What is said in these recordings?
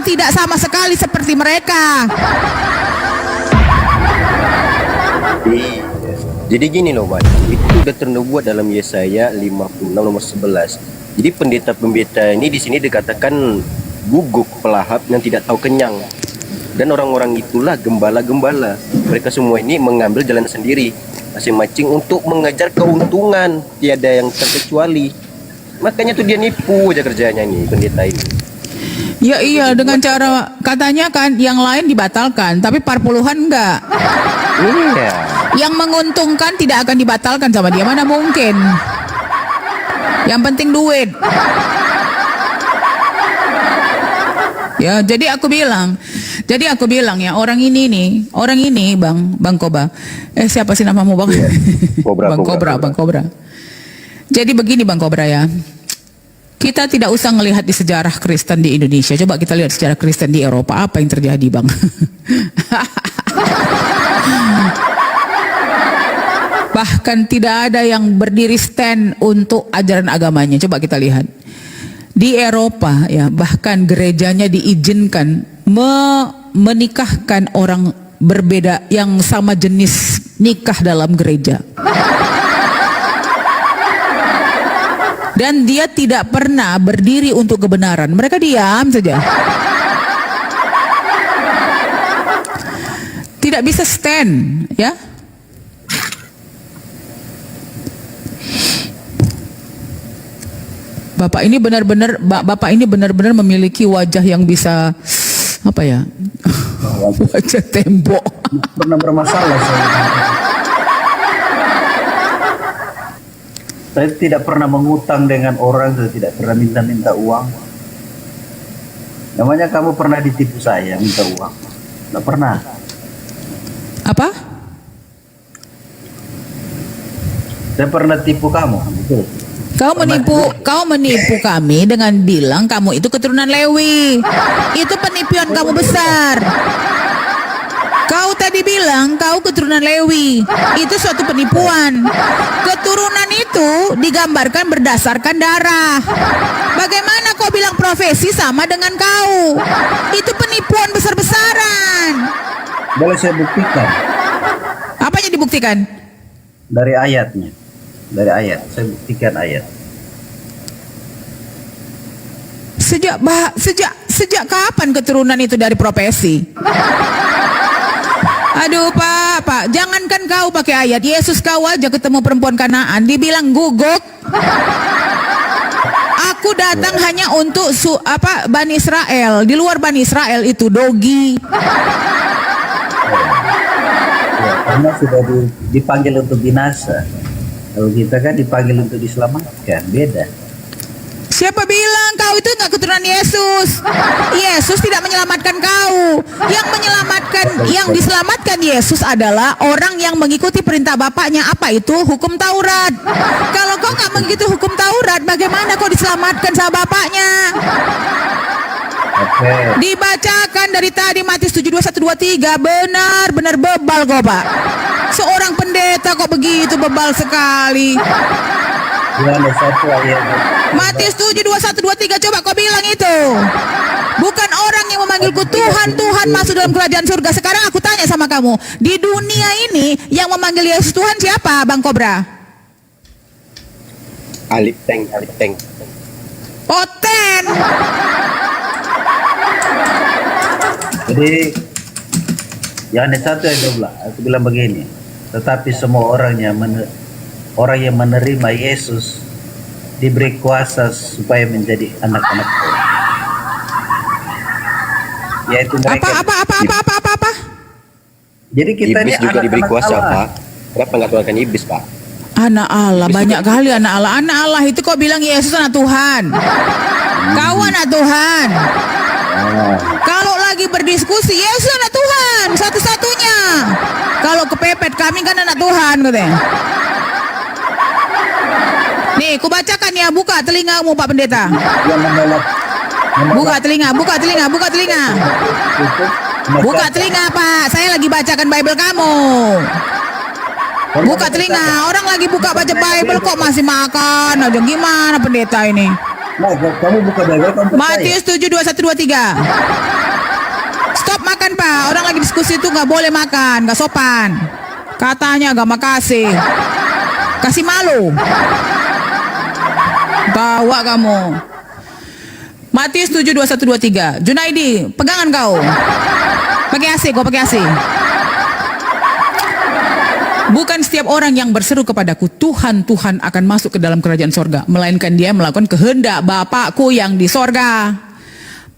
tidak sama sekali seperti mereka. Jadi gini loh Mas, itu udah ternubuat dalam Yesaya 56 nomor 11. Jadi pendeta-pendeta ini di sini dikatakan guguk pelahap yang tidak tahu kenyang. Dan orang-orang itulah gembala-gembala. Mereka semua ini mengambil jalan sendiri, masing-masing untuk mengejar keuntungan, tiada yang terkecuali. Makanya tuh dia nipu aja kerjanya nih pendeta ini. Ya iya, dengan cara katanya kan yang lain dibatalkan, tapi parpuluhan enggak. Iya. Yang menguntungkan tidak akan dibatalkan sama dia, mana mungkin. Yang penting duit. Ya, jadi aku bilang ya, orang ini Bang Koba. Siapa sih namamu Bang? Bang Kobra. Jadi begini Bang Kobra ya. Kita tidak usah melihat di sejarah Kristen di Indonesia. Coba kita lihat sejarah Kristen di Eropa. Apa yang terjadi Bang? Bahkan tidak ada yang berdiri stand untuk ajaran agamanya. Coba kita lihat. Di Eropa ya, bahkan gerejanya diizinkan menikahkan orang berbeda yang sama jenis nikah dalam gereja. Dan dia tidak pernah berdiri untuk kebenaran. Mereka diam saja. Tidak bisa stand, ya. Bapak ini benar-benar memiliki wajah yang bisa apa ya? Wajah tembok. Pernah bermasalah saya tidak pernah mengutang dengan orang, saya tidak pernah minta uang. Namanya kamu pernah ditipu saya minta uang? Tidak pernah. Apa? Saya pernah tipu kamu, betul. Kau menipu kami dengan bilang kamu itu keturunan Lewi. Itu penipuan kamu besar. Kau tadi bilang kau keturunan Lewi. Itu suatu penipuan. Keturunan itu digambarkan berdasarkan darah. Bagaimana kau bilang profesi sama dengan kau? Itu penipuan besar-besaran. Boleh saya buktikan? Apanya dibuktikan? Dari ayatnya. Dari ayat, saya buktikan ayat. Sejak kapan keturunan itu dari profesi? Aduh Pak, jangankan kau pakai ayat, Yesus kau aja ketemu perempuan Kanaan, dibilang guguk. Aku datang hanya untuk Bani Israel. Di luar Bani Israel itu dogi. Ya, karena sudah dipanggil untuk binasa. Kalau kita kan dipanggil untuk diselamatkan, beda. Siapa bilang kau itu nggak keturunan Yesus? Yesus tidak menyelamatkan kau. Yang diselamatkan Yesus adalah orang yang mengikuti perintah Bapaknya. Apa itu? Hukum Taurat. Kalau kau nggak mengikuti hukum Taurat, bagaimana kau diselamatkan sama Bapaknya? Okay. Dibacakan dari tadi Matius 7:21-23. Benar-benar bebal kok Pak. Seorang pendeta kok begitu bebal sekali. Ada satu ayat. Matius 7:21-23, coba kau bilang itu. Bukan orang yang memanggilku Tuhan, Tuhan masuk dalam kerajaan surga. Sekarang aku tanya sama kamu, di dunia ini yang memanggil Yesus Tuhan siapa, Bang Kobra? Alip Teng. Oten. Jadi yang ada satu yang aku bilang begini. Tetapi semua orang yang menerima Yesus diberi kuasa supaya menjadi anak-anak Allah. Yaitu mereka. Apa? Jadi kita iblis ini juga diberi kuasa Allah. Pak. Kenapa nggak tuakan iblis Pak? Anak Allah, banyak kali anak Allah. Anak Allah itu kok bilang Yesus anak Tuhan. Kau anak Tuhan. Kalau lagi berdiskusi, Yesus anak Tuhan, satu-satunya. Kalau kepepet, kami kan anak Tuhan, katanya. Nih, kubacakan ya, buka telingamu Pak Pendeta. Buka telinga. Buka telinga Pak, saya lagi bacakan Bible kamu. Buka telinga, orang lagi baca Bible kok masih makan aja. Gimana pendeta ini? Nah, kamu buka Bible, kamu percaya? Matius 7, 21, 23. Stop makan, Pak. Orang lagi diskusi itu nggak boleh makan, nggak sopan. Katanya agama kasih. Kasih malu. Bawa kamu. Matius 7, 21, 23. Junaidi, pegangan kau. Pakai AC, kau pakai AC. Bukan setiap orang yang berseru kepadaku, Tuhan, Tuhan akan masuk ke dalam kerajaan sorga, melainkan dia melakukan kehendak Bapakku yang di sorga.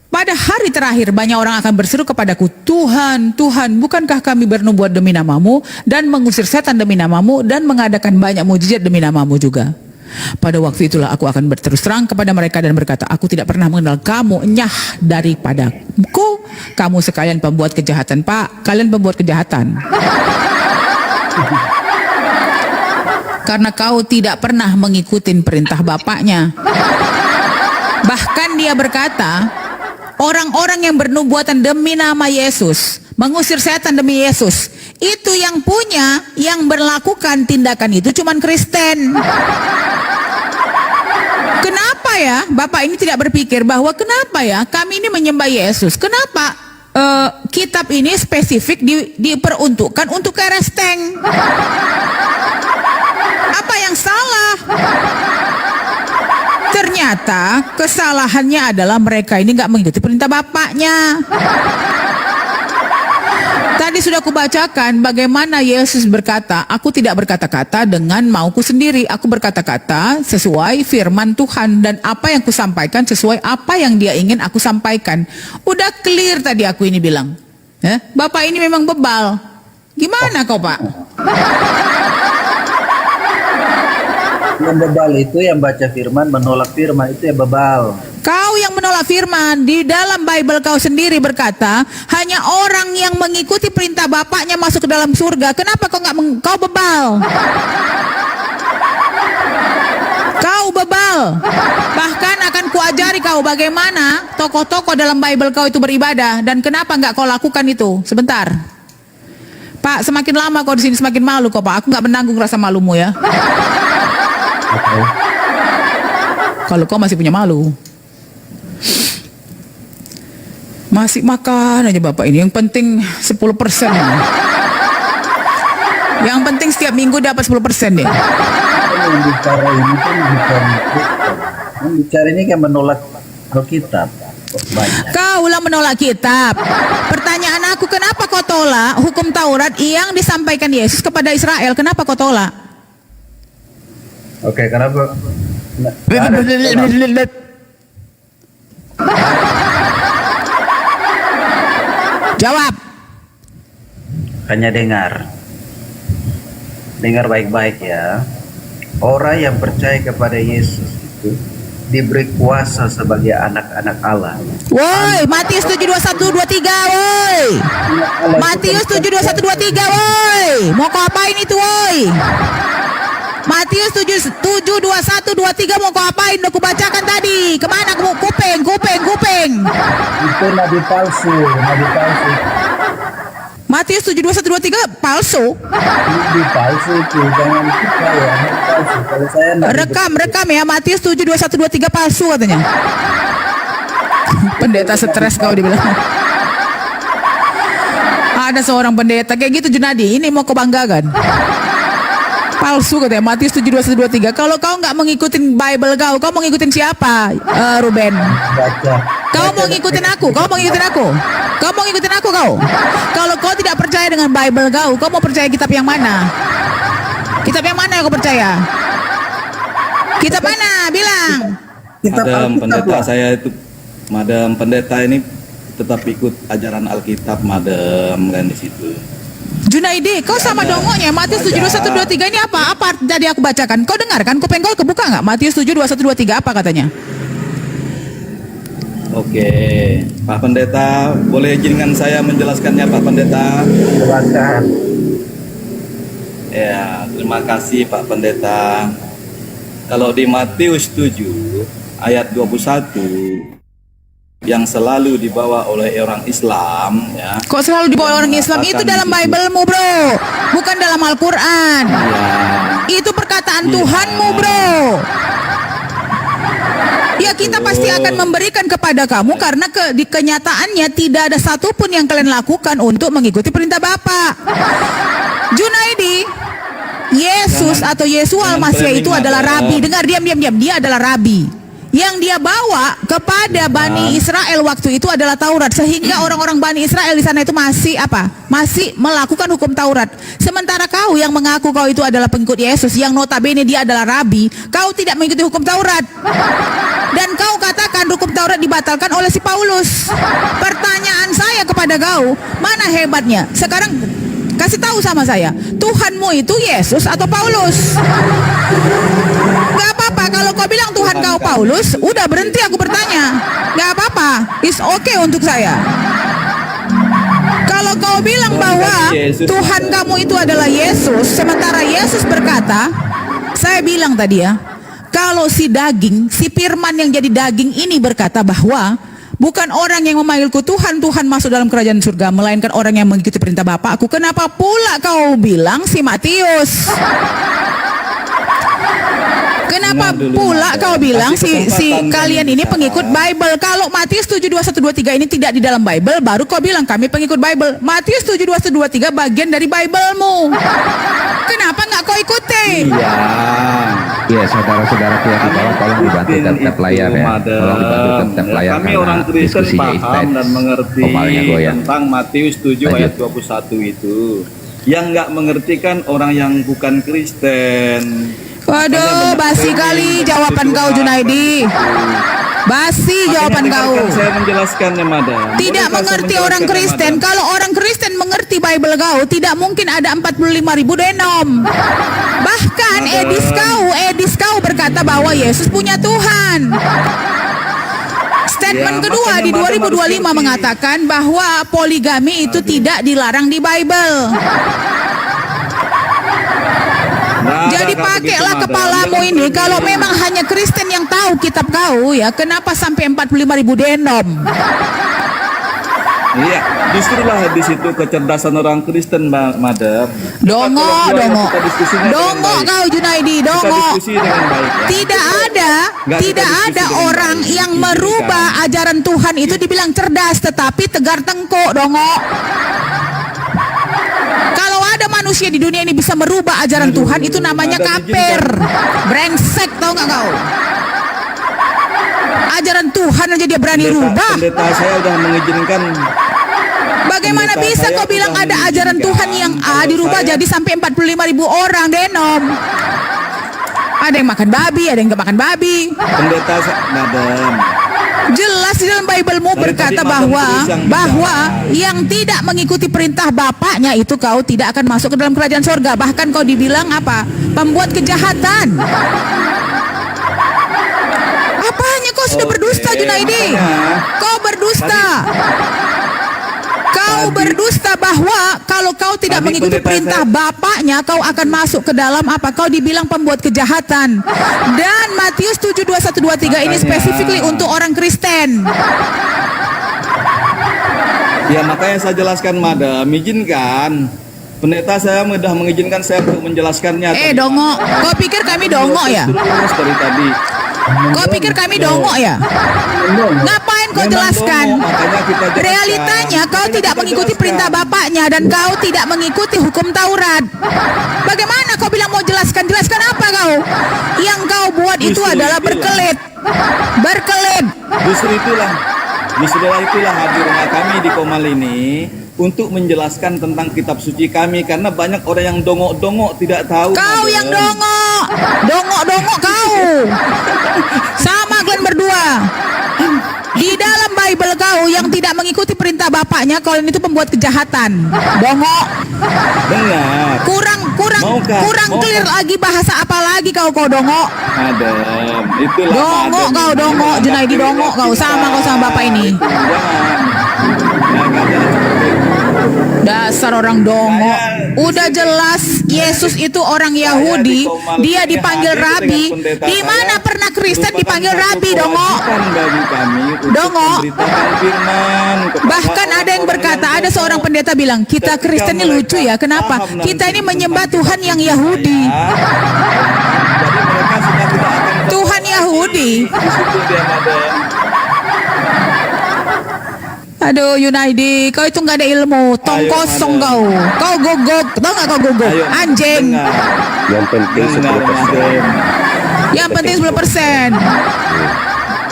Pada hari terakhir banyak orang akan berseru kepadaku, Tuhan, Tuhan, bukankah kami bernubuat demi namamu dan mengusir setan demi namamu dan mengadakan banyak mujizat demi namamu juga. Pada waktu itulah aku akan berterus terang kepada mereka dan berkata, aku tidak pernah mengenal kamu, nyah daripadaku, kamu sekalian pembuat kejahatan. Pak, kalian pembuat kejahatan. Karena kau tidak pernah mengikuti perintah bapaknya. Bahkan dia berkata, orang-orang yang bernubuatan demi nama Yesus, mengusir setan demi Yesus, itu yang punya, yang berlakukan tindakan itu cuman Kristen. Kenapa ya Bapak ini tidak berpikir bahwa kenapa ya kami ini menyembah Yesus? Kenapa kitab ini spesifik diperuntukkan untuk Kristen? Apa yang salah? Ternyata kesalahannya adalah mereka ini nggak mengikuti perintah bapaknya. Tadi sudah kubacakan bagaimana Yesus berkata, aku tidak berkata-kata dengan mauku sendiri, aku berkata-kata sesuai firman Tuhan, dan apa yang kusampaikan sesuai apa yang dia ingin aku sampaikan. Udah clear tadi aku ini bilang. Bapak ini memang bebal. Gimana kau, Pak? Yang bebal itu yang baca firman, menolak firman, itu yang bebal. Kau yang menolak firman, di dalam Bible kau sendiri berkata, hanya orang yang mengikuti perintah bapaknya masuk ke dalam surga. Kenapa kau bebal? Kau bebal. Bahkan akan kuajari kau bagaimana tokoh-tokoh dalam Bible kau itu beribadah, dan kenapa nggak kau lakukan itu. Sebentar, Pak, semakin lama kau di sini semakin malu kok, Pak. Aku nggak menanggung rasa malumu ya. Kalau kau masih punya malu, masih makan aja Bapak ini. Yang penting 10%. Yang penting setiap minggu dapat 10% deh. Yang bicara ini kan bukan Kristen. Yang bicara ini kan menolak Alkitab. Banyak. Kau lah menolak kitab. Pertanyaan aku, kenapa kau tolak hukum Taurat yang disampaikan Yesus kepada Israel? Kenapa kau tolak? Oke, kenapa? Jawab. Hanya dengar baik-baik ya. Orang yang percaya kepada Yesus itu diberi kuasa sebagai anak-anak Allah. Woi, Matius 7:21-23, woi. Matius 7:21-23, woi. Mau kau apain itu, woi? Matius 7:21-23 mau kau apain? Udah kubacakan tadi. Kemana kamu? Kuping. Itu nabi palsu. Matius 7:21-23 palsu. Nabi palsu itu, jangan percaya, nabi palsu. Kalau saya Rekam ya, Matius 7:21-23 palsu katanya. Pendeta stres kau dibilang. Ada seorang pendeta kayak gitu, Junadi. Ini mau kau banggakan. Palsu katanya, Matius 7:21-23. Kalau kau nggak mengikutin Bible kau mau ngikutin siapa, Ruben? baca. Kau mau ngikutin aku? Kau mau ngikutin aku? Kalau kau tidak percaya dengan Bible kau mau percaya kitab yang mana? Kitab yang mana yang kau percaya? Kitab mana? Bilang. Madam pendeta saya itu, Madam pendeta ini tetap ikut ajaran Alkitab, Madam, kan di situ. Junaidi, kau sama dongonya. Matius 7:21-23 ini apa? Apa tadi aku bacakan? Kau dengar kan? Kuping kau kebuka nggak? Matius 7:21-23 apa katanya? Oke, Pak Pendeta, boleh izinkan saya menjelaskannya, Pak Pendeta? Silakan. Ya, terima kasih Pak Pendeta. Kalau di Matius 7 ayat 21 yang selalu dibawa oleh orang Islam, ya. Kok selalu dibawa orang Islam? Itu dalam Bible-mu, bro. Bukan dalam Al-Quran. Ya. Itu perkataan Ya. Tuhanmu, bro. Ya kita pasti akan memberikan kepada kamu karena di kenyataannya tidak ada satupun yang kalian lakukan untuk mengikuti perintah Bapa. Junaidi, Yesus atau Yesua Al-Masih itu adalah rabi. Dengar, diam. Dia adalah rabi. Yang dia bawa kepada Bani Israel waktu itu adalah Taurat, sehingga orang-orang Bani Israel di sana itu masih masih melakukan hukum Taurat. Sementara kau yang mengaku kau itu adalah pengikut Yesus, yang notabene dia adalah rabi, kau tidak mengikuti hukum Taurat. Dan kau katakan hukum Taurat dibatalkan oleh si Paulus. Pertanyaan saya kepada kau, mana hebatnya? Sekarang kasih tahu sama saya, Tuhanmu itu Yesus atau Paulus? Gak apa-apa kalau kau bilang Tuhan kau Paulus, udah berhenti aku bertanya. Gak apa-apa, it's okay untuk saya. Kalau kau bilang bahwa Tuhan kamu itu adalah Yesus, sementara Yesus berkata, saya bilang tadi ya, kalau si daging, si firman yang jadi daging ini berkata bahwa bukan orang yang memanggilku Tuhan, Tuhan masuk dalam kerajaan surga, melainkan orang yang mengikuti perintah Bapakku. Kenapa pula kau bilang si Matius? Kenapa pula kau bilang si kalian ini pengikut Bible? Kalau Matius 7:21-23 ini tidak di dalam Bible, baru kau bilang kami pengikut Bible. Matius 7:21-23 bagian dari Bible-mu. Kenapa nggak kau ikuti? Iya, saudara-saudaraku yang di bawah, tolong dibantu tap layar ya. Tolong dibantu tap layar kami karena orang Kristen diskusinya paham dan mengerti Kopalnya goyang. tentang Matius 7 ayat 21 itu. Yang nggak mengerti kan orang yang bukan Kristen. Waduh, basi kali jawaban kau Junaidi. Basi jawaban kau. Saya menjelaskannya, Madam. Tidak mengerti orang Kristen. Kalau orang Kristen mengerti Bible kau, tidak mungkin ada 45.000 denom. Bahkan Edis kau berkata bahwa Yesus punya Tuhan. Statement kedua di 2025 mengatakan bahwa poligami itu tidak dilarang di Bible. Jadi pakailah kepalamu ini. Kalau memang hanya Kristen yang tahu kitab kau ya, kenapa sampai 45.000 denom? Iya, justrulah di situ kecerdasan orang Kristen, Madam. Dongo kau Junaidi, Kita dongo. diskusi dengan baik ya. Tidak ada orang yang merubah ajaran Tuhan itu dibilang cerdas, tetapi tegar tengkuk, dongo. Kalau ada manusia di dunia ini bisa merubah ajaran Tuhan, itu namanya kafir. Brengsek, tau gak kau? Ajaran Tuhan aja dia berani rubah. Pendeta saya udah mengizinkan. Bagaimana bisa kau bilang ada ajaran Tuhan yang dirubah jadi sampai 45.000 orang denom? Ada yang makan babi, ada yang gak makan babi. Pendeta Madam. Jelas di dalam Bible-mu berkata bahwa yang tidak mengikuti perintah bapaknya itu kau tidak akan masuk ke dalam kerajaan surga. Bahkan kau dibilang apa? Pembuat kejahatan. Apanya kau sudah berdusta, Junaidi? Kau berdusta. Kau berdusta bahwa kalau kau tidak mengikuti perintah bapaknya, kau akan masuk ke dalam apa? Kau dibilang pembuat kejahatan. Dan Matius 7:21-23 ini specifically untuk orang Kristen. Ya makanya saya jelaskan, Madam. Izinkan. Pendeta saya sudah mengizinkan saya untuk menjelaskannya. Dongo. Kau pikir kami dongo ya? Terus dari tadi. Kau pikir kami dongo ya? Ngapain kau jelaskan? Realitanya kau tidak mengikuti perintah bapaknya dan kau tidak mengikuti hukum Taurat. Bagaimana kau bilang mau jelaskan? Jelaskan apa kau? Yang kau buat itu adalah berkelit. Justru itulah hadirnya kami di Komal ini untuk menjelaskan tentang kitab suci kami, karena banyak orang yang dongok-dongok tidak tahu. Kau yang dongok kau. Sama kalian berdua. Di dalam Bible kau yang tidak mengikuti perintah bapaknya, kalian itu pembuat kejahatan. Dongok. Dengar. Kurang clear lagi bahasa apa lagi kau dongok. Madam, itulah. Dongok kau dongok, Junaidi dongok kau sama bapak ini. Dasar orang dongo. Udah jelas Yesus itu orang Yahudi, dia dipanggil rabi. Di mana pernah Kristen dipanggil rabi, dongo? Dongo. Bahkan ada yang berkata, ada seorang pendeta bilang, kita Kristen ini lucu ya. Kenapa? Kita ini menyembah Tuhan yang Yahudi. Jadi mereka sudah tidak akan Tuhan Yahudi. Di situ dia madam. Aduh Yunaidi, kau itu nggak ada ilmu, tong Ayo, kosong madam. kau gogok, tau nggak kau gogok, Ayo, anjing. dengar. Yang penting Dengar 10%. madam. Yang penting 10%.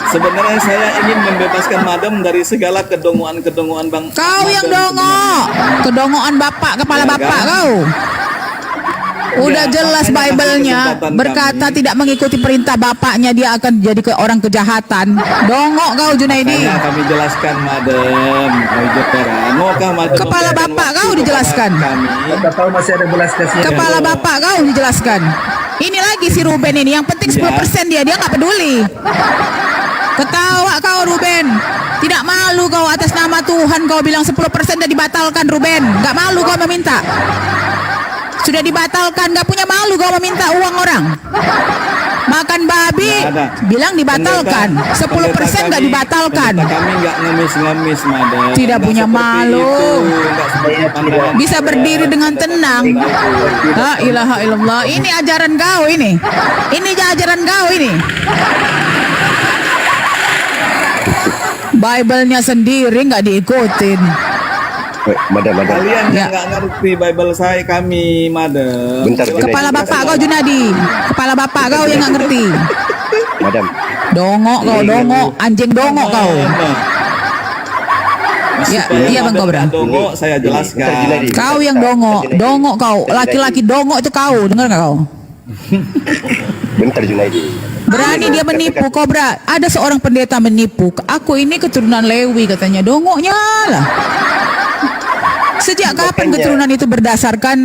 Sebenarnya saya ingin membebaskan madam dari segala kedongoan-kedongoan bang. Kau yang madam dongok, kedongoan bapak, kepala Ya, bapak kan? kau. Udah Ya, jelas makanya kasih Bible-nya kesempatan berkata kami. tidak mengikuti perintah bapaknya dia akan jadi orang kejahatan. Dongok kau Junaidi. Makanya kami jelaskan madam. Maukah madam Kepala memberikan bapak waktu kau kepada dijelaskan. Kami. Kita tahu masih ada belas kasihan. Kepala bapak kau dijelaskan. Ini lagi si Ruben ini yang penting 10% dia nggak peduli. Ketawa kau Ruben. Tidak malu kau atas nama Tuhan kau bilang 10% sudah dibatalkan Ruben. Nggak malu kau meminta. Sudah dibatalkan, nggak punya malu kau meminta uang orang. Makan babi Nggak ada. bilang dibatalkan. 10% nggak dibatalkan. Pendeta kami nggak ngemis-ngemis madam. Tidak Nggak punya seperti malu. itu. Nggak seperti pandangan Bisa saya. berdiri dengan tenang. La ilaha illallah. Ini ajaran kau ini. Ini ajaran kau ini. Bible-nya sendiri nggak diikutin. Madam. Kalian Ya. yang nggak ngerti Bible saya kami madam. Bentar, Junaidi. Kepala bapak kau Junadi. Kepala bapak kau yang nggak ngerti. Madam, Dongok kau, dongok, anjing dongok kau. Ya, iya Bang Kobra. Dongok saya jelaskan. Bentar, Junaidi. Kau yang dongok, dongok kau. Laki-laki dongok itu kau, dengar nggak kau? bentar Junaidi. Berani dia menipu Kobra. Ada seorang pendeta menipu. Aku ini keturunan Lewi katanya. Dongoknya lah. Sejak kapan Makanya. keturunan itu berdasarkan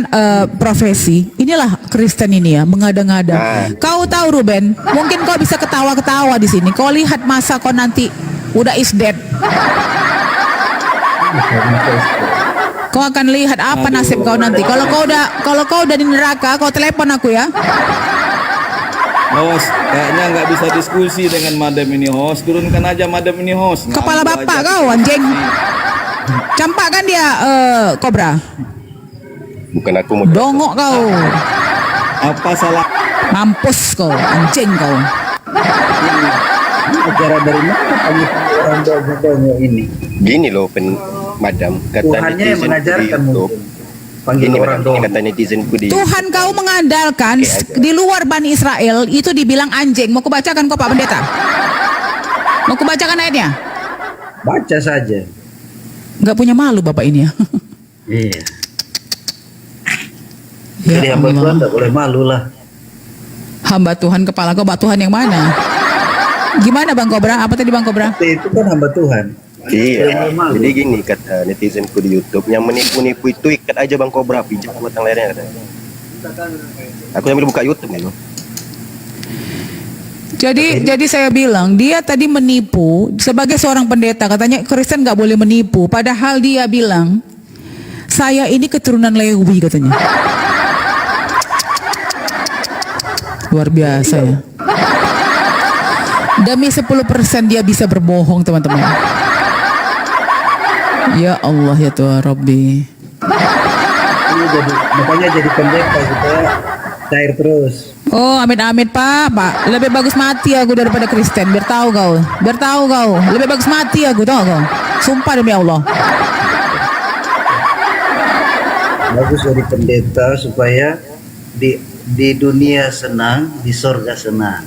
profesi? Inilah Kristen ini ya, mengada-ngada. Kau tahu Ruben, mungkin kau bisa ketawa-ketawa di sini. Kau lihat masa kau nanti udah is dead. Kau akan lihat apa nasib kau nanti. Kalau kau udah di neraka, kau telepon aku ya. Host, kayaknya nggak bisa diskusi dengan madam ini host. Turunkan aja madam ini host. Kepala Nganggu bapak aja. kau anjing. Campakkan dia Kobra. Bukan aku mau. Dongok kau. Apa salah? Mampus kau, anjing kau. Ajaran dari mana panggil orang dongok ini? Gini loh Madam, kata Tuhannya yang netizen di mengajarkan YouTube. mungkin. Panggil Gini orang Madam, dongok. kata netizenku di Tuhan kau mengandalkan Oke aja. di luar Bani Israel itu dibilang anjing. Mau kubacakan kau Pak Pendeta? Mau kubacakan ayatnya? Baca saja. Nggak punya malu Bapak ini ya. Iya. Ya Jadi hamba Tuhan Allah. tidak boleh malu lah. Hamba Tuhan kepala kau, Pak Tuhan yang mana? Gimana Bang Kobra? Apa tadi Bang Kobra? Itu kan hamba Tuhan. Iya, Boleh malu. jadi gini kata netizenku di YouTube, yang menipu-nipu itu ikat aja Bang Kobra, pijak batang lehernya katanya. Aku sambil buka YouTube nih loh. Jadi saya bilang dia tadi menipu sebagai seorang pendeta, katanya Kristen nggak boleh menipu. Padahal dia bilang saya ini keturunan Lewi katanya. Luar biasa ya. Demi 10% dia bisa berbohong teman-teman. Ya Allah ya Tuhan Rabbi. Ini makanya jadi pendeta supaya cair terus. Oh amit-amit Pak. Lebih bagus mati aku daripada Kristen. Biar tahu kau. Lebih bagus mati aku, tahu kau. Sumpah demi Allah. Bagus jadi pendeta supaya di dunia senang, di sorga senang.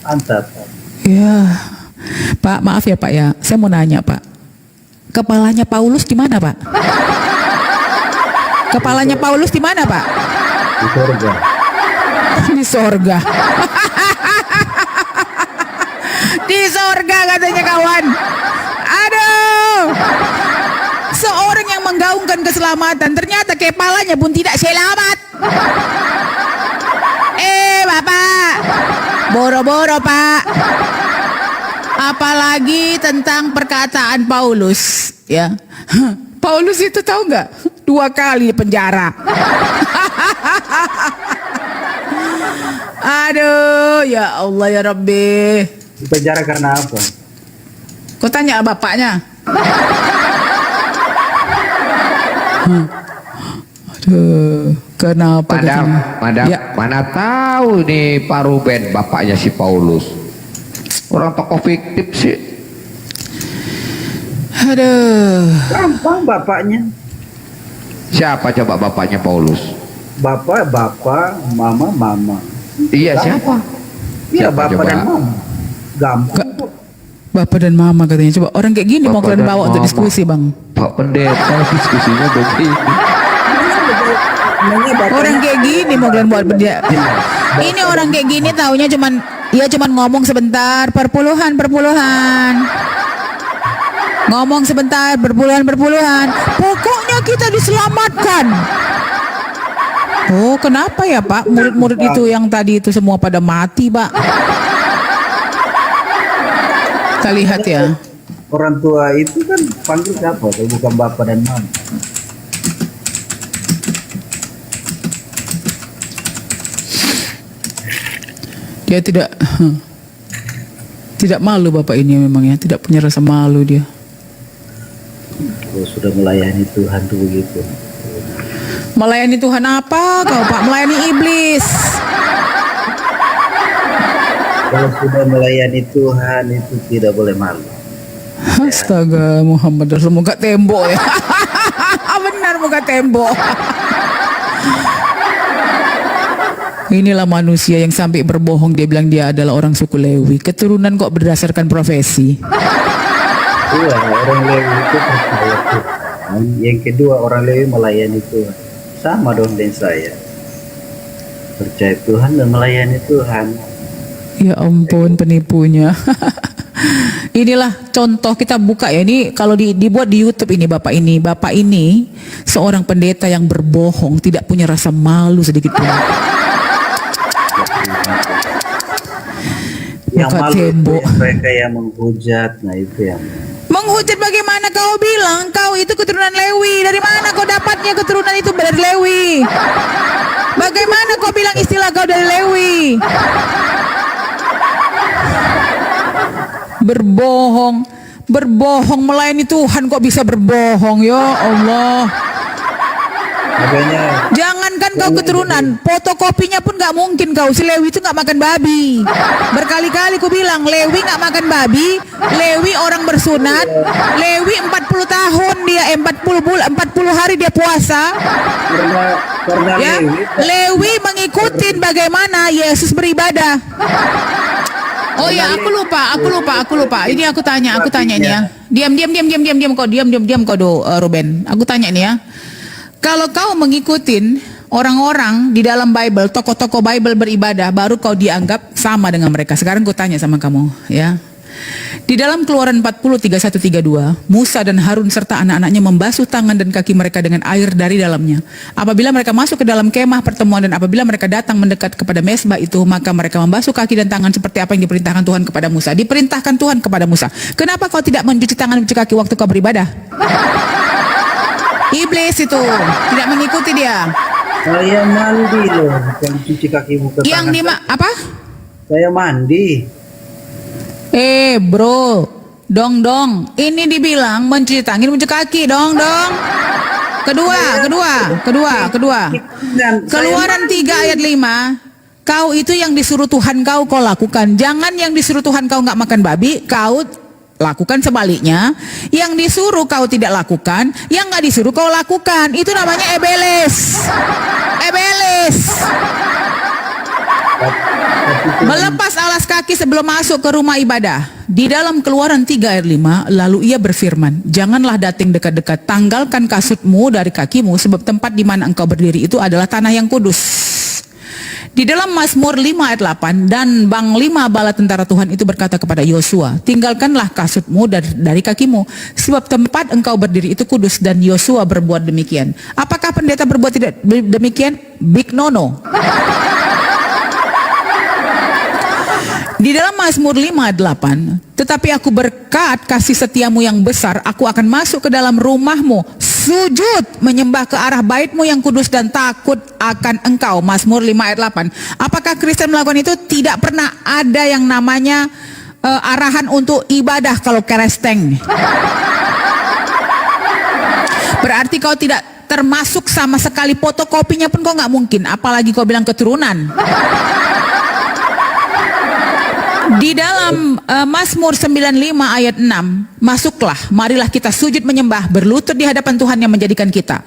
Mantap. Ya, Pak, maaf ya Pak ya. Saya mau nanya Pak. Kepalanya Paulus di mana Pak? Kepalanya Paulus di mana Pak? Di sorga. Di sorga. Di sorga katanya kawan. Aduh. Seorang yang menggaungkan keselamatan ternyata kepalanya pun tidak selamat. Bapak. Boro-boro Pak. Apalagi tentang perkataan Paulus, ya. Paulus itu tahu nggak? 2 kali di penjara. Aduh, ya Allah ya Rabbi. Di penjara karena apa? Kau tanya bapaknya. Aduh. Kenapa Madam, katanya? madam, Ya. mana tahu nih Pak Ruben bapaknya si Paulus. Orang tokoh fiktif sih. Aduh. Gampang bapaknya. Siapa coba bapaknya Paulus? Bapak, mama. Iya, siapa? Iya, Siapa bapak coba? dan mama. Gampang. Bapak dan mama katanya. Coba orang kayak gini mau Bapak kalian dan bawa untuk mama. diskusi, Bang. Pak Pendeta diskusinya begini. Orang kayak gini mau kalian buat benda. Ini orang kayak gini taunya cuman ngomong sebentar, perpuluhan. Ngomong sebentar, berpuluhan. Pokoknya kita diselamatkan. Oh, kenapa ya, Pak? Murid-murid itu yang tadi itu semua pada mati, Pak. Kita lihat ya. Orang tua itu kan panggil siapa kalau bukan bapak dan mama? Dia tidak malu Bapak ini memang ya, tidak punya rasa malu dia. Kalau sudah melayani Tuhan tuh begitu. Melayani Tuhan apa kau, Pak? Melayani iblis. Kalau sudah melayani Tuhan itu tidak boleh malu. Astaga, Muhammad Rasul, muka tembok ya. Benar, muka tembok. Inilah manusia yang sampai berbohong, dia bilang dia adalah orang suku Lewi. Keturunan kok berdasarkan profesi. Iya, orang Lewi itu percaya Tuhan. Yang kedua, orang Lewi melayani Tuhan. Sama dong dengan saya. Percaya Tuhan dan melayani Tuhan. Ya ampun, penipunya. Inilah contoh, kita buka ya, ini kalau dibuat di YouTube ini. Bapak ini seorang pendeta yang berbohong, tidak punya rasa malu sedikit pun. Yang Muka malu itu tembok. mereka yang menghujat. Nah itu yang Menghujat bagaimana kau bilang kau itu keturunan Lewi? Dari mana kau dapatnya keturunan itu dari Lewi? Bagaimana kau bilang istilah kau dari Lewi? Berbohong melayani Tuhan kok bisa berbohong, ya Allah. makanya Jangankan kau keturunan, fotokopinya pun nggak mungkin kau. Si Lewi itu nggak makan babi. Berkali-kali ku bilang, Lewi nggak makan babi. Lewi orang bersunat. Lewi 40 tahun dia, 40 hari dia puasa. karena Ya, Lewi mengikutin bagaimana Yesus beribadah. Oh ya, aku lupa. Ini aku tanya ini ya. Diam kau do, Ruben. Aku tanya ini ya. Kalau kau mengikutin orang-orang di dalam Bible, tokoh-tokoh Bible beribadah, baru kau dianggap sama dengan mereka. Sekarang ku tanya sama kamu, ya. Di dalam Keluaran 40, 31, 32, Musa dan Harun serta anak-anaknya membasuh tangan dan kaki mereka dengan air dari dalamnya. Apabila mereka masuk ke dalam kemah pertemuan dan apabila mereka datang mendekat kepada mezbah itu, maka mereka membasuh kaki dan tangan seperti apa yang diperintahkan Tuhan kepada Musa. Diperintahkan Tuhan kepada Musa. Kenapa kau tidak mencuci tangan dan mencuci kaki waktu kau beribadah? Iblis itu tidak mengikuti dia. saya mandi loh, bukan cuci kaki buka Yang tangan. apa? Saya mandi. Bro, dong. Ini dibilang mencuci tangan, mencuci kaki, dong. Kedua. Keluaran 3 ayat 5. Kau itu yang disuruh Tuhan kau lakukan. Jangan yang disuruh Tuhan kau nggak makan babi, kau lakukan sebaliknya. Yang disuruh kau tidak lakukan, yang nggak disuruh kau lakukan. Itu namanya ebeles. Melepas alas kaki sebelum masuk ke rumah ibadah. Di dalam Keluaran 3 ayat 5, lalu ia berfirman, janganlah dating dekat-dekat, tanggalkan kasutmu dari kakimu, sebab tempat di mana engkau berdiri itu adalah tanah yang kudus. Di dalam Mazmur 5 ayat 8, dan Panglima bala tentara Tuhan itu berkata kepada Yosua, tinggalkanlah kasutmu dari kakimu, sebab tempat engkau berdiri itu kudus. Dan Yosua berbuat demikian. Apakah pendeta berbuat tidak demikian? Big no. Di dalam Mazmur 5 ayat 8, tetapi aku berkat kasih setiamu yang besar, aku akan masuk ke dalam rumahmu, sujud menyembah ke arah baitmu yang kudus dan takut akan engkau. Mazmur 5 ayat 8. Apakah Kristen melakukan itu? Tidak pernah ada yang namanya arahan untuk ibadah kalau keresteng. Berarti kau tidak termasuk sama sekali fotokopinya pun kau nggak mungkin, apalagi kau bilang keturunan. Di dalam Mazmur 95 ayat 6, masuklah, marilah kita sujud menyembah, berlutut di hadapan Tuhan yang menjadikan kita.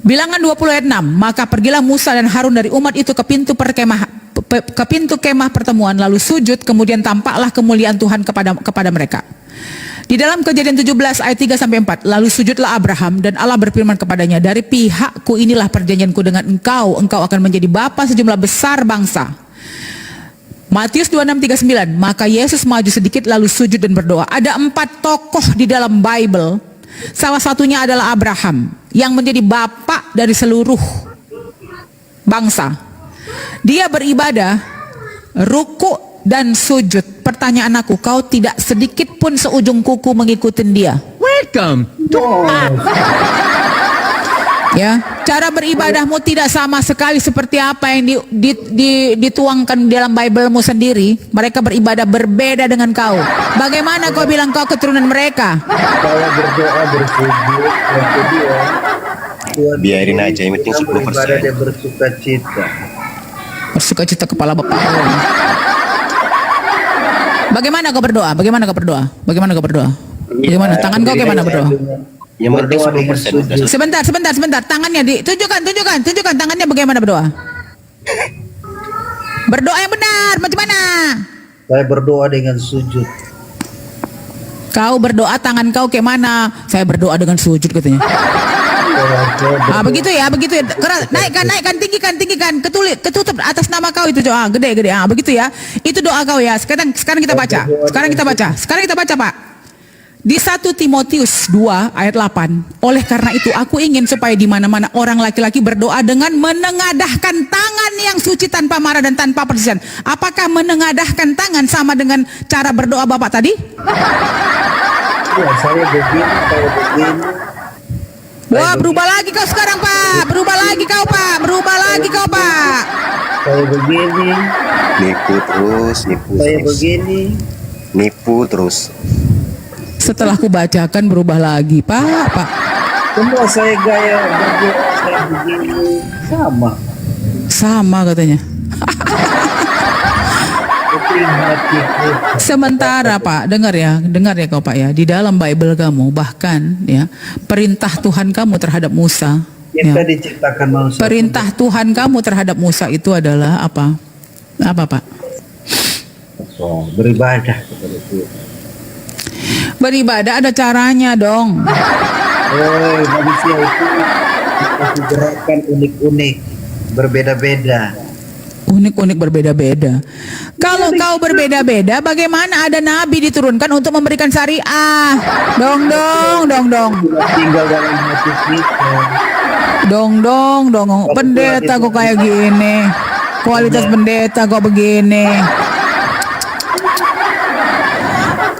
Bilangan 20 ayat 6, maka pergilah Musa dan Harun dari umat itu ke pintu kemah pertemuan, lalu sujud, kemudian tampaklah kemuliaan Tuhan kepada mereka. Di dalam Kejadian 17 ayat 3 sampai 4, lalu sujudlah Abraham dan Allah berfirman kepadanya, dari pihakku inilah perjanjianku dengan engkau akan menjadi bapa sejumlah besar bangsa. Matius 26:39, maka Yesus maju sedikit lalu sujud dan berdoa. Ada 4 tokoh di dalam Bible. Salah satunya adalah Abraham yang menjadi bapak dari seluruh bangsa. Dia beribadah, ruku dan sujud. Pertanyaan aku, kau tidak sedikit pun seujung kuku mengikutin dia. Welcome to Ya, cara beribadahmu tidak sama sekali seperti apa yang dituangkan dalam Bible-mu sendiri. Mereka beribadah berbeda dengan kau. Bagaimana kau bilang kau keturunan mereka? Saya berdoa bersujud, yang kedua Tuhan Biarin aja, yang penting 10%. beribadah dan bersuka cita. Bersuka cita kepala bapak. Bagaimana kau berdoa? Bagaimana kau berdoa? Bagaimana kau berdoa? Bagaimana tangan kau gimana berdoa? Yang penting 10% udah. Sebentar. Tangannya tunjukkan tangannya bagaimana berdoa? Berdoa yang benar, macam mana? Saya berdoa dengan sujud. Kau berdoa tangan kau kayak mana? Saya berdoa dengan sujud katanya. Begitu ya. Keras, naikkan, tinggikan, ketutup atas nama kau itu doa, gede. Begitu ya. Itu doa kau ya. Sekarang kita baca. Sekarang kita baca, Pak. Di 1 Timotius 2 ayat 8, oleh karena itu aku ingin supaya di mana-mana orang laki-laki berdoa dengan menengadahkan tangan yang suci tanpa marah dan tanpa perselisihan. Apakah menengadahkan tangan sama dengan cara berdoa Bapak tadi? Ya, saya begini. Wah, berubah lagi kau sekarang, Pak. Berubah lagi kau, Pak. Saya begini. Nipu terus. Setelah ku bacakan berubah lagi, Pak. Semua saya gaya berdoa, saya begini. Sama katanya. Sementara Pak, dengar ya kau Pak ya, di dalam Bible kamu bahkan ya perintah Tuhan kamu terhadap Musa. Kita diciptakan manusia. Perintah Tuhan kamu terhadap Musa itu adalah apa? Apa Pak? Beribadah kepada Tuhan. Beribadah ada caranya dong. Manusia itu dikasih gerakan unik-unik, berbeda-beda. Unik-unik berbeda-beda. Kalau kau berbeda-beda, bagaimana ada nabi diturunkan untuk memberikan syariah? Dong. Tinggal dalam hati kita. Dong. Pendeta kok kayak gini. Kualitas pendeta kok begini.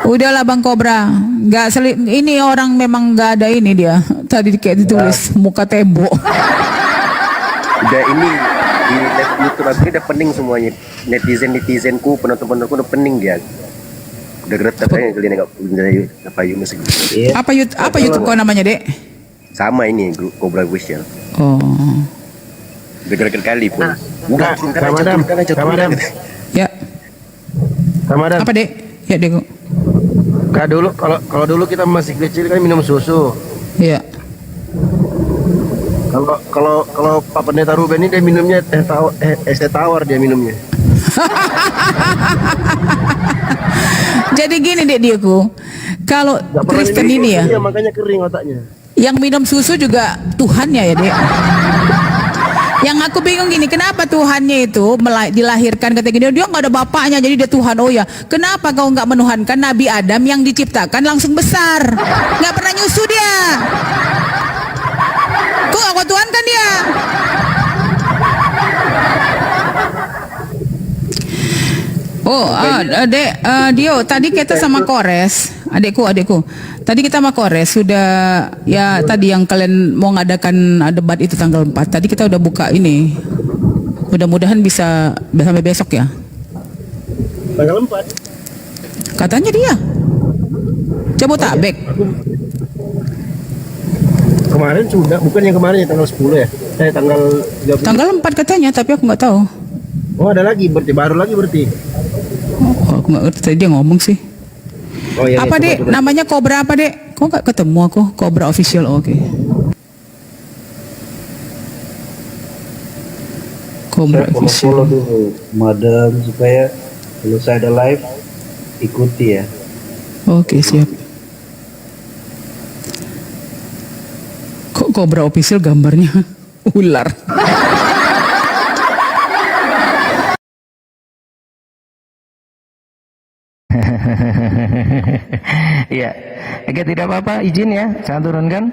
Udahlah Bang Kobra, ini orang memang nggak ada ini dia. Tadi kayak ditulis muka tembok. Udah ini di live YouTube aku ini udah pening semuanya. Netizenku, penonton-penontonku udah pening dia. Udah geretak aja kalian apa Yunus gitu. Apa YouTube kau namanya, Dek? Sama ini Cobra Official. Oh. Udah gerak kali pun. Udah turunkan aja. Ya. Ramadan. Apa, Dek? Ya, Dek. Kalau dulu kita masih kecil kan minum susu. Iya. Kalau Pak Pendeta Ruben ini dia minumnya es teh tawar dia minumnya. Jadi gini Dek Dioku, kalau Kristen ini ya, makanya kering otaknya. yang minum susu juga Tuhannya ya Dek. Yang aku bingung gini, kenapa Tuhannya itu dilahirkan ketika dia nggak ada bapaknya jadi dia Tuhan. Oh ya, kenapa kau nggak menuhankan Nabi Adam yang diciptakan langsung besar, nggak pernah nyusu dia? Kok nggak kau tuhankan dia? Oh, Dek, Dio, tadi kita sama Kores, adikku. Tadi kita sama Kores sudah ya tadi yang kalian mau ngadakan debat itu tanggal 4. Tadi kita udah buka ini. Mudah-mudahan bisa sampai besok ya. Tanggal 4. Katanya dia. Jabotabek. kemarin sudah, bukan yang kemarin ya tanggal 10 ya? Tanggal 30. Tanggal 4 katanya, tapi aku nggak tahu. Oh ada lagi berarti, baru lagi berarti. Oh, aku nggak ngerti tadi dia ngomong sih. Oh iya. Apa dek? Namanya Cobra apa dek? Kok nggak ketemu aku? Cobra official, oke. Cobra Saya follow official. dulu madam supaya kalau saya ada live ikuti ya. Oke, siap. Kok Cobra official gambarnya ular? Iya, oke tidak apa-apa, izin ya, saya turunkan.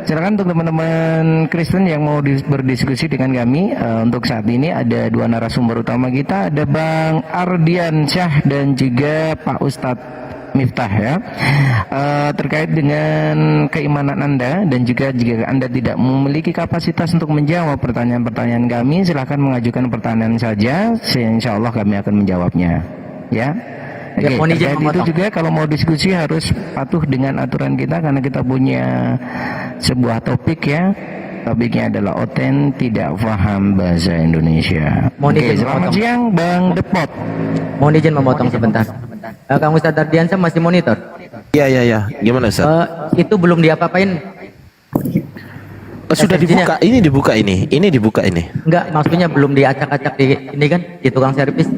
Silakan untuk teman-teman Kristen yang mau berdiskusi dengan kami. Untuk saat ini ada dua narasumber utama kita, ada Bang Ardian Syah dan juga Pak Ustadz Miftah ya. Terkait dengan keimanan Anda dan juga jika Anda tidak memiliki kapasitas untuk menjawab pertanyaan-pertanyaan kami, silakan mengajukan pertanyaan saja, insya Allah kami akan menjawabnya ya. Oke, terkait itu juga kalau mau diskusi harus patuh dengan aturan kita karena kita punya sebuah topik ya. Topiknya adalah Oten tidak paham bahasa Indonesia. Oke, selamat siang Bang Depot. Mohon izin memotong sebentar. Kang Ustadz Ardiansyah masih monitor? Iya. Gimana Ustaz? Itu belum diapa-apain? Sudah dibuka. Ini dibuka ini. Ini dibuka ini. Enggak, maksudnya belum diacak-acak di ini kan di tukang servis.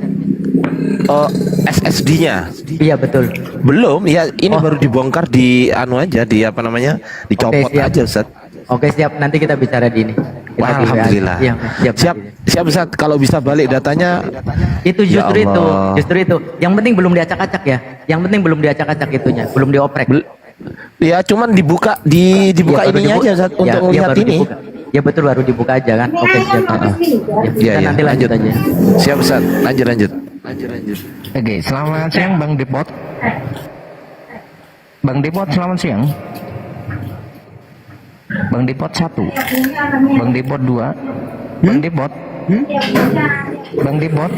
Oh, SSD-nya. Iya betul. Belum, ya ini baru dibongkar di anu aja, di apa namanya? Dicopot Oke, siap. aja Ustaz. Oke, siap. Nanti kita bicara di ini. Kita Wah, di WA. alhamdulillah. Iya, siap. Siap Ustaz, kalau bisa balik datanya. Itu Ya Allah. justru itu. Yang penting belum diacak-acak ya. Yang penting belum diacak-acak itunya, belum dioprek. Ya, cuman dibuka dibuka Iya, baru ininya aja Ustaz, untuk melihat baru ini. dibuka. Ya betul, baru dibuka aja kan. Oke, siap. Iya, Kita nanti lanjut aja. Siap Ustaz, lanjut. Oke, selamat siang Bang Depot. Bang Depot, selamat siang. Bang Depot 1, Bang Depot 2, Bang Depot, Bang Depot,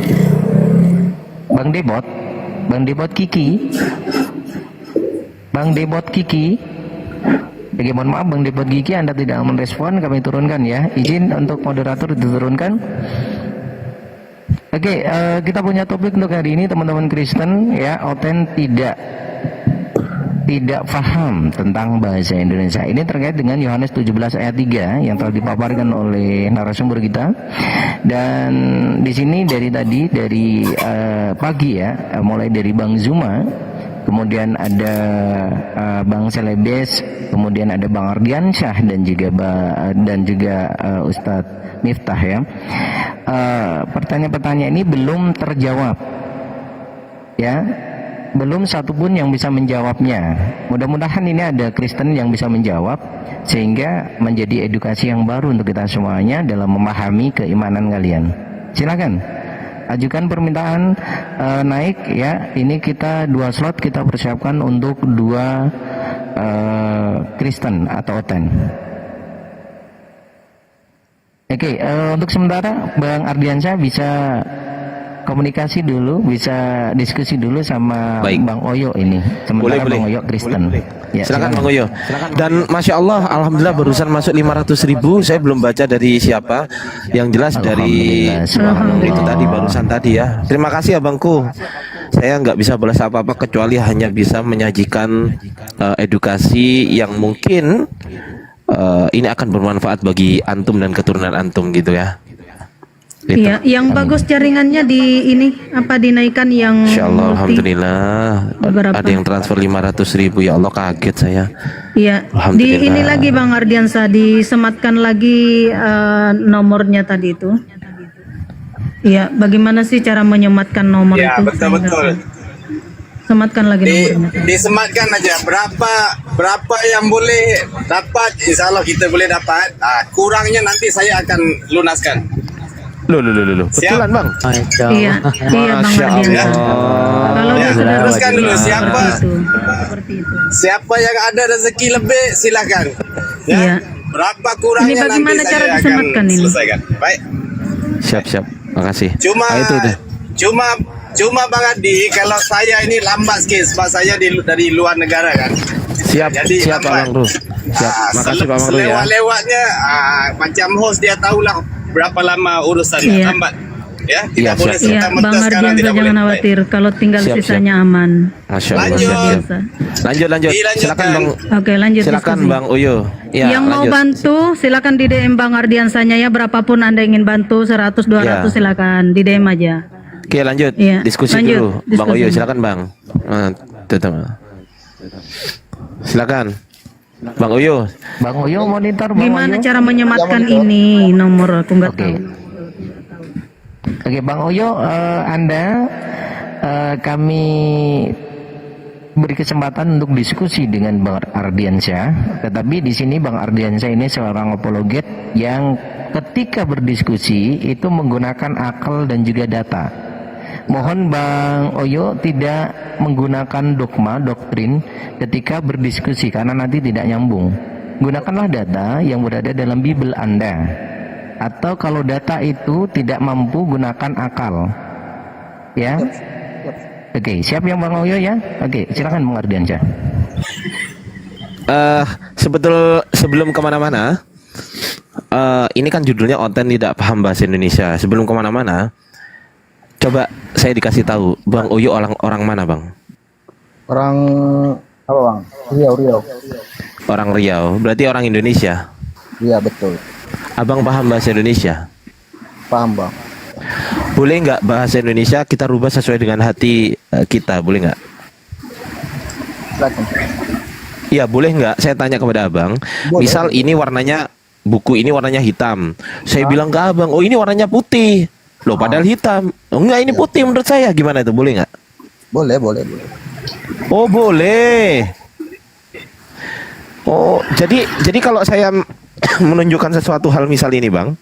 Bang Depot, Bang Depot Kiki, Bang Depot Kiki. Oke, mohon maaf Bang Depot Kiki, Anda tidak merespon, kami turunkan ya. Izin untuk moderator diturunkan. Oke, kita punya topik untuk hari ini teman-teman Kristen ya. Oten tidak paham tentang bahasa Indonesia. Ini terkait dengan Yohanes 17 ayat 3 yang telah dipaparkan oleh narasumber kita. Dan di sini dari pagi ya, mulai dari Bang Zuma, kemudian ada Bang Selebes, kemudian ada Bang Ardiansyah dan juga Ustadz Miftah ya. Pertanyaan-pertanyaan ini belum terjawab ya, belum satupun yang bisa menjawabnya. Mudah-mudahan ini ada Kristen yang bisa menjawab sehingga menjadi edukasi yang baru untuk kita semuanya dalam memahami keimanan kalian. Silakan ajukan permintaan naik ya. Ini kita 2 slot kita persiapkan untuk 2 Kristen atau Oten. Oke, untuk sementara Bang Ardiansyah bisa komunikasi dulu, bisa diskusi dulu sama Baik. Bang Oyo ini. Sementara Bang Oyo Kristen. Ya, Silakan Bang Oyo. Dan Masya Allah, alhamdulillah barusan masuk 500.000. Saya belum baca dari siapa. Yang jelas dari itu tadi barusan tadi ya. Terima kasih Abangku. Saya nggak bisa balas apa-apa kecuali hanya bisa menyajikan edukasi yang mungkin ini akan bermanfaat bagi antum dan keturunan antum gitu ya. Gitu. Iya, yang bagus jaringannya di ini apa dinaikkan yang Insyaallah, alhamdulillah. beberapa. Ada yang transfer 500.000, ya Allah kaget saya. Iya, di Alhamdulillah. ini lagi Bang Ardiansyah disematkan lagi nomornya tadi itu. Iya, bagaimana sih cara menyematkan nomor Ya, itu? betul-betul. Sematkan lagi nomornya. Disematkan aja berapa yang boleh dapat, insya Allah kita boleh dapat. Kurangnya nanti saya akan lunaskan. Loh. Betulan Bang. Iya, Bang Masya Ardiansyah. Allah. Kalau dia sudah Teruskan dulu siapa seperti itu. siapa yang ada rezeki lebih silakan. Ya. Iya. Berapa kurangnya Ini bagaimana nanti cara saya akan disematkan ini? selesaikan. Baik. Siap. Makasih. Cuma itu deh. Cuma Bang Adi, kalau saya ini lambat sikit sebab saya dari luar negara kan. Siap, siap Pak Bang Ru. Siap. Makasih Pak Bang Ru ya. Selewat-lewatnya macam host dia tahulah berapa lama urusannya Iya. lambat. Ya, Iya, tidak boleh siap. Iya, serta-merta Bang sekarang Ardiansa tidak jangan boleh. khawatir. Kalau tinggal Siap, sisanya aman. Masya Allah. Lanjut. Siap, siap. Biasa. Lanjut. Dilanjutkan. Silakan Bang. Oke, lanjut Silakan diskusi. Bang Uyo. Ya, yang mau lanjut. bantu silakan di DM Bang Ardiansanya ya, berapapun Anda ingin bantu, 100 200 Ya. silakan di DM aja. Oke, lanjut. Iya, Diskusi lanjut. dulu. Bang Diskusi. Uyo, silakan Bang. Tetap. Silakan. Bang Uyo. Bang Uyo monitor Bang Gimana Uyo. cara menyematkan ini nomor aku nggak Oke. tahu. Oke, Bang Uyo, Anda kami beri kesempatan untuk diskusi dengan Bang Ardiansyah. Tetapi di sini Bang Ardiansyah ini seorang apologet yang ketika berdiskusi itu menggunakan akal dan juga data. Mohon Bang Uyo tidak menggunakan dogma, doktrin ketika berdiskusi karena nanti tidak nyambung. Gunakanlah data yang berada dalam Bible Anda. Atau kalau data itu tidak mampu, gunakan akal. Ya. Oke, siap yang Bang Uyo ya? Oke, silakan Bang Ardiansyah. Sebelum kemana-mana, ini kan judulnya Oten Tidak Paham Bahasa Indonesia. Sebelum kemana-mana, coba saya dikasih tahu, Bang Uyo orang mana Bang? Orang apa Bang? Riau. Orang Riau, berarti orang Indonesia. Iya betul. Abang paham bahasa Indonesia? Paham Bang. Boleh nggak bahasa Indonesia kita rubah sesuai dengan hati kita, boleh nggak? Silakan. Iya, boleh nggak? Saya tanya kepada abang. Boleh. Misal ini warnanya, buku ini warnanya hitam. Saya bilang ke abang, oh ini warnanya putih. Loh, padahal hitam. Oh, enggak, ini putih menurut saya. Gimana itu? Boleh nggak? Boleh. Oh, boleh. Oh, jadi kalau saya menunjukkan sesuatu hal misal ini, Bang.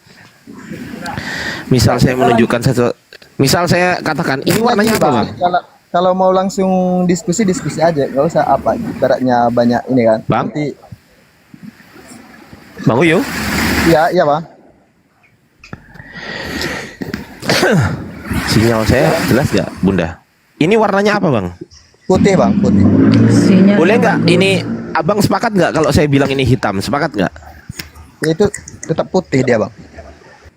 Misal saya menunjukkan sesuatu, misal saya katakan ini warnanya apa, Bang? Kalau mau langsung diskusi aja, nggak usah apa ibaratnya banyak ini kan. Bang? Nanti, Bang Uyo? iya Bang. Sinyal saya jelas nggak, Bunda? Ini warnanya apa, Bang? Putih Bang, putih. Sinyal. Boleh nggak? Ini abang sepakat nggak kalau saya bilang ini hitam? Sepakat nggak? Itu tetap putih dia Bang.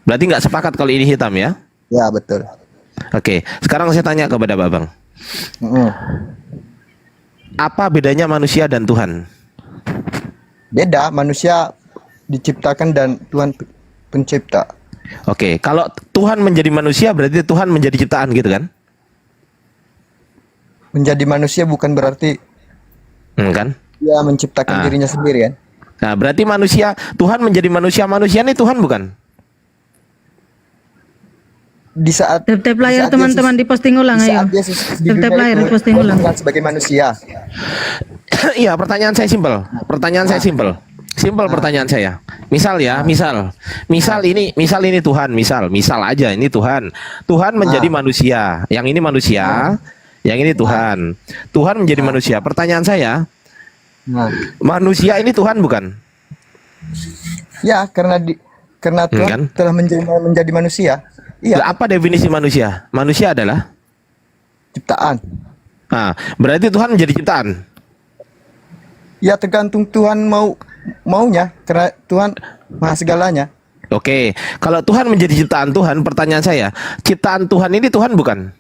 Berarti nggak sepakat kalau ini hitam ya? Ya betul. Oke, sekarang saya tanya kepada Babang. Apa bedanya manusia dan Tuhan? Beda, manusia diciptakan dan Tuhan pencipta. Oke, kalau Tuhan menjadi manusia berarti Tuhan menjadi ciptaan gitu kan? Menjadi manusia bukan berarti Kan? dia menciptakan dirinya sendiri kan? Nah, berarti manusia, Tuhan menjadi manusia, manusia ini Tuhan bukan? Di saat Tap layar saat teman-teman Yesus- diposting ulang di ayo. saat Yesus di Tap dunia layar itu diposting ulang. Tuhan sebagai manusia. Iya, pertanyaan saya simpel. Simpel pertanyaan saya. Misal ya, misal ini Tuhan, misal aja ini Tuhan. Tuhan menjadi manusia. Yang ini manusia, yang ini Tuhan. Tuhan menjadi manusia. Pertanyaan saya, Nah, manusia ini Tuhan bukan? ya karena Tuhan Kan? telah menjadi manusia. Iya, Lah, apa definisi manusia? Manusia adalah ciptaan. Nah, berarti Tuhan menjadi ciptaan. Ya tergantung Tuhan maunya karena Tuhan maha segalanya. Oke, kalau Tuhan menjadi ciptaan Tuhan, pertanyaan saya, ciptaan Tuhan ini Tuhan bukan?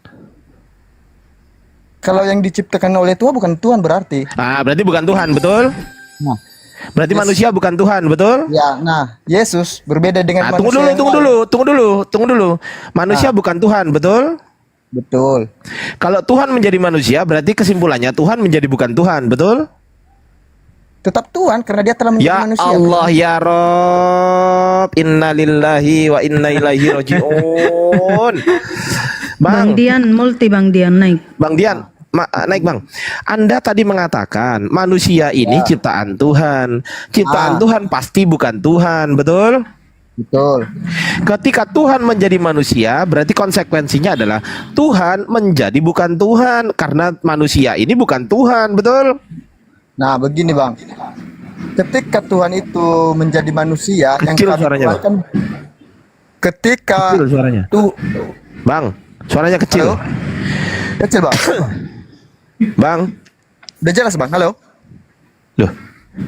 Kalau yang diciptakan oleh Tuhan bukan Tuhan berarti. Berarti bukan Tuhan, betul? Nah, Berarti manusia bukan Tuhan, betul? ya, nah Yesus berbeda dengan Tunggu manusia. yang lain. dulu. Manusia bukan Tuhan, betul? Betul. Kalau Tuhan menjadi manusia, berarti kesimpulannya Tuhan menjadi bukan Tuhan, betul? Tetap Tuhan karena dia telah menjadi Ya manusia. Allah ya Rob, inna lillahi wa inna ilaihi rajiun. Bang Dian multi Bang Dian naik. Bang Dian, naik Bang. Anda tadi mengatakan manusia ini ciptaan Tuhan. Ciptaan Tuhan pasti bukan Tuhan, betul? Betul. Ketika Tuhan menjadi manusia, berarti konsekuensinya adalah Tuhan menjadi bukan Tuhan karena manusia ini bukan Tuhan, betul? Nah, begini Bang. Ketika Tuhan itu menjadi manusia Kecil yang kami suaranya, Bang. tuakan, ketika Kecil suaranya. Bang, suaranya kecil. Halo? Kecil Bang. Bang, Udah jelas Bang. Halo. Loh,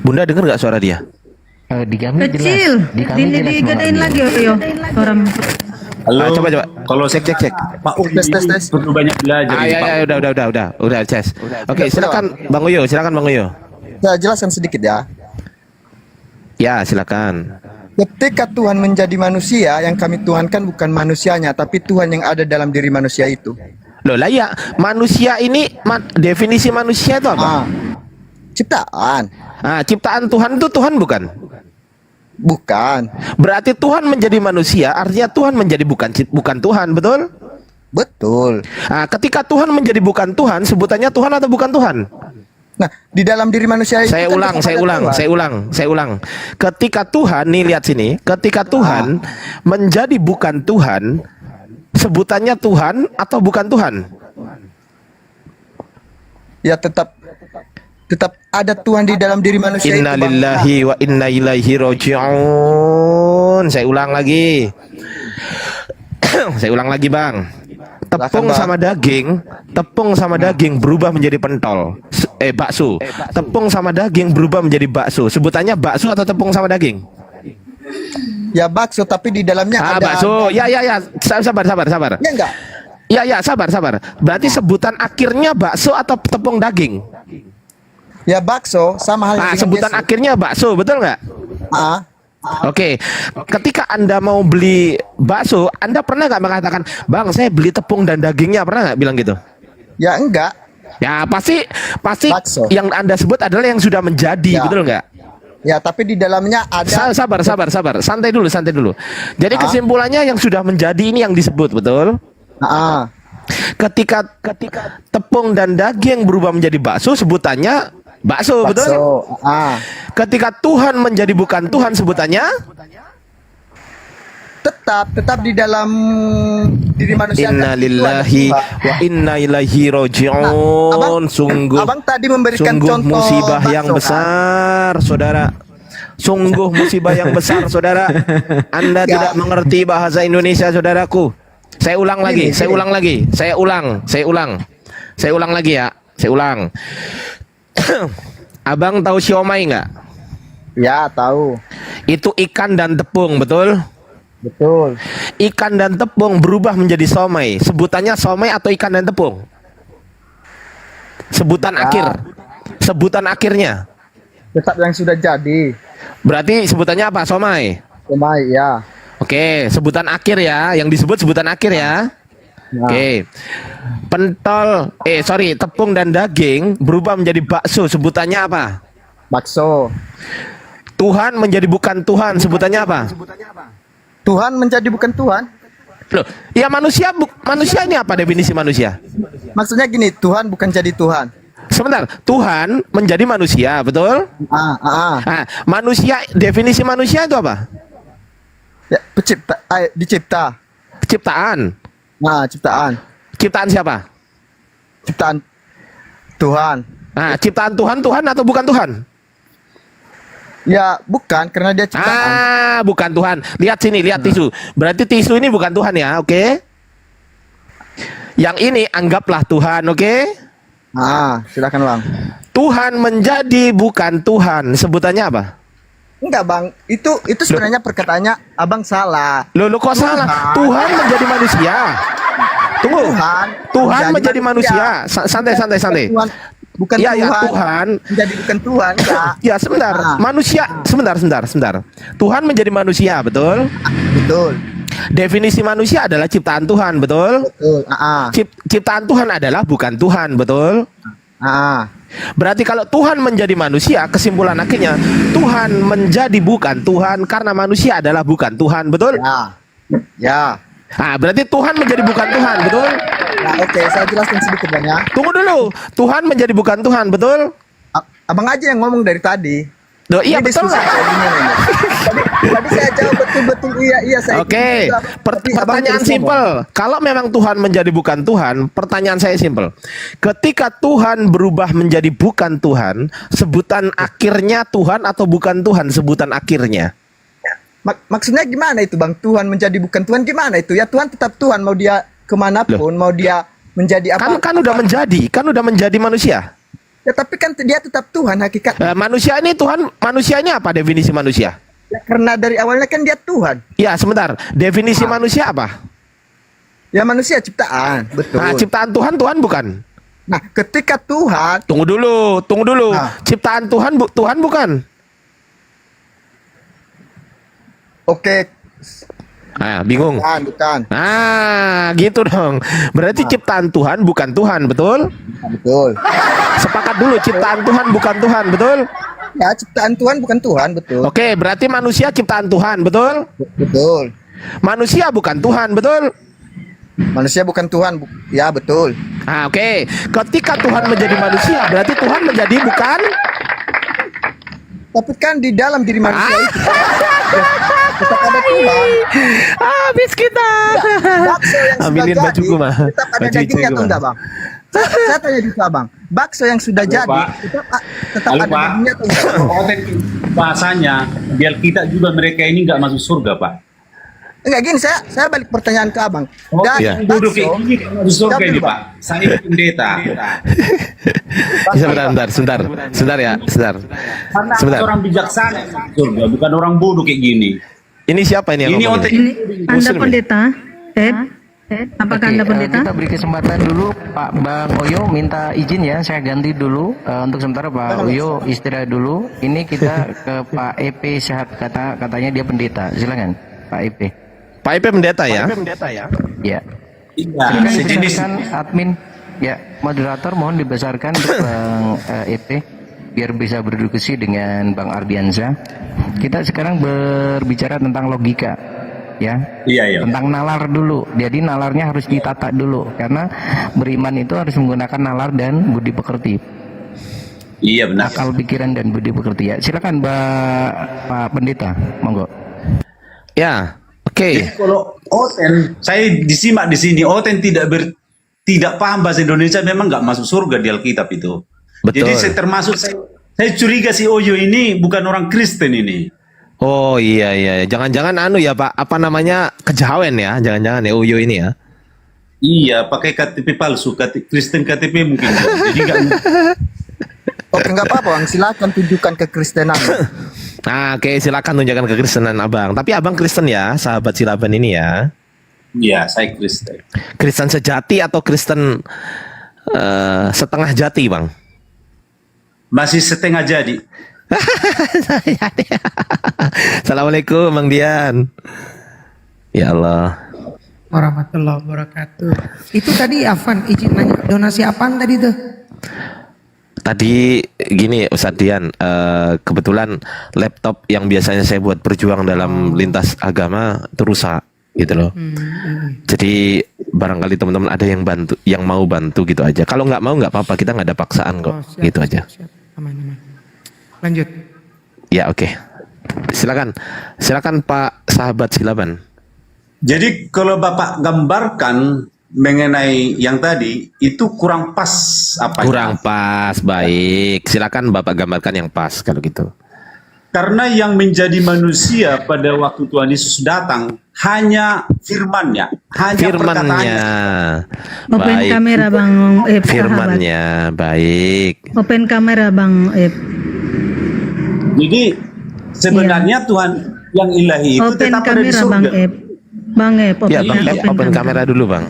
Bunda dengar nggak suara dia? Di kami Kecil. jelas. Di kami jelas Digedein Bang. lagi yo. Orang Halo. Coba. Kalau Cek. Pak Uyu Tes. perlu banyak belajar. Ah, ya, udah, Ces. Oke, silakan Bang Uyo. Saya jelaskan sedikit ya. Ya, silakan. Ketika Tuhan menjadi manusia, yang kami tuhankan bukan manusianya, tapi Tuhan yang ada dalam diri manusia itu. Loh lah ya, manusia ini definisi manusia itu apa? Ciptaan. Ciptaan Tuhan itu Tuhan bukan? Bukan. Berarti Tuhan menjadi manusia, artinya Tuhan menjadi bukan Tuhan, betul? Betul. Ketika Tuhan menjadi bukan Tuhan, sebutannya Tuhan atau bukan Tuhan? Nah, di dalam diri manusia itu Saya kan ulang. Saya ulang. Ketika Tuhan, nih lihat sini, ketika Tuhan menjadi bukan Tuhan, sebutannya Tuhan atau bukan Tuhan? Ya tetap ada Tuhan di dalam diri manusia itu. Inna lillahi wa inna ilaihi roji'un. Saya ulang lagi. Bang. Tepung sama daging berubah menjadi pentol. Bakso. Tepung sama daging berubah menjadi bakso. Sebutannya bakso atau tepung sama daging? Ya bakso, tapi di dalamnya ada bakso. Ya. Sabar. Ya enggak? Ya, sabar. Berarti sebutan akhirnya bakso atau tepung daging? Ya bakso, sama halnya dengan sebutan Yesus. akhirnya bakso, betul nggak? Oke, ketika Anda mau beli bakso, Anda pernah nggak mengatakan, Bang, saya beli tepung dan dagingnya, pernah nggak bilang gitu? Ya enggak. Ya pasti Bakso. yang Anda sebut adalah yang sudah menjadi, Ya. betul nggak? Ya, tapi di dalamnya ada. Sabar, santai dulu. Jadi kesimpulannya yang sudah menjadi ini yang disebut, betul? Ketika tepung dan daging berubah menjadi bakso, sebutannya bakso, betul? Ketika Tuhan menjadi bukan Tuhan, sebutannya tetap di dalam diri manusia. Inna lillahi wa inna ilaihi roji'un. Abang tadi memberikan contoh musibah bakso, yang besar, saudara. Sungguh musibah yang besar, saudara. Anda tidak mengerti bahasa Indonesia, saudaraku. Saya ulang lagi. Abang tahu siomay nggak? Ya, tahu. Itu ikan dan tepung, betul? Betul. Ikan dan tepung berubah menjadi somai. Sebutannya somai atau ikan dan tepung? Sebutan akhirnya. Tetap yang sudah jadi. Berarti sebutannya apa? Somai. Somai, ya. Oke, sebutan akhir ya. Yang disebut sebutan akhir ya. Oke. Tepung dan daging berubah menjadi bakso. Sebutannya apa? Bakso. Tuhan menjadi bukan Tuhan. Sebutannya apa? Tuhan menjadi bukan Tuhan. Loh, ya manusia ini apa definisi manusia? Maksudnya gini, Tuhan bukan jadi Tuhan. Sebentar, Tuhan menjadi manusia, betul? Manusia, definisi manusia itu apa? Ya, dicipta. Ciptaan. Ciptaan. Ciptaan siapa? Ciptaan Tuhan. Ciptaan Tuhan atau bukan Tuhan? Ya, bukan, karena dia ciptaan. Bukan Tuhan. Lihat sini, lihat tisu. Berarti tisu ini bukan Tuhan ya, oke? Yang ini anggaplah Tuhan, oke? Silakan Bang. Tuhan menjadi bukan Tuhan. Sebutannya apa? Enggak Bang, itu sebenarnya perkataannya Abang salah. Loh kok salah? Tuhan menjadi manusia. Tunggu. Tuhan menjadi manusia. Santai. Tuhan, bukan ya, Tuhan. Tuhan menjadi bukan Tuhan. Ya, sebentar. Manusia, sebentar. Tuhan menjadi manusia, betul? Betul. Definisi manusia adalah ciptaan Tuhan, betul? Betul. Ciptaan Tuhan adalah bukan Tuhan, betul? Berarti kalau Tuhan menjadi manusia, kesimpulan akhirnya Tuhan menjadi bukan Tuhan karena manusia adalah bukan Tuhan, betul? Ya. Berarti Tuhan menjadi bukan Tuhan, betul? Oke, saya jelaskan sedikit Bang ya. Tunggu dulu. Tuhan menjadi bukan Tuhan, betul? Abang aja yang ngomong dari tadi. Loh, iya betul nggak? Tadi saya jawab betul iya saya. Oke. Pertanyaan simpel. Kalau memang Tuhan menjadi bukan Tuhan, pertanyaan saya simpel. Ketika Tuhan berubah menjadi bukan Tuhan, sebutan akhirnya Tuhan atau bukan Tuhan sebutan akhirnya? Maksudnya gimana itu Bang? Tuhan menjadi bukan Tuhan gimana itu? Ya Tuhan tetap Tuhan, mau dia kemanapun, mau dia menjadi apa? Kan udah menjadi manusia. Ya tapi kan dia tetap Tuhan hakikat. Manusia ini Tuhan, manusia ini apa definisi manusia? Ya, karena dari awalnya kan dia Tuhan. Ya, sebentar. Definisi manusia apa? Ya manusia ciptaan, betul. Nah, ciptaan Tuhan, Tuhan bukan? Nah, ketika Tuhan, Tunggu dulu. Nah. Ciptaan Tuhan, Tuhan bukan? oke, Bingung. bukan. Gitu dong. Berarti ciptaan Tuhan bukan Tuhan, betul? Betul. Sepakat dulu, ciptaan Tuhan bukan Tuhan, betul? Ya, ciptaan Tuhan bukan Tuhan, betul. Oke, berarti manusia ciptaan Tuhan, betul? Betul. Manusia bukan Tuhan, betul? Manusia bukan Tuhan, ya betul. Oke. Ketika Tuhan menjadi manusia, berarti Tuhan menjadi bukan? Tapi kan di dalam diri manusia itu tetap ada Tuhan. Habis kita. Bakso yang sudah Ambilin jadi, bajuku, mah. tetap ada Baju dagingnya hijau, atau mah. enggak, Bang? Saya tanya di Bang. Bakso yang sudah jadi, Pak. tetap Halo, ada Pak. dagingnya atau enggak? Otentik bahasanya biar kita juga mereka ini nggak masuk surga, Pak. Enggak gini, saya balik pertanyaan ke Abang. Iya. Duduk kayak gini nggak masuk surga Siapa ini, itu, Pak. Saya pendeta. Sebentar ya, sebentar. Karena Sebentar. orang bijaksana yang masuk surga, bukan orang bodoh kayak gini. Ini siapa ini yang Ini ngomong? otentik. Ini Anda Muslim ya? pendeta? Apakah Anda pendeta? Kita beri kesempatan dulu Pak Bang Oyo minta izin ya, saya ganti dulu untuk sementara Pak Oyo istirahat dulu. Ini kita ke Pak EP Sehat, katanya dia pendeta. Silakan Pak EP. Pak Ipe pendeta ya? Ya. Iya, Silakan sejenis. dibesarkan admin. Ya, moderator mohon dibesarkan untuk Bang EP biar bisa berdiskusi dengan Bang Ardiansyah. Kita sekarang berbicara tentang logika. Ya, Iya. tentang nalar dulu. Jadi nalarnya harus ditata dulu karena beriman itu harus menggunakan nalar dan budi pekerti, Iya benar. akal pikiran dan budi pekerti. Ya, silakan Pak Pendeta, monggo. Ya, oke. Jadi kalau Oten, saya disimak di sini, Oten tidak paham bahasa Indonesia, memang nggak masuk surga di Alkitab itu. Betul. Jadi saya curiga si Oyo ini bukan orang Kristen ini. Oh iya. Jangan-jangan ya Pak, apa namanya, kejawen ya? Jangan-jangan ya Uyo ini ya? Iya, pakai KTP palsu, Kristen KTP mungkin. Jadi nggak. Oke, enggak apa-apa, Bang. Silakan tunjukkan kekristenan. Oke, silakan tunjukkan kekristenan Abang. Tapi Abang Kristen ya, sahabat Silaban ini ya? Iya, saya Kristen. Kristen sejati atau Kristen setengah jati, Bang? Masih setengah jadi. Assalamualaikum Bang Dian. Ya Allah. Warahmatullahi wabarakatuh. Itu tadi Afan izin nanya donasi apaan tadi tuh? Tadi gini Ustadz Dian, kebetulan laptop yang biasanya saya buat berjuang dalam lintas agama itu rusak gitu loh. Jadi barangkali teman-teman ada yang bantu, yang mau bantu gitu aja. Kalau nggak mau nggak apa-apa, kita nggak ada paksaan kok, gitu aja. Siap. Aman. Lanjut. Ya oke. Silakan Pak sahabat Silaban. Jadi kalau Bapak gambarkan mengenai yang tadi itu kurang pas apa? Kurang pas, baik. Silakan Bapak gambarkan yang pas kalau gitu. Karena yang menjadi manusia pada waktu Tuhan Yesus datang hanya firman-Nya, hanya Firman-Nya. Open Baik. kamera Bang Ep, sahabat. Firman-Nya, baik. Open kamera Bang Ep. Jadi sebenarnya Tuhan yang ilahi itu Open tetap ada di kamera surga. Bang Ep. Bang Ep, Ya Bang Ep, open kamera dulu Bang.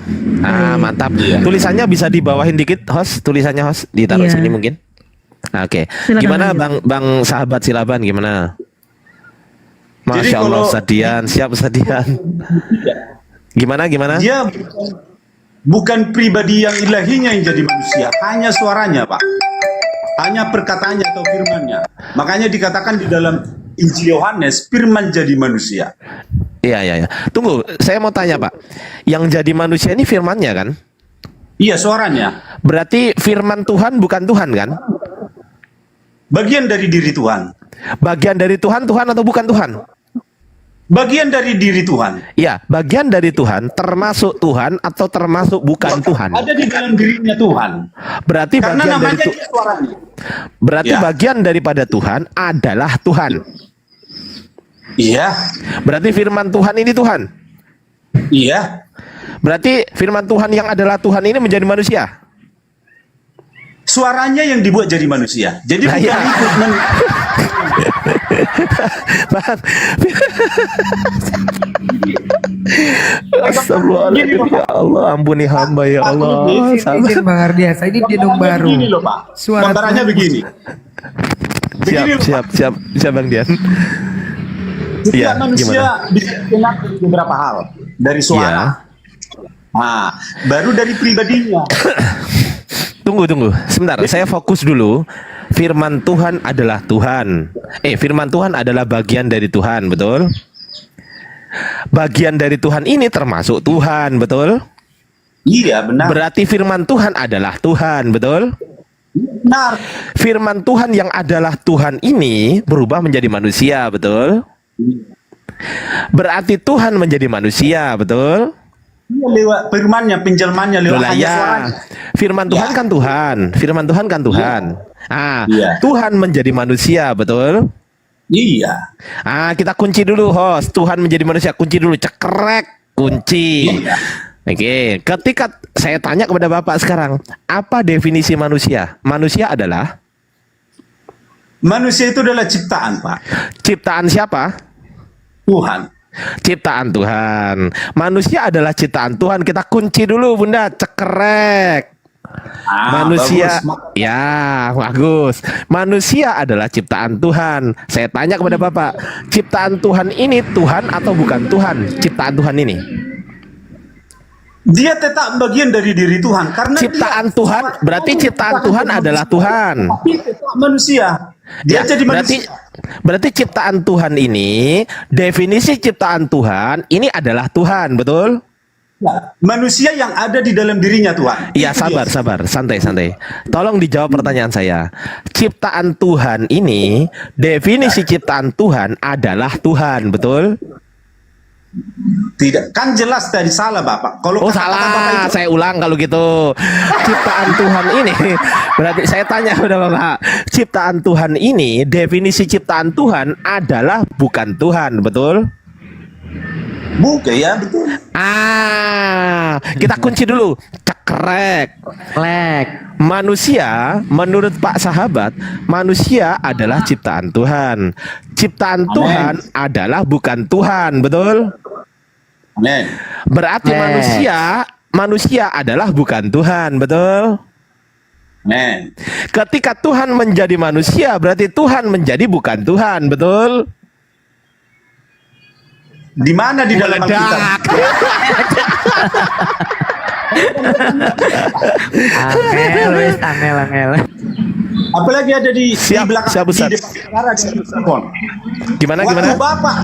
Mantap. Tulisannya bisa dibawahin dikit, host. Tulisannya host ditaruh Iya. sini mungkin. Oke. Silakan Gimana lanjut. Bang sahabat Silaban gimana? Jadi Masya Allah kalau- Sadian, siap Sadian. Gimana? Dia bukan pribadi yang ilahinya yang jadi manusia, hanya suaranya, Pak. Hanya perkataannya atau firman-Nya. Makanya dikatakan di dalam Injil Yohanes, firman jadi manusia. Iya. Tunggu, saya mau tanya Pak. Yang jadi manusia ini firman-Nya kan? Iya, suaranya. Berarti firman Tuhan bukan Tuhan kan? Bagian dari diri Tuhan. Bagian dari Tuhan atau bukan Tuhan? Bagian dari diri Tuhan. Iya, bagian dari Tuhan, termasuk Tuhan atau termasuk bukan Tuhan. Ada di dalam dirinya Tuhan. Berarti Karena bagian dari namanya dia suaranya. berarti Ya. bagian daripada Tuhan adalah Tuhan. Iya. Berarti firman Tuhan ini Tuhan. Iya. Berarti firman Tuhan yang adalah Tuhan ini menjadi manusia. suaranya yang dibuat jadi manusia. Jadi Nah, bukan ya. ikut Maaf. Astagfirullahaladzim, ya Allah, ampuni hamba ya Allah. Izin Bang Ardiasa, ini jenung baru. Begini loh Pak. Suara Gambarannya Tuhan. begini. Siap Bang Dian. Setiap Iya, manusia gimana? bisa enak beberapa hal dari suara. Iya. Nah, baru dari pribadinya. Tunggu sebentar, saya fokus dulu. Firman Tuhan adalah Tuhan. Firman Tuhan adalah bagian dari Tuhan, betul? Bagian dari Tuhan ini termasuk Tuhan, betul? Iya, benar. Berarti firman Tuhan adalah Tuhan, betul? Benar. Firman Tuhan yang adalah Tuhan ini berubah menjadi manusia, betul? Berarti Tuhan menjadi manusia, betul? Iya, lewat firmannya, penjelmannya, lewat Loh lah, hanya ya. suaranya. Firman Tuhan kan Tuhan. Firman Tuhan kan Tuhan. Iya. Tuhan menjadi manusia, betul? Iya. Kita kunci dulu, host. Tuhan menjadi manusia, kunci dulu, cekrek, kunci. Iya. Oke, ketika saya tanya kepada Bapak sekarang, apa definisi manusia? Manusia adalah? Manusia itu adalah ciptaan, Pak. Ciptaan siapa? Tuhan. Ciptaan Tuhan. Manusia adalah ciptaan Tuhan. Kita kunci dulu, Bunda, cekrek. Manusia, bagus. ya bagus. Manusia adalah ciptaan Tuhan. Saya tanya kepada Bapak, ciptaan Tuhan ini Tuhan atau bukan Tuhan? Ciptaan Tuhan ini Dia tetap bagian dari diri Tuhan karena ciptaan Tuhan. Berarti ciptaan Tuhan adalah Tuhan. Tapi tetap manusia. Dia jadi manusia. Berarti ciptaan Tuhan ini, definisi ciptaan Tuhan ini adalah Tuhan, betul? Ya, manusia yang ada di dalam dirinya Tuhan. Iya, sabar, santai. Tolong dijawab pertanyaan saya. Ciptaan Tuhan ini, definisi ciptaan Tuhan adalah Tuhan, betul? Tidak, kan jelas tadi salah Bapak. Kalau kata-kata Bapak Salah, itu, saya ulang kalau gitu. Ciptaan Tuhan ini, berarti saya tanya kepada Bapak, ciptaan Tuhan ini, definisi ciptaan Tuhan adalah bukan Tuhan, betul? bukan ya, betul. Kita kunci dulu. Cekrek. Manusia, menurut Pak Sahabat, manusia adalah ciptaan Tuhan. Ciptaan Amen. Tuhan adalah bukan Tuhan, betul? Amin. Berarti manusia adalah bukan Tuhan, betul? Amin. Ketika Tuhan menjadi manusia, berarti Tuhan menjadi bukan Tuhan, betul? Di mana di dalam Alkitab? Angel. Apalagi ada di Siap, belakang siap, Ustaz. di depan saudara di telepon. Gimana? Waktu Bapak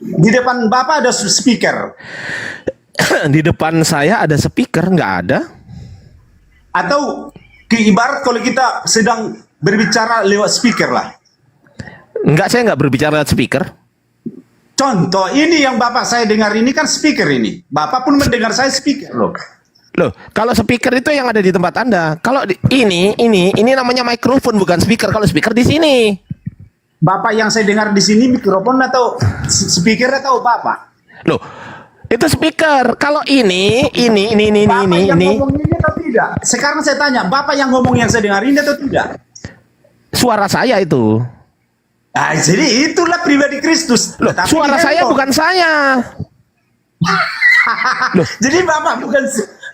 di depan Bapak ada speaker Di depan saya ada speaker, nggak ada? atau ibarat kalau kita sedang berbicara lewat speaker lah. Enggak, saya nggak berbicara lewat speaker. Contoh ini yang Bapak saya dengar ini kan speaker ini. Bapak pun mendengar saya speaker loh. Loh, kalau speaker itu yang ada di tempat Anda. Kalau ini namanya mikrofon, bukan speaker. Kalau speaker di sini. Bapak yang saya dengar di sini mikrofon atau speaker atau Bapak? Loh, itu speaker. Kalau ini Bapak yang ini ngomong ini atau tidak? Sekarang saya tanya, Bapak yang ngomong yang saya dengar ini atau tidak? suara saya itu. Nah, jadi itulah pribadi Kristus. Loh, Tapi suara di saya handphone. bukan saya. Jadi Bapak bukan,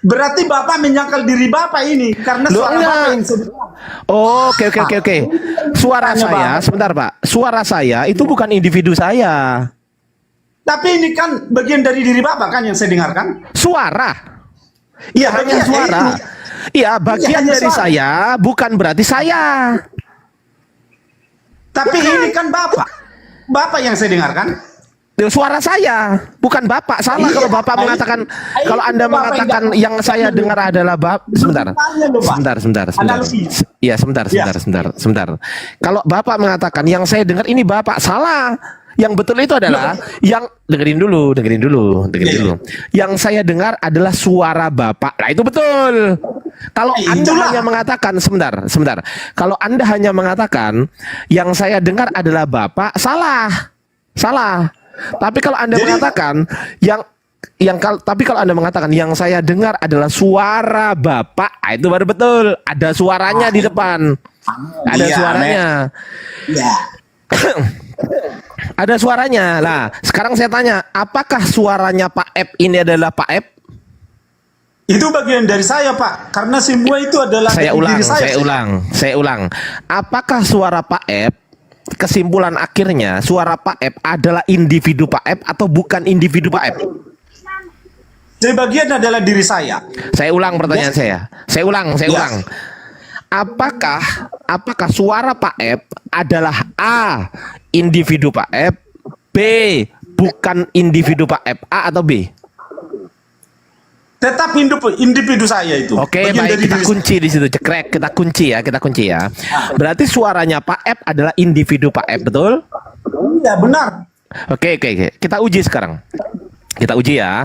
berarti Bapak menyangkal diri Bapak ini karena Loh, suara enggak. Bapak yang saya dengar. Oh, oke. Suara Tanya, saya, Bang. sebentar Pak. Suara saya itu bukan individu saya. Tapi ini kan bagian dari diri Bapak kan yang saya dengarkan. Suara. Iya, Hanya bagian suara. itu. Iya, bagian hanya dari suara. saya bukan berarti saya. Tapi ini kan Bapak. Bapak yang saya dengarkan. Loh, suara saya, bukan Bapak. Salah Iya, kalau Bapak ayo. mengatakan, Ayo, kalau Anda Bapak mengatakan enggak- yang saya dengar adalah Bapak. Sebentar. Tanya loh, Pak. Sebentar. Analogi. Iya, sebentar. Kalau Bapak mengatakan yang saya dengar ini Bapak, salah. Yang betul itu adalah yang dengerin dulu. Yang saya dengar adalah suara Bapak. Nah, itu betul. Kalau Anda itulah. hanya mengatakan sebentar. Kalau Anda hanya mengatakan yang saya dengar adalah Bapak, salah. Tapi kalau Anda Jadi- mengatakan yang tapi kalau Anda mengatakan yang saya dengar adalah suara Bapak, itu baru betul. Ada suaranya di depan. Ada suaranya. Iya. Ada suaranya. Lah, sekarang saya tanya, apakah suaranya Pak Ep ini adalah Pak Ep? Itu bagian dari saya, Pak. Karena semua itu adalah Saya diri ulang. Apakah suara Pak Ep, kesimpulan akhirnya suara Pak Ep adalah individu Pak Ep atau bukan individu Pak Ep? Sebagian adalah diri saya. Saya ulang pertanyaan saya. Saya ulang. Apakah suara Pak Ep adalah A, individu Pak Ep, B, bukan individu Pak Ep, A atau B? Tetap individu saya itu. Oke, baik, kita kunci di situ, cekrek, kita kunci ya. Berarti suaranya Pak Ep adalah individu Pak Ep, betul? Iya, benar. Oke. Kita uji sekarang. Kita uji ya.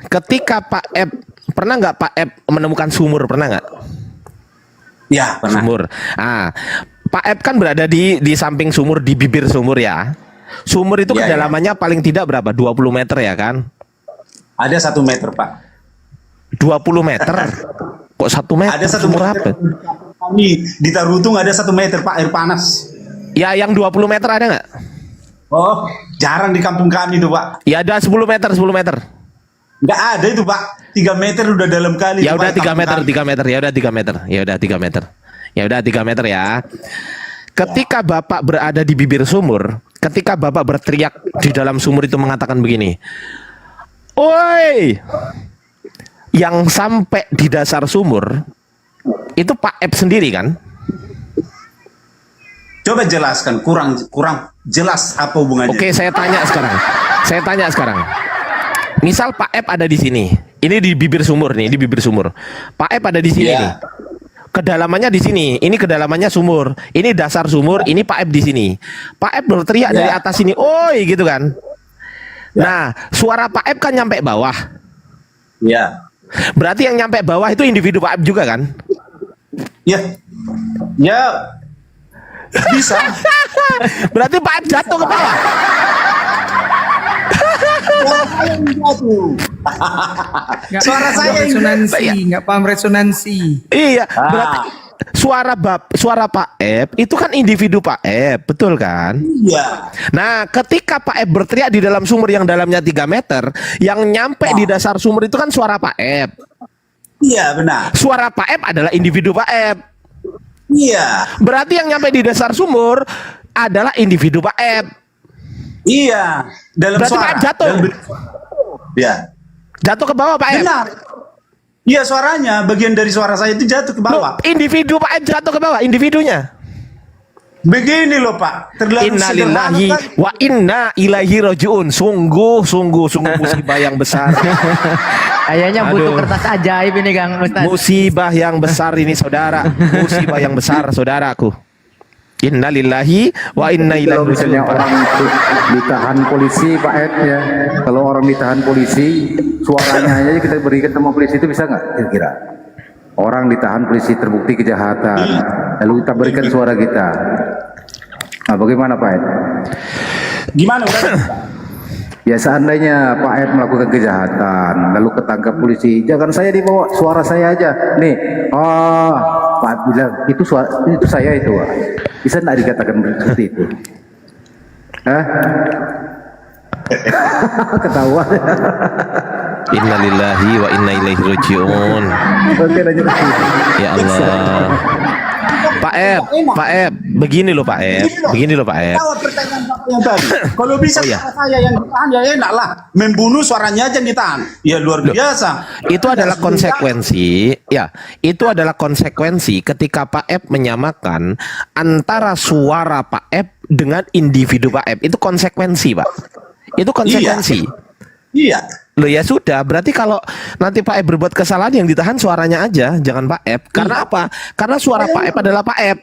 Ketika Pak Ep, pernah nggak Pak Ep menemukan sumur? Pernah nggak? Ya, pernah. Sumur. Pak Ep kan berada di samping sumur, di bibir sumur ya. Sumur itu kedalamannya paling tidak berapa? 20 meter ya kan? Ada 1 meter, Pak. 20 meter? Kok 1 meter? Ada 1 sumur meter. apa? Kami di Tarutung ada 1 meter, Pak, air panas. Ya, yang 20 meter ada nggak? Oh, jarang di kampung kami itu, Pak. Ya, ada 10 meter. Nggak ada itu, Pak. 3 meter udah dalam kali. Ya udah 3 meter. Ya udah 3 meter ya. Ketika Bapak berada di bibir sumur, ketika Bapak berteriak di dalam sumur itu mengatakan begini, "Oi!" Yang sampai di dasar sumur itu Pak Ep sendiri kan? Coba jelaskan, kurang jelas apa hubungannya. Oke, saya tanya sekarang. Misal Pak Ep ada di sini. Ini di bibir sumur nih, di bibir sumur. Pak Ep ada di sini nih. Kedalamannya di sini. Ini kedalamannya sumur. Ini dasar sumur, ini Pak Ep di sini. Pak Ep berteriak dari atas sini, "Oi!" gitu kan. Nah, suara Pak Ep kan nyampe bawah. Ya. Berarti yang nyampe bawah itu individu Pak Ep juga kan? Ya. Bisa. Berarti Pak Ep jatuh ke bawah. Suara saya nggak paham resonansi. Iya, berarti suara Pak Ep itu kan individu Pak Ep, betul kan? Iya. Nah, ketika Pak Ep berteriak di dalam sumur yang dalamnya 3 meter, yang nyampe di dasar sumur itu kan suara Pak Ep. Iya, benar. Suara Pak Ep adalah individu Pak Ep. Iya. Berarti yang nyampe di dasar sumur adalah individu Pak Ep. Iya. Dalam berarti suara. Pak Ep jatuh. Iya. Jatuh ke bawah Pak Ep. Benar. Iya, suaranya bagian dari suara saya itu jatuh ke bawah. Individu Pak Ep jatuh ke bawah, individunya. Begini loh, Pak. Terlalu Innalillahi sederhana kan? wa inna ilaihi rajiun. Sungguh musibah yang besar. Kayaknya butuh kertas ajaib ini Kang Ustaz. Musibah yang besar ini saudara. Musibah yang besar saudaraku. Innalillahi wa inna ilaihi Kalau misalnya rajiun. orang itu ditahan polisi, Pak Ed ya. Kalau orang ditahan polisi, suaranya aja kita berikan sama polisi itu bisa nggak kira-kira? Orang ditahan polisi terbukti kejahatan, lalu kita berikan suara kita. Nah, bagaimana Pak Ed? Gimana, Ustaz? Ya seandainya Pak Ed melakukan kejahatan, lalu ketangkap polisi, jangan saya dibawa, suara saya aja. Nih, Pak Ed bilang itu suara itu saya itu, Pak. Bisa nggak dikatakan seperti itu? Hah? Ketahuan. Innalillahi wa inna ilaihi rajiun. Oke, lanjut. Ya Allah. Pak Ep, begini loh Pak Ep. Jawab pertanyaan Bapak yang tadi. Kalau bisa suara saya yang ditahan ya enak lah. Membunuh suaranya aja yang ditahan. Ya luar biasa. Itu adalah konsekuensi, ya. Itu adalah konsekuensi ketika Pak Ep menyamakan antara suara Pak Ep dengan individu Pak Ep. Itu konsekuensi, Pak. Itu konsekuensi. Iya. Loh ya sudah, berarti kalau nanti Pak Ep berbuat kesalahan yang ditahan suaranya aja, jangan Pak Ep. Karena apa? Karena suara Pak Ep adalah Pak Ep.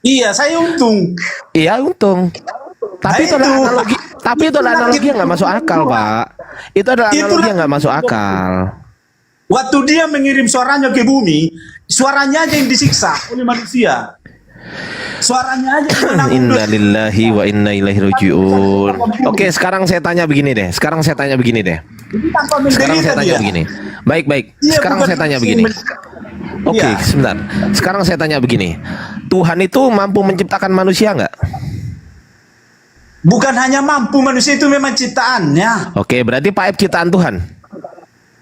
Iya, saya untung. Iya, untung. Tapi itu adalah analogi, yang nggak masuk akal, Pak. Itu adalah analogi yang nggak masuk akal. Waktu dia mengirim suaranya ke bumi, suaranya aja yang disiksa oleh manusia. Suaranya aja gimana? Inna lillahi wa inna ilaihi rajiun. Oke, sekarang saya tanya begini deh. Sekarang saya tanya begini. Baik. Iya, Sekarang bukan saya tanya maksud begini. Oke, Iya. sebentar. Sekarang saya tanya begini. Tuhan itu mampu menciptakan manusia nggak? Bukan hanya mampu, manusia itu memang ciptaannya. Oke, berarti Pak Ep ciptaan Tuhan.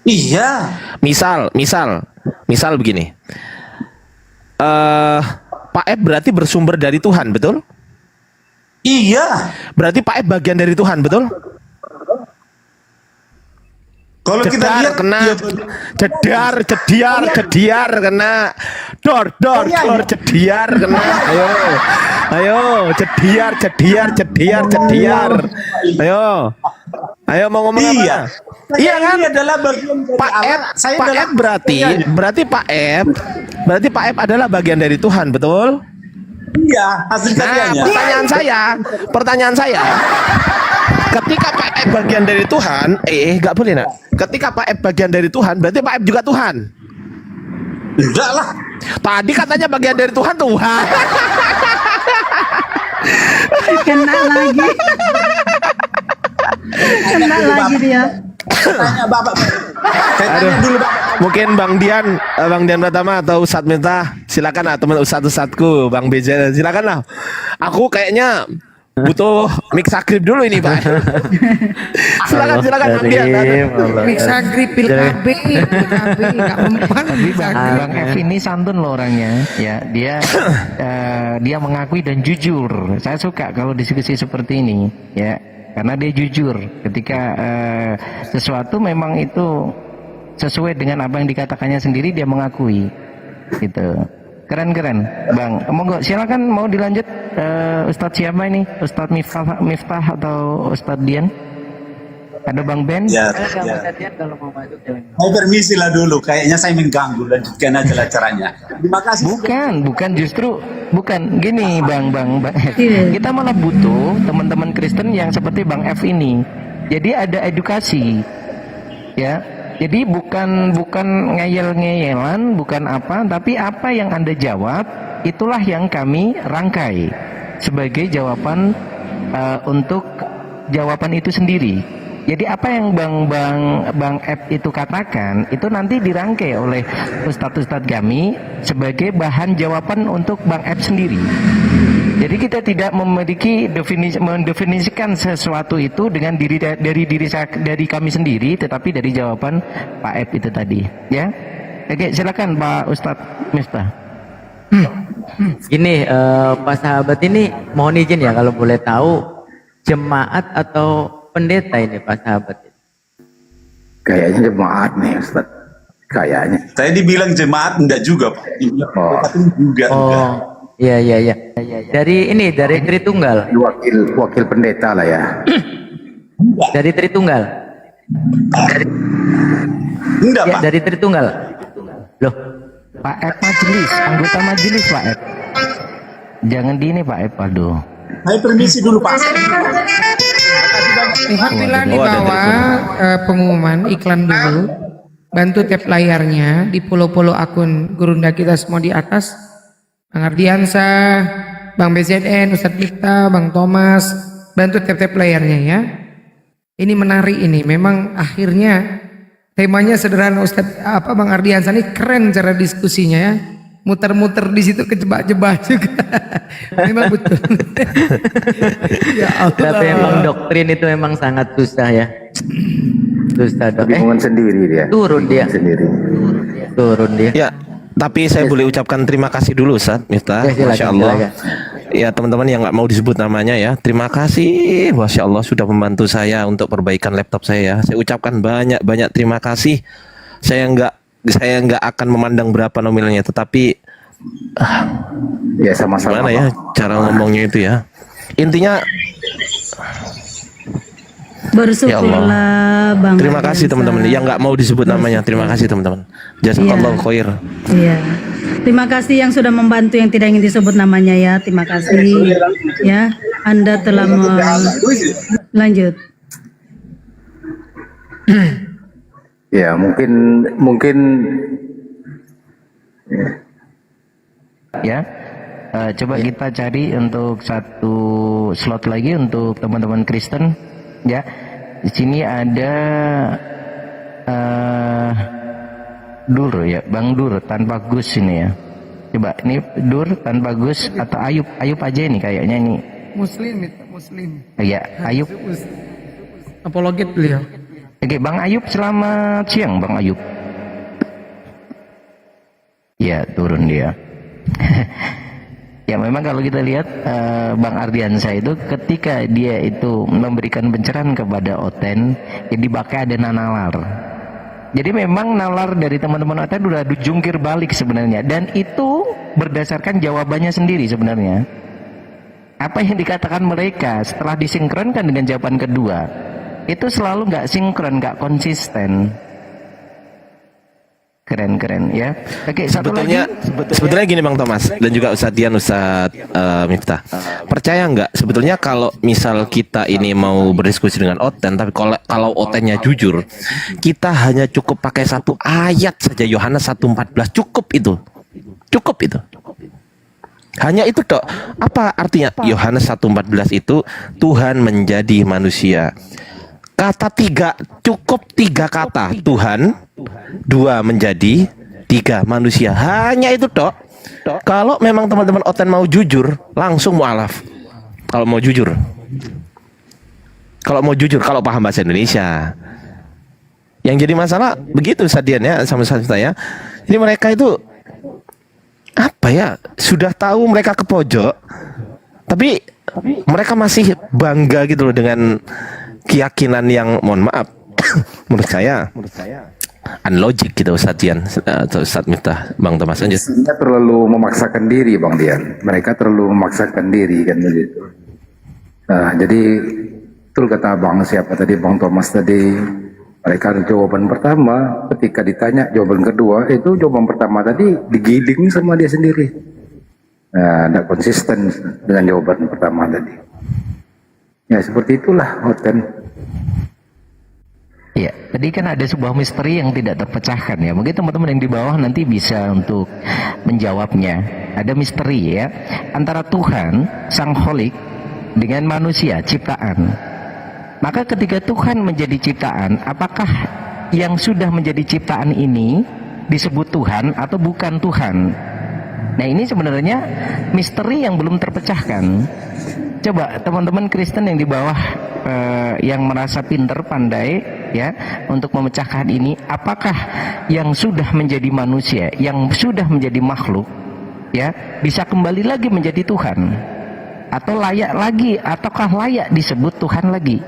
Iya. Misal begini. Pak Ep berarti bersumber dari Tuhan, betul? Iya. Berarti Pak Ep bagian dari Tuhan, betul? Kalau kita lihat kena iya, cediar kena dor cediar kena ayo cediar ayo mau ngomong iya. apa iya kan Ini adalah bagian dari Pak alat. Ep berarti Pak Ep adalah bagian dari Tuhan, betul? Iya, hasil karyanya. Pertanyaan saya ketika Pak Ep bagian dari Tuhan, nggak boleh nak. Ketika Pak Ep bagian dari Tuhan, berarti Pak Ep juga Tuhan. Enggak lah. Tadi katanya bagian dari Tuhan. Kena lagi. Kena lagi dia. Tanya Bapak. Saya tanya dulu Bapak. Mungkin Bang Dian Pratama atau Ustadz Miftah, silakan lah teman Ustadz-ustadzku, Bang BJ, silakan lah. Aku kayaknya butuh mix agrip dulu ini Pak. silakan Bang Dian. Mixer gripil KB nggak mempan. Tapi Bang F ini santun loh orangnya, ya dia mengakui dan jujur. Saya suka kalau diskusi seperti ini, ya karena dia jujur ketika sesuatu memang itu sesuai dengan apa yang dikatakannya sendiri, dia mengakui, gitu. Keren Bang. Monggo silakan, mau dilanjut Ustadz siapa ini? Ustadz Miftah atau Ustadz Dian? Ada Bang Ben? Ya. Kalau mau masuk Mau permisi lah dulu, kayaknya saya mengganggu, lanjutkan aja lah caranya. Terima kasih. Bukan gini Bang F. Kita malah butuh teman-teman Kristen yang seperti Bang F ini. Jadi ada edukasi, ya. Jadi bukan ngeyel-ngeyelan, bukan apa, tapi apa yang Anda jawab itulah yang kami rangkai sebagai jawaban untuk jawaban itu sendiri. Jadi apa yang Bang F itu katakan itu nanti dirangkai oleh ustadz-ustadz kami sebagai bahan jawaban untuk Bang F sendiri. Jadi kita tidak memiliki mendefinisikan sesuatu itu dengan dari kami sendiri, tetapi dari jawaban Pak F itu tadi, ya. Oke, silakan Pak Ustadz Miftah. Gini, Pak sahabat ini mohon izin ya kalau boleh tahu jemaat atau pendeta ini Pak sahabat? Kayaknya jemaat nih Ustaz. Kayaknya. Saya dibilang jemaat enggak juga Pak. Juga. Oh. Iya. Dari Tritunggal. Wakil pendeta lah ya. Dari Tritunggal. Enggak Ya, Pak. dari Tritunggal. Loh, Pak F majelis, anggota majelis Pak F. Jangan di ini Pak F, aduh. Saya permisi dulu Pak. Alhamdulillah di bawah pengumuman iklan dulu. Bantu tap layarnya di follow akun Gurunda kita semua di atas. Bang Ardiansah, Bang BZN, Ustadz Miftah, Bang Thomas, bantu tap layarnya ya. Ini menarik ini. Memang akhirnya temanya sederhana Ustadz Bang Ardiansah ini keren cara diskusinya ya. Muter-muter di situ kejebak-jebak juga. Memang betul. Ya Allah. tapi emang doktrin itu memang sangat susah ya. Susah dok. Bingungan sendiri dia. Turun dia. Ya, tapi saya boleh ucapkan terima kasih dulu Ustadz Miftah. Ya, silakan, Masya Allah. silakan. Ya teman-teman yang nggak mau disebut namanya ya, terima kasih. Masya Allah sudah membantu saya untuk perbaikan laptop saya. Saya ucapkan banyak terima kasih. Saya nggak akan memandang berapa nominalnya, tetapi Ya sama-sama. gimana ya cara ngomongnya itu ya. Intinya Bersyukurlah Bang. terima kasih teman-teman yang nggak mau disebut namanya. Terima kasih teman-teman. Jazakallahu khair. Iya. Terima kasih yang sudah membantu yang tidak ingin disebut namanya ya. Terima kasih ya. Anda telah lanjut. Ya mungkin Ya, Coba kita cari untuk satu slot lagi untuk teman-teman Kristen, ya. Di sini ada Dur ya, Bang Dur tanpa Gus ini ya. Coba ini Dur tanpa Gus atau Ayub aja ini kayaknya ini. Muslim. Ya, Ayub. Apologet beliau. Oke, Bang Ayub, selamat siang Bang Ayub. Ya, turun dia. Ya memang kalau kita lihat Bang Ardiansa itu ketika dia itu memberikan pencerahan kepada Oten, ya dipakai ada nalar. Jadi memang nalar dari teman-teman Oten udah dijungkir balik sebenarnya, dan itu berdasarkan jawabannya sendiri sebenarnya. Apa yang dikatakan mereka setelah disinkronkan dengan jawaban kedua, itu selalu nggak sinkron, nggak konsisten. Keren ya. Oke, sebetulnya gini Bang Thomas dan juga Ustadz Dian, Ustadz Miftah. Percaya nggak sebetulnya kalau misal kita ini mau berdiskusi dengan Oten, tapi kalau Otennya jujur, kita hanya cukup pakai satu ayat saja, Yohanes 1:14, cukup itu. Hanya itu tok. Apa artinya Yohanes 1:14 itu? Tuhan menjadi manusia. Kata tiga, cukup tiga kata. Tuhan, dua menjadi, tiga manusia. Hanya itu tok. Kalau memang teman-teman Oten mau jujur, langsung mualaf. Kalau mau jujur, kalau paham bahasa Indonesia. Yang jadi masalah begitu Sadian ya, sama saya. Ini mereka itu apa ya? Sudah tahu mereka ke pojok, tapi mereka masih bangga gitu loh dengan keyakinan yang, mohon maaf, menurut saya unlogic gitu Ustadz Dian, Ustadz Miftah, Bang Thomas lanjut. Mereka terlalu memaksakan diri Bang Dian, mereka terlalu memaksakan diri kan begitu. Nah, jadi betul kata Bang siapa tadi, Bang Thomas tadi, mereka ada jawaban pertama, ketika ditanya jawaban kedua, itu jawaban pertama tadi digiling sama dia sendiri. Nah, tidak konsisten dengan jawaban pertama tadi. Ya seperti itulah Oten. Ya, tadi kan ada sebuah misteri yang tidak terpecahkan ya. Mungkin teman-teman yang di bawah nanti bisa untuk menjawabnya. Ada misteri ya antara Tuhan Sang Holik dengan manusia ciptaan. Maka ketika Tuhan menjadi ciptaan, apakah yang sudah menjadi ciptaan ini disebut Tuhan atau bukan Tuhan? Nah ini sebenarnya misteri yang belum terpecahkan. Coba teman-teman Kristen yang di bawah yang merasa pinter, pandai ya untuk memecahkan ini, apakah yang sudah menjadi manusia, yang sudah menjadi makhluk ya bisa kembali lagi menjadi Tuhan, atau layak lagi, ataukah layak disebut Tuhan lagi?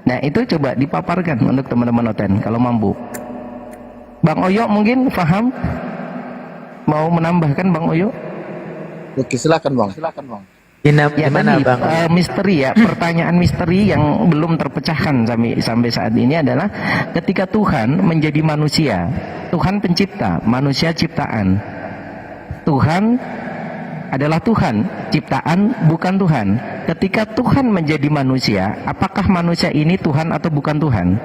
Nah itu coba dipaparkan untuk teman-teman Oten kalau mampu. Bang Oyo mungkin paham, mau menambahkan Bang Oyo? Oke, silakan Bang. Ya tadi misteri ya, pertanyaan misteri yang belum terpecahkan sampai saat ini adalah ketika Tuhan menjadi manusia, Tuhan pencipta, manusia ciptaan. Tuhan adalah Tuhan, ciptaan bukan Tuhan. Ketika Tuhan menjadi manusia, apakah manusia ini Tuhan atau bukan Tuhan?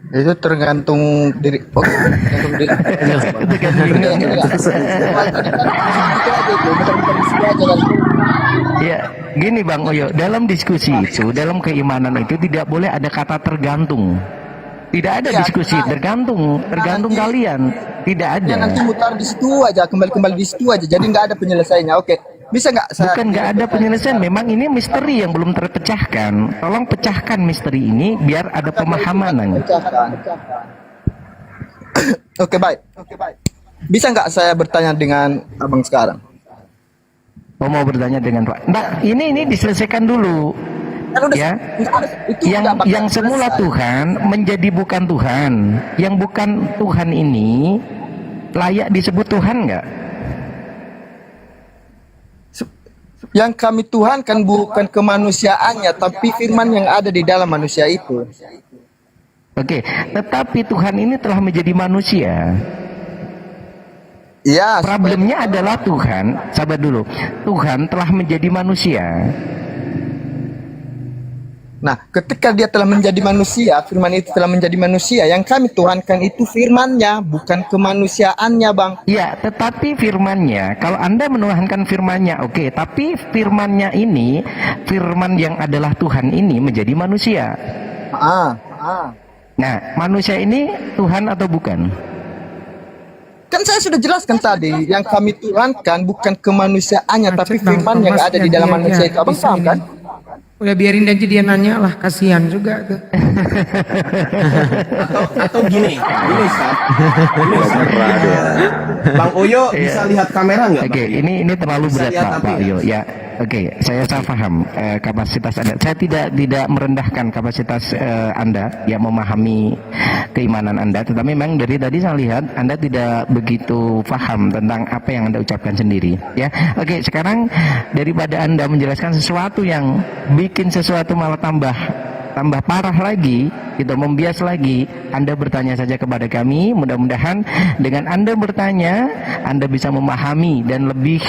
Itu tergantung diri. Oh, tergantung diri. Ya, gini Bang Oyo, dalam diskusi itu, dalam keimanan itu tidak boleh ada kata tergantung. Tidak ada diskusi tergantung kalian. Tidak ada. Ya nanti mutar di situ aja, kembali di situ aja. Jadi nggak ada penyelesaiannya. Oke. Bisa nggak? Bukan nggak ada penyelesaian, memang ini misteri yang belum terpecahkan. Tolong pecahkan misteri ini biar ada pemahaman. Oke baik. Bisa nggak saya bertanya dengan abang sekarang? Oh, mau bertanya dengan Pak? Nah, ini diselesaikan dulu. Ya, yang semula Tuhan menjadi bukan Tuhan. Yang bukan Tuhan ini layak disebut Tuhan nggak? Yang kami Tuhan kan bukan kemanusiaannya, tapi firman yang ada di dalam manusia itu. Oke, tetapi Tuhan ini telah menjadi manusia. Ya. Problemnya adalah Tuhan, sabar dulu. Tuhan telah menjadi manusia. Nah, ketika dia telah menjadi manusia, firman itu telah menjadi manusia, yang kami tuhankan itu firman-Nya, bukan kemanusiaannya, Bang. Ya, tetapi firman-Nya, kalau Anda menuhankan firman-Nya, oke, tapi firman-Nya ini, firman yang adalah Tuhan ini menjadi manusia. Nah, manusia ini Tuhan atau bukan? Kan saya sudah jelaskan tadi, yang kami tuhankan bukan kemanusiaannya, tapi firman yang ada di dalam manusia itu. Abang paham kan? Udah biarin aja dia nanya lah, kasihan juga tuh. Atau gini Ustaz. Bang Oyo bisa lihat kamera nggak? Oke, ini terlalu berat Pak Oyo. Ya, oke, saya paham kapasitas Anda. Saya tidak merendahkan kapasitas Anda yang memahami keimanan Anda, tetapi memang dari tadi saya lihat Anda tidak begitu paham tentang apa yang Anda ucapkan sendiri. Ya, oke, sekarang daripada Anda menjelaskan sesuatu yang bikin sesuatu malah tambah parah lagi, gitu, membias lagi, Anda bertanya saja kepada kami. Mudah-mudahan dengan Anda bertanya, Anda bisa memahami dan lebih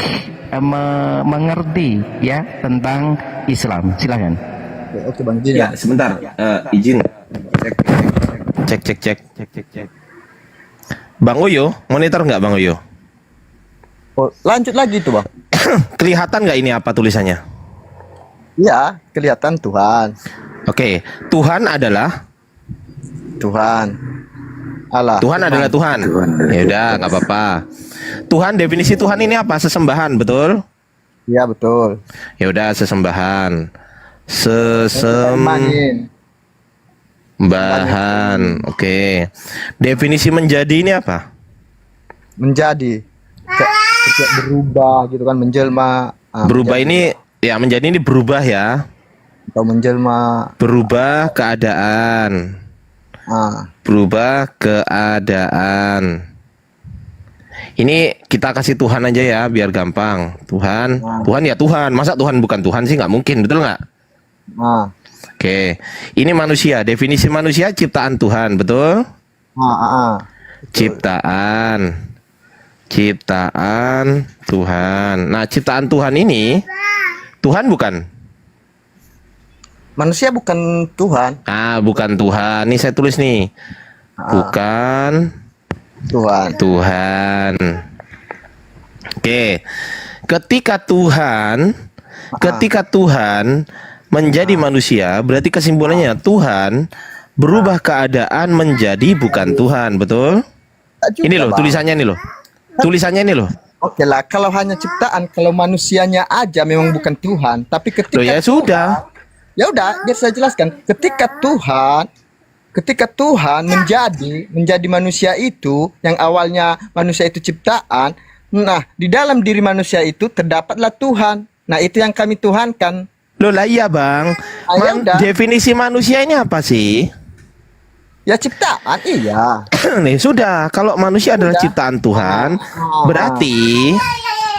mengerti ya tentang Islam. Silakan. Oke, Bang. Ya, sebentar. Izin. Cek. Bang Oyo, monitor nggak Bang Oyo? Oh, lanjut lagi itu, Bang. Kelihatan nggak ini apa tulisannya? Iya, kelihatan Tuhan. Oke, Tuhan adalah Tuhan. Allah. Tuhan adalah Tuhan. Ya udah, nggak apa-apa. Tuhan, definisi Tuhan ini apa? Sesembahan, betul? Iya, betul. Ya udah, sesembahan. Sesembahan. Oke. Definisi menjadi ini apa? Menjadi. Kayak berubah gitu kan, menjelma. Berubah ini ya, menjadi ini berubah ya. Atau menjelma. Berubah keadaan. Berubah keadaan. Ini kita kasih Tuhan aja ya, biar gampang. Tuhan, Tuhan ya Tuhan. Masa Tuhan bukan Tuhan sih? Nggak mungkin, betul nggak? Oke, ini manusia. Definisi manusia ciptaan Tuhan, betul? Ciptaan Tuhan. Nah, ciptaan Tuhan ini Tuhan bukan? Manusia bukan Tuhan. Bukan Tuhan. Ini saya tulis nih. Bukan Tuhan. Oke. Ketika Tuhan menjadi manusia, berarti kesimpulannya Tuhan berubah keadaan menjadi bukan Tuhan, betul? Ini loh tulisannya ini loh. Tulisannya ini loh. Oke lah, kalau hanya ciptaan, kalau manusianya aja memang bukan Tuhan, tapi ketika ya sudah. Ya udah, biar saya jelaskan. Ketika Tuhan menjadi manusia itu, yang awalnya manusia itu ciptaan, nah di dalam diri manusia itu terdapatlah Tuhan. Nah itu yang kami tuhankan. Loh lah iya Bang. Definisi manusia ini apa sih? Ya ciptaan, iya. Nih sudah, kalau manusia adalah ciptaan Tuhan, berarti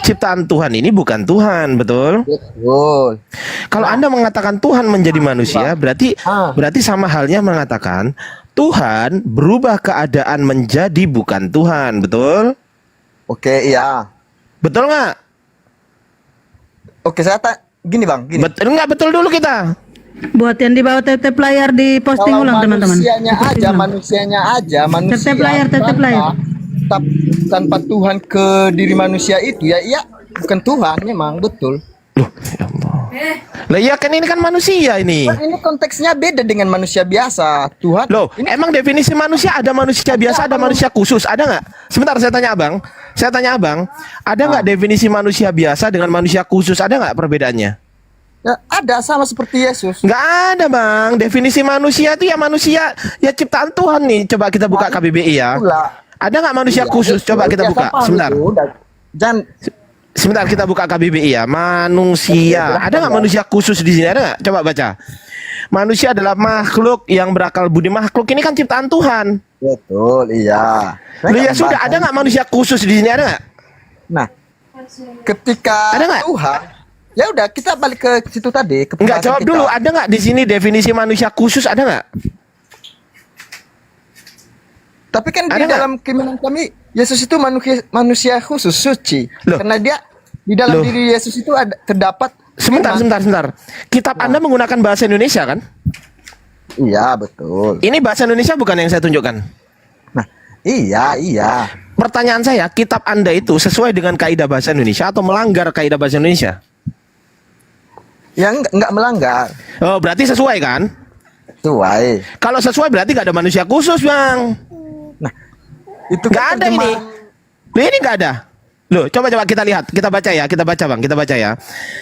ciptaan Tuhan ini bukan Tuhan, betul? Betul. Kalau Anda mengatakan Tuhan menjadi manusia, berarti sama halnya mengatakan Tuhan berubah keadaan menjadi bukan Tuhan, betul? Oke, iya. Betul nggak? Oke, saya gini Bang, gini. Betul nggak? Betul dulu kita. Buat yang di bawah tetep layar di posting ulang teman-teman. Manusianya aja, manusia. Tetep layar. Tanpa Tuhan ke diri manusia itu ya bukan Tuhan memang, betul. Loh, ya Allah. Lah iya kan ini kan manusia ini. Ini konteksnya beda dengan manusia biasa. Tuhan. Loh, emang definisi manusia ada manusia biasa, ada manusia khusus, ada nggak? Sebentar saya tanya Abang. Ada nggak definisi manusia biasa dengan manusia khusus? Ada nggak perbedaannya? Ya, ada, sama seperti Yesus. Nggak ada Bang. Definisi manusia itu ya manusia ya ciptaan Tuhan nih. Coba kita buka KBBI ya. Ada nggak manusia khusus? Coba kita buka. Sebentar kita buka KBBI ya. Manusia. Ada nggak manusia khusus di sini? Ada nggak? Coba baca. Manusia adalah makhluk yang berakal budi. Makhluk ini kan ciptaan Tuhan. Betul, iya. Ya sudah, ada nggak manusia khusus di sini? Ada nggak? Nah, ketika ada nggak? Tuhan, ya udah kita balik ke situ tadi. Enggak, jawab dulu. Ada nggak di sini definisi manusia khusus? Ada nggak? Tapi kan di dalam keimanan kami, Yesus itu manusia khusus, suci. Karena dia di dalam diri Yesus itu terdapat. Sebentar. Kitab Anda menggunakan bahasa Indonesia kan? Iya, betul. Ini bahasa Indonesia bukan yang saya tunjukkan. Nah, iya. Pertanyaan saya, kitab Anda itu sesuai dengan kaidah bahasa Indonesia atau melanggar kaidah bahasa Indonesia? Ya enggak melanggar. Oh, berarti sesuai kan? Sesuai. Kalau sesuai berarti nggak ada manusia khusus, Bang. Itu Nggak kan ada ini. Loh, ini nggak ada. Loh, coba kita lihat, kita baca ya, Bang, kita baca ya.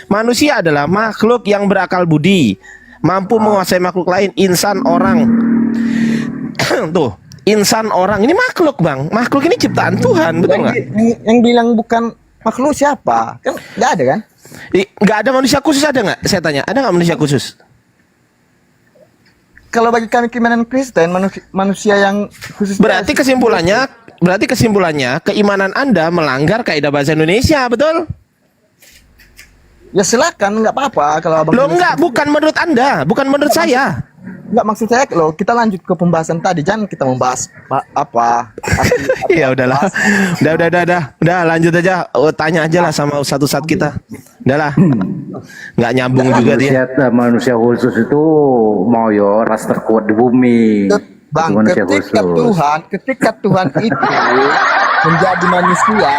Manusia adalah makhluk yang berakal budi, mampu menguasai makhluk lain, insan, orang. Tuh, insan, orang ini makhluk, Bang. Makhluk ini ciptaan Tuhan, betul nggak? Yang bilang bukan makhluk siapa? Kan nggak ada kan? Nggak ada manusia khusus, ada nggak? Saya tanya, ada nggak manusia khusus? Kalau bagi kami keimanan Kristen, manusia yang khusus. Berarti kesimpulannya keimanan Anda melanggar kaidah bahasa Indonesia, betul? Ya silakan, nggak apa-apa kalau abang. Loh enggak, bukan menurut Anda, bukan menurut saya. Nggak, maksud saya loh, kita lanjut ke pembahasan tadi, jangan kita membahas apa. Ya udahlah, udah lanjut aja. Tanya aja lah sama ustadz kita. Udahlah, nggak nyambung juga dia. Manusia khusus itu mau ras terkuat di bumi. Bang, Manusia ketika Tuhan itu menjadi manusia,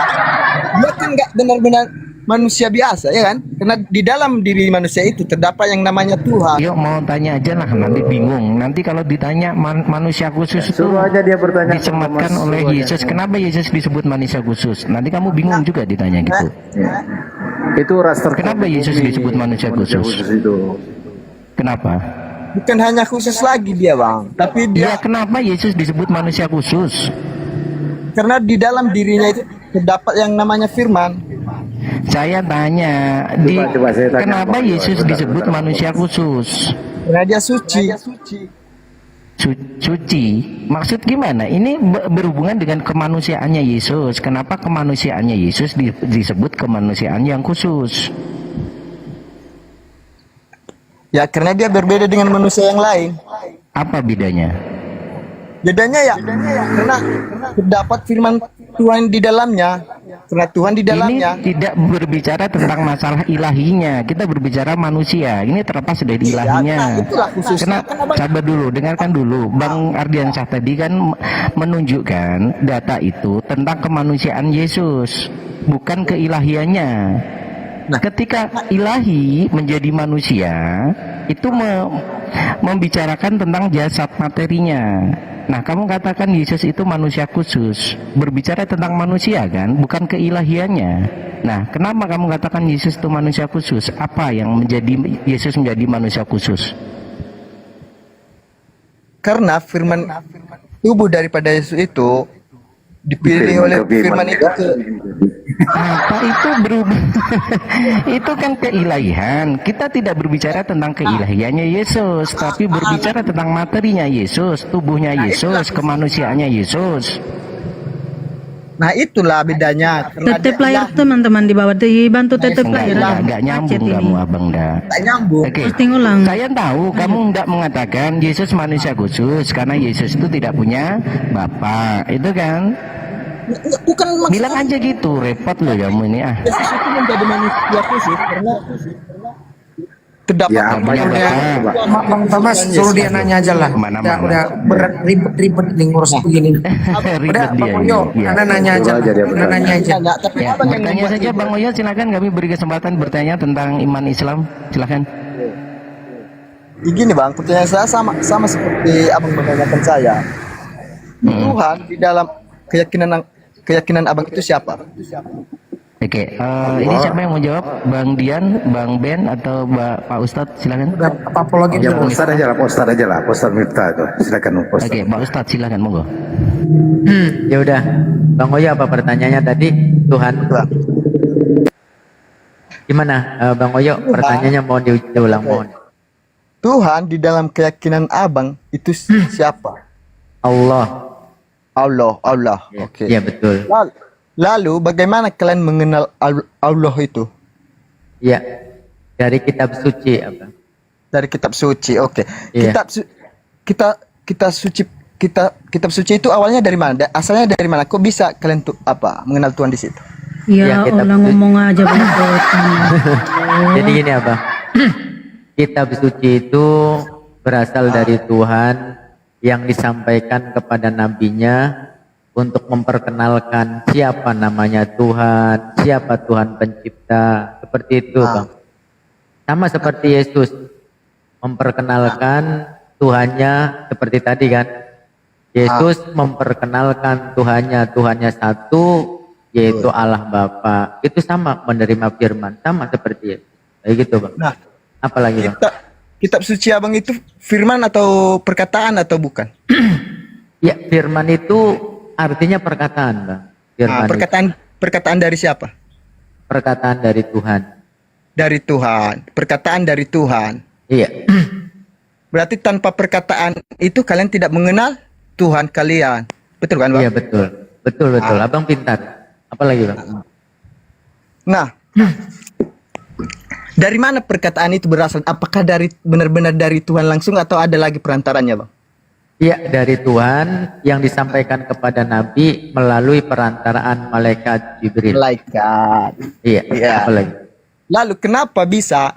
dia kan nggak benar-benar manusia biasa, ya kan? Karena di dalam diri manusia itu terdapat yang namanya Tuhan. Yuk mau tanya aja lah, nanti bingung. Nanti kalau ditanya manusia khusus itu aja dia bertanya disematkan oleh Yesus. Kenapa Yesus disebut manusia khusus? Nanti kamu bingung juga ditanya gitu. Itu ras terkuat. Kenapa Yesus disebut manusia khusus? Kenapa? Bukan hanya khusus lagi dia, Bang, tapi dia. Ya, kenapa Yesus disebut manusia khusus? Karena di dalam dirinya itu terdapat yang namanya firman. Saya tanya, kenapa Yesus disebut manusia khusus? Karena dia suci. Suci, maksud gimana? Ini berhubungan dengan kemanusiaannya Yesus. Kenapa kemanusiaannya Yesus disebut kemanusiaan yang khusus? Ya, karena dia berbeda dengan manusia yang lain. Apa bedanya? Bedanya ya, karena terdapat firman Tuhan di dalamnya. Karena Tuhan di dalamnya. Ini tidak berbicara tentang masalah ilahinya. Kita berbicara manusia. Ini terlepas dari ilahinya. Karena sabar dulu, dengarkan dulu. Bang Ardiansyah tadi kan menunjukkan data itu tentang kemanusiaan Yesus, bukan keilahiannya. Nah, ketika ilahi menjadi manusia, itu membicarakan tentang jasad materinya. Nah, kamu katakan Yesus itu manusia khusus, berbicara tentang manusia kan, bukan keilahiannya. Nah, kenapa kamu katakan Yesus itu manusia khusus? Apa yang menjadi Yesus menjadi manusia khusus? Karena firman tubuh daripada Yesus itu dipilih oleh firman itu ke apa itu berubah? Itu kan keilahian. Kita tidak berbicara tentang keilahiannya Yesus, tapi berbicara tentang materinya Yesus, tubuhnya Yesus, kemanusiaannya Yesus. Nah, itulah bedanya. Tetep layar teman-teman di bawah, dibantu tetep layar. Enggak nyambung kamu abang dah. Tak nyambung. Oke. Posting ulang. Saya tahu kamu enggak mengatakan Yesus manusia khusus karena Yesus itu tidak punya bapak, itu kan? Bukan bilang aja gitu, repot loh kamu ini ah. Yesus itu menjadi manusia khusus karena terdapat Ya, apa yang Bang Thomas suruh dia nanya aja lah. Udah berat ribet nih ngurus begini. Udah Bang Oyo, Anda nanya aja. Anda nanya aja. Tapi Ya, bertanya saja Bang Oyo, silakan, kami beri kesempatan bertanya tentang iman Islam, silakan. Begini Bang, pertanyaan saya sama seperti abang menanyakan saya. Tuhan di dalam keyakinan abang itu siapa? Oke, ini siapa yang mau jawab? Bang Dian, Bang Ben, atau Pak Ustadz? Silakan. Apologi Ya, Ustadz aja lah, Ustadz Miftah itu. Silakan Ustadz. Oke, Pak Ustadz silakan, monggo. Ya udah, Bang Oyo apa pertanyaannya tadi? Tuhan. Gimana, Bang Oyo? Pertanyaannya mohon diulang, mohon. Tuhan di dalam keyakinan abang itu siapa? Allah. Oke. Ya betul. Lalu bagaimana kalian mengenal Allah itu? Ya, dari kitab suci apa? Dari kitab suci. Oke. Iya. Kitab suci itu awalnya dari mana? Asalnya dari mana? Kok bisa kalian mengenal Tuhan di situ? Ya, Allah ngomong aja Bang. Jadi gini apa? Kitab suci itu berasal dari Tuhan yang disampaikan kepada nabinya untuk memperkenalkan siapa namanya Tuhan, siapa Tuhan pencipta, seperti itu Bang. Sama seperti Yesus memperkenalkan Tuhannya seperti tadi kan. Yesus memperkenalkan Tuhannya satu, yaitu Allah Bapa. Itu sama menerima firman, sama seperti itu. Kayak gitu Bang. Nah, apalagi Bang? Kitab suci Abang itu firman atau perkataan atau bukan? Ya, firman itu artinya perkataan, Bang. Firman Perkataan dari siapa? Perkataan dari Tuhan. Dari Tuhan. Perkataan dari Tuhan. Iya. Berarti tanpa perkataan itu kalian tidak mengenal Tuhan kalian. Betul kan, Bang? Iya, betul. Betul. Abang pintar. Apalagi, Bang? Nah, dari mana perkataan itu berasal? Apakah benar-benar dari Tuhan langsung atau ada lagi perantaranya, Bang? Iya, dari Tuhan yang disampaikan kepada Nabi melalui perantaraan malaikat Jibril. Malaikat. Iya. Apalagi? Lalu kenapa bisa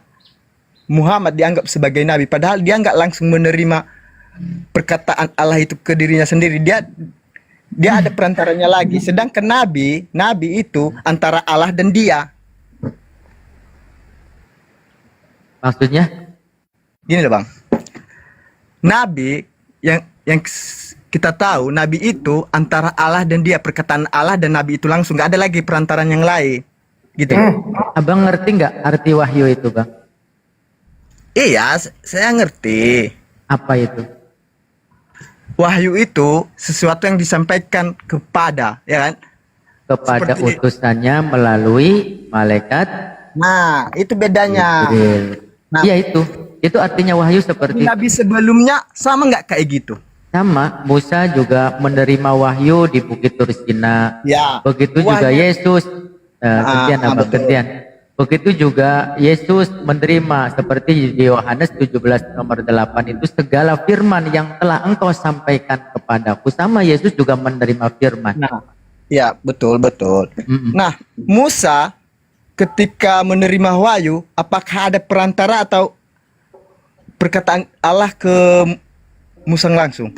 Muhammad dianggap sebagai Nabi? Padahal dia nggak langsung menerima perkataan Allah itu ke dirinya sendiri. Dia ada perantaranya lagi. Sedangkan Nabi itu antara Allah dan dia. Maksudnya? Gini loh Bang. Nabi yang kita tahu, Nabi itu antara Allah dan dia, perkataan Allah dan Nabi itu langsung, nggak ada lagi perantaran yang lain. Gitu. Abang ngerti nggak arti wahyu itu, Bang? Iya, saya ngerti. Apa itu? Wahyu itu sesuatu yang disampaikan kepada, ya kan? Kepada utusannya melalui malaikat. Nah, itu bedanya. Nah, iya itu artinya wahyu seperti Nabi sebelumnya sama nggak kayak gitu? Sama. Musa juga menerima wahyu di Bukit Tursina. Ya. Begitu juga Yesus. Gantian. Begitu juga Yesus menerima seperti di Yohanes 17 nomor 8 itu segala firman yang telah engkau sampaikan kepadaku. Sama Yesus juga menerima firman. Nah, ya betul. Nah, Musa ketika menerima wahyu, apakah ada perantara atau perkataan Allah ke Musa langsung?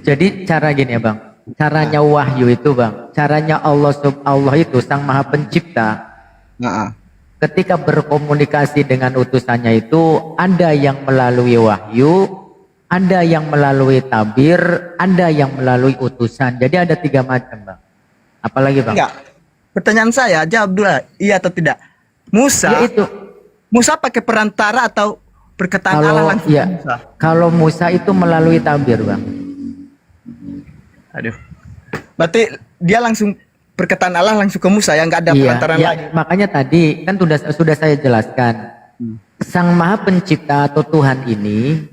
Jadi cara gini ya Bang, caranya wahyu itu Bang, caranya Allah itu Sang Maha Pencipta. Ketika berkomunikasi dengan utusannya itu ada yang melalui wahyu, ada yang melalui tabir, ada yang melalui utusan. Jadi ada 3 macam Bang. Apalagi Bang? Enggak. Pertanyaan saya, jawab dulu, iya atau tidak? Musa pakai perantara atau perkataan Allah langsung? Iya. Kalau Musa itu melalui tabir, Bang. Aduh. Berarti dia langsung perkataan Allah langsung ke Musa yang nggak ada perantaran lagi. Makanya tadi kan sudah saya jelaskan. Sang Maha Pencipta atau Tuhan ini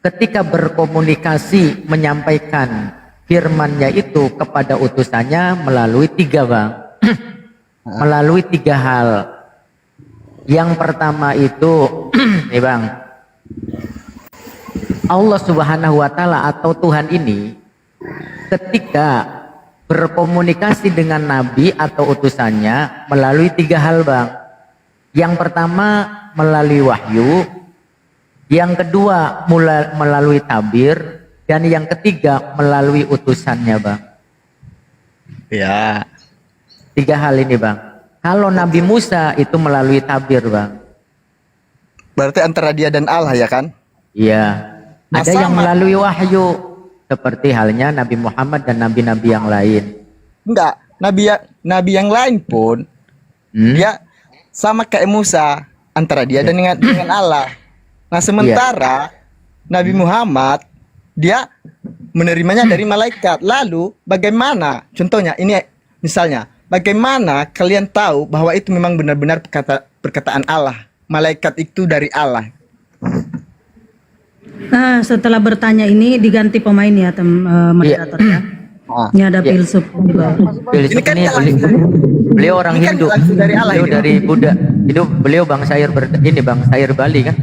ketika berkomunikasi menyampaikan firman-Nya itu kepada utusannya melalui 3 Bang. Melalui 3 hal. Yang pertama itu nih Bang, Allah Subhanahu wa Ta'ala atau Tuhan ini ketika berkomunikasi dengan nabi atau utusannya melalui 3 hal Bang. Yang pertama melalui wahyu, yang kedua melalui tabir, dan yang ketiga melalui utusannya Bang. Ya. 3 hal ini Bang. Kalau Nabi Musa itu melalui tabir Bang. Berarti antara dia dan Allah ya kan? Iya. Ada yang melalui wahyu seperti halnya Nabi Muhammad dan nabi-nabi yang lain. Enggak, nabi yang lain pun dia sama kayak Musa, antara dia dan dengan Allah. Nah, sementara Nabi Muhammad dia menerimanya dari malaikat. Lalu bagaimana? Contohnya ini misalnya, bagaimana kalian tahu bahwa itu memang benar-benar perkataan Allah? Malaikat itu dari Allah. Nah, setelah bertanya ini diganti pemain ya, moderator ya. Ini ada filsuf di bawah. Filsuf ini beliau orang Hindu. Beliau dari Buddha. Itu beliau Bang Sair Bang Sair Bali kan?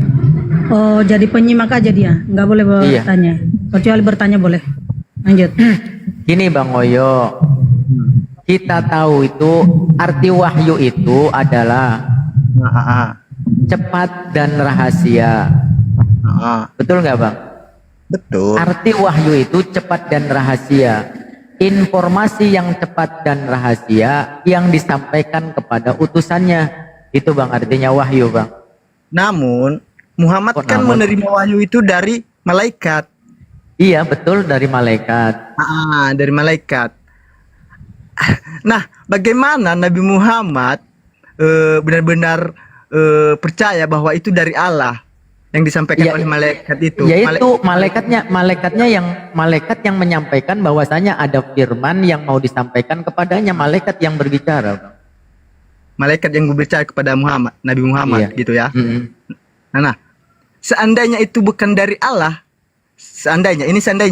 Oh, jadi penyimak aja dia, nggak boleh bertanya. Kecuali bertanya boleh. Lanjut. Gini Bang Oyo, kita tahu itu arti wahyu itu adalah cepat dan rahasia. Betul nggak bang? Betul. Arti wahyu itu cepat dan rahasia. Informasi yang cepat dan rahasia yang disampaikan kepada utusannya. Itu bang artinya wahyu bang. Namun Muhammad kan menerima wahyu itu dari malaikat. Iya betul, dari malaikat. Dari malaikat. Nah, bagaimana Nabi Muhammad benar-benar percaya bahwa itu dari Allah yang disampaikan oleh malaikat itu? Yaitu malaikatnya yang menyampaikan bahwasanya ada firman yang mau disampaikan kepadanya, malaikat yang berbicara bang. Malaikat yang berbicara kepada Muhammad, Nabi Muhammad, gitu ya. Nah, seandainya itu bukan dari Allah, seandainya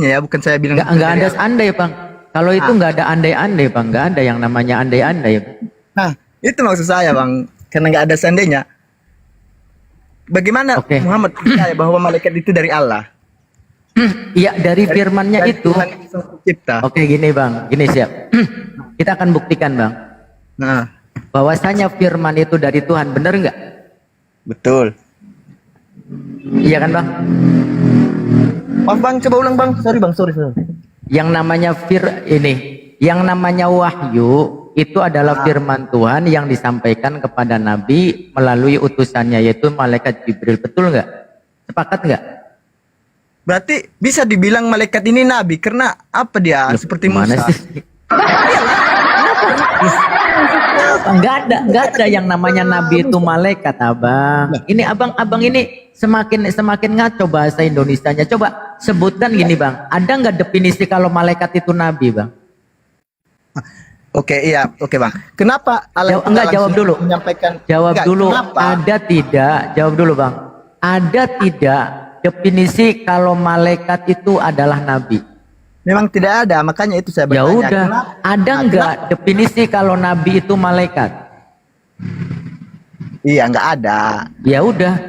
ya, bukan saya bilang. Nggak ada seandai bang. Kalau itu nggak ada andai-andai bang, nggak ada yang namanya andai-andai. Nah, itu maksud saya bang, karena nggak ada seandainya. Bagaimana Muhammad percaya bahwa malaikat itu dari Allah? Iya, dari firmannya itu. Oke, gini bang, gini siap. Kita akan buktikan bang. Bahwasanya firman itu dari Tuhan, bener nggak? Betul. Iya kan bang? Maaf bang, coba ulang bang. Sorry bang, sorry. Yang namanya wahyu itu adalah firman Tuhan yang disampaikan kepada Nabi melalui utusannya, yaitu malaikat Jibril. Betul nggak? Sepakat nggak? Berarti bisa dibilang malaikat ini Nabi karena apa dia? Seperti Musa. Nggak ada yang namanya Nabi itu malaikat abang. Ini abang ini semakin ngaco bahasa Indonesianya. Coba sebutkan gini bang, ada nggak definisi kalau malaikat itu Nabi bang? Oke bang. Kenapa Allah jawab dulu. Menyampaikan? Jawab dulu. Kenapa? Ada tidak? Jawab dulu bang. Ada tidak definisi kalau malaikat itu adalah Nabi? Memang tidak ada, makanya itu saya Ya bertanya. udah, ada nggak definisi kalau Nabi itu malaikat? Iya, nggak ada. Ya udah,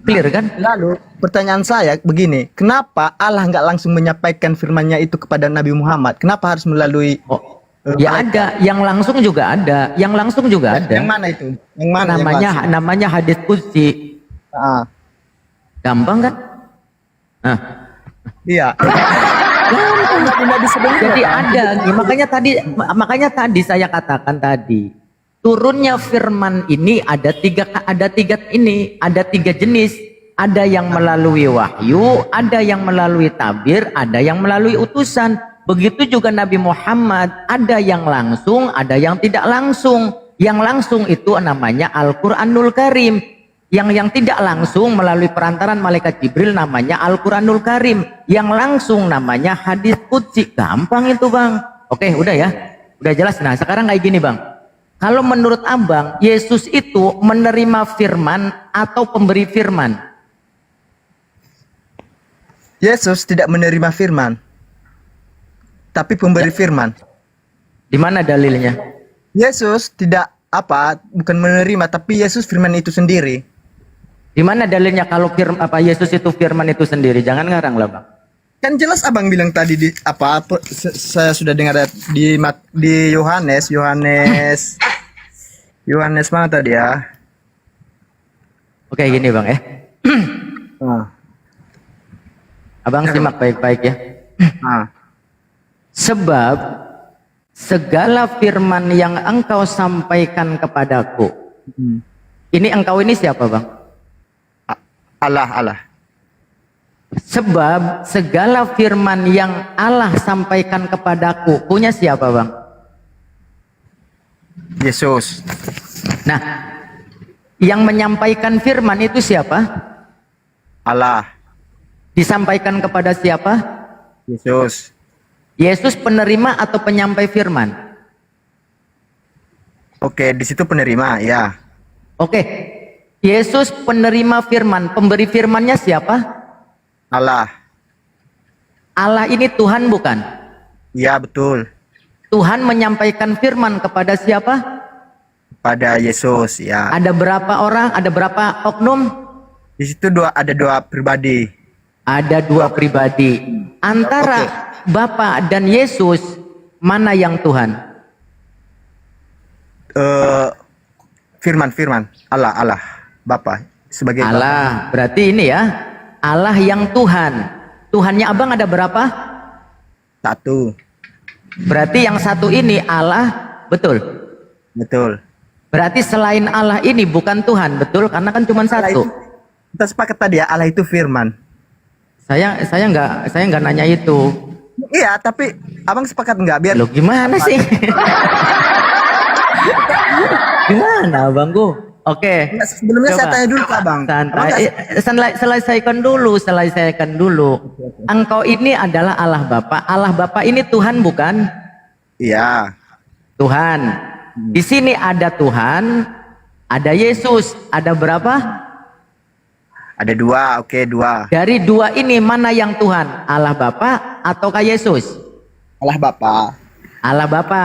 clear kan? Lalu pertanyaan saya begini, kenapa Allah nggak langsung menyampaikan firman-Nya itu kepada Nabi Muhammad? Kenapa harus melalui? Ya ada, yang langsung juga ada, Yang mana itu? Yang mana? Namanya hadis qudsi. Gampang kan? Nah. Iya. Jadi ada, makanya tadi saya katakan tadi, turunnya firman ini ada tiga jenis. Ada yang melalui wahyu, ada yang melalui tabir, ada yang melalui utusan. Begitu juga Nabi Muhammad, ada yang langsung, ada yang tidak langsung. Yang langsung itu namanya Al-Quranul Karim. Yang tidak langsung melalui perantaran malaikat Jibril namanya Al-Quranul Karim. Yang langsung namanya hadis qudsi. Gampang itu bang. Oke udah ya, udah jelas. Nah sekarang kayak gini bang, kalau menurut abang Yesus itu menerima firman atau pemberi firman? Yesus tidak menerima firman, tapi pemberi firman. Di mana dalilnya? Yesus bukan menerima, tapi Yesus firman itu sendiri. Di mana dalilnya kalau Yesus itu firman itu sendiri? Jangan ngarang lah bang. Kan jelas abang bilang tadi saya sudah dengar di Yohanes mana tadi ya? Oke gini bang Abang simak baik-baik ya. Sebab segala firman yang engkau sampaikan kepadaku. Ini engkau ini siapa bang? Allah. Sebab segala firman yang Allah sampaikan kepadaku punya siapa bang? Yesus. Nah, yang menyampaikan firman itu siapa? Allah. Disampaikan kepada siapa? Yesus. Yesus penerima atau penyampai firman? Oke, di situ penerima, ya. Oke. Yesus penerima firman, pemberi firmannya siapa? Allah. Allah ini Tuhan bukan? Ya, betul. Tuhan menyampaikan firman kepada siapa? Pada Yesus, ya. Ada berapa orang? Ada berapa oknum? Di situ ada dua pribadi. Ada dua pribadi. Antara Bapa dan Yesus, mana yang Tuhan? Firman. Allah. Bapa sebagai Allah. Bapa. Berarti ini ya. Allah yang Tuhan. Tuhannya abang ada berapa? Satu. Berarti yang satu ini Allah, betul? Betul. Berarti selain Allah ini bukan Tuhan, betul? Karena kan cuma satu. Kita sepakat tadi ya, Allah itu firman. Saya nggak nanya itu. Iya, tapi abang sepakat nggak? Biar Loh gimana sih? Gimana abangku? Oke. Sebelumnya saya tanya dulu ke abang. Selesaikan dulu. Engkau ini adalah Allah Bapa. Allah Bapa ini Tuhan bukan? Iya. Tuhan. Di sini ada Tuhan, ada Yesus. Ada berapa? Ada dua, oke, dua. Dari dua ini mana yang Tuhan? Allah Bapa ataukah Yesus? Allah Bapa. Allah Bapa.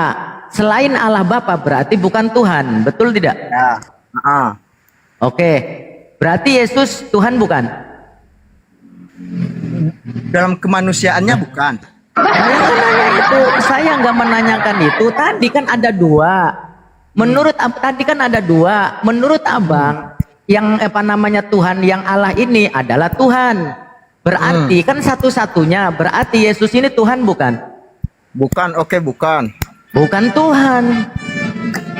Selain Allah Bapa berarti bukan Tuhan, betul tidak? Ya. Oke. Berarti Yesus Tuhan bukan? Dalam kemanusiaannya bukan. Saya nggak menanyakan itu. Tadi kan ada dua. Menurut tadi kan ada dua. Menurut abang, yang Tuhan yang Allah ini adalah Tuhan. Berarti kan satu-satunya. Berarti Yesus ini Tuhan bukan? Bukan, oke, bukan. Bukan Tuhan.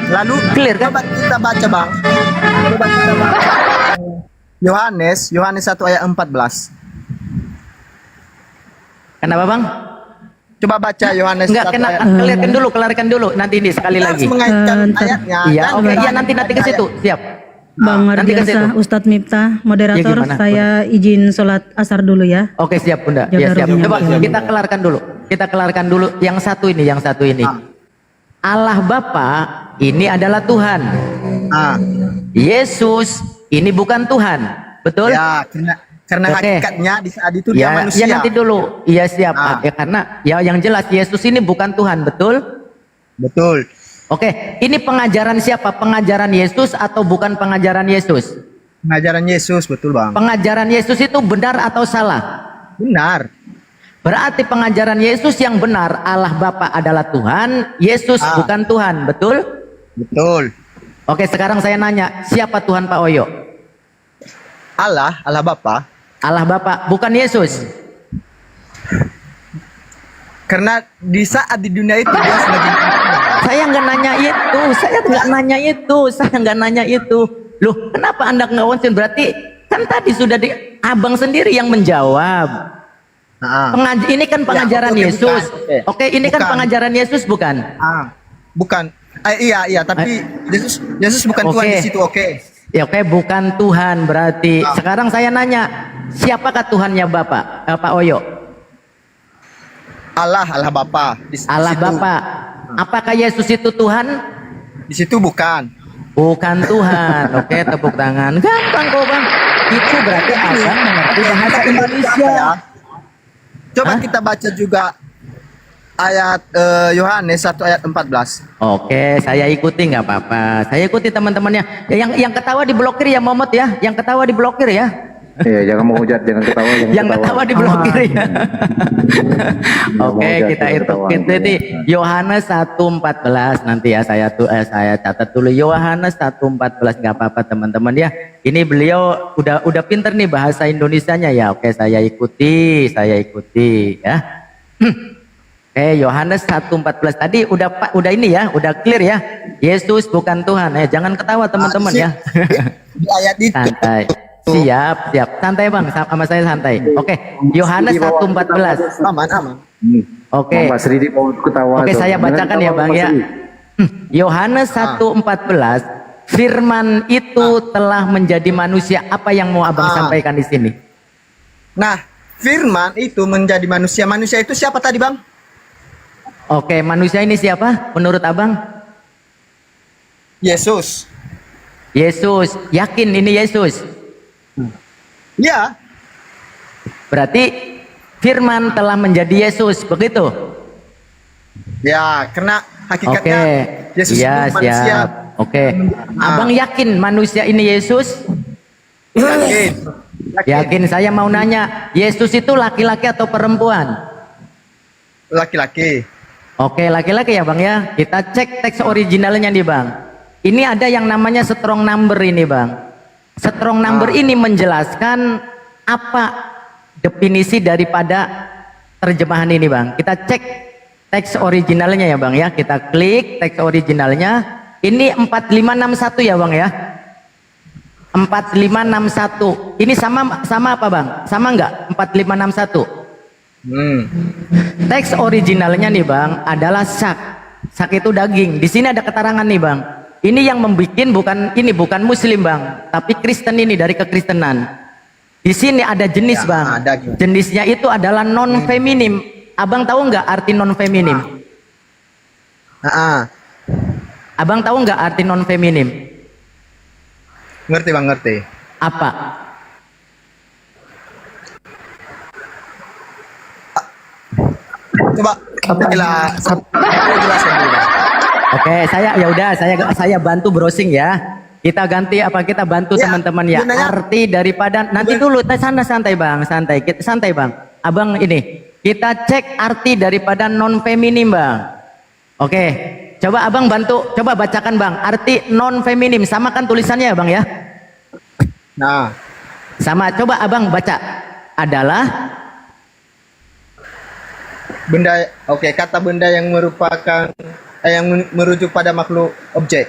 Lalu clear kan? Coba kita baca bang. Coba kita baca. Yohanes 1 ayat 14. Kenapa bang? Coba baca Yohanes. Enggak, kelarikan dulu. Nanti ini sekali lagi. Mengaitkan ayatnya. Iya, oke, iya nanti ke situ. Siap. Bang nanti ke situ. Mardiansa, Ustadz Miftah, moderator, Ya, saya izin sholat asar dulu ya. Oke, siap Bunda. Ya, siap. Coba kita kelarkan dulu. Yang satu ini. Allah Bapa ini adalah Tuhan. Yesus ini bukan Tuhan. Betul? Ya, karena hakikatnya di saat itu dia manusia. Ya nanti dulu. Iya siap. Ya karena ya yang jelas Yesus ini bukan Tuhan, betul? Betul. Oke, ini pengajaran siapa? Pengajaran Yesus atau bukan pengajaran Yesus? Pengajaran Yesus, betul bang. Pengajaran Yesus itu benar atau salah? Benar. Berarti pengajaran Yesus yang benar, Allah Bapa adalah Tuhan, Yesus bukan Tuhan, betul? Betul. Oke, sekarang saya nanya, siapa Tuhan Pak Oyo? Allah Bapa. Allah Bapa, bukan Yesus. Karena di saat di dunia itu dia sebagai Saya nggak nanya itu. Loh, kenapa Anda nggak konsen? Berarti kan tadi sudah abang sendiri yang menjawab. Ini kan pengajaran Yesus. Oke, ini kan pengajaran Yesus bukan? Bukan. Iya, tapi Yesus bukan Tuhan di situ, oke. Ya oke, bukan Tuhan berarti. Sekarang saya nanya, siapakah Tuhannya Pak Oyo? Allah Bapa. Allah Bapa. Apakah Yesus itu Tuhan? Di situ bukan. Bukan Tuhan. Oke, tepuk tangan. Gampang kok bang. Itu berarti abang mengerti bahasa Indonesia. Coba kita baca juga ayat Yohanes 1 ayat 14. Oke, saya ikuti nggak apa-apa. Saya ikuti teman-temannya. Yang ketawa diblokir ya Momot ya. Yang ketawa diblokir ya. Iya, jangan menghujat, jangan ketawa. Yang ketawa diblokir ya. Oke, kita itu Yohanes 1:14 nanti ya saya catat dulu Yohanes 1:14 nggak apa-apa teman-teman ya. Ini beliau udah pinter nih bahasa Indonesianya ya. Oke, saya ikuti ya. Yohanes 1:14 tadi udah ini ya, udah clear ya. Yesus bukan Tuhan. Jangan ketawa teman-teman ya. Di ayat itu. Santai. Siap. Santai bang, sama saya santai. Oke, Yohanes 1:14. Aman. Oke. Oke, saya bacakan ya bang ya. Yohanes 1:14. Firman itu telah menjadi manusia. Apa yang mau abang sampaikan di sini? Nah, firman itu menjadi manusia. Manusia itu siapa tadi bang? Oke, manusia ini siapa menurut abang? Yesus. Yakin ini Yesus? Ya. Berarti firman telah menjadi Yesus, begitu? Ya, karena hakikatnya Yesus itu manusia. Siap. Oke. Abang yakin manusia ini Yesus? Yakin. Saya mau nanya, Yesus itu laki-laki atau perempuan? Laki-laki. Oke, laki-laki ya bang ya. Kita cek teks originalnya nih bang. Ini ada yang namanya strong number ini bang. Strong number ini menjelaskan apa definisi daripada terjemahan ini Bang. Kita cek teks originalnya ya Bang ya. Kita klik teks originalnya. Ini 4561 ya Bang ya. 4561. Ini sama apa Bang? Sama enggak 4561? Teks originalnya nih Bang adalah sak. Sak itu daging. Di sini ada keterangan nih Bang. Ini yang membikin bukan Muslim Bang, tapi Kristen ini dari kekristenan. Di sini ada jenis Ya, Bang. ada gitu. Jenisnya itu adalah non feminim. Abang tahu nggak arti non feminim? Abang tahu nggak arti non feminim? Ngerti Bang, ngerti. Apa? Coba jelasin dulu Bang. Oke, saya bantu browsing ya. Kita ganti kita bantu teman-teman ya. Arti daripada nanti dulu santai Bang, santai Bang. Abang ini kita cek arti daripada non feminim Bang. Oke, coba Abang bantu, coba bacakan Bang arti non feminim, sama kan tulisannya ya Bang ya? Nah, sama, coba Abang baca. Adalah benda, kata benda yang merupakan yang merujuk pada makhluk objek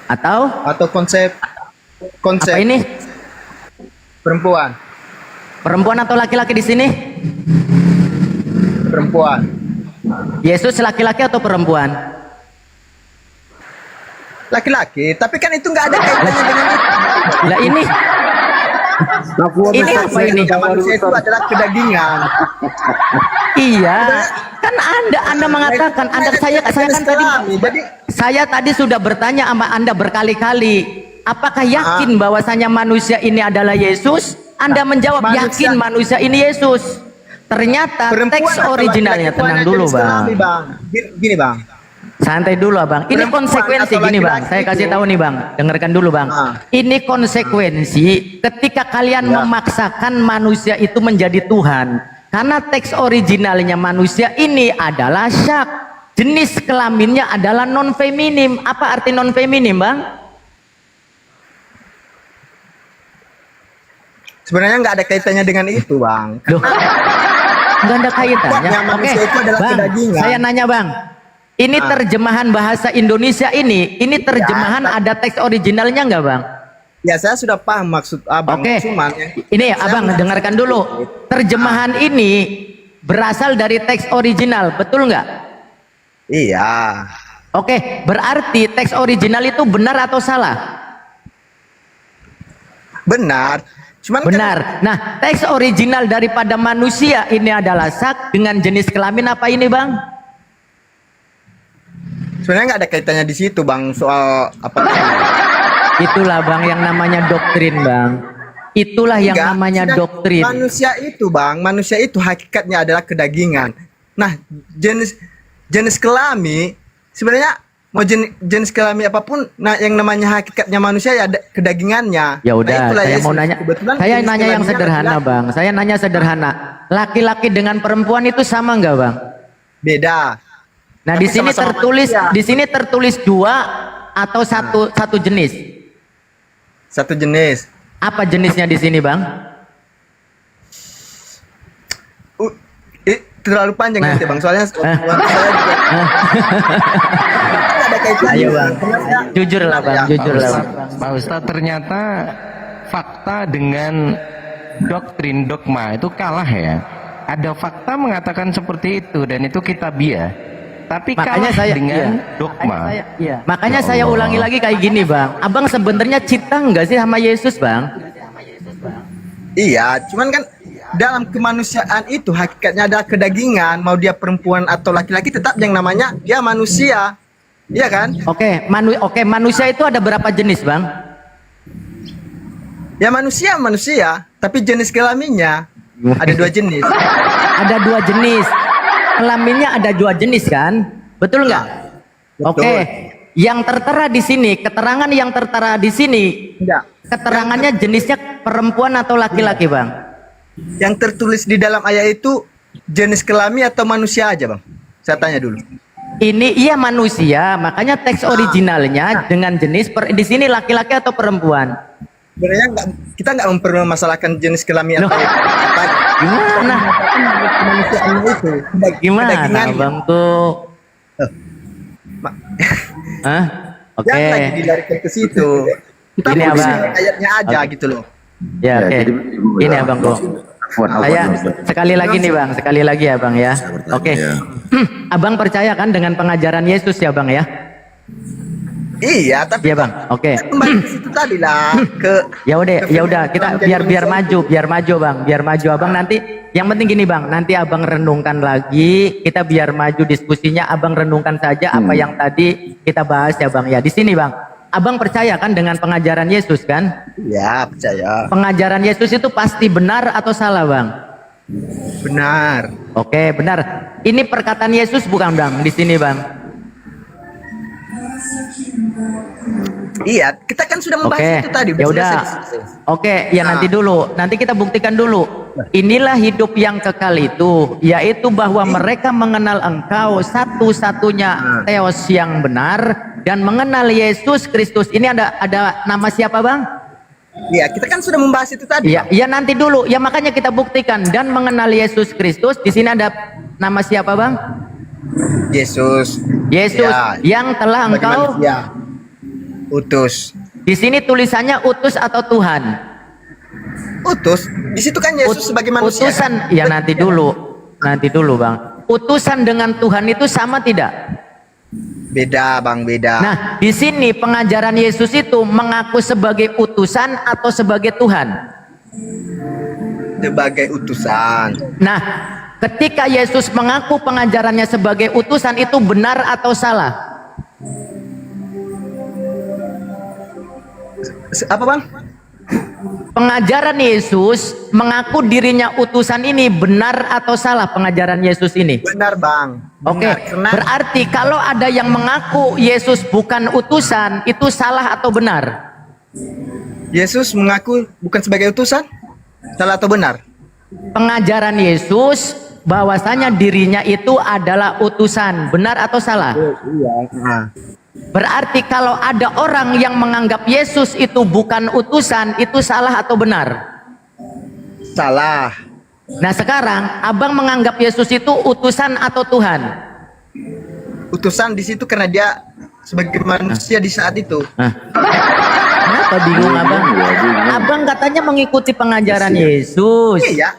atau konsep apa ini? Perempuan Perempuan atau laki-laki di sini? Perempuan. Yesus laki-laki atau perempuan? Laki-laki, tapi kan itu nggak ada kaitannya dengan itu. Lah ini apa ini? Manusia itu adalah kedagingan. Iya, kan Anda mengatakan, saya tadi sudah bertanya sama Anda berkali-kali, apakah yakin bahwasanya manusia ini adalah Yesus? Anda menjawab yakin manusia ini Yesus. Ternyata teks originalnya, tenang dulu Bang. Gini Bang. Santai dulu Bang. Ini konsekuensi gini Bang. Saya kasih tahu nih Bang. Dengarkan dulu Bang. Ini konsekuensi ketika kalian memaksakan manusia itu menjadi Tuhan. Karena teks originalnya manusia ini adalah syak. Jenis kelaminnya adalah non feminim. Apa arti non feminim Bang? Sebenarnya nggak ada kaitannya dengan itu Bang. Loh, nggak ada kaitannya. Oke, Bang, saya nanya Bang. Ini terjemahan bahasa Indonesia ini terjemahan ada teks originalnya nggak Bang? Ya saya sudah paham maksud Abang. Oke, ini Abang dengarkan dulu. Terjemahan ini berasal dari teks original, betul nggak? Iya. Oke, berarti teks original itu benar atau salah? Benar. Benar. Nah, teks original daripada manusia ini adalah sak dengan jenis kelamin apa ini Bang? Sebenarnya nggak ada kaitannya di situ Bang, soal apa? Itulah Bang yang namanya doktrin Bang. Itulah yang namanya doktrin. Manusia itu Bang, manusia itu hakikatnya adalah kedagingan. Nah, jenis kelamin sebenarnya mau jenis kelamin apapun, nah yang namanya hakikatnya manusia ya ada kedagingannya. Ya udah, saya mau nanya. Saya nanya yang sederhana Bang. Saya nanya sederhana. Laki-laki dengan perempuan itu sama nggak Bang? Beda. Nah, di sini tertulis dua atau satu jenis. Satu jenis. Apa jenisnya di sini, Bang? Terlalu panjang nanti Bang, soalnya saya juga ada kaitannya. Ayo Bang. Jujur lah Bang, jujur lah Bang. Pak Ustadz, ternyata fakta dengan doktrin dogma itu kalah ya. Ada fakta mengatakan seperti itu dan itu kitabiah. Tapi makanya kalah dengan dogma. Makanya saya ulangi lagi kayak gini Bang. Abang sebenarnya cinta nggak sih sama Yesus Bang? Iya, cuman kan dalam kemanusiaan itu hakikatnya ada kedagingan, mau dia perempuan atau laki-laki tetap yang namanya dia manusia. Iya kan? Oke, manusia itu ada berapa jenis Bang? Ya manusia, tapi jenis kelaminnya ada 2 jenis. Ada 2 jenis. Kelaminnya ada 2 jenis kan? Betul nggak? Oke. Yang tertera di sini, keterangan yang tertera di sini, keterangannya jenisnya perempuan atau laki-laki Bang? Yang tertulis di dalam ayat itu jenis kelamin atau manusia aja Bang? Saya tanya dulu. Ini iya manusia, makanya teks originalnya dengan jenis di sini laki-laki atau perempuan? sebenarnya kita nggak mempermasalahkan jenis kelamin Loh. atau apa. Gimana? Kemanusiaan itu. Gimana kedagingannya. abangku? Ma- Hah? Oke. Jangan lagi dilarikan ke situ. Kita Ini, fokus Abang. ayatnya aja gitu loh. Ya, oke. jadi Ini abangku. Saya sekali lagi nih bang, sekali lagi ya bang ya. Oke. Abang percaya kan dengan pengajaran Yesus ya bang ya? Iya, tapi Iya bang. Oke. kembali ke situ tadi lah ke Ya udah kita biar maju bang, biar maju abang nanti. Yang penting gini bang, nanti abang renungkan lagi, kita biar maju diskusinya, abang renungkan saja apa yang tadi kita bahas ya bang ya. Di sini bang, abang percaya kan dengan pengajaran Yesus kan? ya percaya. Pengajaran Yesus itu pasti benar atau salah bang? Benar. Oke benar. Ini perkataan Yesus bukan bang di sini bang? Iya, kita kan sudah membahas Oke, itu tadi. ya udah. Oke, ya nanti dulu. Nanti kita buktikan dulu. Inilah hidup yang kekal itu, yaitu bahwa mereka mengenal Engkau satu-satunya Theos yang benar dan mengenal Yesus Kristus. Ini ada nama siapa, Bang? Iya, kita kan sudah membahas itu tadi. Ya, ya nanti dulu. Ya makanya kita buktikan dan mengenal Yesus Kristus. Di sini ada nama siapa, Bang? Yesus. Yesus Ya, yang telah sebagai Engkau manusia. Utus. Di sini tulisannya utus atau Tuhan? Utus. Di situ kan Yesus sebagai manusia. Utusan, ya nanti dulu bang. Utusan dengan Tuhan itu sama tidak? Beda bang, beda. Nah, di sini pengajaran Yesus itu mengaku sebagai utusan atau sebagai Tuhan. Sebagai utusan. Nah, ketika Yesus mengaku pengajarannya sebagai utusan itu benar atau salah? Apa bang? Pengajaran Yesus mengaku dirinya utusan ini benar atau salah pengajaran Yesus ini? Benar bang. Oke, Benar, karena berarti kalau ada yang mengaku Yesus bukan utusan, itu salah atau benar? Yesus mengaku bukan sebagai utusan. Salah atau benar? Pengajaran Yesus bahwasanya dirinya itu adalah utusan, benar atau salah? Iya. Nah. Berarti kalau ada orang yang menganggap Yesus itu bukan utusan, itu salah atau benar? Salah. Nah sekarang abang menganggap Yesus itu utusan atau Tuhan? Utusan di situ karena dia sebagai manusia di saat itu. Kenapa bingung abang? Abang katanya mengikuti pengajaran Yesus. Iya.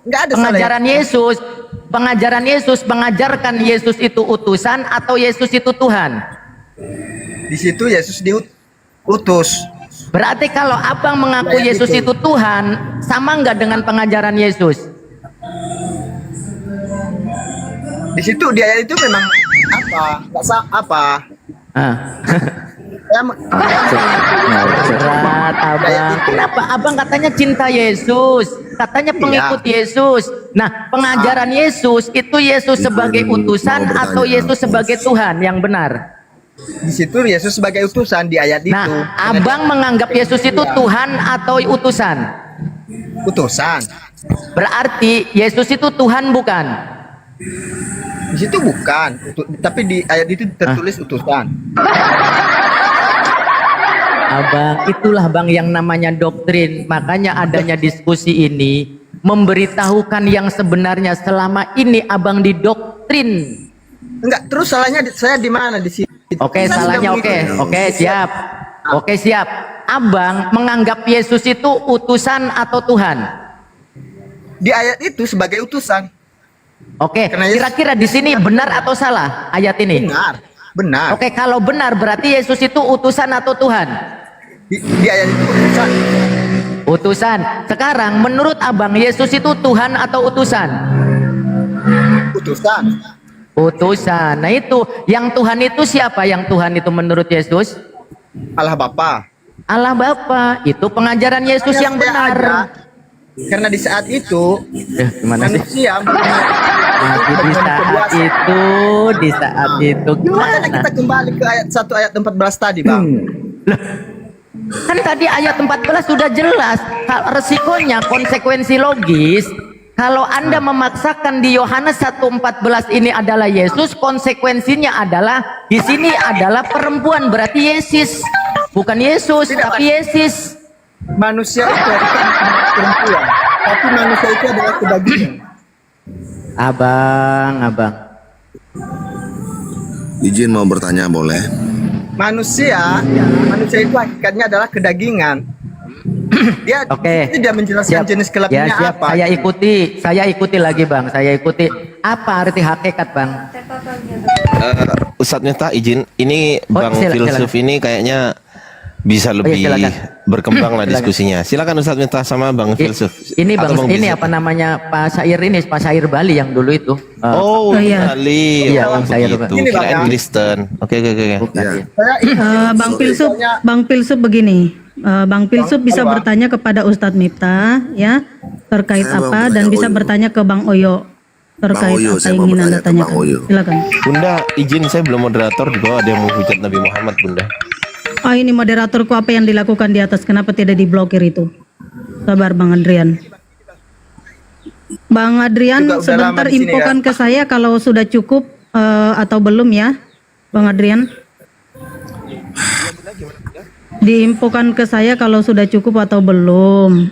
Nggak ada Pengajaran Yesus, pengajaran Yesus mengajarkan Yesus itu utusan atau Yesus itu Tuhan? Di situ Yesus diutus. Berarti kalau abang mengaku Yesus itu Tuhan, sama nggak dengan pengajaran Yesus? Di situ dia itu memang apa? Nggak apa? Berat abang. Kenapa abang katanya cinta Yesus? Katanya pengikut Yesus. Nah, pengajaran Yesus itu Yesus sebagai utusan atau Yesus sebagai Tuhan yang benar? Di situ Yesus sebagai utusan di ayat itu. Nah, abang menganggap Yesus itu Tuhan atau utusan? Utusan. Berarti Yesus itu Tuhan bukan? Di situ bukan, tapi di ayat itu tertulis utusan. Abang, itulah bang yang namanya doktrin. Makanya adanya diskusi ini memberitahukan yang sebenarnya. Selama ini abang didoktrin. Enggak, terus salahnya saya di mana di sini? Oke, salahnya oke, siap. Oke, siap. Abang menganggap Yesus itu utusan atau Tuhan? Di ayat itu sebagai utusan. Oke, kira-kira di sini benar atau salah ayat ini? Benar. Oke, kalau benar berarti Yesus itu utusan atau Tuhan? Di ayat itu utusan. Utusan. Sekarang menurut abang Yesus itu Tuhan atau utusan? Utusan. Utusan. Nah itu, yang Tuhan itu siapa? Yang Tuhan itu menurut Yesus? Allah Bapa. Allah Bapa. Itu pengajaran Yesus yang benar. Karena di saat itu gimana sih? manusia di saat itu gimana? Makanya kita kembali ke ayat 1 ayat 14 tadi, Bang. Kan tadi ayat 14 sudah jelas resikonya, konsekuensi logis. Kalau Anda memaksakan di Yohanes 1:14 ini adalah Yesus, konsekuensinya adalah di sini adalah perempuan, berarti Yesus. Bukan Yesus, tapi Yesus. manusia itu bukan perempuan, tapi manusia itu adalah kedagingan. Abang. Izin mau bertanya boleh? Manusia itu hakikatnya adalah kedagingan. Dia dia menjelaskan jenis kelaminnya ya, siap. apa. Saya ikuti lagi Bang. Saya ikuti apa arti hakikat Bang. Ustadz Miftah izin, ini Bang Filsuf ini kayaknya bisa lebih berkembang lah diskusinya. Silakan Ustadz Miftah sama Bang Filsuf. Ini Bang, ini apa namanya Pak Syair Bali yang dulu itu. iya. Bali. Iya, Bang Syair Bali. Kirain Kristen. Oke. Bang Filsuf begini. Bang Filsuf bisa bertanya kepada Ustadz Miftah ya terkait apa dan bisa bertanya ke Bang Oyo terkait apa yang ingin Anda tanyakan. Silakan. Bunda, izin saya belum moderator, di bawah ada yang menghujat Nabi Muhammad, Bunda. Oh, ini moderatorku, apa yang dilakukan di atas? Kenapa tidak diblokir itu? Sabar Bang Adrian. Bang Adrian, sebentar infokan ke saya kalau sudah cukup atau belum ya, Bang Adrian. Diinfokan ke saya kalau sudah cukup atau belum.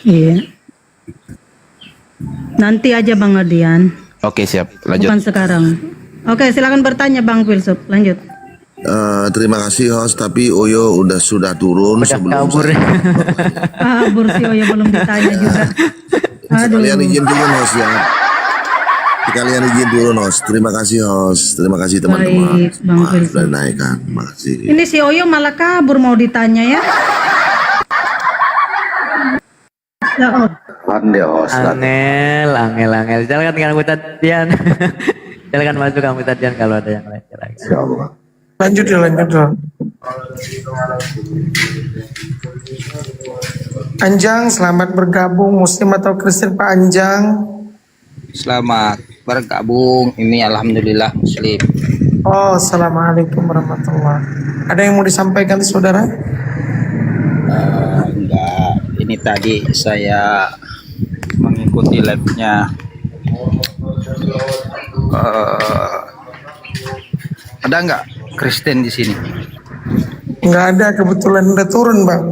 Iya. Nanti aja Bang Adrian. Oke, siap. Lanjut. Bukan sekarang. Oke, silakan bertanya Bang Filsuf. Lanjut. Terima kasih host, tapi Oyo sudah turun sebelum kabur. Kabur si Oyo belum ditanya juga. Aduh. Kalian izin turun host ya. Kalian izin turun host. Terima kasih host. Terima kasih teman-teman. Baik, Bang Filsuf. Sudah naikkan. Terima kasih. Ini si Oyo malah kabur mau ditanya ya. Ya Allah. Angel. Silakan Kang Mutadian. Silakan masuk Kang Mutadian kalau ada yang lain. Silakan. Lanjut. Anjang, selamat bergabung. Muslim atau Kristen Pak Anjang? Selamat bergabung. Ini alhamdulillah Muslim. Oh, assalamualaikum warahmatullahi. Ada yang mau disampaikan saudara? Enggak. Ini tadi saya mengikuti live-nya. Ada nggak Kristen di sini? Nggak ada, kebetulan udah turun Bang.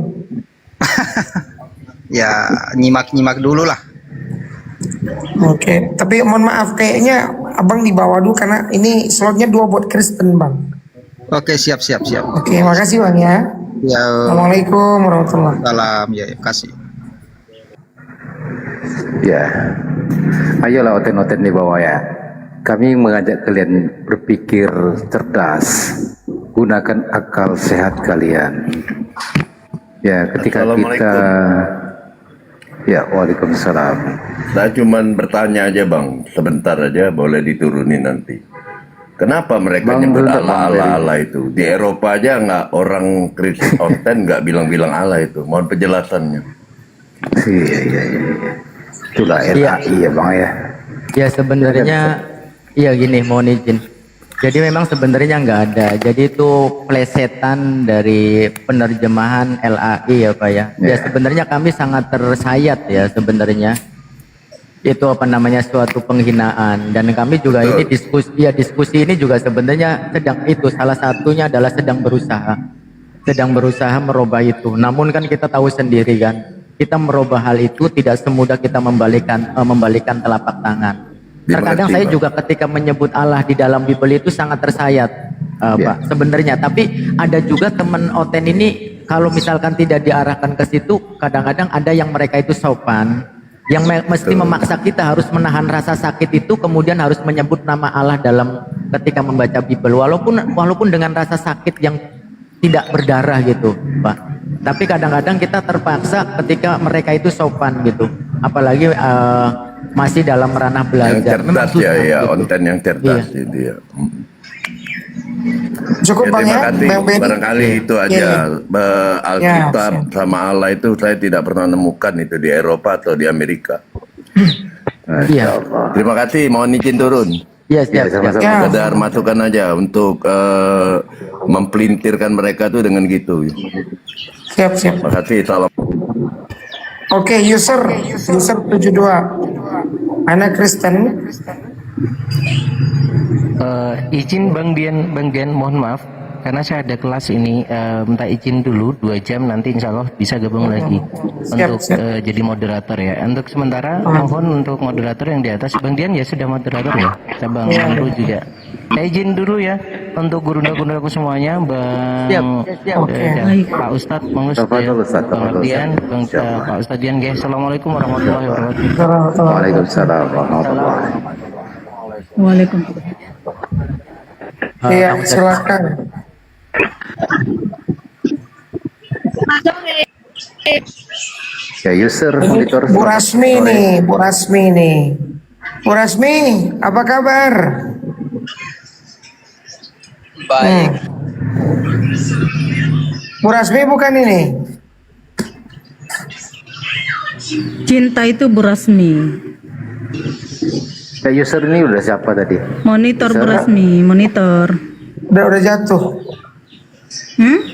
Ya nyimak dulu lah. Oke, tapi mohon maaf kayaknya Abang di bawah dulu karena ini slotnya 2 buat Kristen Bang. Oke, siap. Oke, makasih Bang ya. Ya. Assalamualaikum warahmatullahi wabarakatuh. Salam ya, kasih. Ya, ayolah oten-oten di bawah ya. Kami mengajak kalian berpikir cerdas, gunakan akal sehat kalian. Ya, ketika kita, ya, waalaikumsalam. Saya cuma bertanya aja Bang, sebentar aja boleh diturunin nanti. Kenapa mereka nyebut Allah itu? Di Eropa aja nggak orang Kristen konten nggak bilang-bilang Allah itu. Mohon penjelasannya. Iya. Itulah RAI ya Bang ya. Ya sebenarnya, iya gini, mohon izin. Jadi memang sebenarnya nggak ada. Jadi itu plesetan dari penerjemahan LAI ya Pak ya. Ya sebenarnya kami sangat tersayat ya sebenarnya. Itu apa namanya suatu penghinaan, dan kami juga ini diskusi ini juga sebenarnya salah satunya adalah sedang berusaha merubah itu. Namun kan kita tahu sendiri kan, kita merubah hal itu tidak semudah kita membalikan telapak tangan. Terkadang saya juga ketika menyebut Allah di dalam Bible itu sangat tersayat Pak sebenarnya, tapi ada juga teman Oten ini kalau misalkan tidak diarahkan ke situ, kadang-kadang ada yang mereka itu sopan, yang mesti memaksa kita harus menahan rasa sakit itu, kemudian harus menyebut nama Allah dalam ketika membaca Bible, walaupun dengan rasa sakit yang tidak berdarah gitu Pak. Tapi kadang-kadang kita terpaksa ketika mereka itu sopan gitu, apalagi masih dalam ranah belajar. Yang cerdas ya, konten yang cerdas itu ya. Cukup Bang ya, barangkali itu aja. Alkitab sama Allah itu saya tidak pernah nemukan itu di Eropa atau di Amerika. Terima kasih, mohon izin turun. Iya, siap. Sekedar masukan aja untuk mempelintirkan mereka tuh dengan gitu. Siap. Terima kasih, salam. Oke, user 72. Anak Kristen. Izin Bang Dian, mohon maaf. karena saya ada kelas ini, minta izin dulu 2 jam, nanti insya Allah bisa gabung lagi untuk jadi moderator ya. Untuk sementara mohon untuk moderator yang di atas, Bang Dian ya sudah moderator ya, Bang Andrew juga. Saya izin dulu ya untuk guru-guruku semuanya, Bang Pak Ustadz, Bang Ustadz, Bang Dian, Pak Ustadz Dian, guys. Assalamualaikum warahmatullahi wabarakatuh. Waalaikumsalam warahmatullahi wabarakatuh. Waalaikumsalam. Iya, silakan. Ya user monitor. Bu Rasmi nih, Bu Rasmi nih. Bu Rasmi, apa kabar? Baik. Bu Rasmi bukan ini? Cinta itu Bu Rasmi. Ya user ini udah siapa tadi? Monitor Bu Rasmi, monitor. Udah jatuh.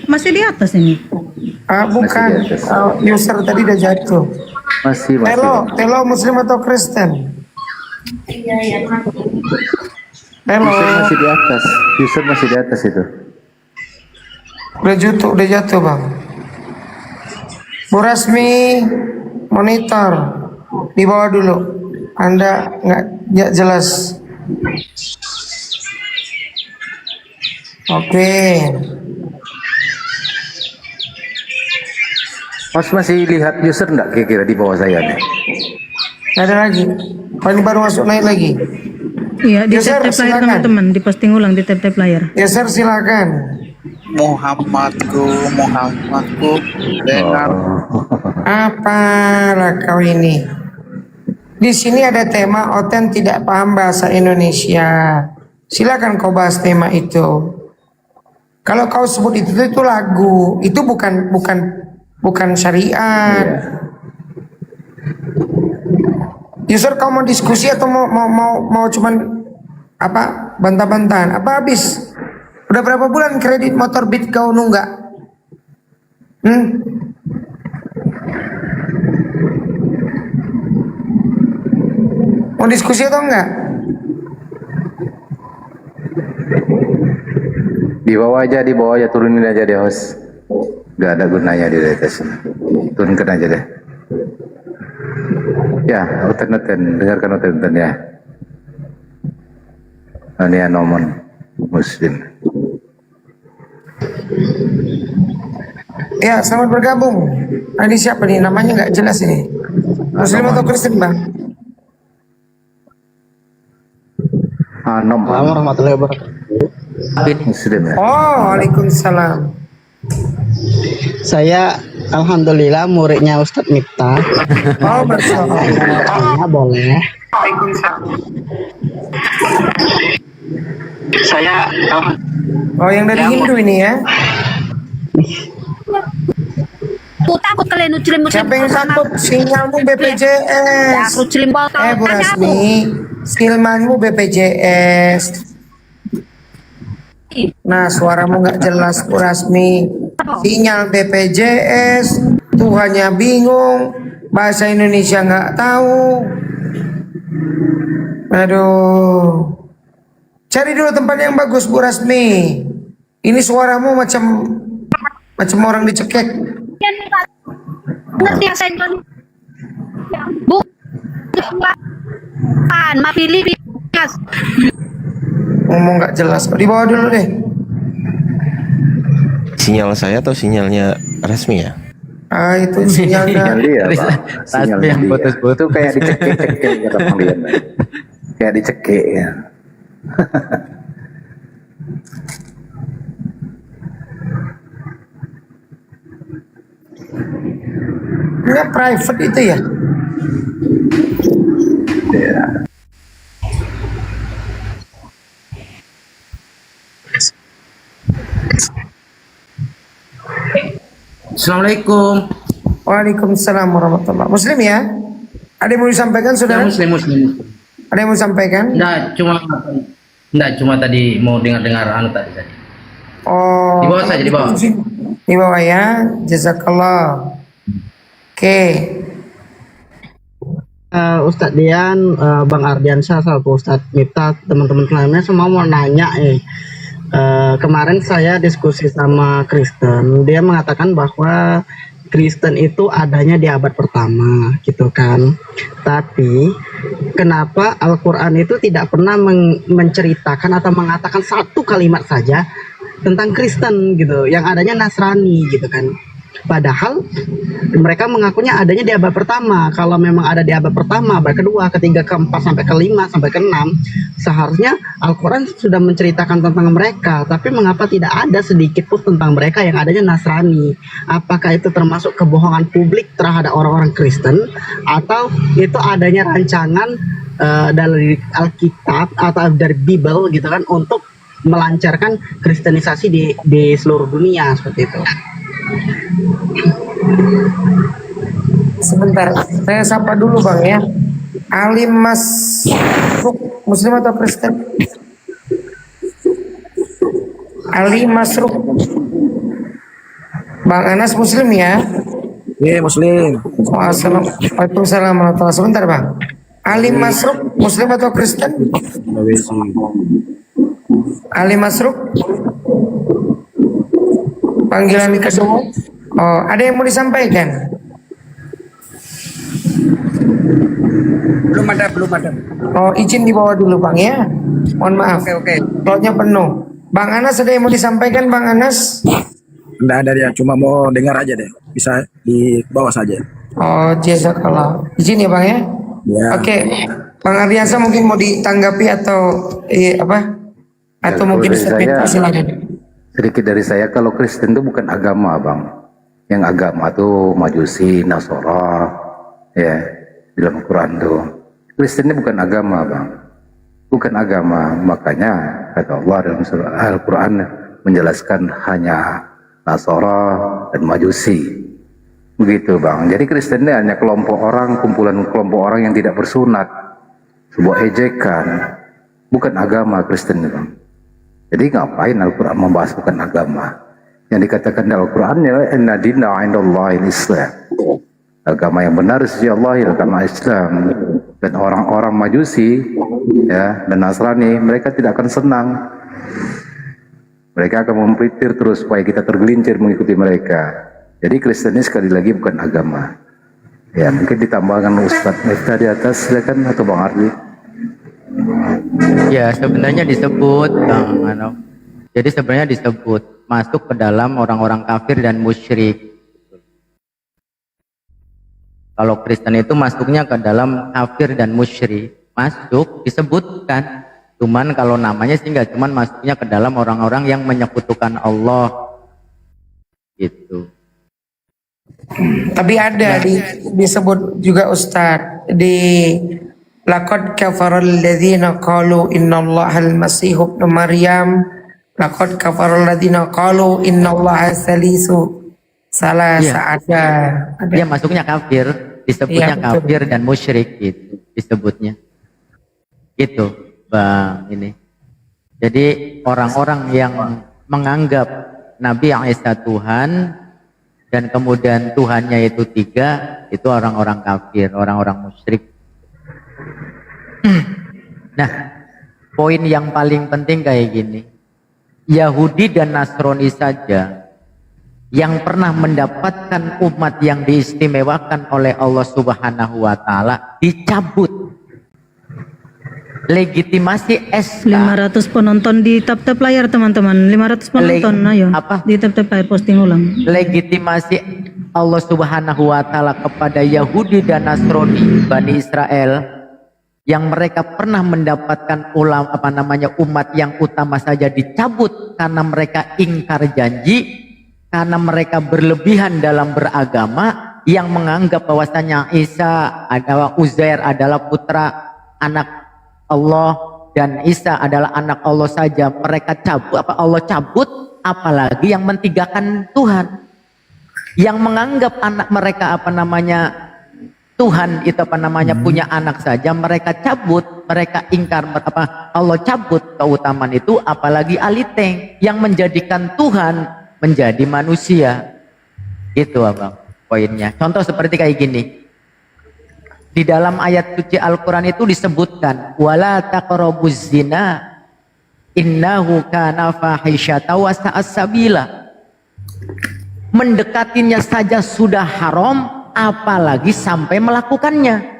Masih di atas ini. Bukan. User tadi udah jatuh. Masih. Telo Muslim atau Kristen? Halo. User masih di atas. User masih di atas itu. Udah jatuh Bang. Bu Rasmi, monitor di bawah dulu. Anda nggak jelas. Oke. Mas masih lihat user enggak kira-kira di bawah saya nih? Nggak ada lagi. Oh, ini baru masuk naik lagi. Iya, di User, tap-tap layar silakan. teman-teman, diposting ulang di tap-tap layar. User silakan. Muhammadku dengar. Apalah kau ini? Di sini ada tema Oten tidak paham bahasa Indonesia. Silakan kau bahas tema itu. Kalau kau sebut itu lagu, itu bukan syariat. User, kau mau diskusi atau mau cuman apa bantah-bantahan? Apa habis? Udah berapa bulan kredit motor Beat kau nunggak? Mau diskusi atau enggak? Di bawah aja, turunin aja deh host. Gak ada gunanya di atas. Turunkan aja deh. Ya, Oten, dengarkan Oten ya. Ini Anomon Muslim. Ya, selamat bergabung. Ini siapa nih? Namanya nggak jelas ini. Muslim atau Kristen, Bang? Assalamualaikum warahmatullahi wabarakatuh. Muslim ya. Oh, waalaikumsalam. Saya alhamdulillah muridnya Ustadz Miftah. Oh, bertanya boleh. Waalaikumsalam. Saya yang dari Hindu ini ya. Takut kalian muslim. Siapa yang takut? Sinyalmu BPJS. Bu Rasmi, sinyalmu BPJS. Nah, suaramu nggak jelas, Bu Rasmi. Sinyal BPJS, Tuhannya bingung, bahasa Indonesia nggak tahu. Aduh. Cari dulu tempat yang bagus, Bu Rasmi. Ini suaramu macam orang dicekek. Ngerti yang saya bukan ma Filipinas. Ngomong nggak jelas. Di bawah dulu deh. Sinyal saya atau sinyalnya Rasmi ya? Itu sinyalnya. Sinyal dia, Pak. Sinyal yang putus-putus itu kayak dicekek kata Bang Dian. Kayak dicekek ya. Enggak private itu ya? Ya. Assalamualaikum. Waalaikumsalam warahmatullahi wabarakatuh. Muslim ya? Ada yang mau disampaikan, saudara? Muslim. Ada yang mau disampaikan? Enggak, cuma tadi mau dengar anu tadi. Oh. Di bawah saja, di bawah. Di bawah ya. Jazakallah. Oke. Ustadz Dian, Bang Ardiansyah, Ustadz Miftah, teman-teman lainnya semua mau nanya kemarin saya diskusi sama Kristen, dia mengatakan bahwa Kristen itu adanya di abad pertama gitu kan. Tapi kenapa Al-Quran itu tidak pernah menceritakan atau mengatakan satu kalimat saja tentang Kristen gitu, yang adanya Nasrani gitu kan. Padahal mereka mengakunya adanya di abad pertama. Kalau memang ada di abad pertama, abad kedua, ketiga, keempat, sampai kelima, sampai keenam, seharusnya Al-Quran sudah menceritakan tentang mereka. Tapi mengapa tidak ada sedikit pun tentang mereka, yang adanya Nasrani? Apakah itu termasuk kebohongan publik terhadap orang-orang Kristen, atau itu adanya rancangan dari Alkitab atau dari Bible gitu kan, untuk melancarkan kristenisasi di seluruh dunia seperti itu? Sebentar, saya sapa dulu Bang ya. Alim Masruk, Muslim atau Kristen? Ali Masruk. Bang Anas Muslim ya? Iya, Muslim. Waalaikumsalam warahmatullahi wabarakatuh. Sebentar Bang. Ali Masruk, Muslim atau Kristen? Ali Masruk. Panggilan kedua. Oh, ada yang mau disampaikan? Belum ada. Oh, izin dibawa dulu Bang ya. Mohon maaf. Oke. Slotnya penuh. Bang Anas ada yang mau disampaikan Bang Anas? Enggak ada dia, cuma mau dengar aja deh. Bisa dibawa saja. Oh, jazakallah. Izin ya Bang ya. Ya. Oke. Bang Ardiansa mungkin mau ditanggapi atau apa? Atau mungkin silakan. Sedikit dari saya, kalau Kristen itu bukan agama Bang. Yang agama itu Majusi, Nasara, ya, dalam Quran itu. Kristen ini bukan agama Bang. Bukan agama, makanya kata Allah dalam surah Al-Quran menjelaskan hanya Nasara dan Majusi. Begitu Bang. Jadi Kristen ini hanya kelompok orang, kumpulan kelompok orang yang tidak bersunat. Sebuah ejekan. Bukan agama Kristen ini Bang. Jadi ngapain Al-Quran membahas bukan agama? Yang dikatakan dalam Al-Quran ya, inna dina indallahil Islam. Agama yang benar sisi Allah ya agama Islam. Dan orang-orang Majusi ya dan Nasrani, mereka tidak akan senang. Mereka akan mempelintir terus supaya kita tergelincir mengikuti mereka. Jadi Kristen ini sekali lagi bukan agama. Ya mungkin ditambahkan Ustadz Miftah di atas, silakan, atau Bang Ardi. Ya sebenarnya disebut Bang Ano. Jadi sebenarnya disebut masuk ke dalam orang-orang kafir dan musyrik. Kalau Kristen itu masuknya ke dalam kafir dan musyrik, masuk disebutkan. Cuman kalau namanya sih enggak, cuman masuknya ke dalam orang-orang yang menyekutukan Allah. Gitu. Tapi ada disebut juga Ustadz di laqad kafaral ladzina qalu innallahal masih ibnu maryam, laqad kafaral ladzina qalu innallaha salisu salasa. Ada. Dia masuknya kafir, disebutnya ya, kafir dan musyrik gitu disebutnya. Gitu Bang ini. Jadi orang-orang yang menganggap Nabi Isa Tuhan dan kemudian Tuhannya itu 3, itu orang-orang kafir, orang-orang musyrik. Nah, poin yang paling penting kayak gini. Yahudi dan Nasrani saja yang pernah mendapatkan umat yang diistimewakan oleh Allah Subhanahu wa taala dicabut legitimasi SK. 500 penonton di tap-tap layar teman-teman. 500 penonton, ayo. Apa? Di tap-tap layar posting ulang. Legitimasi Allah Subhanahu wa taala kepada Yahudi dan Nasrani Bani Israel yang mereka pernah mendapatkan umat yang utama saja dicabut karena mereka ingkar janji, karena mereka berlebihan dalam beragama, yang menganggap bahwasanya Isa adalah Uzair adalah putra anak Allah dan Isa adalah anak Allah saja. Mereka cabut, Allah cabut, apalagi yang mentigakan Tuhan, yang menganggap anak mereka Tuhan itu punya anak saja mereka cabut, mereka ingkar Allah cabut keutamaan itu, apalagi aliteng yang menjadikan Tuhan menjadi manusia. Itu Abang poinnya. Contoh seperti kayak gini. Di dalam ayat suci Al-Quran itu disebutkan wala taqrabuz zina, Innahu kana fahisyata wa sa'as sabila. Mendekatinya saja sudah haram, apalagi sampai melakukannya.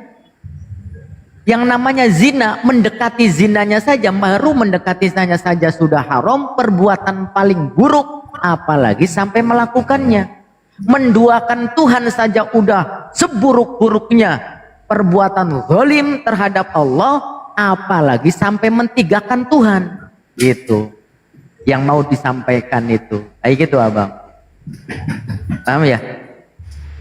Yang namanya zina, mendekati zinanya saja, baru mendekati zinanya saja sudah haram, perbuatan paling buruk, apalagi sampai melakukannya. Menduakan Tuhan saja udah seburuk-buruknya perbuatan zalim terhadap Allah, apalagi sampai mentigakan Tuhan. Itu yang mau disampaikan itu. Kayak gitu abang. Paham ya?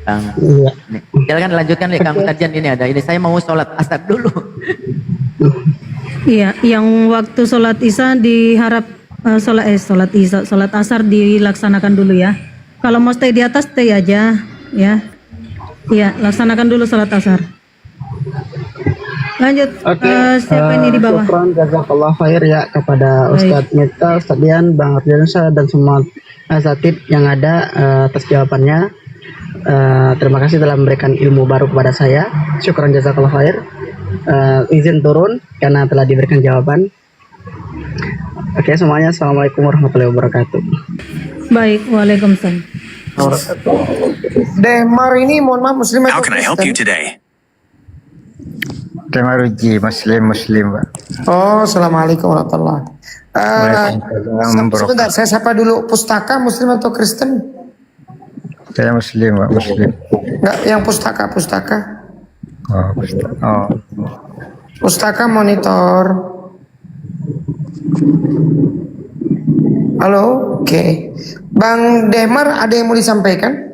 Kang. Iya. Silakan lanjutkan nih Kang Tarjan, ini ada. Ini saya mau sholat asar dulu. Iya, yang waktu sholat isya diharap sholat asar dilaksanakan dulu ya. Kalau mau stay di atas stay aja ya. Iya, laksanakan dulu sholat asar. Lanjut. Siapa ini di bawah? Syukran jazakallah khair ya kepada Ustadz Miftah, Ustadz Dian, Bang Ardiansyah dan semua asatid yang ada atas jawabannya. Terima kasih telah memberikan ilmu baru kepada saya. Syukran jazakallah khair. Izin turun karena telah diberikan jawaban. Oke, semuanya assalamualaikum warahmatullahi wabarakatuh. Baik, waalaikumsalam. Demar ini mohon maaf muslim atau How can I help you Kristen? today? Demaruji Muslim Pak. Oh, assalamualaikum warahmatullahi wabarakatuh. Sebentar, saya sapa dulu. Pustaka muslim atau Kristen? Saya Muslim Pak, Muslim. Enggak, yang pustaka. Oh, Ustaz. Oh. Pustaka monitor. Halo, oke. Bang Demar, ada yang mau disampaikan?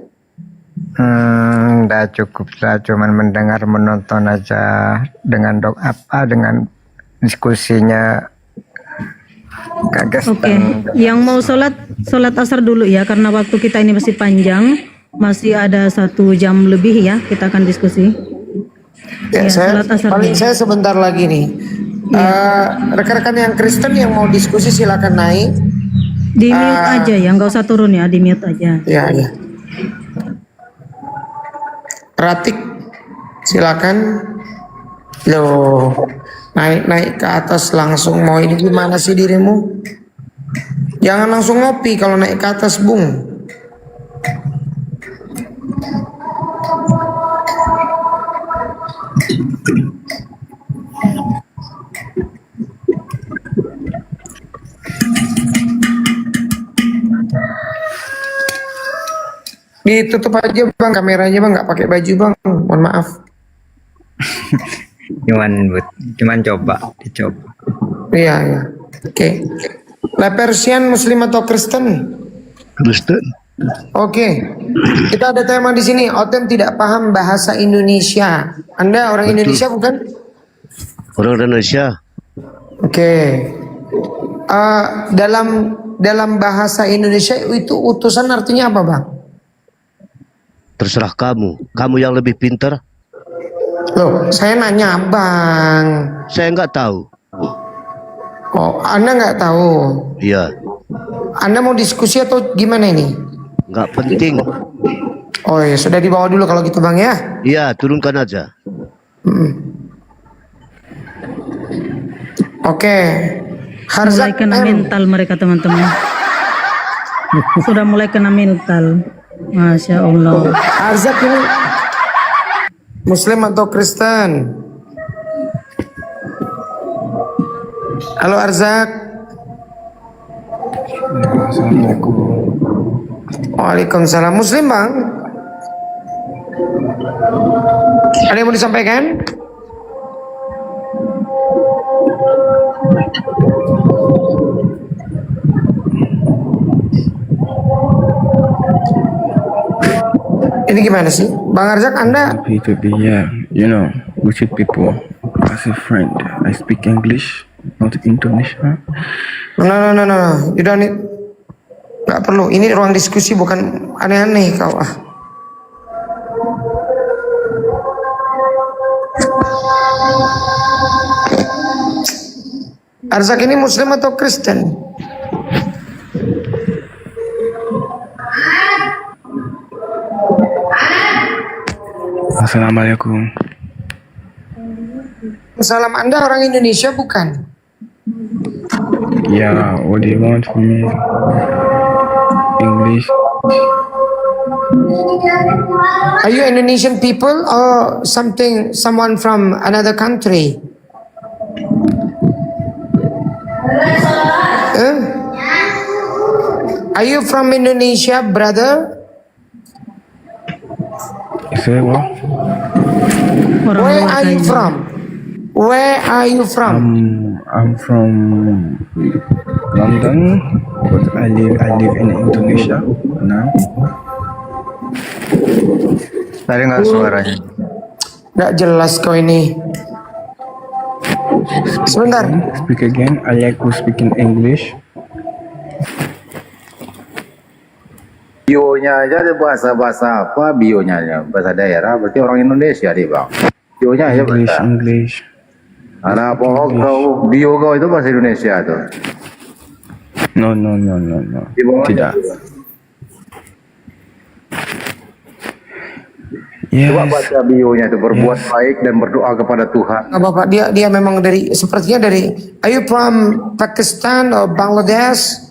Udah cukup lah, cuman mendengar menonton aja dengan dengan diskusinya. Oke, yang mau sholat asar dulu ya, karena waktu kita ini masih panjang, masih ada 1 jam lebih ya, kita akan diskusi. Ya, saya sholat asar paling dulu. saya sebentar lagi nih. Rekan-rekan yang Kristen yang mau diskusi silakan naik. Di mute aja ya, nggak usah turun ya, di mute aja. Ya. Ratik, silakan. Loh, naik ke atas langsung, mau ini gimana sih dirimu? Jangan langsung ngopi kalau naik ke atas, Bung. Ditutup aja bang kameranya bang, nggak pakai baju bang, mohon maaf. Cuman dicoba. Iya. Oke. Lepersian Muslim atau Kristen? Kristen. Oke. Kita ada tema di sini. Oten tidak paham bahasa Indonesia. Anda orang Indonesia bukan? Orang Indonesia. Oke. Dalam bahasa Indonesia itu utusan artinya apa bang? Terserah kamu. Kamu yang lebih pintar. Loh, saya nanya abang. Saya nggak tahu. Oh, Anda nggak tahu? Iya. Anda mau diskusi atau gimana ini? Nggak penting. Oh ya, sudah dibawa dulu kalau gitu bang ya? Iya, turunkan aja. Oke. Mulai kena mental mereka teman-teman. Sudah mulai kena mental. Masya Allah. Arzak ini Muslim atau Kristen? Halo Arzak. Assalamualaikum. Waalaikumsalam. Muslim bang? Ada yang mau disampaikan? Ini gimana sih, Bang Arzak? Anda? Yeah, you know, we treat people as a friend. I speak English, not Indonesia. No. You don't need. Gak perlu. Ini ruang diskusi, bukan aneh-aneh kau. Arzak ini Muslim atau Kristen? Yeah, what do you want from me? English. Are you Indonesian people or someone from another country? Are you from Indonesia, brother? Say what? Where are you from? Where are you from? I'm from London, but I live in Indonesia now. Tadi nggak suaranya. Nggak jelas kau ini. Sebentar. Speak again. I like to speak in English. Bionya aja ada bahasa apa? Bionya aja bahasa daerah, berarti orang Indonesia deh bang. Bionya aja bahasa English. Ada apa kau bio kau itu bahasa Indonesia tuh? No. Tidak. Yes. Coba baca bionya itu, berbuat baik dan berdoa kepada Tuhan. Nggak Bapak, dia memang sepertinya dari. Are you from Pakistan or Bangladesh?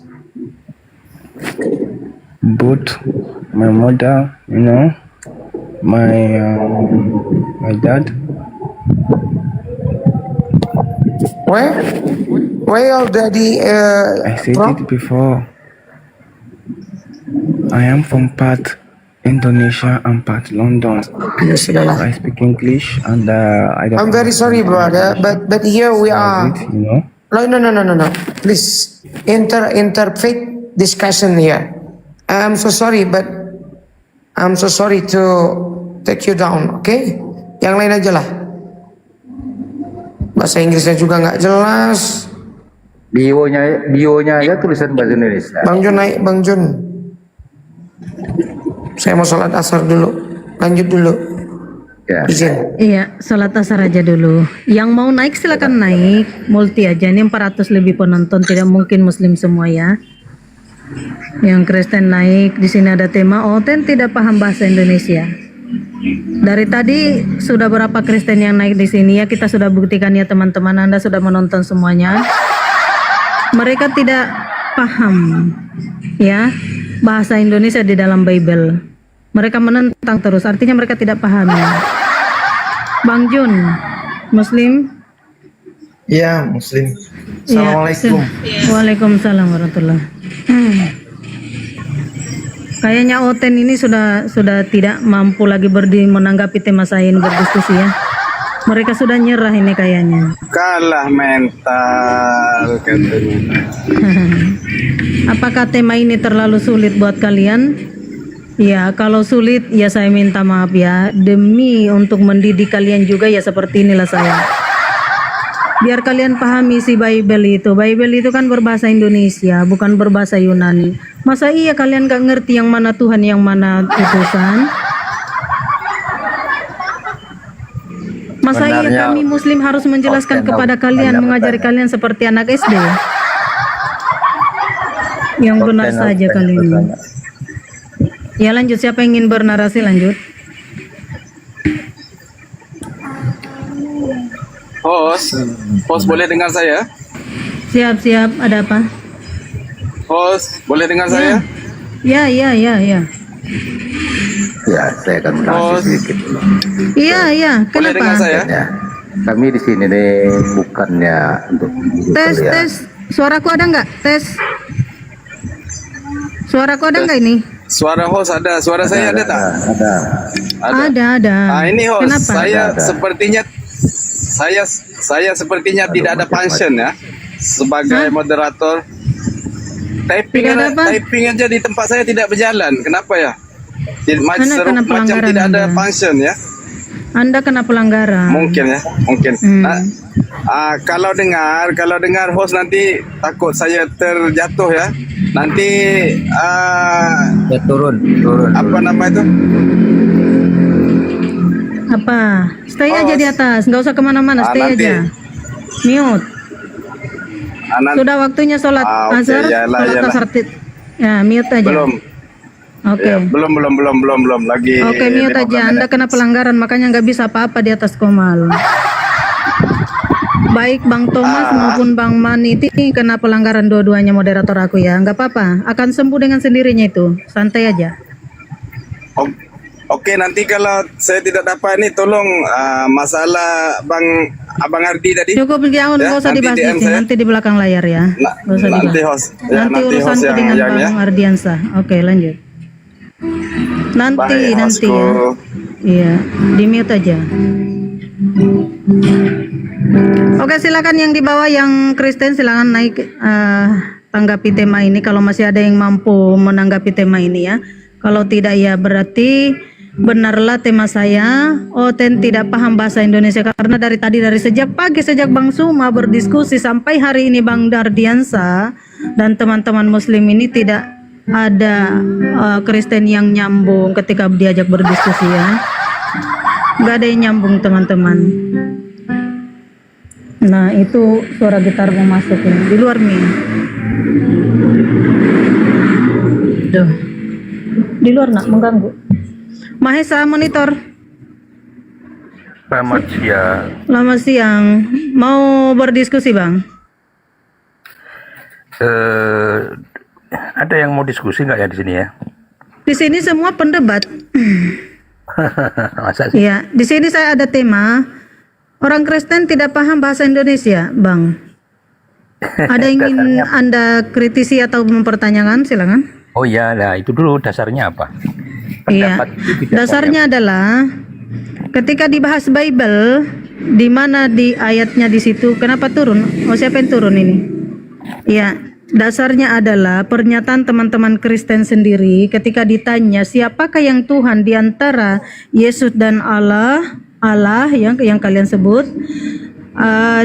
But my mother, my dad. Where your daddy I said from? it before. I am from part Indonesia and part London. I speak English and I don't. I'm very sorry, brother, but here we are. No. Please interfaith discussion here. I'm so sorry, but I'm so sorry to take you down. Okay? Yang lain aja lah. Bahasa Inggrisnya juga nggak jelas. Bionya aja tulisan bahasa Indonesia. Bang Jun naik, Bang Jun. Saya mau sholat asar dulu. Lanjut dulu. Ya. Izin. Iya, sholat asar aja dulu. Yang mau naik silakan naik. Multi aja. Ini 400 lebih penonton. Tidak mungkin Muslim semua ya. Yang Kristen naik. Di sini ada tema Oten tidak paham bahasa Indonesia. Dari tadi sudah berapa Kristen yang naik di sini ya, kita sudah buktikan ya teman-teman, Anda sudah menonton semuanya. Mereka tidak paham ya bahasa Indonesia di dalam Bible. Mereka menentang terus, artinya mereka tidak paham ya. Bang Jun, Muslim? Ya, Muslim. Ya, Assalamualaikum. Waalaikumsalam warahmatullahi. Kayaknya Oten ini sudah tidak mampu lagi menanggapi tema saya ini berdiskusi ya. Mereka sudah nyerah ini kayaknya. Kalah mental katanya. Apakah tema ini terlalu sulit buat kalian? Ya, kalau sulit ya saya minta maaf ya. Demi untuk mendidik kalian juga ya seperti inilah saya. Biar kalian pahami si Bible itu. Bible itu kan berbahasa Indonesia, bukan berbahasa Yunani. Masa iya kalian gak ngerti yang mana Tuhan, yang mana utusan? Masa iya kami Muslim harus menjelaskan kepada kalian, mengajari kalian seperti anak SD? Yang benar saja kali ini. Ya lanjut, siapa yang ingin bernarasi lanjut? Host boleh dengar saya? Siap, ada apa? Host, boleh dengar saya? Ya. Ya, saya akan menasih sedikit dulu. Iya, Boleh kenapa? dengar saya? Ya, kami di sini nih bukannya untuk Tes, suaraku ada nggak? Tes. Suaraku ada nggak ini? Suara host ada, suara saya ada tak? Ada. Ini host, Kenapa? saya sepertinya tidak ada function ya sebagai moderator. Typing aja di tempat saya tidak berjalan. Kenapa ya? Macam tidak ada function ya. Anda kena pelanggaran. Mungkin. Kalau dengar host nanti takut saya terjatuh ya. Nanti ya, turun. Apa nama itu? Apa? Stay aja di atas, nggak usah kemana-mana, stay aja. Mute. Sudah waktunya sholat asar, sholat asar. Ya, mute aja. Belum. Oke. Ya, belum lagi. Oke, mute aja. Anda kena pelanggaran, makanya nggak bisa apa-apa di atas Komal. Baik Bang Thomas maupun Bang Maniti kena pelanggaran dua-duanya moderator aku ya. Nggak apa-apa, akan sembuh dengan sendirinya itu. Santai aja. Oke, nanti kalau saya tidak dapat ini tolong masalah Abang Ardi tadi. Cukup jangan nggak usah dibahas di sini, nanti di belakang layar ya. Nggak usah Nanti dibahas. host, ya, Nanti urusanku host dengan yang Bang Ardiansah. Oke, lanjut. Nanti Baik, nanti ya. hostku. Iya, di mute aja. Oke, silakan yang di bawah yang Kristen silakan naik tanggapi tema ini kalau masih ada yang mampu menanggapi tema ini ya. Kalau tidak ya berarti benarlah tema saya Oten tidak paham bahasa Indonesia, karena dari tadi, dari sejak pagi, sejak Bang Suma berdiskusi sampai hari ini Bang Dardiansa dan teman-teman muslim ini tidak ada Kristen yang nyambung ketika diajak berdiskusi ya. Nggak ada yang nyambung teman-teman. Nah itu suara gitar mau masuk ya. Di luar Mi. Duh. Di luar nak mengganggu. Mahesa monitor. Selamat siang. Selamat siang. Mau berdiskusi Bang? Ada yang mau diskusi nggak ya di sini ya? Di sini semua pendebat. Masa sih? Iya, di sini saya ada tema orang Kristen tidak paham bahasa Indonesia, Bang. Ada yang ingin Anda kritisi atau mempertanyakan, silakan. Oh iya, nah itu dulu dasarnya apa? Iya, dasarnya adalah ketika dibahas Bible, di mana di ayatnya di situ, kenapa turun? Oh siapa yang turun ini? Iya, dasarnya adalah pernyataan teman-teman Kristen sendiri ketika ditanya siapakah yang Tuhan di antara Yesus dan Allah yang kalian sebut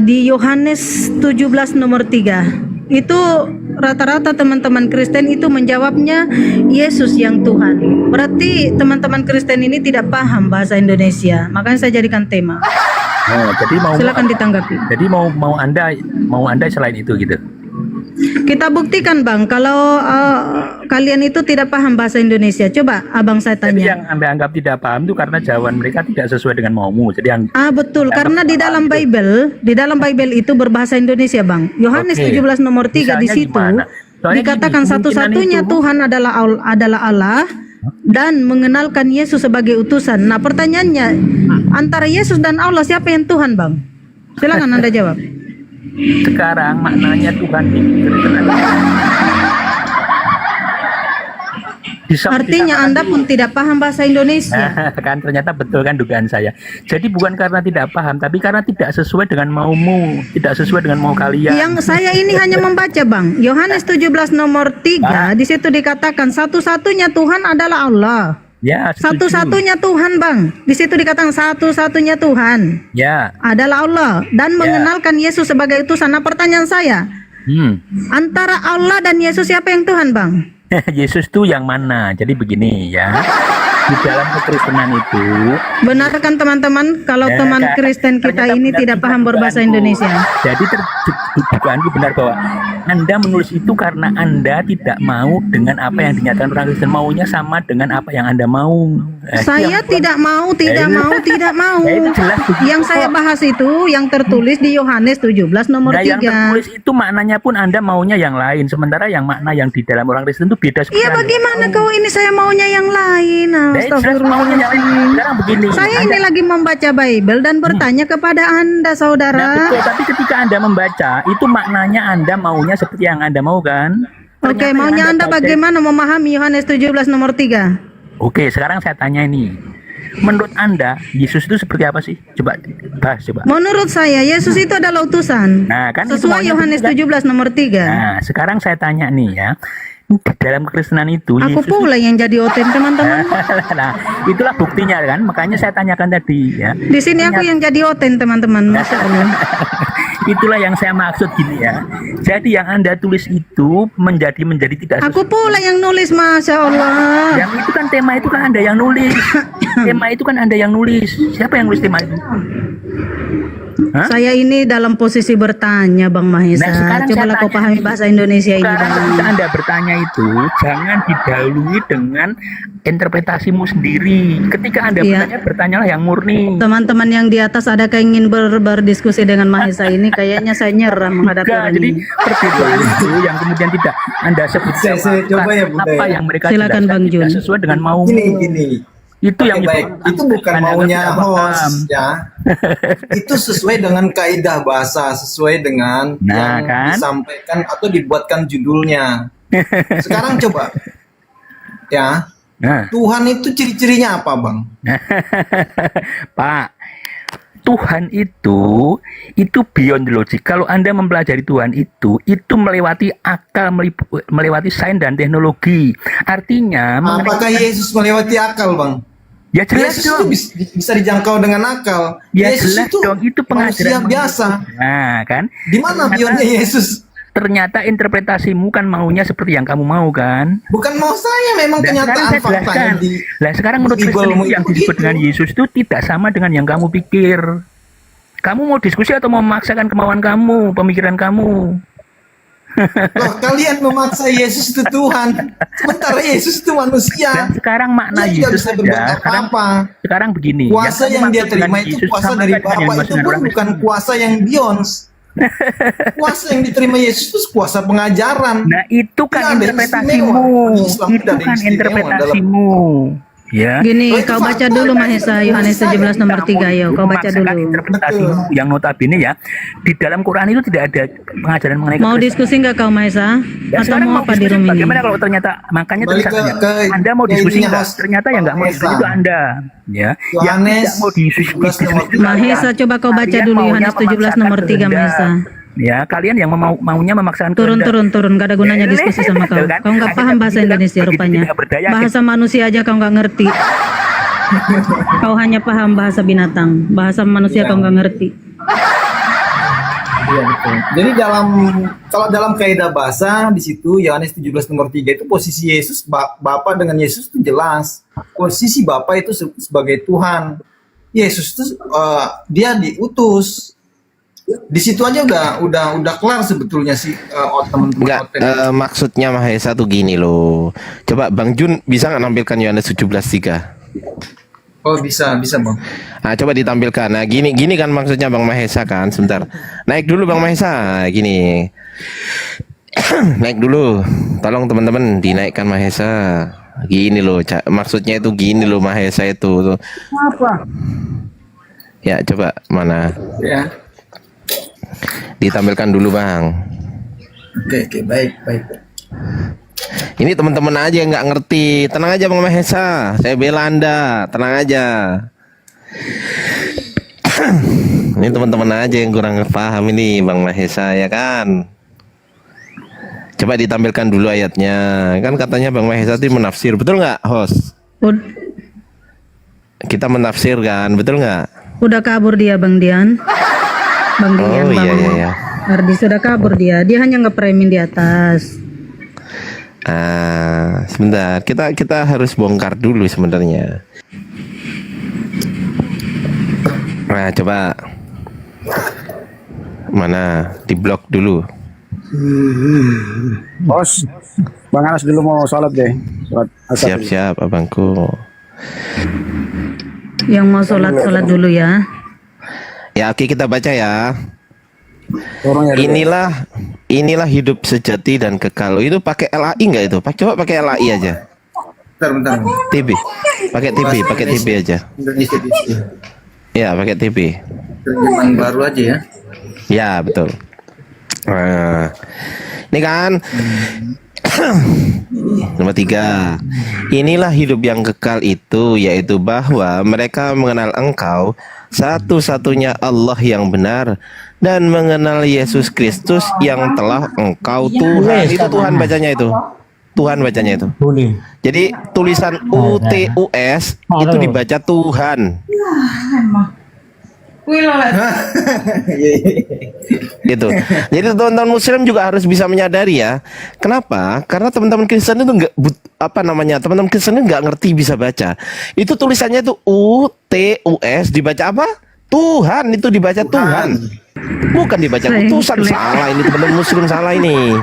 di Yohanes 17 nomor 3. Itu rata-rata teman-teman Kristen itu menjawabnya Yesus yang Tuhan. Berarti teman-teman Kristen ini tidak paham bahasa Indonesia. Makanya saya jadikan tema. Oh, jadi silakan ditanggapi. Jadi mau anda selain itu gitu. Kita buktikan Bang kalau kalian itu tidak paham bahasa Indonesia. Coba abang saya tanya. Jadi yang Anda anggap tidak paham itu karena jawaban mereka tidak sesuai dengan maumu. Jadi yang betul, karena di dalam Bible itu berbahasa Indonesia Bang. Yohanes 17 nomor 3 di situ dikatakan satu-satunya Tuhan adalah Allah dan mengenalkan Yesus sebagai utusan. Nah, pertanyaannya antara Yesus dan Allah siapa yang Tuhan Bang? Silakan Anda jawab. Sekarang maknanya Tuhan artinya Anda pun tidak paham bahasa Indonesia. Kan ternyata betul kan dugaan saya. Jadi bukan karena tidak paham, tapi karena tidak sesuai dengan maumu, tidak sesuai dengan mau kalian. Yang saya ini hanya membaca Bang, Yohanes 17 nomor 3 di situ dikatakan satu-satunya Tuhan adalah Allah. Ya, satu-satunya Tuhan Bang. Di situ dikatakan satu-satunya Tuhan. Ya. Adalah Allah dan mengenalkan Yesus sebagai utusan. Nah, pertanyaan saya, antara Allah dan Yesus siapa yang Tuhan Bang? Yesus itu yang mana? Jadi begini ya. Di dalam kekristenan itu benarkan teman-teman kalau teman Kristen kita ini tidak paham berbahasa Indonesia. Jadi dugaanku benar bahwa Anda menulis itu karena Anda tidak mau dengan apa yang dinyatakan orang Kristen, maunya sama dengan apa yang Anda mau. Saya tidak mau. Yang saya bahas itu yang tertulis di Yohanes 17 nomor 3. Yang tertulis itu maknanya pun Anda maunya yang lain, sementara yang makna yang di dalam orang Kristen itu beda sekali. Iya, bagaimana kau ini saya maunya yang lain. Astagfirullahaladzim. Saya ini lagi membaca Bible dan bertanya kepada Anda saudara. Nah, betul, tapi ketika Anda membaca itu maknanya Anda maunya seperti yang Anda mau kan? Oke, maunya Anda bagaimana memahami Yohanes 17 nomor 3? Oke, sekarang saya tanya ini. Menurut Anda, Yesus itu seperti apa sih? Coba bahas coba. Menurut saya, Yesus itu adalah utusan. Nah, kan sesuai Yohanes 17 nomor 3. Nah, sekarang saya tanya nih ya. Dalam kekristenan itu aku Yesus pula yang jadi oten teman-teman. Nah, itulah buktinya kan, makanya saya tanyakan tadi ya. Di sini aku yang jadi oten teman-teman. Masya Allah. Itulah yang saya maksud gini ya. Jadi yang Anda tulis itu menjadi tidak sesuai. Aku pula yang nulis, Masya Allah. Yang itu kan tema itu kan Anda yang nulis. Tema itu kan Anda yang nulis. Siapa yang nulis tema itu? Saya ini dalam posisi bertanya Bang Mahesa. Nah, sekarang Cobalah saya kau tanya pahami nih, bahasa Indonesia ini sekarang Bang. ketika Anda bertanya itu, jangan didahului dengan interpretasimu sendiri. Ketika Anda Iya. bertanya, bertanyalah yang murni. Teman-teman yang di atas ada ingin berdiskusi dengan Mahesa ini, kayaknya saya nyerah menghadapi Enggak, orang jadi ini. perbedaan itu yang kemudian tidak Anda sebutkan Saya coba ya, Bunda, apa ya. yang mereka Silakan, jelaskan Bang tidak Jun. sesuai dengan mau. Gini. Itu yang Oke, baik. Itu bukan Anda maunya tidak paham. host ya. Itu sesuai dengan kaidah bahasa, sesuai dengan Nah, yang kan? disampaikan atau dibuatkan judulnya. Sekarang coba ya. Nah. Tuhan itu ciri-cirinya apa, Bang? Pak, Tuhan itu beyond logic. Kalau Anda mempelajari Tuhan itu melewati akal, melewati sains dan teknologi. Artinya, Apakah Yesus melewati akal, Bang? Ya jelas Yesus dong. itu bisa dijangkau dengan akal. Ya Yesus jelas itu dong, itu manusia pengajaran biasa. Nah, kan? Di mana beyondnya Yesus? Ternyata interpretasimu kan maunya seperti yang kamu mau kan? Bukan mau saya, memang Nah, kenyataan sekarang saya faktanya jelaskan. di Lah sekarang menurut Kristen Bible-mu itu yang itu disebut begitu. dengan Yesus itu tidak sama dengan yang kamu pikir. Kamu mau diskusi atau mau memaksakan kemauan kamu, pemikiran kamu? Loh, kalian memaksa Yesus itu Tuhan, sementara Yesus itu manusia. Dan sekarang makna Dia tidak Yesus bisa berbuat saja. apa-apa. Sekarang begini. Kuasa yang dia dimaksud dengan terima itu Yesus kuasa sama dari dengan yang Bapa dimaksud itu dengan pun orang bukan Kristen. kuasa yang beyond. Kuasa yang diterima Yesus itu kuasa pengajaran. Nah itu kan Tidak ada interpretasimu. istimewa. Di Islam Itu tidak ada kan istimewa interpretasimu. Ya. Gini, kau baca dulu Mahesa Yohanes 17 nomor 3 ya. Kau baca Memaksakan dulu. interpretasimu yang notabene ya di dalam Quran itu tidak ada pengajaran mengenai Mau kekristenan. diskusi nggak kau Mahesa? Ya, Atau sekarang mau apa di diskusi room ini? bagaimana kalau ternyata makanya Balik terserah ke Anda mau diskusi intinya, nggak? host. Ternyata yang nggak mau Mahesa. diskusi itu Anda, ya. Yang Yohanes tidak mau diskusi 17 nomor itu Mahesa, Anda. coba kau baca Kalian dulu maunya Yohanes 17 nomor 3 memaksakan Mahesa. kehendak. Ya, kalian yang maunya memaksakan kehendak. Turun, gak ada gunanya diskusi sama kau. Kan? Kau nggak paham bahasa Indonesia rupanya. Bahasa manusia aja kau nggak ngerti. Kau hanya paham bahasa binatang, bahasa manusia kau nggak ngerti. Iya betul. Jadi kalau dalam kaidah bahasa di situ Yohanes 17 nomor 3 itu posisi Yesus Bapa dengan Yesus itu jelas. Posisi Bapa itu sebagai Tuhan. Yesus itu dia diutus. Di situ aja udah kelar sebetulnya sih teman-teman. Enggak, maksudnya Mahesa tuh gini loh. Coba Bang Jun bisa nggak nampilkan Yohanes 17:3? Oh bisa Bang. Nah, coba ditampilkan. Nah, gini kan maksudnya Bang Mahesa kan. Sebentar. Naik dulu Bang Mahesa. Gini. Naik dulu. Tolong teman-teman dinaikkan Mahesa. Gini loh, maksudnya itu gini loh Mahesa itu. Apa? Ya, coba mana? Ya. Ditampilkan dulu Bang. Oke, baik. Ini teman-teman aja yang nggak ngerti. Tenang aja Bang Mahesa. Saya bela Anda. Tenang aja. Ini teman-teman aja yang kurang paham ini Bang Mahesa ya kan. Coba ditampilkan dulu ayatnya. Kan katanya Bang Mahesa itu menafsir. Betul nggak host? Kita menafsir kan. Betul nggak? Udah kabur dia Bang Dian. Bang Dian, Oh Bang iya. Ardi sudah kabur dia. Dia hanya ngepremin di atas. Sebentar. Kita harus bongkar dulu sebenarnya. Nah, coba. Mana? Diblok dulu. Bos, Bang Anas dulu mau sholat deh. Sholat asar dulu. Siap-siap abangku. Yang mau sholat dulu ya. Ya oke kita baca ya. Orangnya dulu. Inilah hidup sejati dan kekal. Itu pakai LAI enggak itu? Coba pakai LAI aja. Bentar. TB. Pakai TB aja. Indonesia. Ya, pakai TB. Terjemahan baru aja ya. Ya, betul. Nah, ini kan nomor 3. Inilah hidup yang kekal itu, yaitu bahwa mereka mengenal Engkau satu-satunya Allah yang benar dan mengenal Yesus Kristus yang telah Engkau Tuhan. Itu Tuhan bacanya itu. Tuhan bacanya itu. Jadi tulisan UTUS itu dibaca Tuhan. Gitu. Jadi teman-teman Muslim juga harus bisa menyadari ya. Kenapa? Karena teman-teman Kristen itu teman-teman Kristen itu nggak ngerti bisa baca. Itu tulisannya itu UTUS dibaca apa? Tuhan itu dibaca Tuhan. Bukan dibaca utusan. Salah ini teman-teman muslim, salah ini.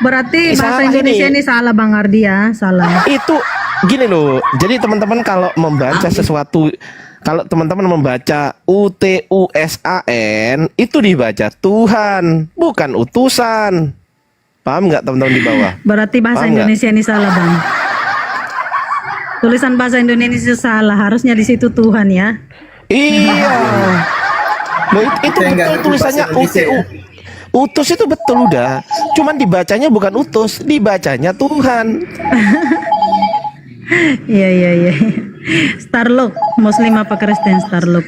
Berarti bahasa Salah Indonesia ini salah Bang Ardi ya, salah. Itu gini loh. Jadi teman-teman kalau membaca sesuatu, kalau teman-teman membaca UTUSAN itu dibaca Tuhan, bukan utusan. Paham nggak teman-teman di bawah? Berarti bahasa Paham nggak? Indonesia ini salah Bang. Tulisan bahasa Indonesia salah, harusnya di situ Tuhan ya. Iya. Loh, itu betul tulisannya UTU. Utus itu betul udah. Cuman dibacanya bukan utus, dibacanya Tuhan. Iya. Starlock, Muslim apa Kristen Starlock?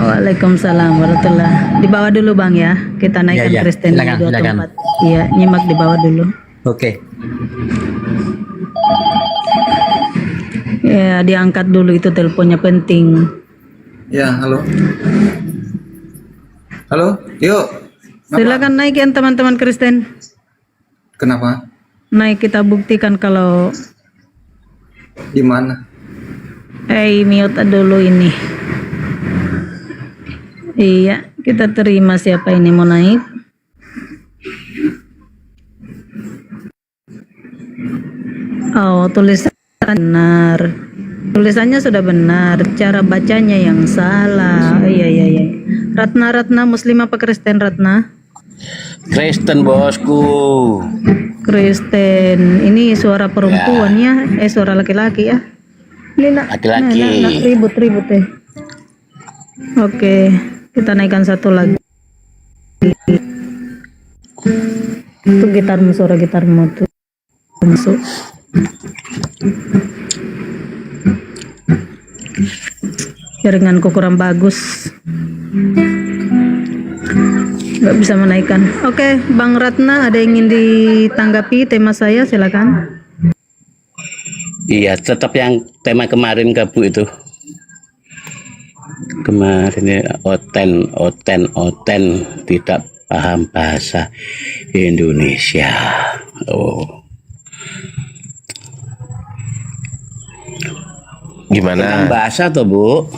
Waalaikumsalam warahmatullah. Di bawah dulu Bang ya. Kita naikkan Ya, Kristen silakan, dua silakan. tempat. Iya, nyimak di bawah dulu. Oke. Ya, diangkat dulu itu teleponnya penting. Ya, halo. Halo, yuk. Silakan naikin teman-teman Kristen. Kenapa? Naik kita buktikan kalau Di mana? mute dulu ini. Iya, kita terima siapa ini mau naik. Oh, tulisan benar. Tulisannya sudah benar, cara bacanya yang salah. Iya. Ratna Muslim apa Kristen Ratna? Kristen bosku. Kristen. Ini suara perempuan ya, suara laki-laki ya. Ini Laki-laki. nak ribut ya. Oke, kita naikkan satu lagi. Itu gitarmu, suara gitarmu tuh masuk. Jaringanku kurang bagus, nggak bisa menaikkan. Oke, Bang Ratna, ada yang ingin ditanggapi tema saya? Silakan. Iya, tetap yang tema kemarin ke Bu itu. Kemarin ya, oten tidak paham bahasa Indonesia. Oh. Gimana? Tentang bahasa tuh Bu?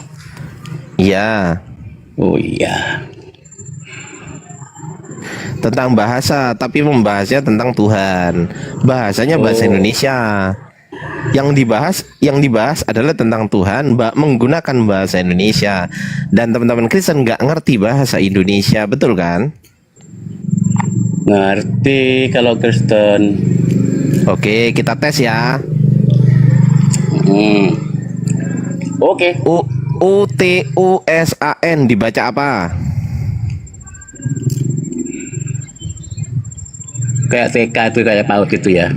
Iya. Oh iya. Tentang bahasa, tapi membahasnya tentang Tuhan. Bahasanya bahasa Indonesia. Yang dibahas adalah tentang Tuhan, menggunakan bahasa Indonesia. Dan teman-teman Kristen nggak ngerti bahasa Indonesia, betul kan? Ngerti kalau Kristen. Oke, kita tes ya. Oke. UTUSAN dibaca apa? Kayak TK itu, kayak PAUD itu ya.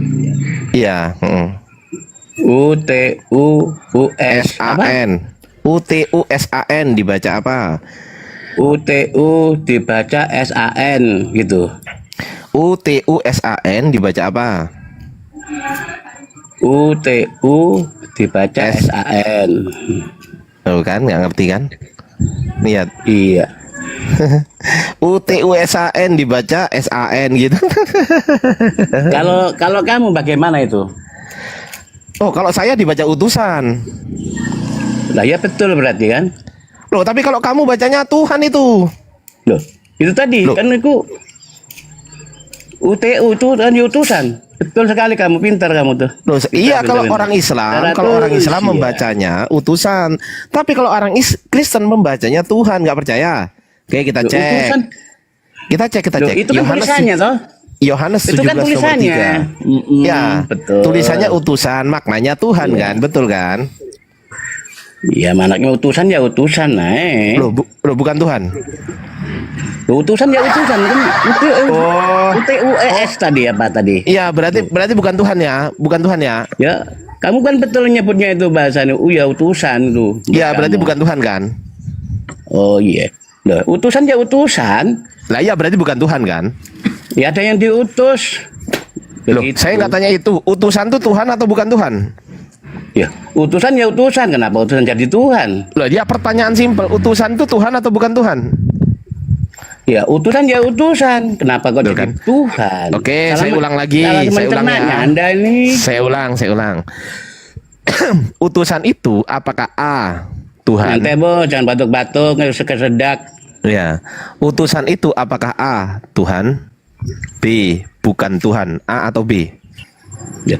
Iya. UTUSAN. UTUSAN dibaca apa? UTU dibaca SAN gitu. UTUSAN dibaca apa? UTU dibaca SAN. Tahu kan, nggak ngerti kan? Lihat. Iya. UTUSAN dibaca SAN gitu. Kalau kamu bagaimana itu? Oh, kalau saya dibaca utusan. Lah ya betul berarti kan? Loh, tapi kalau kamu bacanya Tuhan itu. Loh, itu tadi kan aku UTU itu kan utusan. Betul sekali, kamu pintar kamu tuh. Loh, iya Pintar, kalau pintar. orang Islam, Cara kalau orang tulis, Islam iya. membacanya utusan. Tapi kalau orang Kristen membacanya Tuhan, nggak percaya? Oke, kita Loh, cek. utusan. Kita cek. Itu kan tulisannya toh. Yohanes 17 Itu kan nomor tulisannya. 3. Ya, betul. tulisannya utusan, maknanya Tuhan kan, betul kan? Iya, manaknya utusan ya utusan, Loh, bukan Tuhan. Utusan ya utusan kan. UTUES tadi apa tadi? Iya, berarti bukan Tuhan ya, bukan Tuhan ya. Ya, kamu kan betul nyebutnya itu bahasanya. Ya utusan tuh. Iya, berarti bukan Tuhan kan? Oh iya. Loh, utusan ya utusan. Lah iya, berarti bukan Tuhan kan? Ya ada yang diutus. Loh, saya nggak tanya itu. Utusan tuh Tuhan atau bukan Tuhan? Ya, utusan ya utusan. Kenapa utusan jadi Tuhan? Loh, dia pertanyaan simpel. Utusan tuh Tuhan atau bukan Tuhan? Ya, utusan ya utusan. Kenapa kok jadi Tuhan? Oke, saya ulang lagi. Salah Saya ulang mencernanya ya. Anda ini. Saya ulang. utusan itu apakah A Tuhan? Nanti bu, jangan batuk-batuk, sekesedak. Ya, utusan itu apakah A Tuhan, B bukan Tuhan, A atau B? Ya.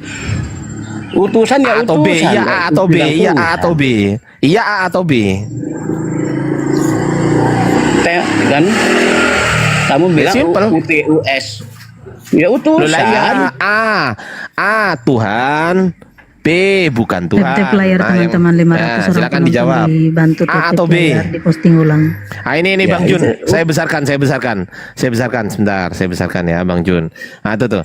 Utusan ya A atau B, utusan. iya A atau B, iya A atau B, iya A atau B. Kan kamu bilang simple. UTUS. Ya utusan. Loh, ya, A Tuhan, B bukan Tuhan. Tap layar Nah, yang- teman-teman 500 nah, orang silakan penonton dijawab. dibantu A atau tap B? layar, diposting ulang. Nah, ini Ya, Bang Jun, itu. saya besarkan sebentar, saya besarkan ya Bang Jun. Nah itu tuh.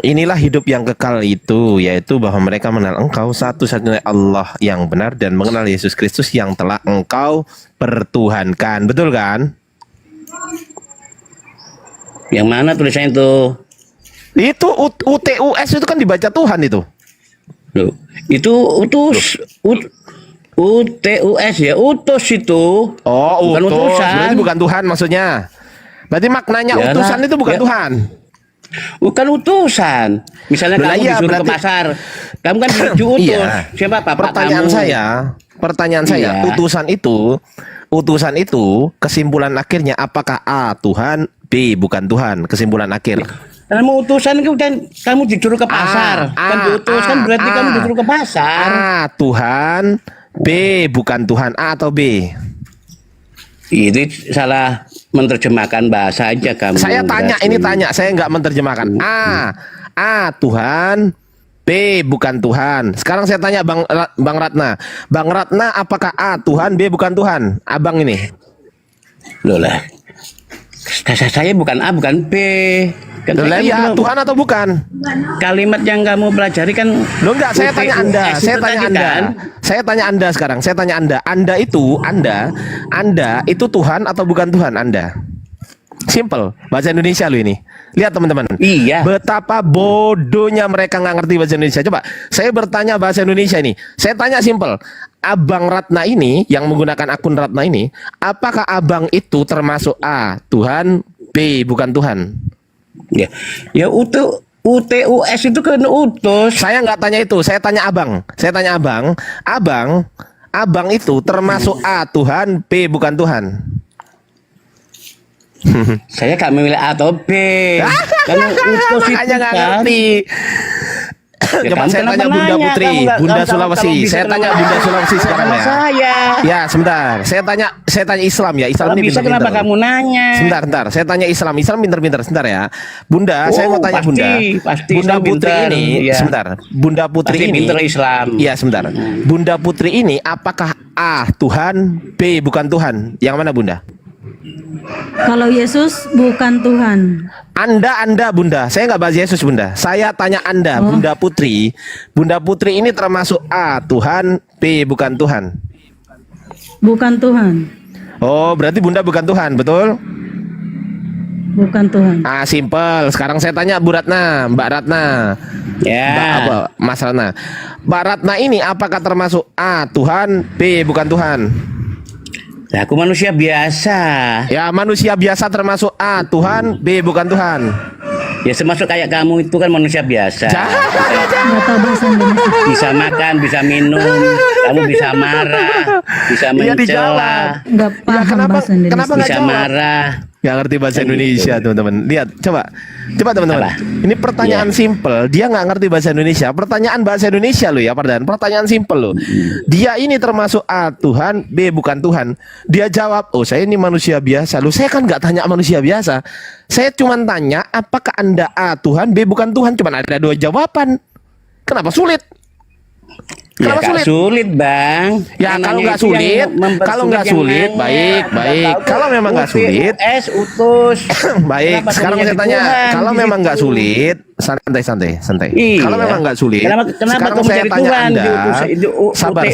Inilah hidup yang kekal itu, yaitu bahwa mereka mengenal engkau satu-satunya Allah yang benar dan mengenal Yesus Kristus yang telah engkau pertuhankan. Betul kan? Yang mana tulisannya itu? Itu UTUS itu kan dibaca Tuhan itu. Loh, itu UTUS ya, utus itu. Oh, Bukan utus. utusan. Berarti bukan Tuhan maksudnya. Berarti maknanya Yalah. utusan itu bukan Ya. Tuhan. Bukan utusan. Misalnya Loh, kamu iya, disuruh berarti- ke pasar, kamu kan disuruh utus. Iya. Siapa bapak Pertanyaan kamu? saya, Iya. utusan itu kesimpulan akhirnya apakah A Tuhan, B bukan Tuhan, kesimpulan akhir. Kamu utusan itu kan kamu disuruh ke pasar. Kan diutus kan berarti kamu disuruh ke pasar. A Tuhan, B bukan Tuhan, A atau B? Itu salah menerjemahkan bahasa aja kamu. Saya tanya, berarti. ini tanya, saya nggak menerjemahkan. A Tuhan, B bukan Tuhan. Sekarang saya tanya Bang Ratna. Bang Ratna, apakah A Tuhan, B bukan Tuhan? Abang ini. Loh lah. Saya bukan A, bukan B. Kan Loh lah, saya ya, belum- Tuhan atau bukan? Kalimat yang kamu pelajari kan. Loh enggak, saya tanya Anda, UTUS saya itu tanya tadi Anda. kan. Saya tanya Anda sekarang, saya tanya Anda. Anda itu Tuhan atau bukan Tuhan Anda? Simple, bahasa Indonesia lo ini. Lihat teman-teman. Iya. Betapa bodohnya mereka nggak ngerti bahasa Indonesia. Coba, saya bertanya bahasa Indonesia ini. Saya tanya simple. Abang Ratna ini, yang menggunakan akun Ratna ini, apakah abang itu termasuk A, Tuhan, B, bukan Tuhan? Ya UTUS itu kan utus. Saya nggak tanya itu, saya tanya abang. Saya tanya abang itu termasuk A Tuhan, B bukan Tuhan. Saya gak memilih A atau B. Karena utus itu Makanya nggak kan. ngerti. Ya, Coba kamu saya kenapa tanya Bunda nanya? Putri, Kamu nggak- Bunda kamu- Sulawesi. kalau bisa Saya tanya kenapa- Bunda Sulawesi sekarang sama ya. saya. Ya, sebentar. Saya tanya Islam ya. Islam Kalau ini bisa pinter-pinter. kenapa kamu nanya? Sebentar. Saya tanya Islam pinter-pinter. Sebentar ya. Bunda, Oh, saya mau tanya pasti, Bunda. pasti Bunda Islam Putri pinter, ini, iya. sebentar. Bunda Putri Pasti ini. pinter Islam. Iya, sebentar. Bunda Putri ini apakah A Tuhan, B bukan Tuhan? Yang mana Bunda? Kalau Yesus bukan Tuhan. Anda Bunda, saya nggak bahas Yesus Bunda. Saya tanya Anda, Bunda Putri. Bunda Putri ini termasuk A Tuhan, B bukan Tuhan. Bukan Tuhan. Oh, berarti Bunda bukan Tuhan, betul? Bukan Tuhan. Ah, simple. Sekarang saya tanya Bu Ratna, Mbak Ratna. Ya. Mas Ratna. Mbak Ratna ini apakah termasuk A Tuhan, B bukan Tuhan? Ya, aku manusia biasa. Ya, manusia biasa termasuk A Tuhan, B bukan Tuhan. Ya termasuk kayak kamu itu kan manusia biasa. Nggak tahu bahasa Indonesia. Bisa makan, bisa minum, kamu bisa marah, bisa Iya, mencela, dijawab. Nggak paham bahasa Indonesia. kenapa nggak bisa jawab? marah. Nggak ngerti bahasa Indonesia teman-teman. Lihat, coba teman-teman. Ini pertanyaan simple. Dia nggak ngerti bahasa Indonesia. Pertanyaan bahasa Indonesia lo ya, Pardan. Pertanyaan simple lo. Dia ini termasuk A Tuhan, B bukan Tuhan. Dia jawab, oh saya ini manusia biasa. Lo saya kan nggak tanya manusia biasa. Saya cuma tanya, apakah Anda A Tuhan, B bukan Tuhan? Cuma ada 2 jawaban. Kenapa sulit? Ya Kenapa gak sulit bang. Ya Yang kalau nanya nggak itu sulit, yang mempersulit kalau nggak yang sulit, nanya. baik. Nggak tahu Kalau tuh, memang nggak sulit, UTUS utus. baik. Kenapa Sekarang kamu saya jadi tanya, Tuhan kalau di memang situ? nggak sulit, santai. Iya. Kalau memang nggak sulit, Kenapa sekarang kamu saya jadi tanya Tuhan Anda, di sabar,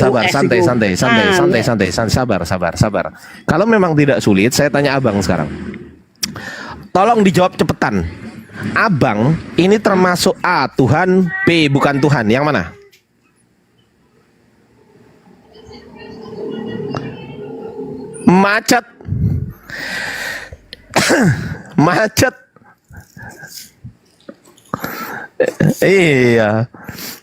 UTUS sabar. Kalau memang tidak sulit, saya tanya abang sekarang. Tolong dijawab cepetan. Abang ini termasuk A Tuhan, B bukan Tuhan. Yang mana? Macet. Iya.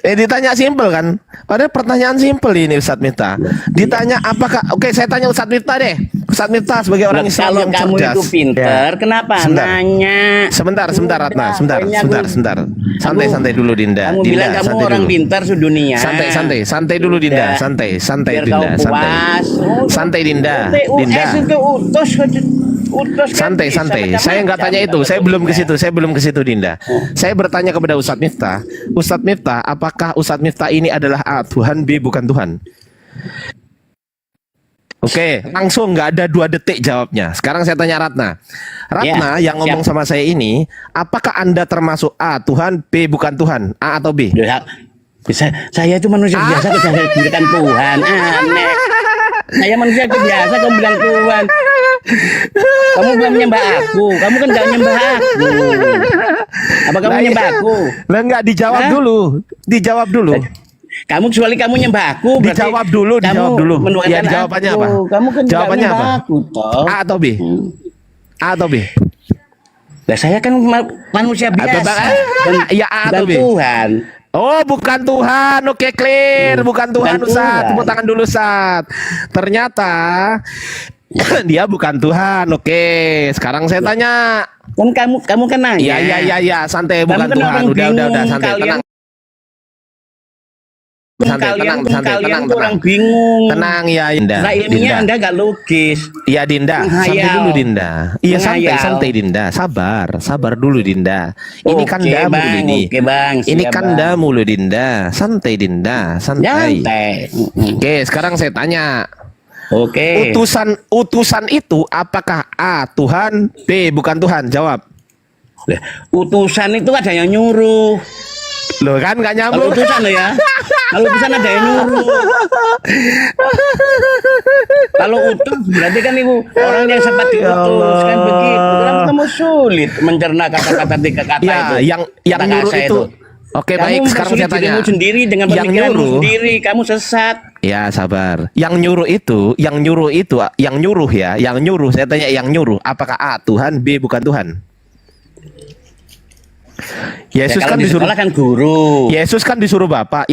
Ditanya simpel kan? Padahal pertanyaan simpel ini Ustadz Miftah. Ditanya apakah? Oke, saya tanya Ustadz Miftah deh. Ustadz Miftah sebagai orang Islam Kalau yang kamu cerdas. itu pinter, kenapa nanya? Sebentar Ratna, sebentar. Santai dulu Dinda. Kamu Dinda, bilang kamu santai orang dulu. pintar sedunia. Santai dulu Dinda. Santai Biar Dinda. kau puas. Santai Dinda. TUS itu utus kan Santai. bisa Saya nggak tanya itu. Saya belum ke situ Dinda. Saya bertanya kepada Ustadz Miftah. Ustadz Miftah, apakah Ustadz Miftah ini adalah A Tuhan, B bukan Tuhan? Oke, langsung nggak ada 2 detik jawabnya. Sekarang saya tanya Ratna. Ratna yang ngomong sama saya ini, apakah Anda termasuk A Tuhan, B bukan Tuhan? A atau B? Saya itu manusia biasa kejagaan Tuhan. Aneh. Saya manusia biasa kamu bilang Tuhan. Kamu belum menyembah aku. Kamu kan gak menyembah aku. Apa kamu menyembah aku? Lah enggak dijawab dulu. Dijawab dulu. Kamu kecuali kamu nyembah aku. Dijawab dulu. Ya jawabannya apa? Kamu kan jawabannya apa? Aku, toh. A atau B? A atau B? Nah, saya kan manusia biasa. Ya A atau B? Tuhan. Oh, bukan Tuhan. Oke, clear. Bukan Tuhan, Ustaz. Tepuk tangan dulu, Ustaz. Ternyata dia bukan Tuhan. Oke, sekarang saya tanya. Kan kamu kan nanya. Ya, santai, bukan Tuhan. Udah, santai, tenang. Tenang. Orang bingung. Tenang ya, Dinda. Nah, ilmunya Anda gak logis. Iya, Dinda. Santai dulu, Dinda. Iya, santai, Dinda. Sabar dulu, Dinda. Ini kan damu ini. Ini kan damu loh, Dinda. Santai, Dinda. Santai. Oke, sekarang saya tanya. Oke. Utusan itu apakah A Tuhan, B bukan Tuhan? Jawab. Utusan itu ada yang nyuruh. Loh kan nggak nyambung. Kalau utusan loh ya. Kalau utusan ada yang nyuruh. Kalau utus berarti kan ibu orang yang sempat diutus kan begitu. Kenapa kamu sulit mencerna kata-kata 3 kata itu? Yang nyuruh itu. Oke, baik, sekarang saya tanya. Kamu sendiri dengan pemikiranmu sendiri, kamu sesat. Ya, sabar. Yang nyuruh saya tanya yang nyuruh, apakah A Tuhan, B bukan Tuhan? Yesus kan disuruh kan guru. Yesus kan disuruh Bapa.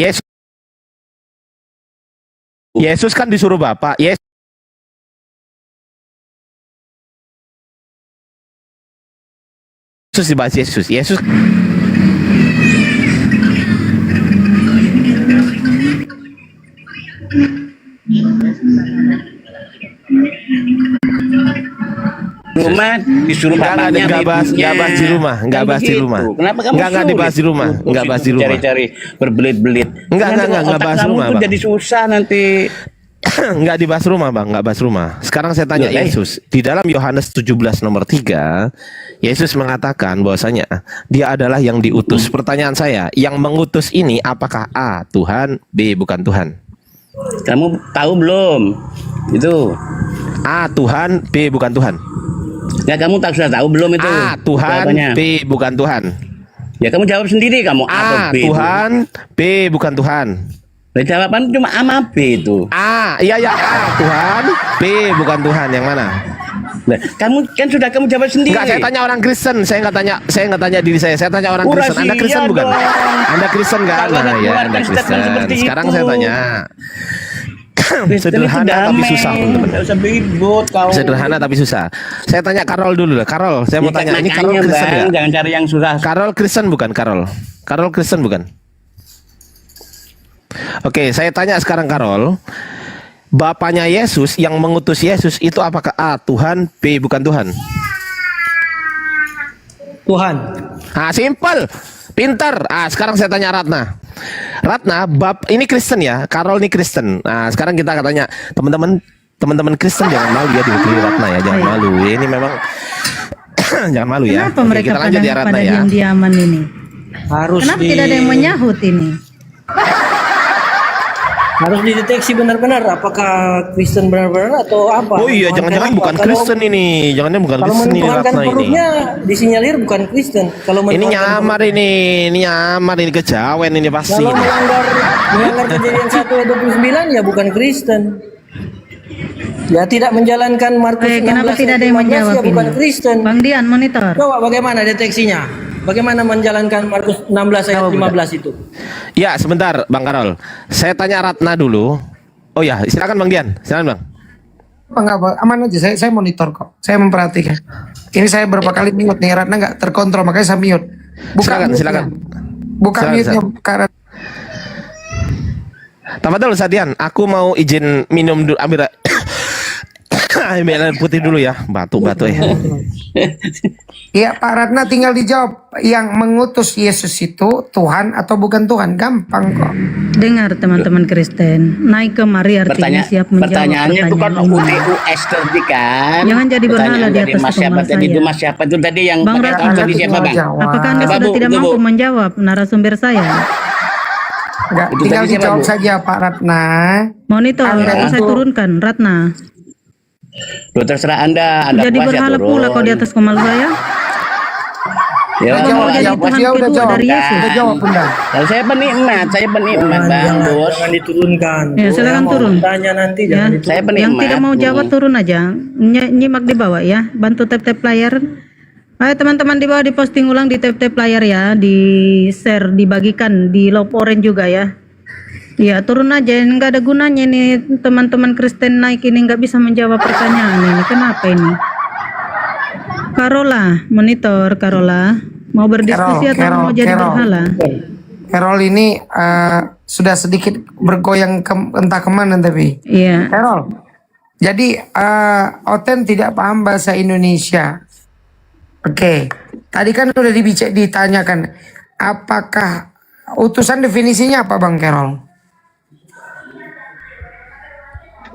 Yesus kan disuruh Bapa. Yesus dibahas Yesus. Rumah disuruh bapaknya nggak bahas di rumah. Kenapa kamu nggak dibahas di rumah? Nggak bahas di rumah. Cari-cari berbelit-belit. Nggak bahas rumah, Bang. Jadi susah nanti. Nggak dibahas rumah, Bang. Nggak bahas rumah. Sekarang saya tanya Yesus. Di dalam Yohanes 17 nomor 3, Yesus mengatakan bahwasanya dia adalah yang diutus. Pertanyaan saya, yang mengutus ini apakah A Tuhan, B bukan Tuhan? Kamu tahu belum? Itu A Tuhan, B bukan Tuhan. Ya kamu sudah tahu belum itu? A Tuhan, jawabannya. B bukan Tuhan. Ya kamu jawab sendiri kamu A atau B. Tuhan, B bukan Tuhan. Nah, jawaban cuma A sama B itu. A, iya A Tuhan, B bukan Tuhan. Yang mana? Nah, kamu kan sudah kamu jawab sendiri. Enggak, saya tanya orang Kristen. Saya nggak tanya diri saya. Saya tanya orang Kristen. Anda Kristen bukan? Anda Kristen nggak? Nah, ya, Anda Kristen. Sekarang saya tanya. Sederhana tapi susah, teman-teman. Sederhana tapi susah. Saya tanya Karol dulu lah. Karol, saya mau tanya. Ini Karol Kristen ya? Jangan cari yang susah. Karol Kristen bukan? Karol Kristen bukan? Oke, saya tanya sekarang Karol. Bapaknya Yesus yang mengutus Yesus itu apakah A Tuhan, B bukan Tuhan? Tuhan. Ah, simple. Pintar. Sekarang saya tanya Ratna. Ratna, ini Kristen ya? Karol ini Kristen. Nah, sekarang kita tanya teman-teman Kristen jangan malu ya dipilih Ratna ya, jangan malu. Ini memang jangan malu ya. Kenapa mereka kita lanjut ya Ratna pada ya. diam-diaman ini? Kenapa tidak ada yang menyahut ini? Harus dideteksi benar-benar apakah Kristen benar-benar atau apa. Oh iya, jangan-jangan bukan Kristen ini. Jangan-jangan bukan Kristen ini Ratna ini. perutnya disinyalir bukan Kristen. Kalau ini nyamar ini kejawen ini pasti. Kalau melanggar Kejadian 1 ayat 29 ya bukan Kristen. Ya tidak menjalankan Markus 16 kenapa tidak ada yang 15 menjawab ya bukan ini? Kristen. Bang Dian monitor. Coba bagaimana deteksinya? Bagaimana menjalankan Markus 16 ayat 15 itu? Ya, sebentar Bang Karol. Saya tanya Ratna dulu. Oh ya, silakan Bang Dian. Silakan Bang. Enggak, Bang. Aman aja, saya monitor kok. Saya memperhatikan. Ini saya berapa kali mute nih, Ratna nggak terkontrol, makanya saya mute. Silakan. Bukan mute-nya karena Tafadhol Sadian, aku mau izin minum dulu, ambil air putih dulu ya, batuk-batuk ya. Iya Pak Ratna, tinggal dijawab, yang mengutus Yesus itu Tuhan atau bukan Tuhan? Gampang kok. Dengar teman-teman Kristen, naik kemari artinya siap menjawab Pertanyaannya itu kan pertanyaan. UTUS tadi kan. Jangan jadi berhala di atas Mas siapa kepala tadi saya. itu Mas siapa itu tadi yang Bang pakai Ratna, kaos tadi siapa Bang? apakah Anda Coba, sudah Bu, tidak Bu. mampu menjawab narasumber saya? Enggak, Itu tinggal tadi siapa, dijawab Bu? saja Pak Ratna. Monitor, Anda atau saya itu- turunkan, Ratna. Loh, terserah Anda Jadi puas ya berhala turun. pula kau di atas kepala saya? Ya, Apa mau jadi Tuhan kedua dari Yesus? Udah jawab Bunda. Kalau saya penikmat Bang Bos. Jangan diturunkan. Ya, silakan Mau turun. Tanya nanti Ya, jangan diturunkan. Saya penikmat. yang tidak mau jawab turun aja, nyimak di bawah ya, bantu tap-tap layar. Ayo teman-teman di bawah diposting ulang di tap-tap layar ya, di share, dibagikan di love orange juga ya. Ya turun aja, nggak ada gunanya nih teman-teman Kristen naik ini nggak bisa menjawab pertanyaan ini, kenapa ini? Karola, monitor Karola, mau berdiskusi atau mau jadi berhala? Carol ini sudah sedikit bergoyang entah kemana tapi. Iya. Carol, jadi Oten tidak paham bahasa Indonesia. Oke, tadi kan udah ditanyakan, apakah utusan definisinya apa Bang Carol?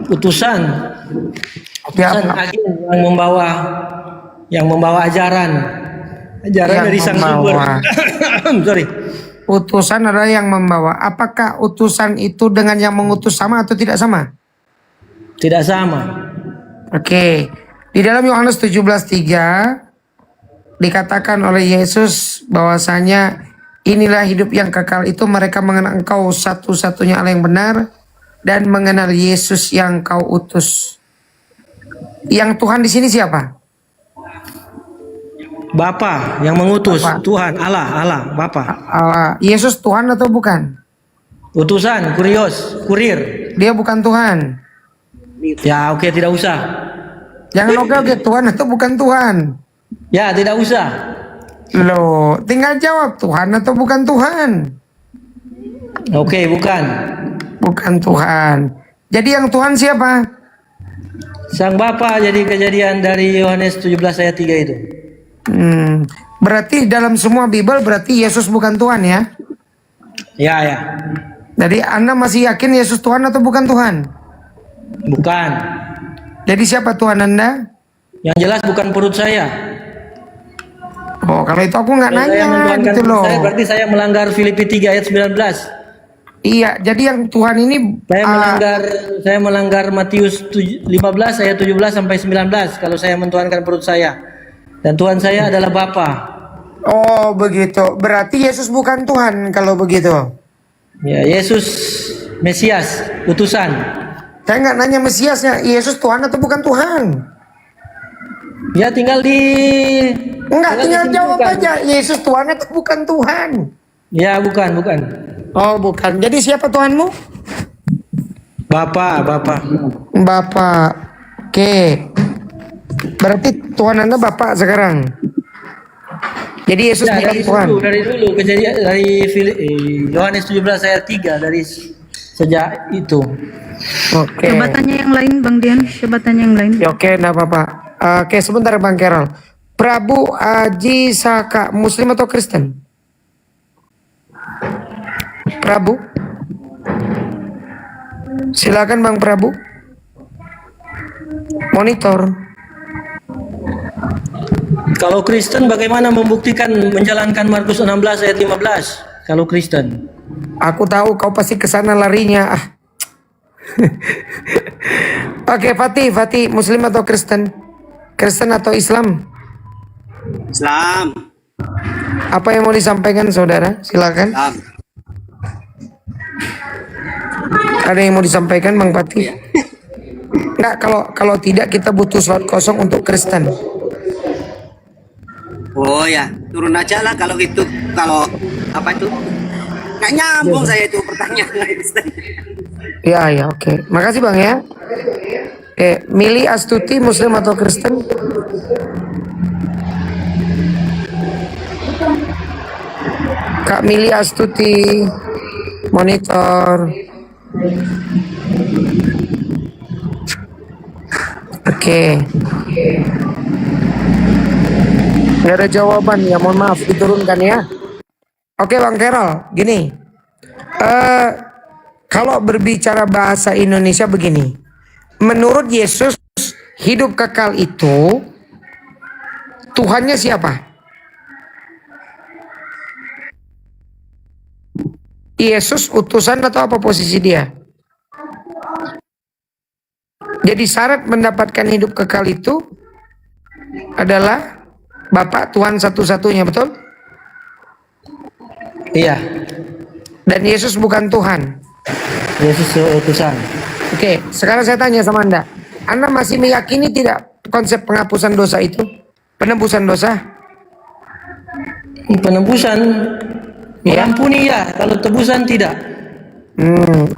Utusan Ya, agen yang membawa ajaran Yang dari sang sumber. membawa. Sorry. Utusan adalah yang membawa. Apakah utusan itu dengan yang mengutus sama atau tidak sama? Tidak sama. Oke. Di dalam Yohanes 17:3 dikatakan oleh Yesus bahwasanya inilah hidup yang kekal itu mereka mengenal Engkau satu-satunya Allah yang benar dan mengenal Yesus yang Kau utus. Yang Tuhan di sini siapa? Bapa yang mengutus, Tuhan, Allah, Bapa. Allah. Yesus Tuhan atau bukan? Utusan, kurir. Dia bukan Tuhan. Ya, oke, tidak usah. Jangan oke Tuhan atau bukan Tuhan. Ya, tidak usah. Loh, tinggal jawab Tuhan atau bukan Tuhan. Oke, bukan. Bukan Tuhan. Jadi yang Tuhan siapa? Sang Bapa, jadi kejadian dari Yohanes 17 ayat 3 itu. Berarti dalam semua Bible berarti Yesus bukan Tuhan ya? Ya. Jadi Anda masih yakin Yesus Tuhan atau bukan Tuhan? Bukan. Jadi siapa Tuhan Anda? Yang jelas bukan perut saya. Oh, kalau itu aku nggak Kalau saya nanya menuhankan gitu perut loh. saya, berarti saya melanggar Filipi 3 ayat 19. Iya, jadi yang Tuhan ini Saya melanggar Matius 15 ayat 17 sampai 19 kalau saya mentuhankan perut saya. Dan Tuhan saya adalah Bapa. Oh, begitu. Berarti Yesus bukan Tuhan kalau begitu. Ya, Yesus Mesias, utusan. Saya nggak nanya Mesiasnya, Yesus Tuhan atau bukan Tuhan? Ya, tinggal tinggal jawab aja, Yesus Tuhan atau bukan Tuhan? Ya, bukan. Oh, bukan. Jadi siapa Tuhanmu? Bapa. Oke. Berarti Tuhan Anda Bapak sekarang. Jadi Yesus Ya, bukan Tuhan. dari dulu kejadian dari Yohanes 17 ayat 3 dari sejak itu. Oke. Coba tanya yang lain Bang Dian, coba tanya yang lain. Ya, oke, enggak apa-apa. Oke, sebentar Bang Carol. Prabu Aji Saka, Muslim atau Kristen? Prabu? Silakan Bang Prabu. Monitor. Kalau Kristen bagaimana membuktikan menjalankan Markus 16 ayat 15? Kalau Kristen. Aku tahu kau pasti ke sana larinya. Oke, Fatih, Muslim atau Kristen? Kristen atau Islam? Islam. Apa yang mau disampaikan saudara? Silakan. Islam. Ada yang mau disampaikan Bang Fatih? Enggak, kalau tidak kita butuh slot kosong untuk Kristen. Oh ya, turun aja lah kalau gitu. Kalau apa itu? Nggak nyambung saya itu pertanyaan. Ya, oke. Makasih Bang ya. Mili Astuti, Muslim atau Kristen? Kak Mili Astuti, monitor. Oke. Nggak ada jawaban ya, mohon maaf, diturunkan ya. Oke Bang Carol, gini. Kalau berbicara bahasa Indonesia begini. Menurut Yesus, hidup kekal itu Tuhannya siapa? Yesus utusan atau apa posisi dia? Jadi syarat mendapatkan hidup kekal itu adalah Bapa Tuhan satu-satunya, betul? Iya. Dan Yesus bukan Tuhan. Yesus utusan. Oke, sekarang saya tanya sama Anda. Anda masih meyakini tidak konsep penghapusan dosa itu? Penebusan dosa? Penebusan mengampuni ya, kalau tebusan tidak.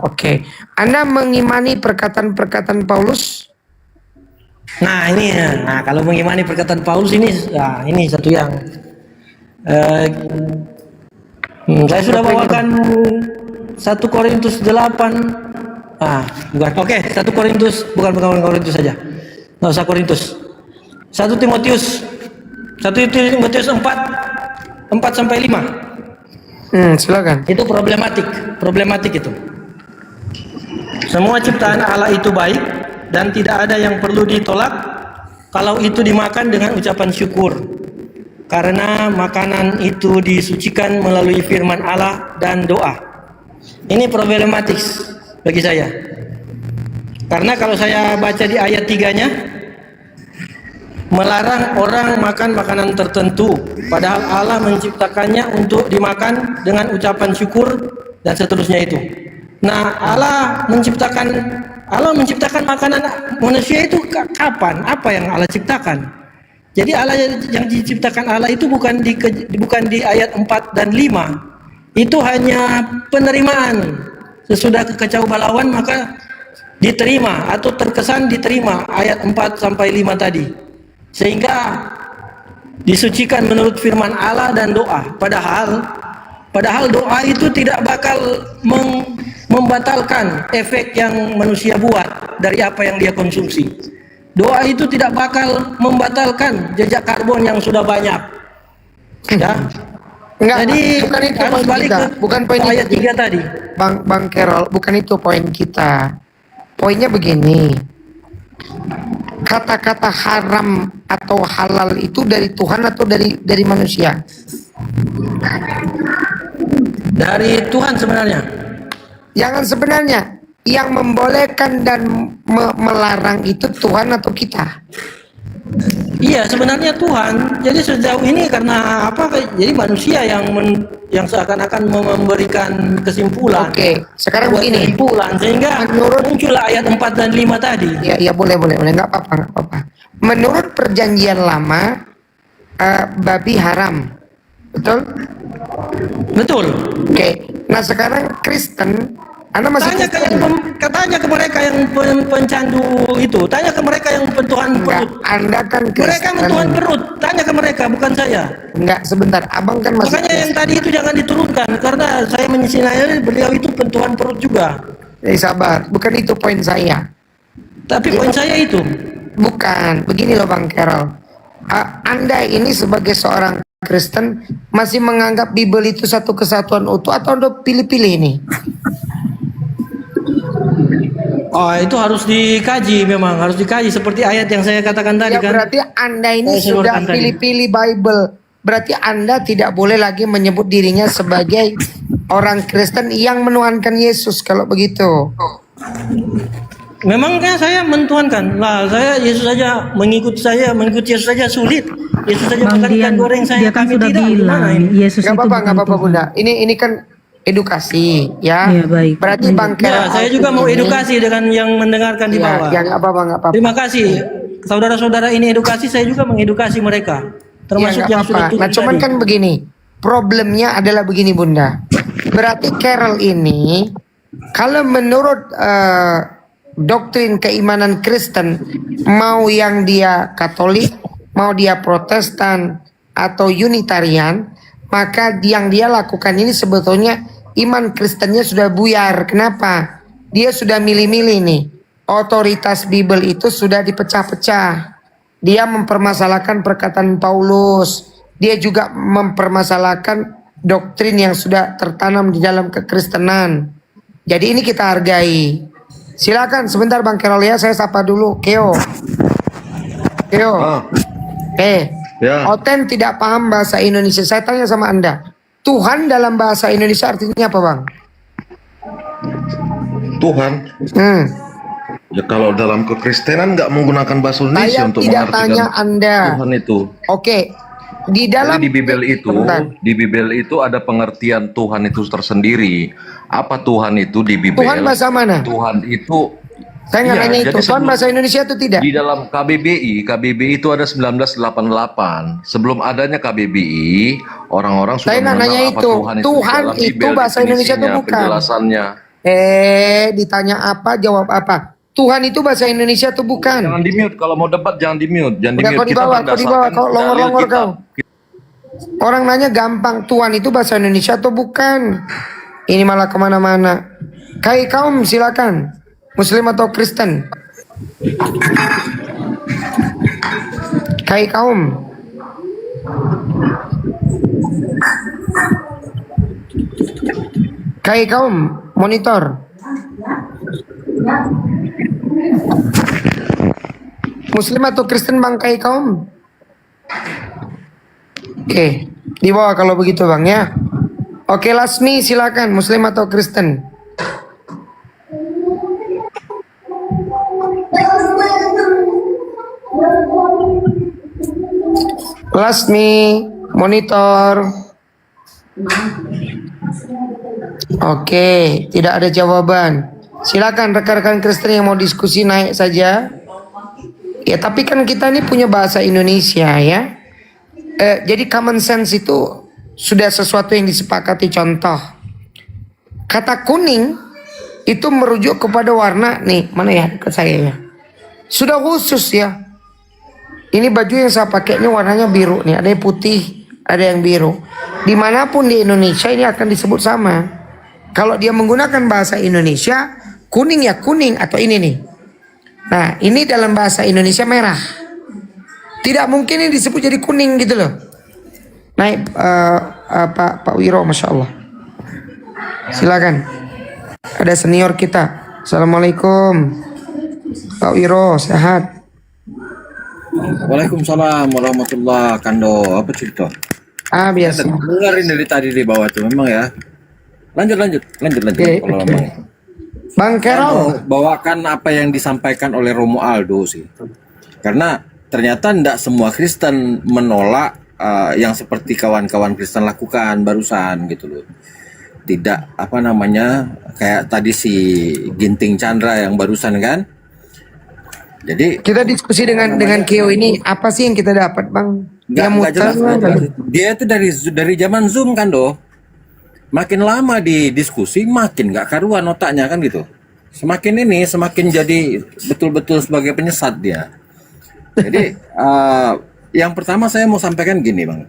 Oke. Anda mengimani perkataan-perkataan Paulus? Nah ini, kalau mengimani perkataan Paulus ini, ini satu yang saya sudah bawakan 1 Korintus 8. Bukan. Oke, 1 Korintus, bukan Korintus saja. Nggak usah Korintus. 1 Timotius 4 sampai 5. Silakan. Itu problematik itu. Semua ciptaan Allah itu baik dan tidak ada yang perlu ditolak kalau itu dimakan dengan ucapan syukur. Karena makanan itu disucikan melalui firman Allah dan doa. Ini problematik bagi saya. Karena kalau saya baca di ayat 3-nya, melarang orang makan makanan tertentu, padahal Allah menciptakannya untuk dimakan dengan ucapan syukur dan seterusnya itu. Nah, Allah menciptakan makanan manusia itu kapan? Apa yang Allah ciptakan? Jadi Allah yang diciptakan Allah itu bukan di ayat 4 dan 5. Itu hanya penerimaan. Sesudah kekacau balauan maka diterima atau terkesan diterima ayat 4 sampai 5 tadi. Sehingga disucikan menurut firman Allah dan doa. Padahal doa itu tidak bakal membatalkan efek yang manusia buat dari apa yang dia konsumsi. Doa itu tidak bakal membatalkan jejak karbon yang sudah banyak. Ya. Jadi bukan itu harus poin balik kita. ke Bukan poin ayat 3 tadi. Bang Carol, bukan itu poin kita. Poinnya begini. Kata-kata haram atau halal itu dari Tuhan atau dari manusia? Dari Tuhan sebenarnya. Jangan sebenarnya. Yang membolehkan dan melarang itu Tuhan atau kita? Iya, sebenarnya Tuhan. Jadi sejauh ini karena apa? Jadi manusia yang seakan-akan memberikan kesimpulan. Oke, sekarang begini. Kesimpulan sehingga muncul ayat 4 dan 5 tadi. Ya boleh, nggak apa-apa. Menurut perjanjian lama, babi haram, betul? Betul. Oke, nah sekarang Kristen, Anda masih tanya ke mereka yang pencandu itu, tanya ke mereka yang pentuhan perut. Anda kan Kristen. Mereka pentuhan perut, tanya ke mereka, bukan saya. Enggak, sebentar, abang kan masih. Makanya yang tadi itu jangan diturunkan karena saya menyinyalkan beliau itu pentuhan perut juga. Sabar, bukan itu poin saya. Tapi poin saya itu. Bukan, begini loh Bang Carol. Anda ini sebagai seorang Kristen masih menganggap Bible itu satu kesatuan utuh atau Anda pilih-pilih nih? Oh, itu harus dikaji, memang harus dikaji seperti ayat yang saya katakan tadi kan. Berarti Anda ini sudah pilih-pilih Bible. Berarti Anda tidak boleh lagi menyebut dirinya sebagai orang Kristen yang menuhankan Yesus kalau begitu. Memangnya saya mentuhankan lah, saya Yesus saja mengikut Yesus saja sulit. Yesus saja makan ikan goreng saya dia kan kami sudah tidak. bilang Yesus itu nggak apa-apa Bunda. Ini kan edukasi ya. Iya, baik. Berarti Bang Carol. Ya, saya juga mau edukasi dengan yang mendengarkan di bawah. Ya nggak apa-apa. Terima kasih saudara-saudara ini edukasi, saya juga mengedukasi mereka. termasuk yang sudah turun Nah, cuman tadi. kan begini, problemnya adalah begini Bunda. Berarti Carol ini, kalau menurut doktrin keimanan Kristen, mau yang dia Katolik, mau dia Protestan atau Unitarian, maka yang dia lakukan ini sebetulnya iman Kristennya sudah buyar. Kenapa? Dia sudah milih-milih nih. Otoritas Bible itu sudah dipecah-pecah. Dia mempermasalahkan perkataan Paulus. Dia juga mempermasalahkan doktrin yang sudah tertanam di dalam kekristenan. Jadi ini kita hargai. Silakan sebentar Bang Carol ya, saya sapa dulu Keo. Keo. Oten tidak paham bahasa Indonesia. Saya tanya sama Anda. Tuhan dalam bahasa Indonesia artinya apa Bang? Tuhan. Ya kalau dalam kekristenan nggak menggunakan bahasa Indonesia Saya untuk tidak mengartikan tanya Anda. Tuhan itu. Oke. Di dalam Jadi di Bible itu ada pengertian Tuhan itu tersendiri. Apa Tuhan itu di Bible? Tuhan bahasa mana? Tuhan itu Saya nggak Iya, nanya itu. jadi Tuhan sebelum- bahasa Indonesia itu tidak? Di dalam KBBI itu ada 1988. Sebelum adanya KBBI, orang-orang sudah Saya nggak mengenal nanya apa itu. Tuhan itu. Tuhan di dalam itu Bible, bahasa Indonesia itu definisinya, bukan. penjelasannya. Ditanya apa, jawab apa. Tuhan itu bahasa Indonesia tuh bukan. Jangan di mute kalau mau debat, jangan di mute, jangan di Udah mute. kau di bawah, kau longor-longor kau. Orang nanya gampang, Tuhan itu bahasa Indonesia atau bukan? Ini malah kemana-mana. Kai kaum silakan, Muslim atau Kristen? Kai kaum. Kai kaum, monitor. Muslim atau Kristen Bang Kai kaum? Oke, di bawah kalau begitu Bang ya. Oke, Lasmi silakan, Muslim atau Kristen? Lasmi, monitor. Oke, tidak ada jawaban. Silakan rekan-rekan Kristen yang mau diskusi naik saja. Ya, tapi kan kita ini punya bahasa Indonesia ya. Jadi common sense itu sudah sesuatu yang disepakati. Contoh, kata kuning itu merujuk kepada warna nih, mana ya dekat saya ya. Sudah khusus ya. Ini baju yang saya pakai ini warnanya biru nih, ada yang putih, ada yang biru. Dimanapun di Indonesia ini akan disebut sama. Kalau dia menggunakan bahasa Indonesia, kuning ya kuning atau ini nih. Nah, ini dalam bahasa Indonesia merah. Tidak mungkin ini disebut jadi kuning gitu loh. Naik Pak Wiro, Masya Allah. Silakan. Ada senior kita. Assalamualaikum. Pak Wiro, sehat? Waalaikumsalam warahmatullah. Kando, apa cerita? Biasa. Dengerin dari tadi di bawah tuh memang ya. Lanjut. Kalau memang. Bang Carol, bawakan apa yang disampaikan oleh Romo Aldo sih. Karena ternyata tidak semua Kristen menolak yang seperti kawan-kawan Kristen lakukan barusan gitu loh. Tidak kayak tadi si Ginting Chandra yang barusan kan. Jadi kita diskusi dengan Keo ini apa sih yang kita dapat Bang? Nggak jelas. Dia itu dari zaman Zoom kan doh. Makin lama di diskusi makin nggak karuan otaknya kan gitu. Semakin jadi betul-betul sebagai penyesat dia. Jadi yang pertama saya mau sampaikan gini Bang.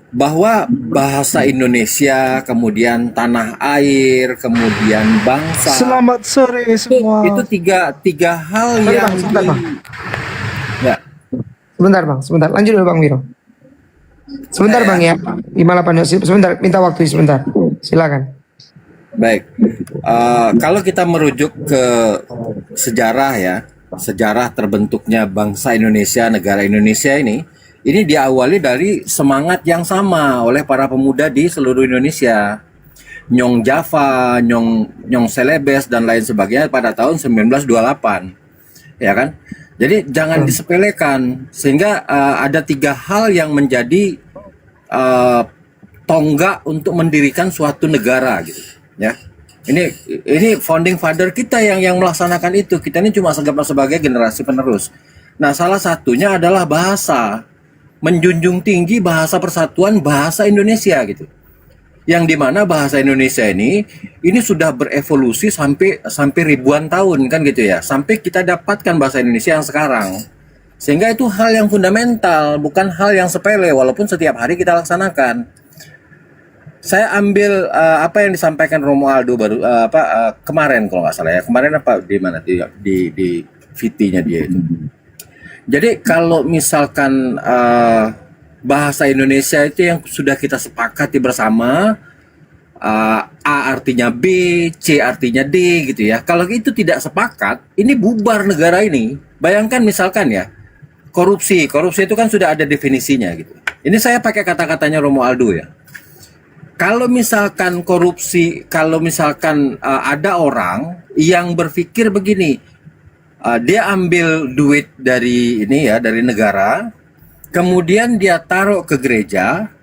Bahwa bahasa Indonesia, kemudian tanah air, kemudian bangsa. Selamat sore semua. Itu tiga hal yang Sebentar Bang, sebentar. Lanjut dulu Bang Wiro. Sebentar Bang ya. 58 sebentar, minta waktu sebentar. Silakan. Baik. Kalau kita merujuk ke sejarah ya, sejarah terbentuknya bangsa Indonesia, negara Indonesia ini diawali dari semangat yang sama oleh para pemuda di seluruh Indonesia. Nyong Java, Nyong Celebes dan lain sebagainya pada tahun 1928. Ya kan? Jadi jangan disepelekan sehingga ada tiga hal yang menjadi tonggak untuk mendirikan suatu negara gitu, ya. Ini founding father kita yang melaksanakan itu. Kita ini cuma sebagai generasi penerus. Nah, salah satunya adalah bahasa. menjunjung tinggi bahasa persatuan bahasa Indonesia gitu. Yang dimana bahasa Indonesia ini sudah berevolusi sampai ribuan tahun kan gitu ya, sampai kita dapatkan bahasa Indonesia yang sekarang. Sehingga itu hal yang fundamental, bukan hal yang sepele walaupun setiap hari kita laksanakan. Saya ambil apa yang disampaikan Romualdo baru kemarin kalau nggak salah ya, kemarin apa di mana di VT-nya dia itu. Jadi kalau misalkan bahasa Indonesia itu yang sudah kita sepakati bersama, A artinya B, C artinya D gitu ya. Kalau itu tidak sepakat, ini bubar negara ini. Bayangkan misalkan ya, korupsi itu kan sudah ada definisinya gitu. Ini saya pakai kata-katanya Romualdo ya. Kalau misalkan korupsi, kalau misalkan ada orang yang berpikir begini, dia ambil duit dari ini ya, dari negara, kemudian dia taruh ke gereja,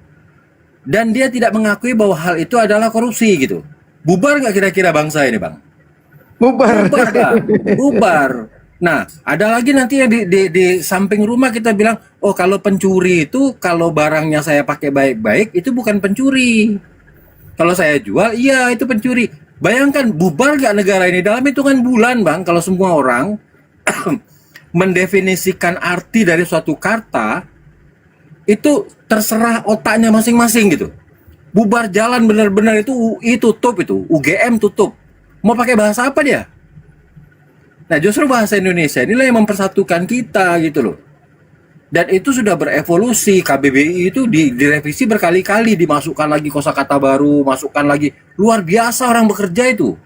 dan dia tidak mengakui bahwa hal itu adalah korupsi gitu. Bubar nggak kira-kira bangsa ini, Bang? Bubar. Bubar nggak? Bubar. Nah, ada lagi nanti yang di samping rumah kita bilang, oh kalau pencuri itu, kalau barangnya saya pakai baik-baik, itu bukan pencuri. Kalau saya jual, iya itu pencuri. Bayangkan, bubar nggak negara ini dalam hitungan bulan, Bang, kalau semua orang mendefinisikan arti dari suatu kata, itu terserah otaknya masing-masing gitu. Bubar jalan benar-benar itu UI tutup, itu UGM tutup. Mau pakai bahasa apa dia? Nah, justru bahasa Indonesia inilah yang mempersatukan kita gitu loh. Dan itu sudah berevolusi. KBBI itu direvisi berkali-kali, dimasukkan lagi kosakata baru, masukkan lagi. Luar biasa orang bekerja itu.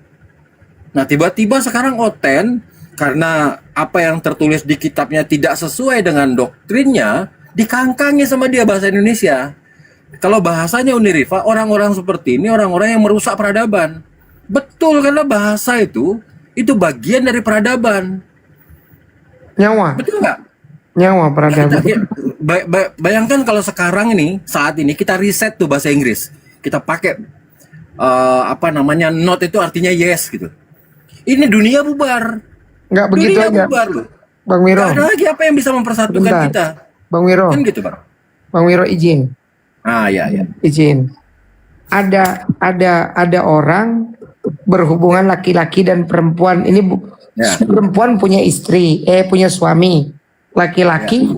Nah, tiba-tiba sekarang Oten, karena apa yang tertulis di kitabnya tidak sesuai dengan doktrinnya, dikangkangi sama dia bahasa Indonesia. Kalau bahasanya Unirifa, orang-orang seperti ini orang-orang yang merusak peradaban. Betul, karena bahasa itu bagian dari peradaban. Nyawa. Betul nggak? Nyawa peradaban. Bayangkan kalau sekarang ini, saat ini kita riset tuh bahasa Inggris. Kita pakai not itu artinya yes gitu. Ini dunia bubar. Nggak begitu Dunia aja. bubar loh. Bang Wiro. Nggak ada lagi apa yang bisa mempersatukan Bentar. kita. Bang Wiro. Kan gitu, Bang. Bang Wiro izin. Ya. Izin. Ada orang berhubungan laki-laki dan perempuan. Ini perempuan punya istri, punya suami. Laki-laki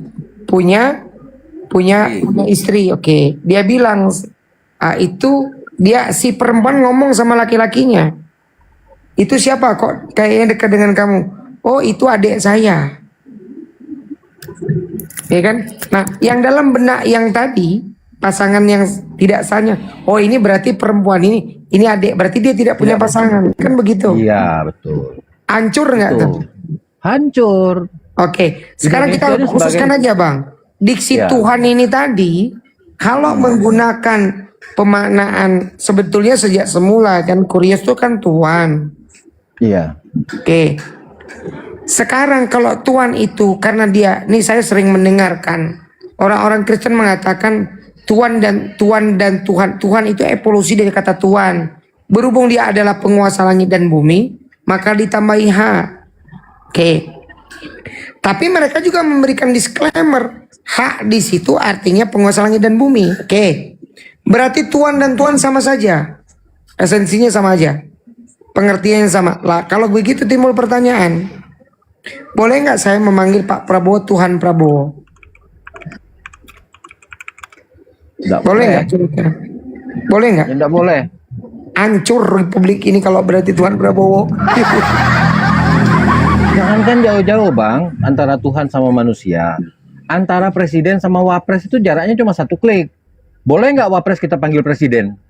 punya istri. Oke. Dia bilang itu si perempuan ngomong sama laki-lakinya. Itu siapa kok kayaknya dekat dengan kamu? Oh, itu adik saya. Ya kan? Nah, yang dalam benak yang tadi, pasangan yang tidak sahnya, oh ini berarti perempuan ini adik, berarti dia tidak punya pasangan. Kan begitu? Iya, betul. Hancur nggak tuh? Hancur. Oke, sekarang kita Indonesia ini khususkan sebagai- aja, Bang. Diksi Ya. Tuhan ini tadi, kalau menggunakan pemaknaan sebetulnya sejak semula kan Kurios itu kan Tuhan. Iya. Oke. Sekarang kalau Tuhan itu karena dia, nih saya sering mendengarkan orang-orang Kristen mengatakan Tuhan dan Tuhan itu evolusi dari kata Tuhan. Berhubung dia adalah penguasa langit dan bumi, maka ditambahi H. Oke. Tapi mereka juga memberikan disclaimer, H di situ artinya penguasa langit dan bumi. Oke. Berarti Tuhan dan Tuhan sama saja. Esensinya sama aja. Pengertiannya sama. Lah, kalau begitu timbul pertanyaan. Boleh nggak saya memanggil Pak Prabowo Tuhan Prabowo? Boleh nggak? Kira-kira? Boleh nggak? Tidak boleh. Hancur republik ini kalau berarti Tuhan Prabowo. Jangankan jauh-jauh, Bang, antara Tuhan sama manusia. Antara presiden sama wapres itu jaraknya cuma 1 klik. Boleh nggak wapres kita panggil presiden?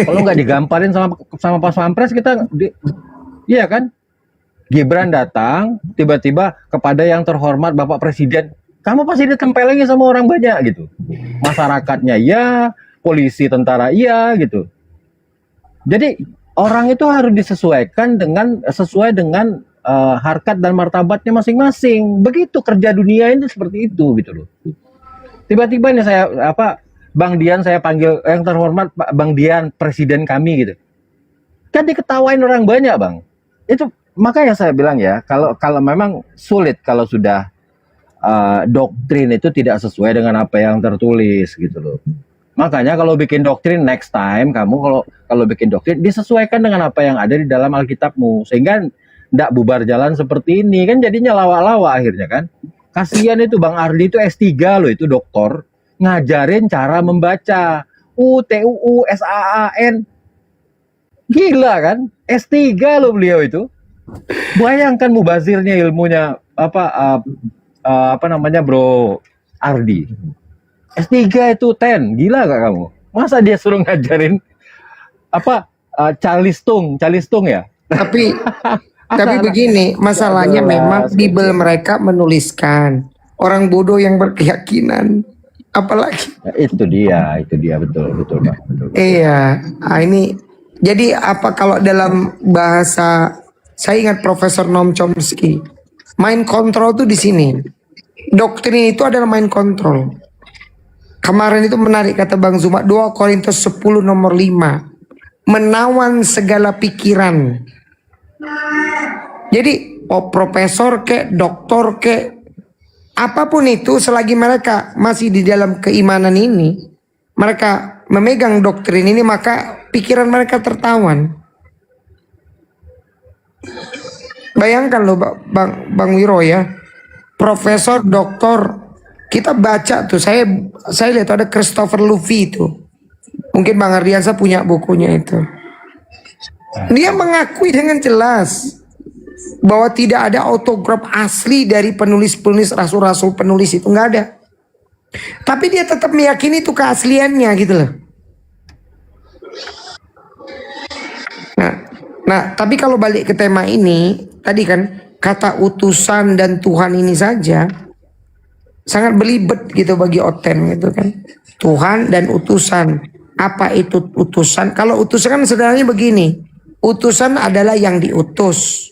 Kalau nggak digamparin sama pas wapres iya kan? Gibran datang tiba-tiba kepada yang terhormat Bapak Presiden, kamu pasti ditempelengi sama orang banyak gitu. Masyarakatnya iya, polisi, tentara iya gitu. Jadi orang itu harus disesuaikan sesuai dengan harkat dan martabatnya masing-masing. Begitu kerja dunia ini seperti itu gitu loh. Tiba-tiba nih Bang Dian saya panggil yang terhormat Pak Bang Dian, presiden kami gitu. Kan diketawain orang banyak, Bang. Itu makanya saya bilang ya, kalau memang sulit kalau sudah doktrin itu tidak sesuai dengan apa yang tertulis gitu loh. Makanya kalau bikin doktrin next time kamu kalau bikin doktrin disesuaikan dengan apa yang ada di dalam Alkitabmu sehingga ndak bubar jalan seperti ini kan jadinya lawak-lawak akhirnya kan. Kasihan itu Bang Ardi itu S3 loh itu doktor ngajarin cara membaca UTUU SAAN. Gila kan? S3 loh beliau itu. Bayangkan mubazirnya ilmunya apa namanya Bro Ardi. S3 itu 10, gila gak kamu? Masa dia suruh ngajarin calistung ya? Tapi begini, masalahnya memang Bible mereka menuliskan orang bodoh yang berkeyakinan, apalagi. Ya, itu dia betul Pak. Betul. Iya, ini jadi apa kalau dalam bahasa saya ingat Profesor Noam Chomsky, mind control tuh di sini. Doktrin itu adalah mind control. Kemarin itu menarik kata Bang Zuma 2 Korintus 10 nomor 5. Menawan segala pikiran. Jadi profesor kek, doktor kek, apapun itu selagi mereka masih di dalam keimanan ini, mereka memegang doktrin ini maka pikiran mereka tertawan. Bayangkan loh Bang Wiro ya. Profesor, doktor, kita baca tuh, saya lihat ada Christopher Luffy itu. Mungkin Bang Ardiansa punya bukunya itu. Dia mengakui dengan jelas bahwa tidak ada autograf asli dari penulis-penulis, rasul-rasul penulis itu, nggak ada. Tapi dia tetap meyakini itu keasliannya gitu loh. Nah, tapi kalau balik ke tema ini, tadi kan kata utusan dan Tuhan ini saja sangat belibet gitu bagi Oten gitu kan. Tuhan dan utusan. Apa itu utusan? Kalau utusan kan sebenarnya begini. Utusan adalah yang diutus.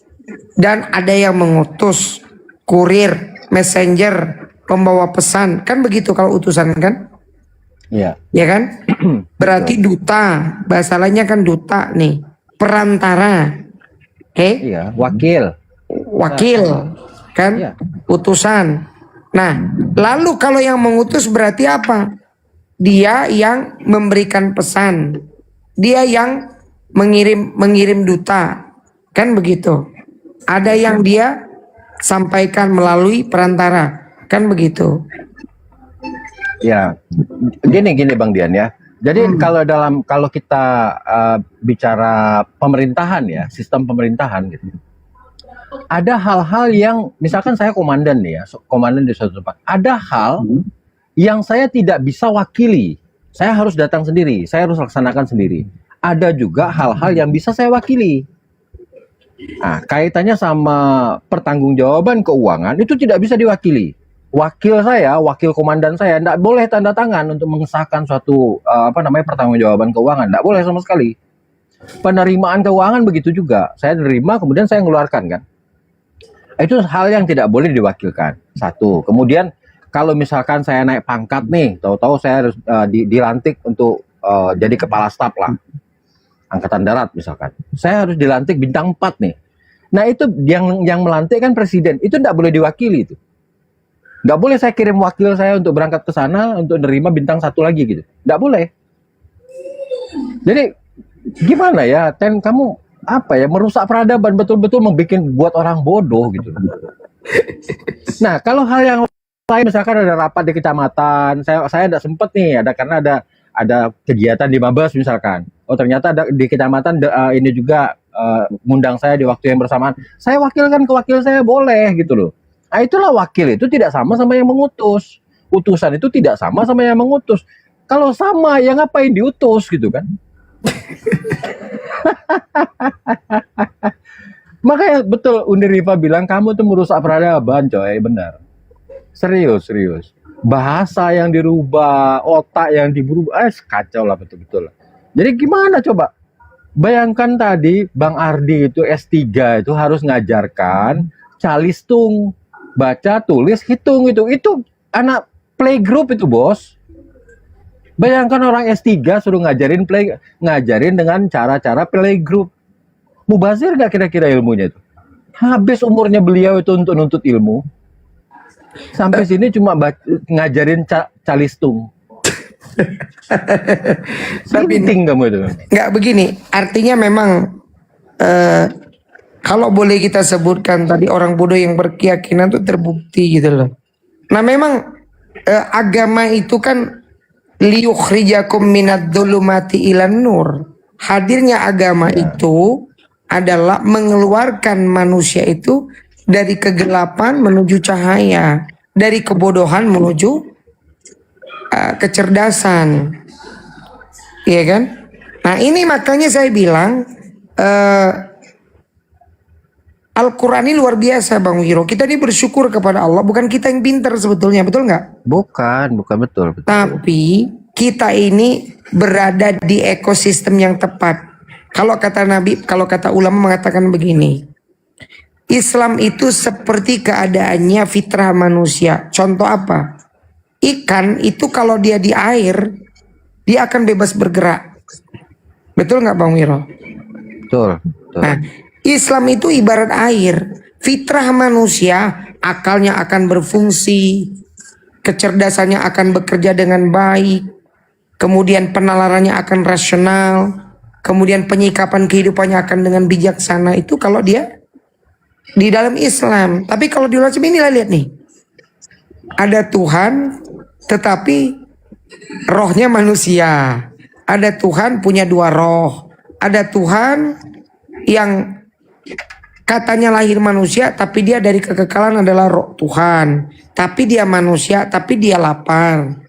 Dan ada yang mengutus. Kurir, messenger, pembawa pesan. Kan begitu kalau utusan kan? Iya. Ya kan? Berarti duta. Bahasa lainnya kan duta nih. Perantara. Iya, wakil. Kan? Iya. Utusan. Nah, lalu kalau yang mengutus berarti apa? Dia yang memberikan pesan. Dia yang mengirim duta. Kan begitu. Ada yang dia sampaikan melalui perantara. Kan begitu. Ya. Gini Bang Dian ya. Jadi kalau kita bicara pemerintahan ya, sistem pemerintahan gitu. Ada hal-hal yang misalkan saya komandan nih ya, komandan di suatu tempat. Ada hal yang saya tidak bisa wakili. Saya harus datang sendiri, saya harus laksanakan sendiri. Ada juga hal-hal yang bisa saya wakili. Nah, kaitannya sama pertanggungjawaban keuangan itu tidak bisa diwakili. Wakil komandan saya tidak boleh tanda tangan untuk mengesahkan suatu pertanggungjawaban keuangan, tidak boleh sama sekali. Penerimaan keuangan begitu juga. Saya nerima kemudian saya mengeluarkan kan. Itu hal yang tidak boleh diwakilkan. Satu. Kemudian kalau misalkan saya naik pangkat nih, tahu-tahu saya harus dilantik untuk jadi kepala staf lah. Angkatan Darat misalkan. Saya harus dilantik bintang 4 nih. Nah itu yang melantik kan presiden. Itu tidak boleh diwakili itu. Nggak boleh saya kirim wakil saya untuk berangkat ke sana untuk nerima bintang 1 lagi gitu. Nggak boleh. Jadi gimana ya, Ten, kamu merusak peradaban, betul-betul buat orang bodoh gitu. Nah, kalau hal yang lain misalkan ada rapat di kecamatan, saya tidak sempat nih, karena ada kegiatan di Mabes misalkan. Oh, ternyata ada di kecamatan ini juga ngundang saya di waktu yang bersamaan. Saya wakilkan ke wakil saya boleh gitu loh. Nah, itulah wakil itu tidak sama yang mengutus. Utusan itu tidak sama yang mengutus. Kalau sama, ya ngapain diutus gitu kan? Makanya betul Undiriva bilang kamu tuh merusak peradaban, coy, benar. Serius. Bahasa yang dirubah, otak yang dirubah, kacau lah betul-betul. Jadi gimana coba? Bayangkan tadi Bang Ardi itu S3 itu harus ngajarkan calistung, baca, tulis, hitung itu anak playgroup itu, Bos. Bayangkan orang S3 suruh ngajarin dengan cara-cara playgroup. Mubazir gak kira-kira ilmunya itu? Habis umurnya beliau itu untuk nuntut ilmu. Sampai sini cuma ngajarin calistung. Tapi penting kamu itu. Nggak begini, artinya memang kalau boleh kita sebutkan tadi orang bodoh yang berkeyakinan itu terbukti gitu loh. Nah memang agama itu kan liyukhrijakum minadh-dhulumati ilan nur. Hadirnya agama itu adalah mengeluarkan manusia itu dari kegelapan menuju cahaya, dari kebodohan menuju kecerdasan, iya kan? Nah ini makanya saya bilang Al-Quran ini luar biasa Bang Wiro. Kita ini bersyukur kepada Allah, bukan kita yang pintar sebetulnya, betul nggak? Bukan betul. Tapi kita ini berada di ekosistem yang tepat. Kalau kata Nabi, kalau kata ulama mengatakan begini, Islam itu seperti keadaannya fitrah manusia. Contoh apa? Ikan itu kalau dia di air, dia akan bebas bergerak. Betul nggak Bang Wiro? Betul. Nah, Islam itu ibarat air. Fitrah manusia, akalnya akan berfungsi, kecerdasannya akan bekerja dengan baik, kemudian penalarannya akan rasional, kemudian penyikapan kehidupannya akan dengan bijaksana. Itu kalau dia di dalam Islam. Tapi kalau di luar ini lihat nih, ada Tuhan tetapi rohnya manusia. Ada Tuhan punya dua roh. Ada Tuhan yang katanya lahir manusia tapi dia dari kekekalan adalah roh Tuhan. Tapi dia manusia tapi dia lapar.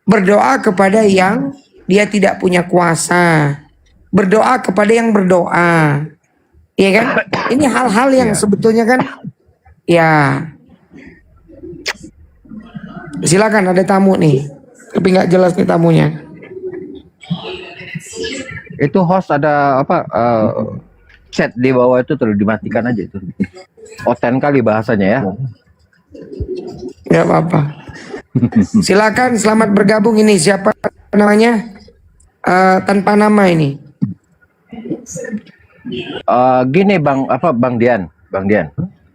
Berdoa kepada yang dia tidak punya kuasa. Berdoa kepada yang berdoa. Iya kan? Ini hal-hal yang sebetulnya kan ya. Silakan, ada tamu nih. Tapi nggak jelas nih tamunya. Itu host ada apa chat di bawah itu terus dimatikan aja itu. Oten kali bahasanya ya. Ya apa-apa. Silakan, selamat bergabung. Ini siapa namanya? Tanpa nama ini. Gini Bang Dian.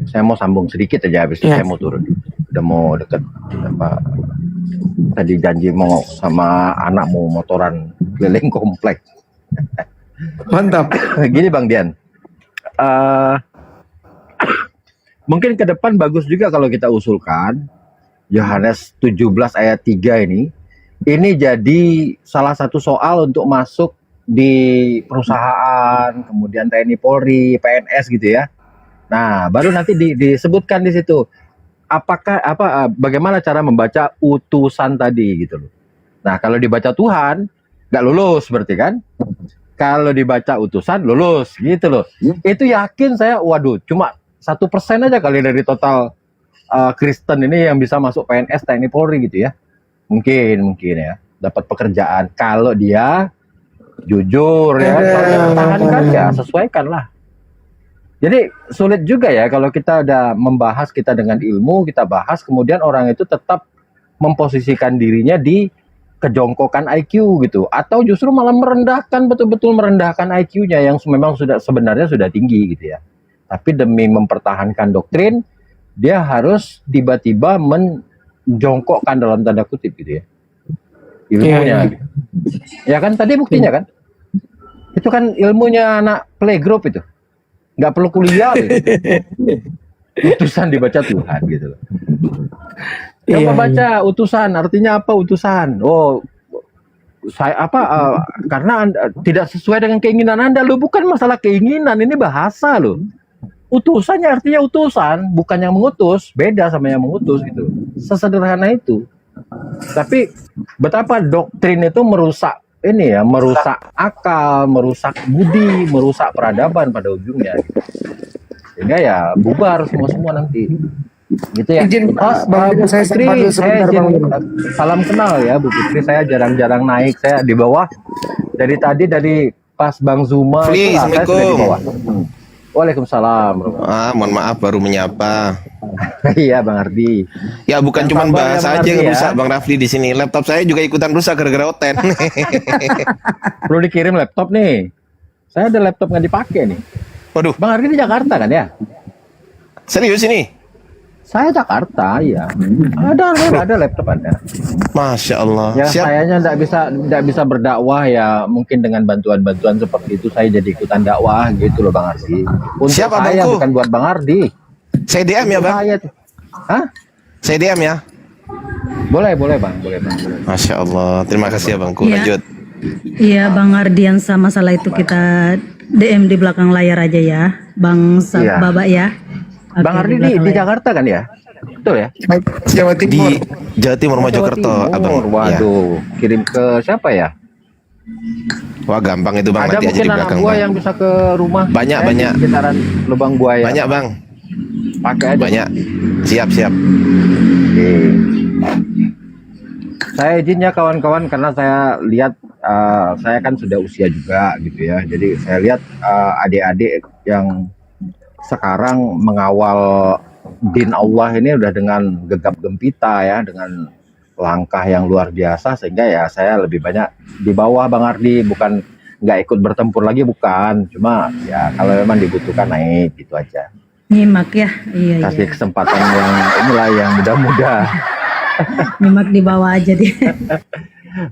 Saya mau sambung sedikit aja habis itu saya mau turun. Udah mau deket apa tadi janji mau sama anak mau motoran keliling komplek. Mantap. Gini Bang Dian, mungkin ke depan bagus juga kalau kita usulkan Yohanes 17 ayat 3 ini jadi salah satu soal untuk masuk di perusahaan, kemudian TNI Polri, PNS gitu ya. Nah, baru nanti disebutkan di situ bagaimana cara membaca utusan tadi gitu loh. Nah, kalau dibaca Tuhan nggak lulus berarti kan? Kalau dibaca utusan lulus gitu loh. Itu yakin saya, waduh, cuma 1% aja kali dari total Kristen ini yang bisa masuk PNS, TNI Polri gitu ya. Mungkin ya dapat pekerjaan kalau dia jujur ya, pertahankan ya, sesuaikan lah. Jadi sulit juga ya kalau kita udah membahas kita dengan ilmu, kita bahas kemudian orang itu tetap memposisikan dirinya di kejongkokan IQ gitu, atau justru malah merendahkan, betul-betul merendahkan IQ-nya yang memang sebenarnya sudah tinggi gitu ya. Tapi demi mempertahankan doktrin, dia harus tiba-tiba menjongkokkan dalam tanda kutip gitu ya ilmunya. Gitu. Ya kan tadi buktinya kan, itu kan ilmunya anak playgroup itu. Nggak perlu kuliah gitu. Utusan dibaca Tuhan gitu. Yang membaca utusan artinya apa utusan? Oh, saya karena Anda tidak sesuai dengan keinginan Anda. Lo bukan masalah keinginan, ini bahasa lo. Utusannya artinya utusan, bukan yang mengutus. Beda sama yang mengutus gitu. Sesederhana itu. Tapi betapa doktrin itu merusak merusak akal, merusak budi, merusak peradaban pada ujungnya. Sehingga ya bubar semua nanti. Gitu ya. Izin saya Putri, salam kenal ya Bu Putri. Saya jarang-jarang naik. Saya di bawah dari pas Bang Zuma. Please, saya sudah di bawah. Waalaikumsalam. Mohon maaf baru menyapa. Iya Bang Ardi. Ya bukan cuma bahasa aja yang rusak Bang Rafli di sini. Laptop saya juga ikutan rusak gara-gara Oten. Perlu dikirim laptop nih. Saya ada laptop nggak dipakai nih. Waduh. Bang Ardi di Jakarta kan ya? Serius ini? Saya Jakarta, ya. Ada laptop ada. Masya Allah. Ya Siap. sayanya tidak bisa berdakwah ya, mungkin dengan bantuan-bantuan seperti itu saya jadi ikutan dakwah gitu loh Bang Ardi. Untuk Siap, saya abangku. bukan buat Bang Ardi. Saya DM ya Bang. Hah? Saya DM ya. Boleh Bang. Masya Allah. Terima kasih abangku. Iya. Lanjut. Iya Bang Ardiansa, masalah itu kita DM di belakang layar aja ya, Bang Iya. Babak ya. Oke, Bang Ardi di belakang layar. Jakarta kan ya? Betul ya? Jawa Timur. Di Jawa Timur Mojokerto, abang. Waduh, kirim ke siapa ya? Wah gampang itu bang. Ada Nanti aja mungkin di anak belakang buah bang. yang bisa ke rumah. Banyak, Saya di banyak. sekitaran Lubang Buaya. Banyak bang. Pakai aja. Banyak. Siap. Oke. Saya izin ya kawan-kawan karena saya lihat saya kan sudah usia juga gitu ya. Jadi saya lihat adik-adik yang sekarang mengawal din Allah ini udah dengan gegap gempita ya, dengan langkah yang luar biasa, sehingga ya saya lebih banyak di bawah Bang Ardi, bukan nggak ikut bertempur lagi, bukan, cuma ya kalau memang dibutuhkan naik gitu aja. Nyimak ya, iya. Kasih kesempatan yang inilah yang muda-muda. Nyimak di bawah aja deh.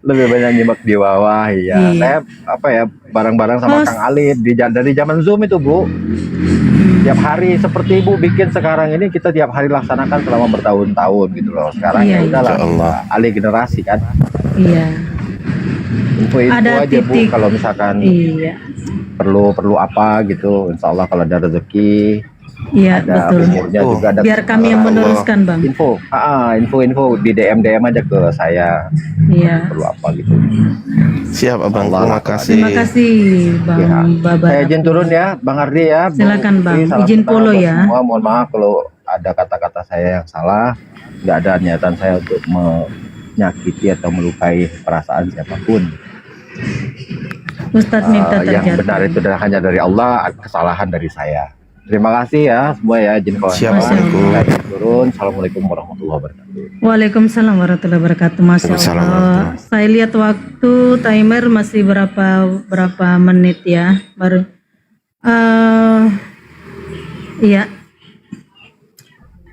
Lebih banyak nyimak di bawah ya. Iya. Saya bareng-bareng sama Kang Ali dari zaman Zoom itu Bu. Tiap hari seperti Ibu bikin sekarang ini, kita tiap hari laksanakan selama bertahun-tahun gitu loh. Sekarang Iya, ya udahlah, Insya Allah. alih generasi kan. Iya. Info-info Ada aja Bu titik. kalau misalkan Iya. perlu apa gitu. Insya Allah kalau ada rezeki, Iya, ada betul. umurnya juga ada. Biar kami yang meneruskan, Bang. Info di DM aja ke saya. Iya. Perlu apa gitu. Siap abang. Terima kasih. Terima kasih Bang Ya. Babak. Saya izin turun ya, Bang Ardi ya. Bu Silakan, Bang. Putri, salam Izin kenal follow buat ya. Semua mohon maaf kalau ada kata-kata saya yang salah. Nggak ada niatan saya untuk menyakiti atau melukai perasaan siapapun. Ustadz minta Yang terjatuh. benar itu hanya dari Allah, kesalahan dari saya. Terima kasih ya semua ya, izin kawan. Siap, Assalamualaikum. Saya izin turun. Assalamualaikum warahmatullahi wabarakatuh. Waalaikumsalam warahmatullahi wabarakatuh. Masya Waalaikumsalam Allah. warahmatullahi. Saya lihat waktu timer masih berapa menit ya. Baru. Iya.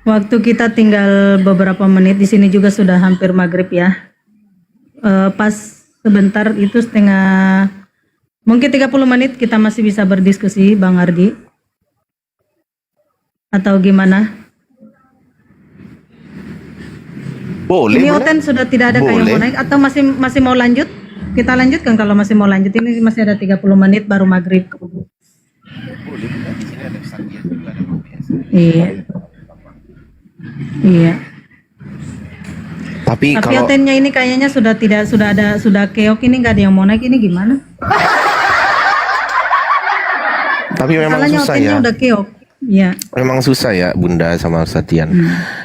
Waktu kita tinggal beberapa menit. Di sini juga sudah hampir maghrib ya. Pas sebentar itu mungkin 30 menit kita masih bisa berdiskusi, Bang Ardi. Atau gimana? Boleh. Ini Bunda. Oten sudah tidak ada kayak Boleh. mau naik atau masih mau lanjut? Kita lanjutkan kalau masih mau lanjut. Ini masih ada 30 menit baru maghrib. Iya. Iya. Tapi Tapi kalau Otennya ini kayaknya sudah keok, ini nggak ada yang mau naik, ini gimana? memang Masalahnya susah Otennya ya. udah keok. Iya. Memang susah ya Bunda sama Ustadian.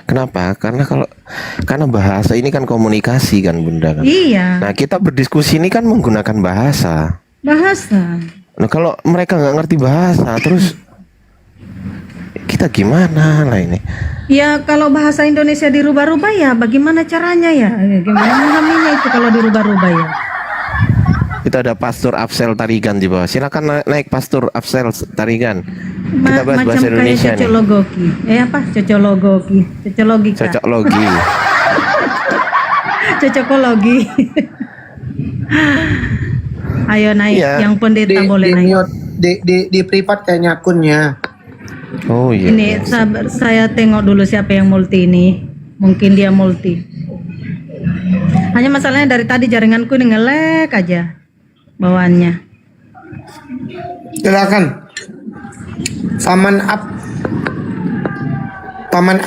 Kenapa? Karena bahasa ini kan komunikasi kan Bunda kan. Iya. Nah kita berdiskusi ini kan menggunakan bahasa. Bahasa. Nah kalau mereka nggak ngerti bahasa terus kita gimana lah ini? Ya kalau bahasa Indonesia dirubah-rubah ya bagaimana caranya ya? Gimana memahaminya itu kalau dirubah-rubah ya? Kita ada Pastor Afsel Tarigan di bawah. Silakan naik Pastor Afsel Tarigan. Kita bahas Macam bahasa Indonesia kayak nih. cocologi. Cocologi. Cocok logi. Cocokologi. Ayo naik, Iya. yang pendeta boleh naik. Di privat kayaknya akunnya. Oh iya. Ini sabar, saya tengok dulu siapa yang multi ini. Mungkin dia multi. Hanya masalahnya dari tadi jaringanku ini ngelek aja bawaannya. Silakan. Paman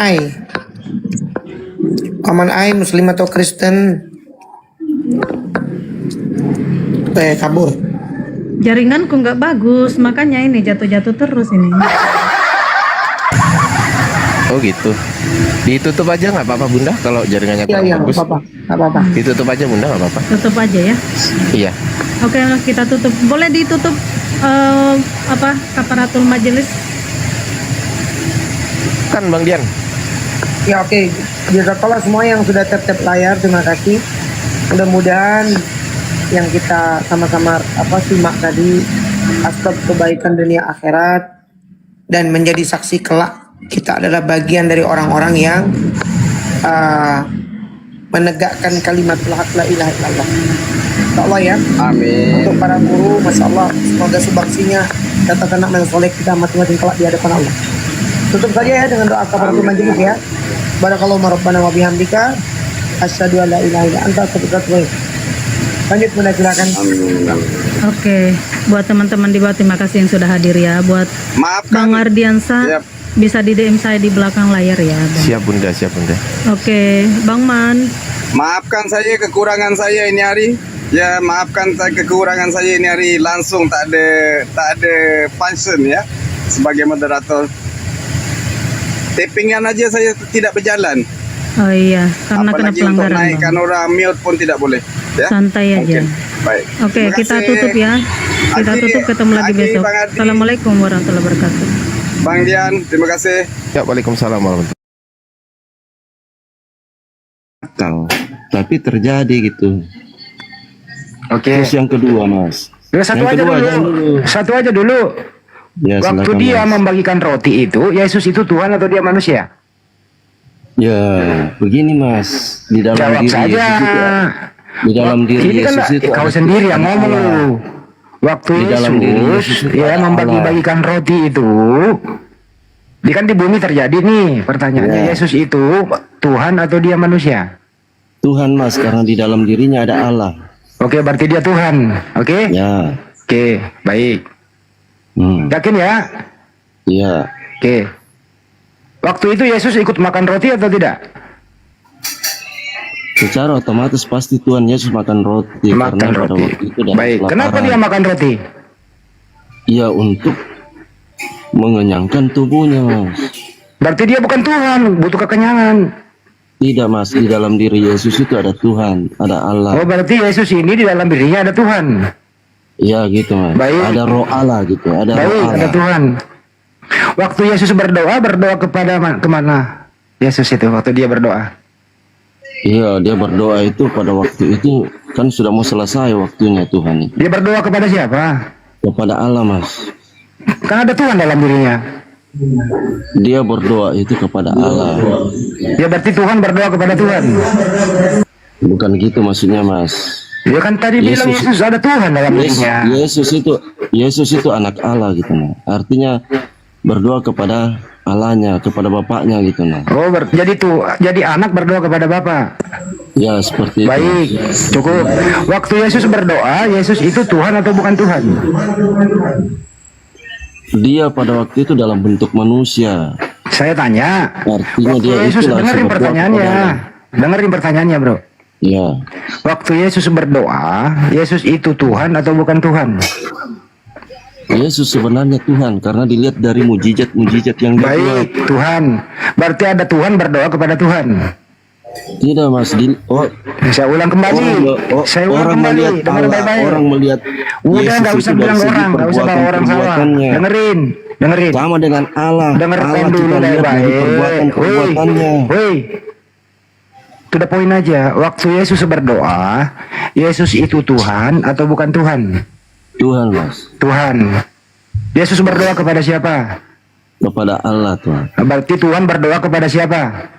Ai Muslim atau Kristen? Kabur. Jaringanku nggak bagus, makanya ini jatuh-jatuh terus ini. Oh gitu. Ditutup aja nggak apa-apa Bunda kalau jaringannya kurang Iya, bagus. nggak apa-apa. Ditutup aja Bunda nggak apa-apa. Tutup aja ya. Iya. Oke, kita tutup. Boleh ditutup kaparatul majelis? Kan Bang Dian. Ya oke. Jazakallah semua yang sudah tap layar, terima kasih. Mudah-mudahan yang kita sama-sama simak tadi aspek kebaikan dunia akhirat dan menjadi saksi kelak kita adalah bagian dari orang-orang yang menegakkan kalimat la ilaha illallah. InsyaAllah ya. Amin. Untuk para guru, Masya Allah, semoga sumbangsinya datangkan anak yang soleh kita masing-masing kelak di hadapan Allah. Tutup saja ya dengan doa kafaratul majelis ya. Barakallahu rabbana wa bihamdika asyhadu an la ilaha illa anta astaghfiruka wa atubu ilaik. Lanjut Bunda, silakan. Oke, buat teman-teman di bawah terima kasih yang sudah hadir ya. Buat Bang Ardiansa bisa di DM saya di belakang layar ya, Bang. Siap Bunda, siap Bunda. Oke, Bang Man. Maafkan saya kekurangan saya ini hari. Ya, maafkan saya kekurangan saya ini hari, langsung tak ada function ya sebagai moderator. Tappingan aja saya tidak berjalan. Oh iya, karena kena Apalagi untuk pelanggaran. naikkan Bang. orang mute pun tidak boleh. Ya? Santai aja. Baik. Oke, Terima kita kasih. tutup ya. Kita Adi, tutup, ketemu lagi Adi, besok. Bang Adi. Assalamualaikum warahmatullahi wabarakatuh. Bang Dian, terima kasih. Ya, waalaikumsalam warahmatullahi tapi terjadi gitu. Oke. Terus yang kedua, Mas. Satu Yang aja kedua, dulu. jangan dulu. Satu aja dulu. Ya, Waktu silakan, dia Mas. membagikan roti itu, Yesus itu Tuhan atau dia manusia? Ya, begini Mas, di dalam Jawab diri saja. Yesus itu, di dalam diri Ini kan Yesus itu kau ada sendiri yang Tuhan ngomong Allah. lu. Waktu Di dalam diri Yesus Yesus itu ya ada membagi-bagikan roti itu, di kan di bumi terjadi nih pertanyaannya, Ya. Yesus itu Tuhan atau dia manusia? Tuhan Mas, karena di dalam dirinya ada Allah. Oke, berarti dia Tuhan. Oke? Ya. Oke, baik. Yakin ya? Iya. Oke. Waktu itu Yesus ikut makan roti atau tidak? Secara otomatis pasti Tuhan Yesus makan roti. Makan karena pada roti. waktu itu dalam Baik. Kenapa kelaparan. dia makan roti? Ya, untuk mengenyangkan tubuhnya, Mas. Berarti dia bukan Tuhan, butuh kekenyangan. Tidak, Mas, di dalam diri Yesus itu ada Tuhan, ada Allah. Oh, berarti Yesus ini di dalam dirinya ada Tuhan. Iya gitu, Mas. Baik. Ada roh Allah gitu, ada roh Baik, Allah. ada Tuhan. Waktu Yesus berdoa kepada kemana? Yesus itu waktu dia berdoa. Iya, dia berdoa itu pada waktu itu kan sudah mau selesai waktunya Tuhan. Dia berdoa kepada siapa? Kepada Allah, Mas. Kan ada Tuhan dalam dirinya. Dia berdoa itu kepada Allah. Ya berarti Tuhan berdoa kepada Tuhan. Bukan gitu maksudnya, Mas. Ya kan tadi bilang Yesus ada Tuhan dalam dirinya. Yesus itu anak Allah gitu, nah. Artinya berdoa kepada Allahnya, kepada Bapaknya gitu, nah. Oh, jadi anak berdoa kepada Bapa. Ya, seperti itu. Baik, cukup. Waktu Yesus berdoa, Yesus itu Tuhan atau bukan Tuhan? Dia pada waktu itu dalam bentuk manusia. Saya tanya. Artinya Waktu dia Yesus itu langsung dengerin berdoa pertanyaannya. kepada Allah. Dengerin pertanyaannya, Bro. Ya. Waktu Yesus berdoa, Yesus itu Tuhan atau bukan Tuhan? Yesus sebenarnya Tuhan karena dilihat dari mujizat-mujizat yang dia buat. Baik, Tuhan. Berarti ada Tuhan berdoa kepada Tuhan. Tidak, Mas. Saya ulang kembali. Saya ulang kembali. Dengar baik-baik. Orang melihat Udah, Yesus nggak usah itu bilang dari segi orang, nggak usah bawa orang salah. perbuatan-perbuatannya. Dengerin. Sama dengan Allah. Dengarkan Allah dulu kita lihat dari baik-baik. perbuatan-perbuatannya. Woi. To the point aja. Waktu Yesus berdoa, Yesus itu Tuhan atau bukan Tuhan? Tuhan, Mas. Tuhan. Yesus berdoa kepada siapa? Kepada Allah, Tuhan. Berarti Tuhan berdoa kepada siapa?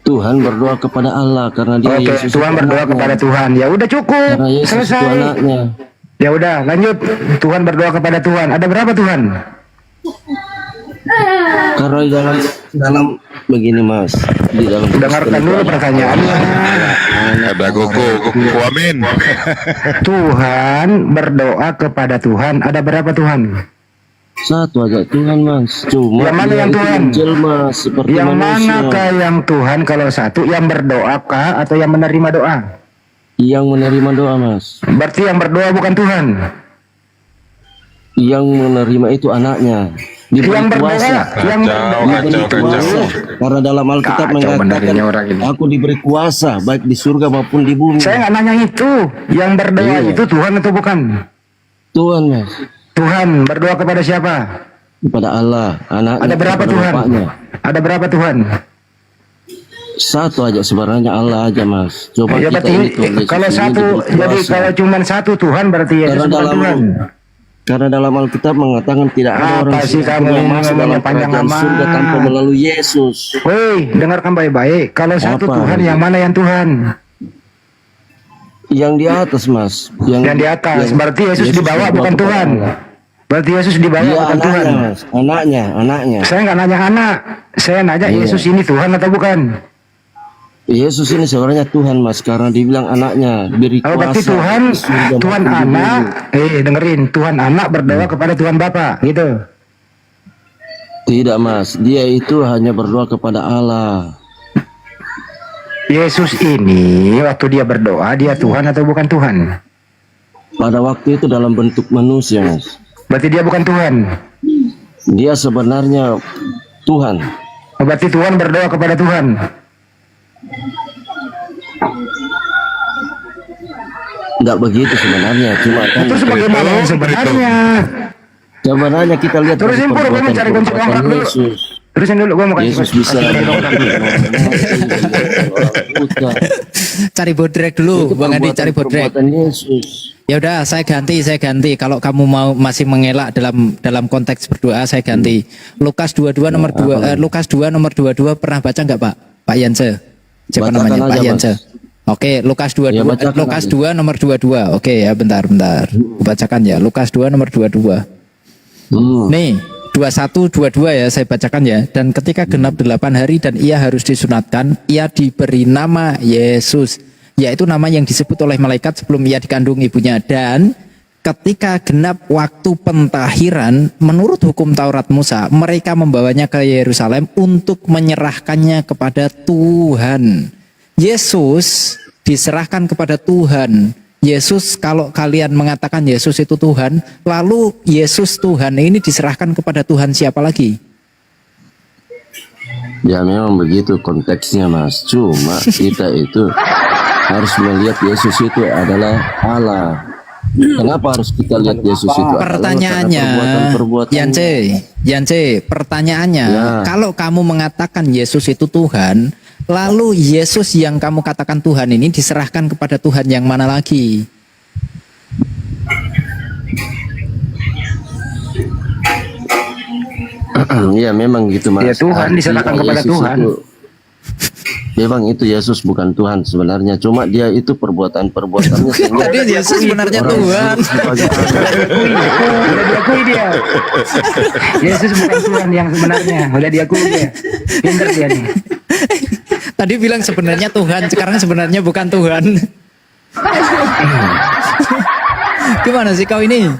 Tuhan berdoa kepada Allah karena dia Oke, Yesus Tuhan itu berdoa anaknya. kepada Tuhan. Ya udah cukup. Karena Yesus itu Selesai. anaknya. Ya udah, lanjut. Tuhan berdoa kepada Tuhan. Ada berapa Tuhan? Karena dalam begini, Mas, di dalam Dengarkan dulu pertanyaannya. Ada Goku amin. Tuhan berdoa kepada Tuhan. Ada berapa Tuhan? Satu aja Tuhan, Mas. Cuma yang mana dia yang itu Tuhan? menjelma seperti Yang manusia. manakah yang Tuhan kalau satu? Yang berdoa kah atau yang menerima doa? Yang menerima doa, Mas. Berarti yang berdoa bukan Tuhan. Yang menerima itu anaknya. Diberi Yang berdoa, kuasa. yang Diberi kuasa. Karena dalam Alkitab mengatakan, aku diberi kuasa baik di surga maupun di bumi. Saya nggak nanya itu. Yang berdoa Iya. itu Tuhan atau bukan? Tuhan, Mas. Tuhan berdoa kepada siapa? Kepada Allah. Anaknya. Ada berapa kepada Tuhan? Bapaknya. Ada berapa Tuhan? Satu aja sebenarnya Allah aja, Mas. Coba Ya kita berarti ini Tuhan Yesus kalau ini satu, diberi jadi kuasa. kalau cuma satu Tuhan berarti Yesus Karena bukan dalam Tuhan. Karena dalam Alkitab mengatakan tidak ada orang sih kamu yang masuk dalam panjang kerajaan amat? surga tanpa melalui Yesus. Woi, dengarkan baik-baik. Kalau satu Apa? Tuhan, yang mana yang Tuhan? Yang di atas, Mas. Yang di atas. Berarti Yesus dibawa bukan kepada Tuhan. Allah. Berarti Yesus dibawa Dia bukan Tuhan. anaknya, Mas. Anaknya. Saya nggak nanya anak. Saya nanya Iya. Yesus ini Tuhan atau bukan? Yesus ini sebenarnya Tuhan, Mas, karena dibilang anaknya diberi Oh, berarti kuasa Tuhan, di surga Tuhan maupun di anak, bumi. dengerin, Tuhan anak berdoa kepada Tuhan Bapa, gitu. Tidak, Mas. Dia itu hanya berdoa kepada Allah. Yesus ini waktu dia berdoa, dia Tuhan atau bukan Tuhan? Pada waktu itu dalam bentuk manusia, Mas. Berarti dia bukan Tuhan. Dia sebenarnya Tuhan. Oh, berarti Tuhan berdoa kepada Tuhan. Tidak begitu sebenarnya, cuma kan Terus bagaimana yang sebenarnya? Sebenarnya kita lihat Terusin dari Pur, gua mau cari kunci perbuatan kontrak dulu. Yesus. Terusin dulu, gua mau kasih Yesus bisa Cari bodrek dulu, Bang Adi, cari bodrek. Yesus. Ya udah, saya ganti. Kalau kamu mau masih mengelak dalam konteks berdoa, saya ganti. Lukas 22 nomor 2, Lukas 2 nomor 22 pernah baca nggak, Pak? Pak Yance. Siapa Bacakan namanya? Pak aja, Yance. Mas. Oke, Lukas 22, Ya, bacakan Lukas aja. 2 nomor 22. Oke ya, bentar. Bacakan ya, Lukas 2 nomor 22. Nih, 21, 22 ya, saya bacakan ya. Dan ketika genap 8 hari dan ia harus disunatkan, ia diberi nama Yesus, yaitu nama yang disebut oleh malaikat sebelum ia dikandung ibunya. Dan ketika genap waktu pentahiran, menurut hukum Taurat Musa, mereka membawanya ke Yerusalem untuk menyerahkannya kepada Tuhan. Yesus diserahkan kepada Tuhan. Yesus, kalau kalian mengatakan Yesus itu Tuhan, lalu Yesus Tuhan ini diserahkan kepada Tuhan siapa lagi? Ya memang begitu konteksnya, Mas. Cuma kita itu harus melihat Yesus itu adalah Allah. Kenapa harus kita lihat Yesus itu adalah Pertanyaannya, perbuatan-perbuatannya. Yance, pertanyaannya, Ya. kalau kamu mengatakan Yesus itu Tuhan, lalu Yesus yang kamu katakan Tuhan ini diserahkan kepada Tuhan yang mana lagi? Iya memang gitu, Mas. Ya Tuhan diserahkan Artinya kepada Yesus Tuhan. Memang itu Yesus bukan Tuhan sebenarnya, cuma dia itu perbuatan-perbuatannya sehingga Tadi Yesus sebenarnya Tuhan. Udah diakui dia. Yesus bukan Tuhan yang sebenarnya. Udah diakui dia. Pinter dia nih. Tadi bilang sebenarnya Tuhan, sekarang sebenarnya bukan Tuhan. Gimana sih kau ini?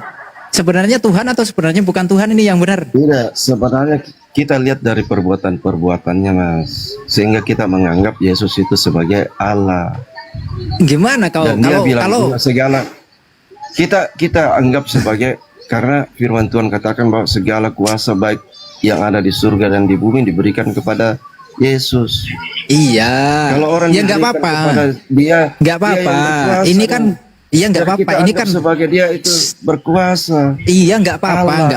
Sebenarnya Tuhan atau sebenarnya bukan Tuhan ini yang benar? Tidak, sebenarnya kita lihat dari perbuatan-perbuatannya, Mas, sehingga kita menganggap Yesus itu sebagai Allah. Gimana kau Dan dia bilang kalau segala kita anggap sebagai, karena firman Tuhan katakan bahwa segala kuasa baik yang ada di surga dan di bumi diberikan kepada Yesus. Iya. Kalau orang ya nggak diberikan apa-apa. kepada dia, Nggak dia yang apa-apa. berkuasa. Ini kan iya nggak Dan apa-apa. kita Ini anggap kan sebagai dia itu berkuasa. iya nggak apa-apa, Allah.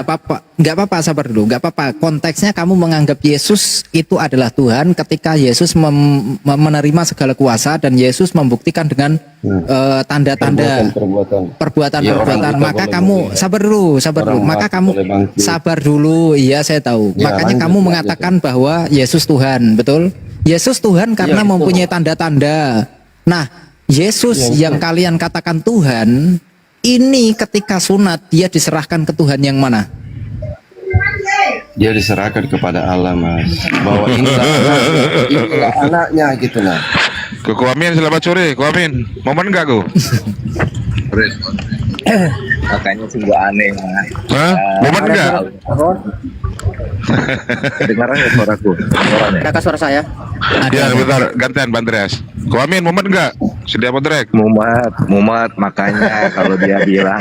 nggak apa-apa. Sabar dulu, nggak apa-apa. Konteksnya kamu menganggap Yesus itu adalah Tuhan ketika Yesus menerima segala kuasa dan Yesus membuktikan dengan tanda-tanda perbuatan-perbuatan. Ya, orang kita Maka boleh kamu bangkit. sabar dulu. Orang Maka mati kamu boleh bangkit. sabar dulu. Iya saya tahu. Ya, Makanya lanjut, kamu lanjut. mengatakan bahwa Yesus Tuhan, betul? Yesus Tuhan karena betul. mempunyai tanda-tanda. Nah, Yesus Ya, yang kalian katakan Tuhan, ini ketika sunat dia diserahkan ke Tuhan yang mana? Dia diserahkan kepada Allah, Mas. Bahwa inilah anaknya gitu nah. Kuamin, selamat sore. Kuamin, momen enggak ku? Makanya sungguh aneh. Hah? Momen enggak? Kedengaran ya suaraku? Kakak suara saya. Ya, bentar, gantian Bang Andreas. Kuamin, momen enggak? Sedia podrek. Mumat, makanya kalau dia bilang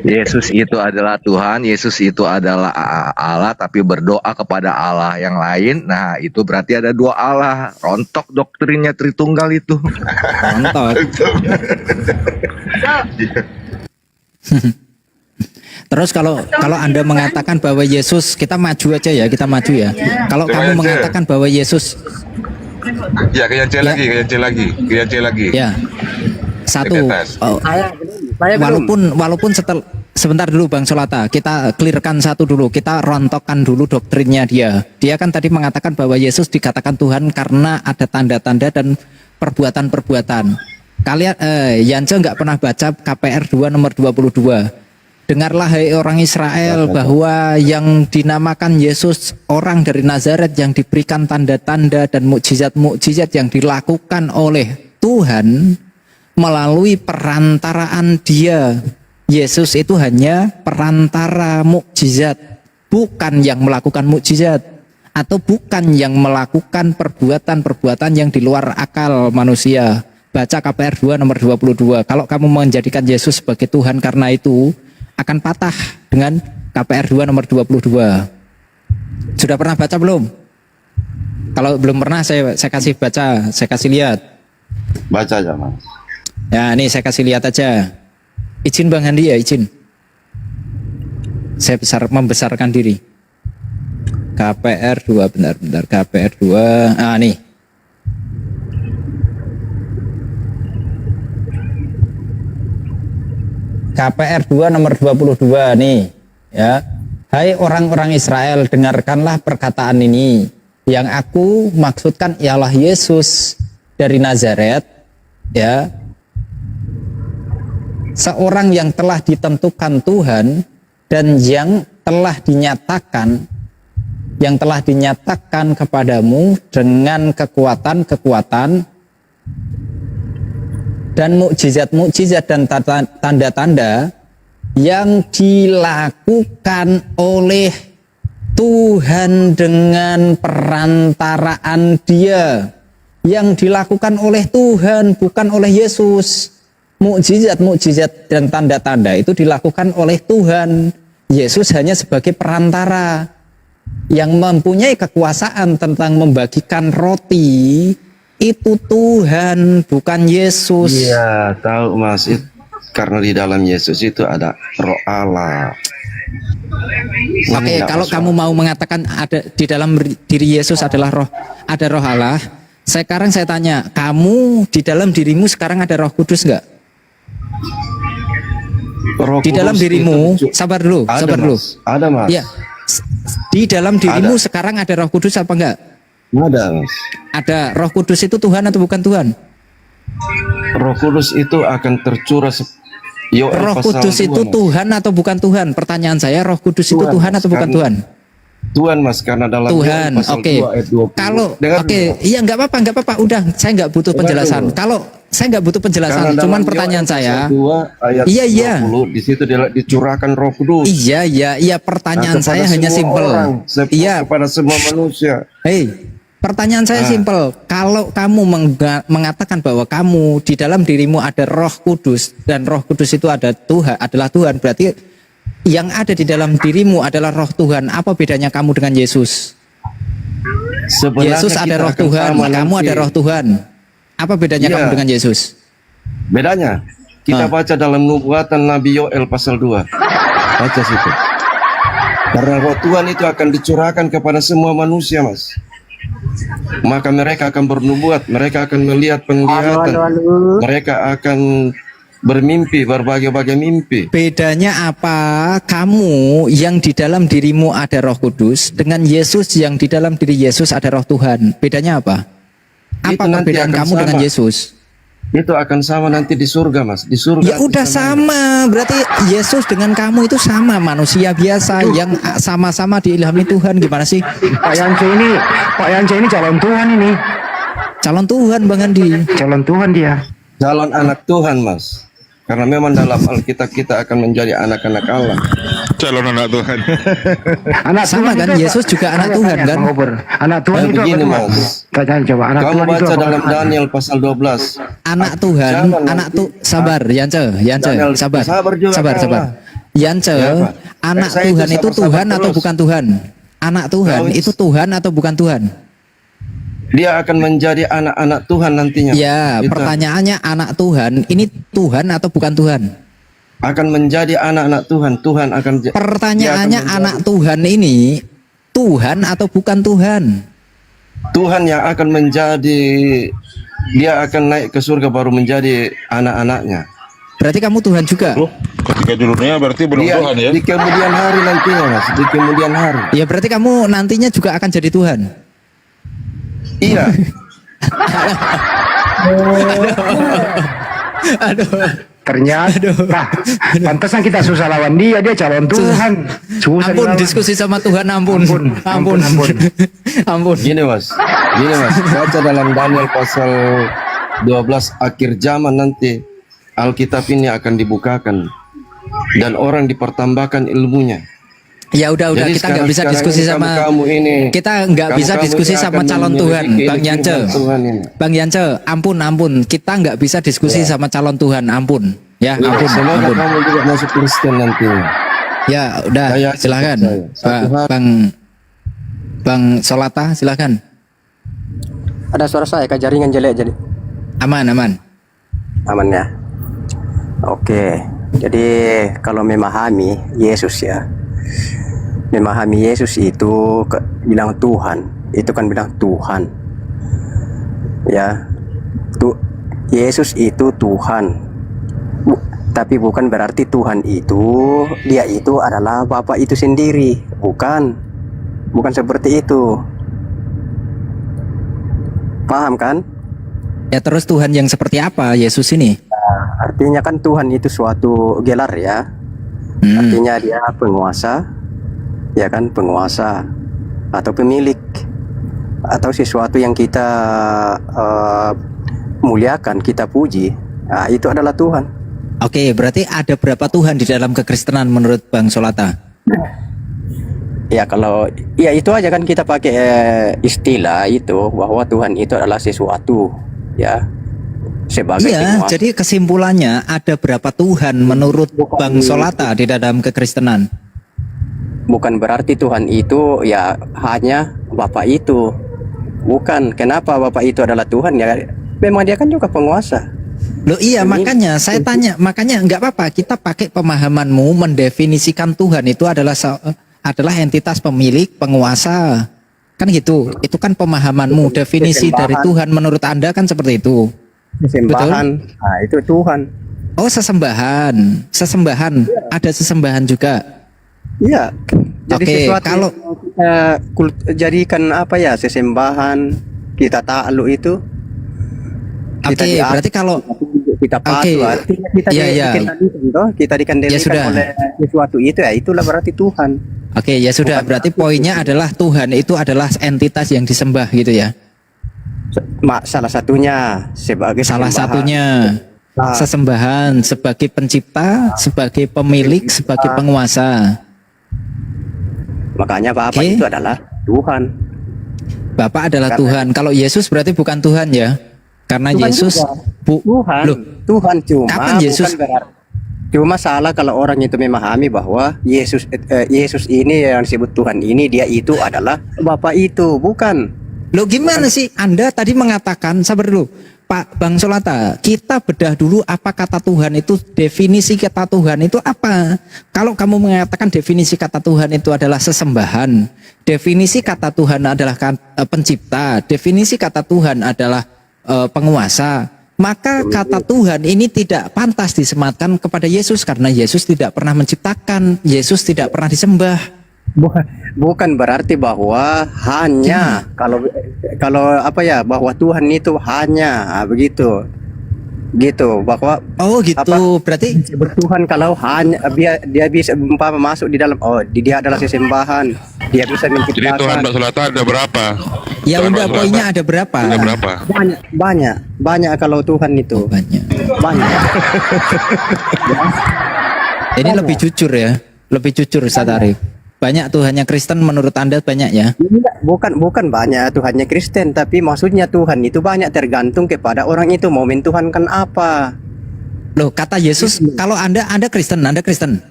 Yesus itu adalah Tuhan, Yesus itu adalah Allah, tapi berdoa kepada Allah yang lain, nah itu berarti ada dua Allah. Rontok doktrinnya Tritunggal itu. Rontok. Terus kalau Anda mengatakan bahwa Yesus, kita maju aja ya, kita maju ya. Kalau kamu mengatakan bahwa Yesus, Ya, ke Yance lagi. ya satu, Dekat atas. walaupun sebentar dulu Bang Solata, kita clearkan satu dulu, kita rontokkan dulu doktrinnya dia. Dia kan tadi mengatakan bahwa Yesus dikatakan Tuhan karena ada tanda-tanda dan perbuatan-perbuatan. Kalian Yance nggak pernah baca KPR 2 nomor 22. Dengarlah hai orang Israel bahwa yang dinamakan Yesus orang dari Nazaret yang diberikan tanda-tanda dan mukjizat-mukjizat yang dilakukan oleh Tuhan melalui perantaraan dia. Yesus itu hanya perantara mukjizat, bukan yang melakukan mukjizat atau bukan yang melakukan perbuatan-perbuatan yang di luar akal manusia. Baca KPR 2 nomor 22. Kalau kamu menjadikan Yesus sebagai Tuhan karena itu akan patah dengan KPR 2 nomor 22. Sudah pernah baca belum? Kalau belum pernah saya kasih baca, saya kasih lihat. Baca aja Mas. Ya ini saya kasih lihat aja. Izin Bang Handi ya, izin. Saya membesarkan diri. KPR 2, bentar. KPR 2, nih. KPR 2 nomor 22 nih, ya. Hai orang-orang Israel, dengarkanlah perkataan ini. Yang aku maksudkan ialah Yesus dari Nazaret, ya. Seorang yang telah ditentukan Tuhan dan yang telah dinyatakan kepadamu dengan kekuatan-kekuatan dan mukjizat-mukjizat dan tanda-tanda yang dilakukan oleh Tuhan dengan perantaraan Dia, yang dilakukan oleh Tuhan bukan oleh Yesus. Mukjizat-mukjizat dan tanda-tanda itu dilakukan oleh Tuhan. Yesus hanya sebagai perantara yang mempunyai kekuasaan tentang membagikan roti. Itu Tuhan, bukan Yesus. Iya, tahu Mas. Karena di dalam Yesus itu ada Roh Allah. Oke, kalau kamu mau mengatakan ada di dalam diri Yesus adalah ada Roh Allah, sekarang saya tanya, kamu di dalam dirimu sekarang ada Roh Kudus nggak? Di dalam dirimu, sabar dulu. Ada Mas. Ya, di dalam dirimu sekarang ada Roh Kudus apa enggak? Ada Mas. Ada. Roh Kudus itu Tuhan atau bukan Tuhan? Roh Kudus itu akan tercurah. Roh Kudus itu Tuhan atau bukan Tuhan? Pertanyaan saya, Roh Kudus itu Tuhan atau bukan Tuhan? Tuhan Mas, karena dalam Tuhan. Oke. Kalau iya nggak apa-apa. Udah, saya nggak butuh penjelasan. Kalau saya nggak butuh penjelasan, cuman pertanyaan saya. Iya. Di situ dicurahkan Roh Kudus. Iya. Pertanyaan saya hanya simpel. Iya. Kepada semua manusia. Pertanyaan saya simpel. Kalau kamu mengatakan bahwa kamu di dalam dirimu ada Roh Kudus dan Roh Kudus itu adalah Tuhan, berarti yang ada di dalam dirimu adalah Roh Tuhan. Apa bedanya kamu dengan Yesus? Yesus ada Roh Tuhan, kamu ada Roh Tuhan. Apa bedanya kamu dengan Yesus? Bedanya kita baca dalam nubuatan Nabi Yoel pasal 2. Baca situ. Karena Roh Tuhan itu akan dicurahkan kepada semua manusia, Mas. Maka mereka akan bernubuat, mereka akan melihat penglihatan, mereka akan bermimpi, berbagai-bagai mimpi. Bedanya apa kamu yang di dalam dirimu ada Roh Kudus dengan Yesus yang di dalam diri Yesus ada Roh Tuhan? Bedanya apa? Apa perbedaan kamu dengan Yesus? Itu akan sama nanti di surga, Mas. Di surga. Ya udah sama. Berarti Yesus dengan kamu itu sama, manusia biasa yang sama-sama diilhami Tuhan. Gimana sih? Pak Yance ini calon Tuhan ini. Calon Tuhan Bang Andi. Calon Tuhan dia. Calon anak Tuhan, Mas. Karena memang dalam Alkitab kita akan menjadi anak-anak Allah. Calon anak Tuhan. Anak sama Tuhan kan? Yesus juga anak Tuhan kan? Anak Tuhan itu begini, apa? Mas. Coba anak Kamu Tuhan itu baca apa? dalam Daniel pasal 12. Anak Tuhan, sabar, Yance, sabar. Yance, anak Tuhan itu Tuhan atau bukan Tuhan? Anak Tuhan itu Tuhan atau bukan Tuhan? Dia akan menjadi anak-anak Tuhan nantinya. Ya, pertanyaannya anak Tuhan ini Tuhan atau bukan Tuhan? Akan menjadi anak-anak Tuhan. Tuhan akan. Pertanyaannya anak Tuhan ini Tuhan atau bukan Tuhan? Tuhan yang akan menjadi, dia akan naik ke surga baru menjadi anak-anaknya. Berarti kamu Tuhan juga. Ketika di dunia berarti belum Iya, Tuhan ya. di kemudian hari nantinya mas, di kemudian hari. Ya berarti kamu nantinya juga akan jadi Tuhan. Iya. Ternyata pantesan kita susah lawan dia calon Tuhan. Susah Ampun, dilawan. diskusi sama Tuhan, ampun. Ampun. Ampun. Gini mas, baca dalam Daniel pasal 12 akhir zaman nanti Alkitab ini akan dibukakan dan orang dipertambahkan ilmunya. Ya udah Jadi kita nggak bisa sekarang diskusi ini sama kamu ini, kita nggak bisa kamu diskusi ini sama akan calon Tuhan, memiliki Bang Yance. kehidupan Tuhan ini. Bang Yance, ampun, kita nggak bisa diskusi sama calon Tuhan, ampun. Ya, Ya, ampun, semoga ampun. kamu juga masuk Kristen nantinya. Ya, udah, silakan, Bang Solata, silakan. Ada suara saya, Kak, jaringan jelek jadi. Aman. Aman ya. Oke. Jadi kalau memahami Yesus ya. Memahami Yesus itu bilang Tuhan, itu kan bilang Tuhan. Ya. Yesus itu Tuhan. Tapi bukan berarti Tuhan itu dia itu adalah Bapa itu sendiri, bukan seperti itu. Paham kan? Ya terus Tuhan yang seperti apa Yesus ini? Artinya kan Tuhan itu suatu gelar ya. Artinya dia penguasa, ya kan, penguasa atau pemilik atau sesuatu yang kita muliakan, kita puji. Nah, itu adalah Tuhan. Oke, berarti ada berapa Tuhan di dalam kekristenan menurut Bang Solata? Ya kalau ya itu aja kan kita pakai istilah itu bahwa Tuhan itu adalah sesuatu ya sebagai penguasa. Jadi kesimpulannya ada berapa Tuhan menurut Bang Solata di dalam kekristenan? Bukan berarti Tuhan itu ya hanya Bapa itu. Bukan. Kenapa Bapa itu adalah Tuhan ya? Memang dia kan juga penguasa. Loh iya, makanya saya tanya, makanya nggak apa-apa kita pakai pemahamanmu mendefinisikan Tuhan itu adalah entitas pemilik, penguasa. Kan gitu. Itu kan pemahamanmu, definisi dari Tuhan menurut Anda kan seperti itu. Sesembahan. Betul? Nah, itu Tuhan. Oh, sesembahan. Ada sesembahan juga. Iya. Jadi Oke, sesuatu kalau yang kita jadikan apa ya, sesembahan, kita takluk itu. Oke, berarti kalau kita patuh, artinya kita kita dikendalikan oleh sesuatu itu ya, itulah berarti Tuhan. Oke, ya sudah, berarti poinnya adalah Tuhan itu adalah entitas yang disembah gitu ya. Salah satunya sebagai satunya sesembahan, sebagai pencipta, sebagai pemilik, sebagai penguasa. Makanya Bapa itu adalah Tuhan. Bapak adalah Tuhan. Kalau Yesus berarti bukan Tuhan ya? Karena Tuhan Yesus Tuhan. Loh, Tuhan cuma kapan Yesus? Cuma salah kalau orang itu memahami bahwa Yesus ini yang disebut Tuhan ini dia itu adalah Bapa itu, bukan. Loh gimana sih? Anda tadi mengatakan, sabar dulu Pak Bang Solata, kita bedah dulu apa kata Tuhan itu, definisi kata Tuhan itu apa. Kalau kamu mengatakan definisi kata Tuhan itu adalah sesembahan, definisi kata Tuhan adalah pencipta, definisi kata Tuhan adalah penguasa, maka kata Tuhan ini tidak pantas disematkan kepada Yesus karena Yesus tidak pernah menciptakan, Yesus tidak pernah disembah. Bukan berarti bahwa hanya kalau apa ya, bahwa Tuhan itu hanya begitu bahwa berarti Tuhan kalau hanya dia bisa masuk di dalam dia adalah sesembahan, dia bisa menciptakan. Jadi Tuhan Mbak Solata ada berapa? Ya udah, poinnya ada berapa? Banyak kalau Tuhan itu banyak. Ini lebih jujur ya, lebih jujur Ustaz Arif. Banyak Tuhannya Kristen menurut Anda banyak ya? Bukan banyak Tuhannya Kristen, tapi maksudnya Tuhan itu banyak tergantung kepada orang itu mau mentuhankan apa. Loh, kata Yesus, kalau Anda Kristen, Anda Kristen?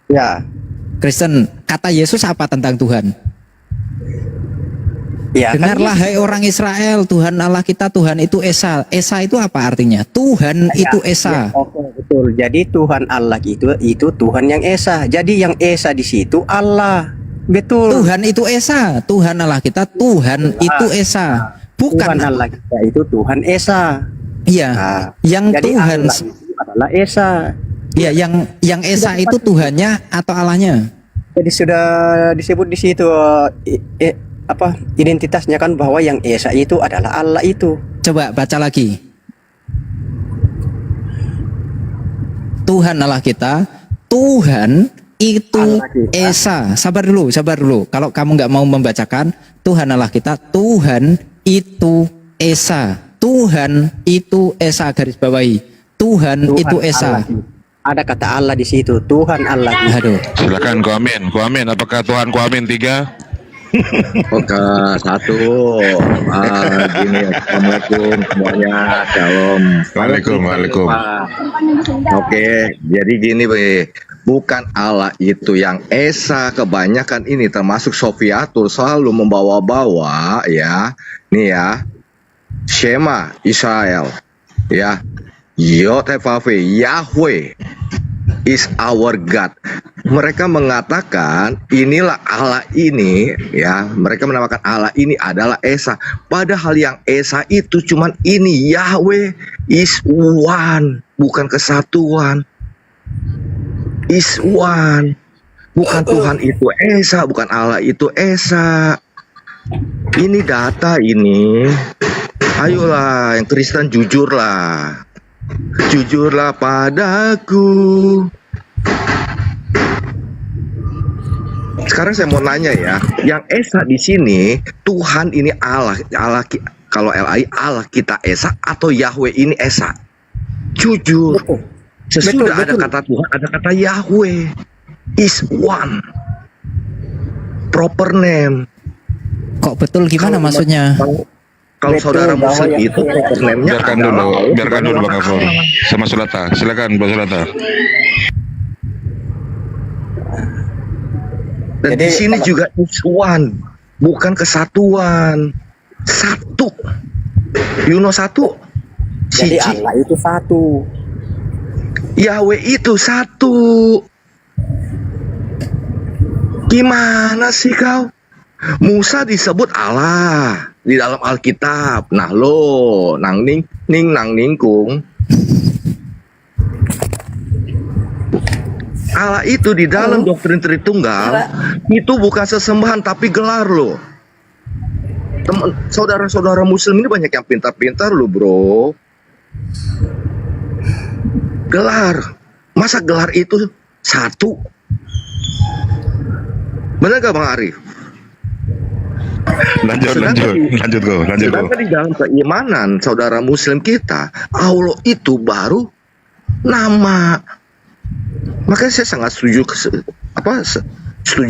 Ya. Kristen, kata Yesus apa tentang Tuhan? Ya, dengarlah hai orang Israel, Tuhan Allah kita, Tuhan itu Esa. Esa itu apa artinya? Tuhan itu Esa. Oke, betul. Jadi Tuhan Allah itu Tuhan yang Esa. Jadi yang Esa di situ Allah. Betul. Tuhan itu Esa. Tuhan Allah kita, Tuhan itu Esa. Bukan Tuhan Allah kita itu Tuhan Esa. Iya. Yang jadi Tuhan Allah itu adalah Esa. Iya, yang Esa itu Tuhannya atau Allahnya? Jadi sudah disebut di situ identitasnya kan, bahwa yang Esa itu adalah Allah itu. Coba baca lagi. Tuhan Allah kita, Tuhan itu Esa. Sabar dulu. Kalau kamu nggak mau membacakan, Tuhan Allah kita, Tuhan itu Esa. Tuhan itu Esa, garis bawahi. Tuhan itu Esa. Ada kata Allah di situ, Tuhan Allah. Aduh. Silakan Ko Amin. Apakah Tuhan Ko Amin 3? Oke, 1. Gini, assalamualaikum semuanya, shalom. Waalaikumsalam. Oke, jadi gini, bukan Allah itu yang Esa. Kebanyakan ini termasuk Sofiatul selalu membawa-bawa ya, nih ya, Shema Israel, ya, Yotevave, Yahweh is our God. Mereka mengatakan inilah Allah ini, ya, mereka menamakan Allah ini adalah Esa. Padahal yang Esa itu cuman ini, Yahweh is one, bukan kesatuan. Is one, bukan Tuhan itu Esa, bukan Allah itu Esa. Ini data ini. Ayolah, yang Kristen jujurlah. Jujurlah padaku. Sekarang saya mau nanya ya, yang Esa di sini, Tuhan ini Allah, kalau LAI Allah kita Esa atau Yahweh ini Esa? Jujur. Sesudah ada kata Tuhan, ada kata Yahweh is one. Proper name. Kok betul gimana maksudnya? Kalau saudara Muslim itu proper name-nya biarkan dulu Bang Gafur sama Sulata. Silakan Bang Sulata. Dan di sini juga is one, bukan kesatuan. Satu. Satu. Jadi Allah itu satu. Yahweh itu satu. Gimana sih kau? Musa disebut Allah di dalam Alkitab. Nah lo, nang ningkung. Allah itu di dalam doktrin Tritunggal itu bukan sesembahan tapi gelar loh. Saudara-saudara Muslim ini banyak yang pintar-pintar loh bro. Gelar, masa gelar itu satu? Benar gak Bang Arif? Lanjut go. Sedangkan di dalam keimanan saudara Muslim kita, Allah itu baru nama. Makanya saya sangat setuju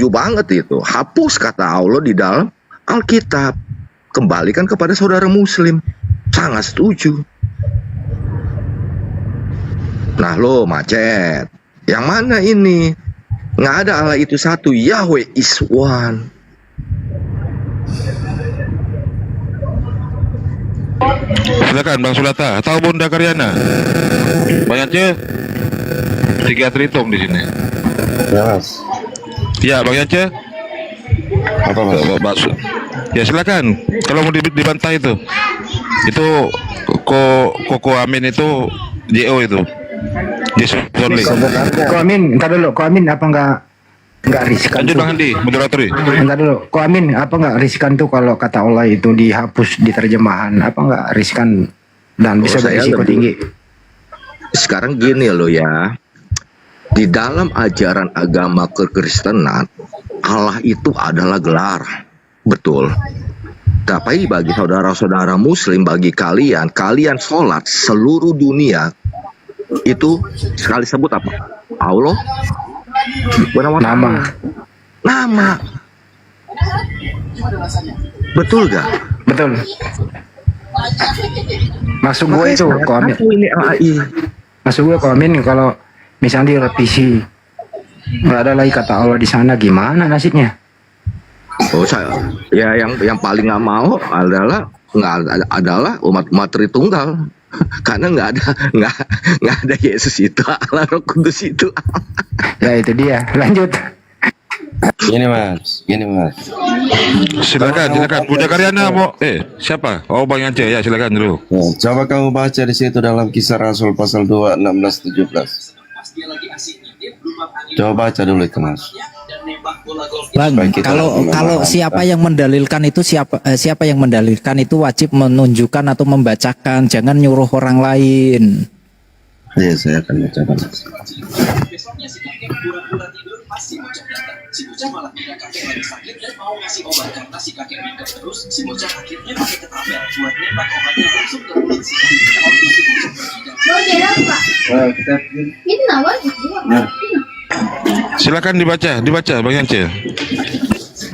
banget itu. Hapus kata Allah di dalam Alkitab, kembalikan kepada saudara Muslim. Sangat setuju. Nah lo macet. Yang mana ini? Nggak ada Allah itu satu. Yahweh is one. Silakan Bang Sulata. Tahu Bunda Karyana? Banyaknya 3 Tritung di sini. Ya Mas. Ya Bang Yance. Apa Mas? Ya silakan. Kalau mau dibantah itu Koko Amin itu JO itu. Yesus only. Ko Amin, entar dulu. Ko Amin apa enggak riskan? Lanjut Bang Andi, moderator. Entar dulu. Ko Amin apa enggak riskan tuh kalau kata Allah itu dihapus di terjemahan? Apa enggak riskan dan bisa berisiko tinggi? Sekarang gini loh ya. Di dalam ajaran agama kekristenan, Allah itu adalah gelar. Betul. Tapi bagi saudara-saudara Muslim, bagi kalian sholat seluruh dunia itu sekali sebut apa? Allah. Nama. Betul gak? Betul. Maksud gue itu komen. Maksud gue komen kalau misalnya direvisi nggak ada lagi kata Allah di sana, gimana nasibnya? Oh saya, ya yang paling nggak mau adalah umat Tritunggal. Karena nggak ada Yesus itu Allah, Roh Kudus itu Allah. Ya itu dia. Lanjut. Gini mas. Silakan Bunda Karyana mau siapa? Oh Bang Yance ya, silakan dulu. Ya, coba kamu baca di situ dalam Kisah Rasul pasal 2 16 17. Coba baca dulu itu mas. Bang, kalau siapa yang mendalilkan itu siapa yang mendalilkan itu wajib menunjukkan atau membacakan, jangan nyuruh orang lain. Iya, saya akan bacakan. Silakan dibaca Bang Yance.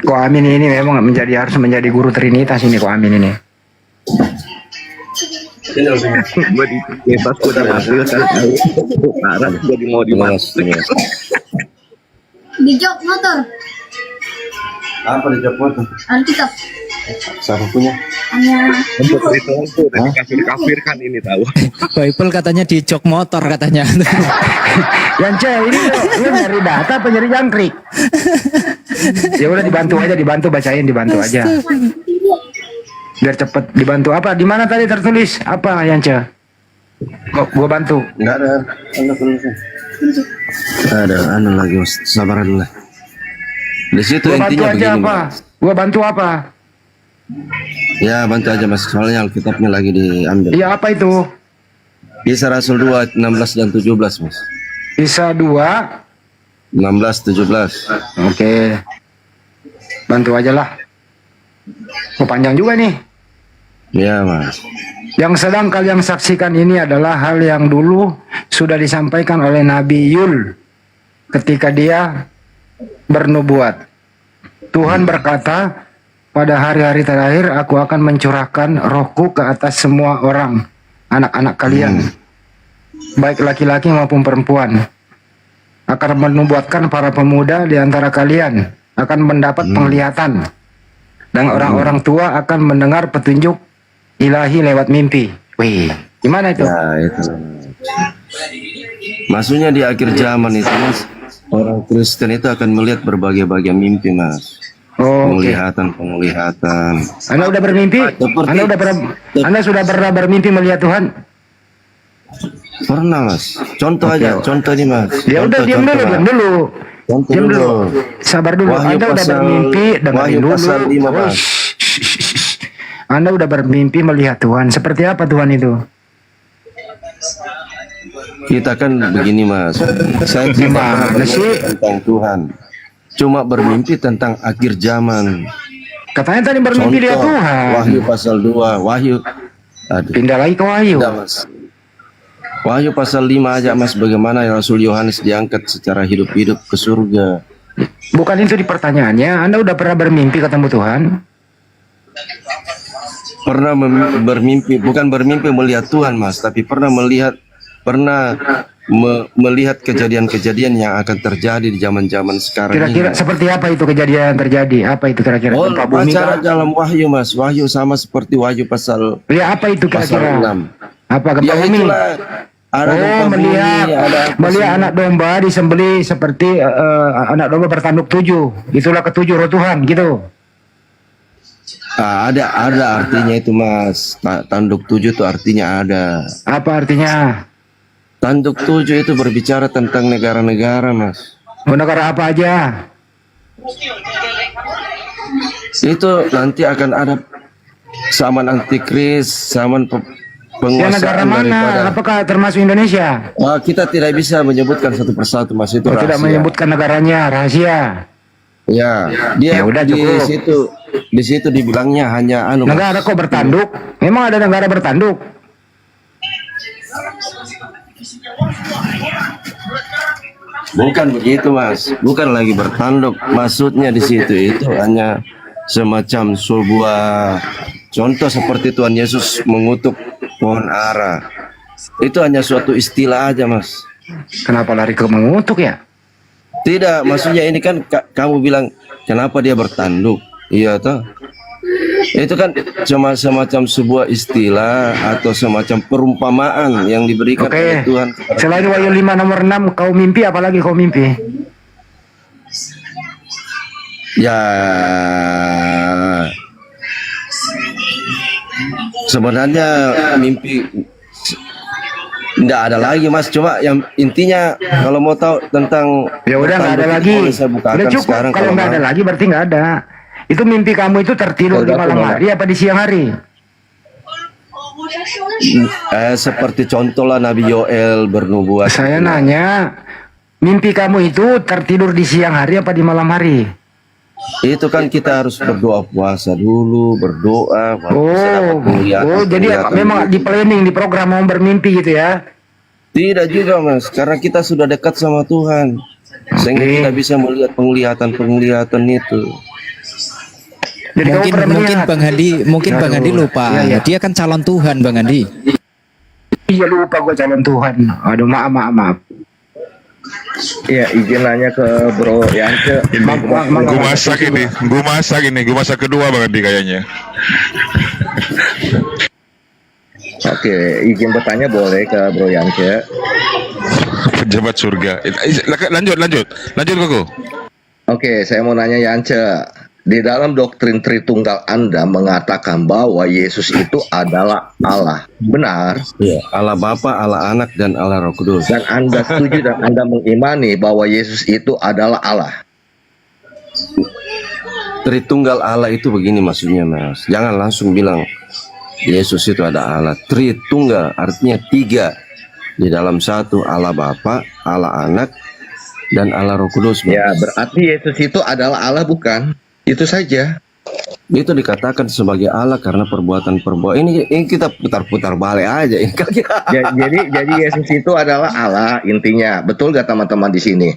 Ko Amin ini memang harus menjadi guru Trinitas ini, Ko Amin ini. Bebas udah masuk kan jadi mau dimasukin. Di jok motor. Apa di jok motor? Alkitab. Siapa punya? Hanya Untuk itu udah dikafirkan ini tahu. Bible katanya di jok motor katanya. Yance ini lu nyari data apa nyari jangkrik? Ya udah dibantu bacain, dibantu aja. Biar cepet dibantu. Apa di mana tadi tertulis apa Yance? Gua bantu. Enggak ada. Ada anu lagi mas, sabar dulu lah. Di situ Gua bantu intinya aja begini apa? mas. Gua bantu apa? Ya bantu aja mas, soalnya Alkitabnya lagi diambil. Iya apa itu? Kisah Rasul 2 16 dan 17 mas. Kisah 2 16 17. Oke. Bantu aja lah. Oh, panjang juga nih. Iya mas. Yang sedang kalian saksikan ini adalah hal yang dulu sudah disampaikan oleh Nabi Yul ketika dia bernubuat. Tuhan berkata, pada hari-hari terakhir aku akan mencurahkan rohku ke atas semua orang, anak-anak kalian, baik laki-laki maupun perempuan. Akan menubuatkan para pemuda di antara kalian akan mendapat penglihatan, dan orang-orang tua akan mendengar petunjuk ilahi lewat mimpi. Wih, gimana itu? Ya, itu. Maksudnya di akhir zaman itu mas, orang Kristen itu akan melihat berbagai-bagai mimpi mas. Oh, penglihatan. Anda udah bermimpi? Anda sudah pernah bermimpi melihat Tuhan? Pernah mas. Contoh aja, contoh nih mas. Ya udah diam dulu. Diam dulu. Sabar dulu. Wahyu Anda udah pasal- bermimpi, dengerin Wahyu dulu. pasal 5, Mas. Anda udah bermimpi melihat Tuhan. Seperti apa Tuhan itu? Kita kan begini mas. Saya tidak pernah bermimpi tentang Tuhan. Cuma bermimpi tentang akhir zaman. Katanya tadi bermimpi lihat Tuhan. Wahyu pasal 2. Wahyu. Aduh. Pindah lagi ke Wahyu. Tidak, mas. Wahyu pasal 5 aja mas. Bagaimana Rasul Yohanes diangkat secara hidup-hidup ke surga. Bukan itu di pertanyaannya. Anda udah pernah bermimpi ketemu Tuhan? Pernah bermimpi, bukan bermimpi melihat Tuhan mas, tapi pernah melihat kejadian-kejadian yang akan terjadi di zaman-zaman sekarang Kira-kira ini. seperti apa itu kejadian yang terjadi? Apa itu kira-kira? Oh, Gempa bumi baca kah? dalam Wahyu mas. Wahyu sama seperti Wahyu pasal. Ya apa itu kira-kira? Pasal 6. Apa gempa Ya, bumi? itulah. Ada gempa bumi, melihat ada apa melihat sih? anak domba disembelih seperti anak domba bertanduk 7. Itulah ketujuh roh Tuhan gitu. Ah, ada artinya itu mas. Tanduk 7 itu artinya ada. Apa artinya? Tanduk 7 itu berbicara tentang negara-negara mas. Oh, negara apa aja? Itu nanti akan ada zaman antikris, zaman Ya penguasaan negara mana? daripada. Apakah termasuk Indonesia? Kita tidak bisa menyebutkan satu persatu mas, itu Oh, tidak rahasia. menyebutkan negaranya, rahasia. Ya, dia Ya udah, di cukup. situ dibilangnya hanya anu. Mas. Negara kok bertanduk? Memang ada negara bertanduk? Bukan begitu mas, bukan lagi bertanduk. Maksudnya di situ itu hanya semacam sebuah contoh seperti Tuhan Yesus mengutuk pohon ara. Itu hanya suatu istilah aja mas. Kenapa lari ke mengutuk ya? Tidak, maksudnya ini kan kamu bilang kenapa dia bertanduk? Iya toh? Itu kan cuma semacam sebuah istilah atau semacam perumpamaan yang diberikan oleh Tuhan. Selain Wahyu 5 nomor 6, kau mimpi apalagi kau mimpi? Ya, sebenarnya mimpi nggak ada lagi Mas. Coba yang intinya kalau mau tahu tentang Ya udah nggak ada lagi. boleh saya bukakan Udah cukup. sekarang Kalau nggak ada mau. lagi berarti nggak ada. Itu mimpi kamu itu tertidur di malam hari apa di siang hari? Seperti contoh lah Nabi Yoel bernubuat. Saya nanya, mimpi kamu itu tertidur di siang hari apa di malam hari? Itu kan kita harus berdoa puasa dulu, berdoa. baru bisa dapat Jadi penglihatan memang gitu. di planning, di program mau bermimpi gitu ya? Tidak juga Mas, karena kita sudah dekat sama Tuhan, sehingga kita bisa melihat penglihatan itu. Jadi kamu pernah Mungkin melihat? Bang Andi lupa. Iya, iya. Dia kan calon Tuhan Bang Andi. Iya lupa gue calon Tuhan. Aduh maaf. Iya, izin nanya ke Bro Yance. Gue masak kedua Bang Andi kayaknya. Oke, izin bertanya boleh ke Bro Yance. Pejabat surga. Lanjut Koko. Oke, saya mau nanya Yance. Di dalam doktrin Tritunggal Anda mengatakan bahwa Yesus itu adalah Allah. Benar? Ya, Allah Bapa, Allah Anak, dan Allah Roh Kudus. Dan Anda setuju dan Anda mengimani bahwa Yesus itu adalah Allah. Tritunggal Allah itu begini maksudnya Mas. Jangan langsung bilang Yesus itu ada Allah. Tritunggal artinya tiga. Di dalam satu Allah Bapa, Allah Anak, dan Allah Roh Kudus Mas. Ya, berarti Yesus itu adalah Allah bukan? Itu saja. Itu dikatakan sebagai Allah karena perbuatan-perbuatan ini kita putar-putar balik aja. Jadi Yesus itu adalah Allah intinya. Betul gak teman-teman di sini?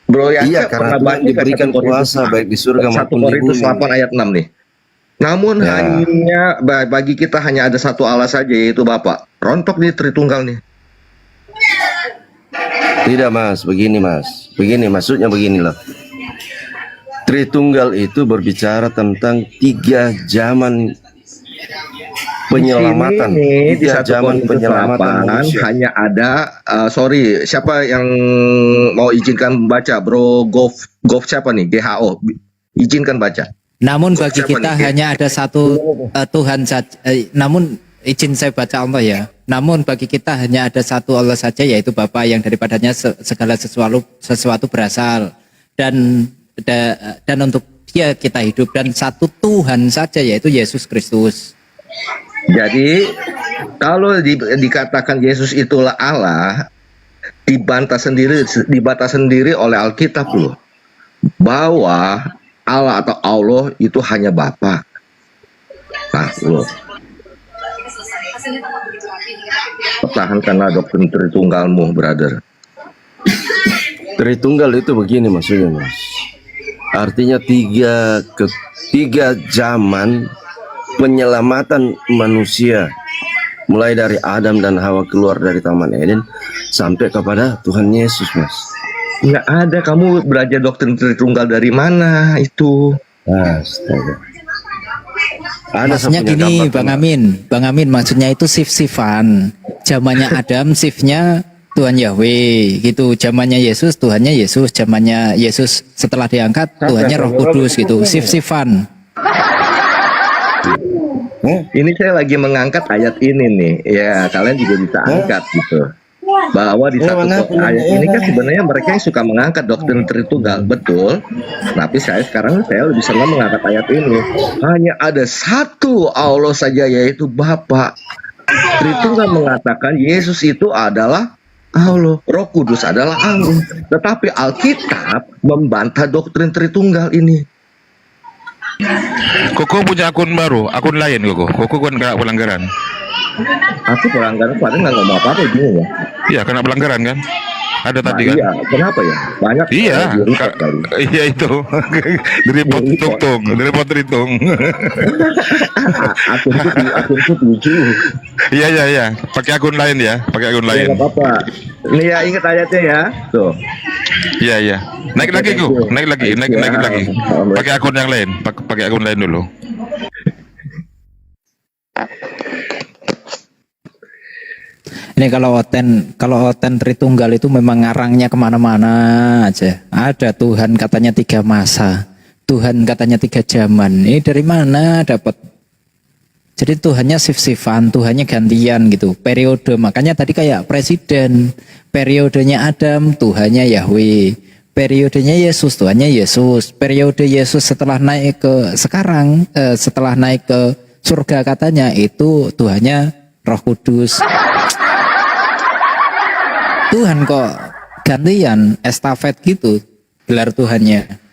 Bro Yance Iya, karena pernah Tuhan baca diberikan kuasa baik di surga 1 maupun di Korintus bumi. 8 ayat 6 nih. Namun Ya. hanya bagi kita hanya ada satu Allah saja, yaitu Bapa. Rontok nih Tritunggal nih. Tidak Mas, begini Mas. Begini maksudnya begini loh. Tritunggal itu berbicara tentang tiga zaman penyelamatan. Di sini, di Tiga 1 zaman Korintus penyelamatan 8 manusia. hanya ada sorry, siapa yang mau izinkan baca? Bro Gov siapa nih? GHO. Izinkan baca. Namun bagi Siapa kita nih? hanya ada satu Tuhan saja. Namun izin saya baca Allah ya. Namun bagi kita hanya ada satu Allah saja, yaitu Bapa yang daripadanya segala sesuatu berasal, dan untuk Dia kita hidup, dan satu Tuhan saja yaitu Yesus Kristus. Jadi kalau dikatakan Yesus itulah Allah, dibantah sendiri oleh Alkitab loh, bahwa Allah atau Allah itu hanya Bapa. Nah, loh. Pertahankanlah doktrin Tritunggalmu, brother. Tritunggal itu begini maksudnya Mas. Artinya tiga zaman penyelamatan manusia, mulai dari Adam dan Hawa keluar dari Taman Eden sampai kepada Tuhan Yesus Mas. Nggak ada, kamu belajar doktrin Tritunggal dari mana itu? Astaga. Ada Maksudnya gini Bang Amin, maksudnya itu shift-shiftan. Zamannya Adam shiftnya Tuhan Yahweh gitu, zamannya Yesus Tuhannya Yesus, zamannya Yesus setelah diangkat Tuhannya Roh Kudus gitu, shift-shiftan. Ini saya lagi mengangkat ayat ini nih, ya kalian juga bisa angkat gitu. Bahwa di satu ayat ini kan sebenarnya mereka yang suka mengangkat doktrin Tritunggal, betul. Tapi saya lebih senang mengangkat ayat ini. Hanya ada satu Allah saja, yaitu Bapa. Tritunggal mengatakan Yesus itu adalah Allah, Roh Kudus adalah Allah. Tetapi Alkitab membantah doktrin Tritunggal ini. Koko punya akun baru, akun lain Koko kan kena pelanggaran. Aku pelanggaran, padahal nggak ngomong apa-apa gini ya. Iya, kena pelanggaran kan? Ada tadi kan? Iya, kenapa ya? Banyak. Iya, iya itu. Direpot Tritung. Akunku 7. Iya. Pakai akun lain ya, pakai akun lain. Nggak apa-apa. Nih ya, ingat ayatnya ya. Tuh. Iya. Naik lagi. Pakai akun yang lain, pakai akun lain dulu. Ini kalau oten Tritunggal itu memang ngarangnya kemana-mana aja. Ada Tuhan katanya 3 masa. Tuhan katanya 3 zaman. Ini dari mana dapat? Jadi Tuhannya sif-sifan, Tuhannya gantian gitu, periode. Makanya tadi kayak presiden, periodenya Adam, Tuhannya Yahweh, periodenya Yesus, Tuhannya Yesus, periode Yesus setelah naik ke sekarang, setelah naik ke surga katanya itu Tuhannya Roh Kudus. Tuhan kok gantian, estafet gitu gelar Tuhannya.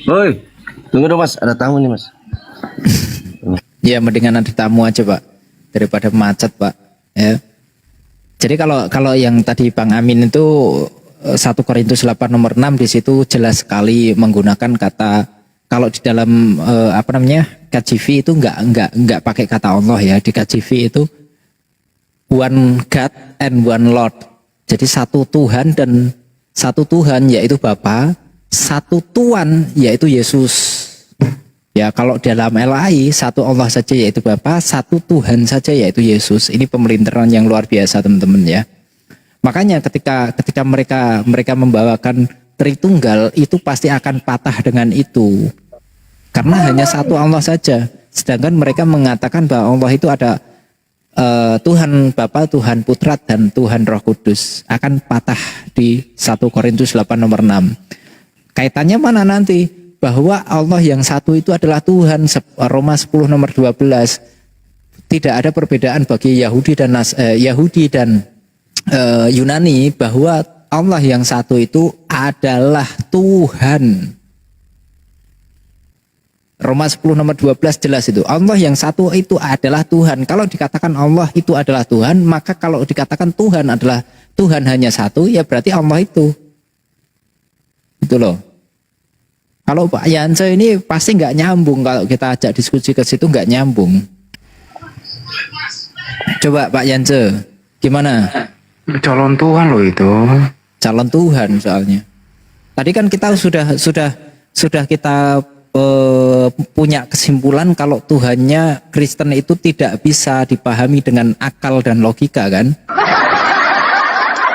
Woi, tunggu dong Mas, ada tamu nih Mas. Ya mendingan ada tamu aja Pak daripada macet Pak. Ya. Jadi kalau yang tadi Bang Amin itu 1 Korintus 8 nomor 6 di situ jelas sekali menggunakan kata, kalau di dalam KJV itu enggak pakai kata Allah ya. Di KJV itu one God and one Lord. Jadi satu Tuhan dan satu Tuhan yaitu Bapa, satu Tuhan yaitu Yesus. Ya kalau dalam LAI satu Allah saja yaitu Bapa, satu Tuhan saja yaitu Yesus. Ini pemerintahan yang luar biasa teman-teman ya. Makanya ketika mereka membawakan Tritunggal itu pasti akan patah dengan itu. Karena hanya satu Allah saja. Sedangkan mereka mengatakan bahwa Allah itu ada Tuhan Bapa, Tuhan Putra, dan Tuhan Roh Kudus. Akan patah di 1 Korintus 8 nomor 6. Kaitannya mana nanti? Bahwa Allah yang satu itu adalah Tuhan. Roma 10 nomor 12. Tidak ada perbedaan bagi Yahudi dan Yunani bahwa Allah yang satu itu adalah Tuhan. Roma 10 nomor 12 jelas itu. Allah yang satu itu adalah Tuhan. Kalau dikatakan Allah itu adalah Tuhan, maka kalau dikatakan Tuhan adalah Tuhan hanya satu, ya berarti Allah itu. Itu loh. Kalau Pak Yance ini pasti nggak nyambung kalau kita ajak diskusi ke situ, nggak nyambung. Coba Pak Yance, gimana? Calon Tuhan loh itu. Calon Tuhan soalnya. Tadi kan kita sudah kita punya kesimpulan kalau Tuhannya Kristen itu tidak bisa dipahami dengan akal dan logika kan.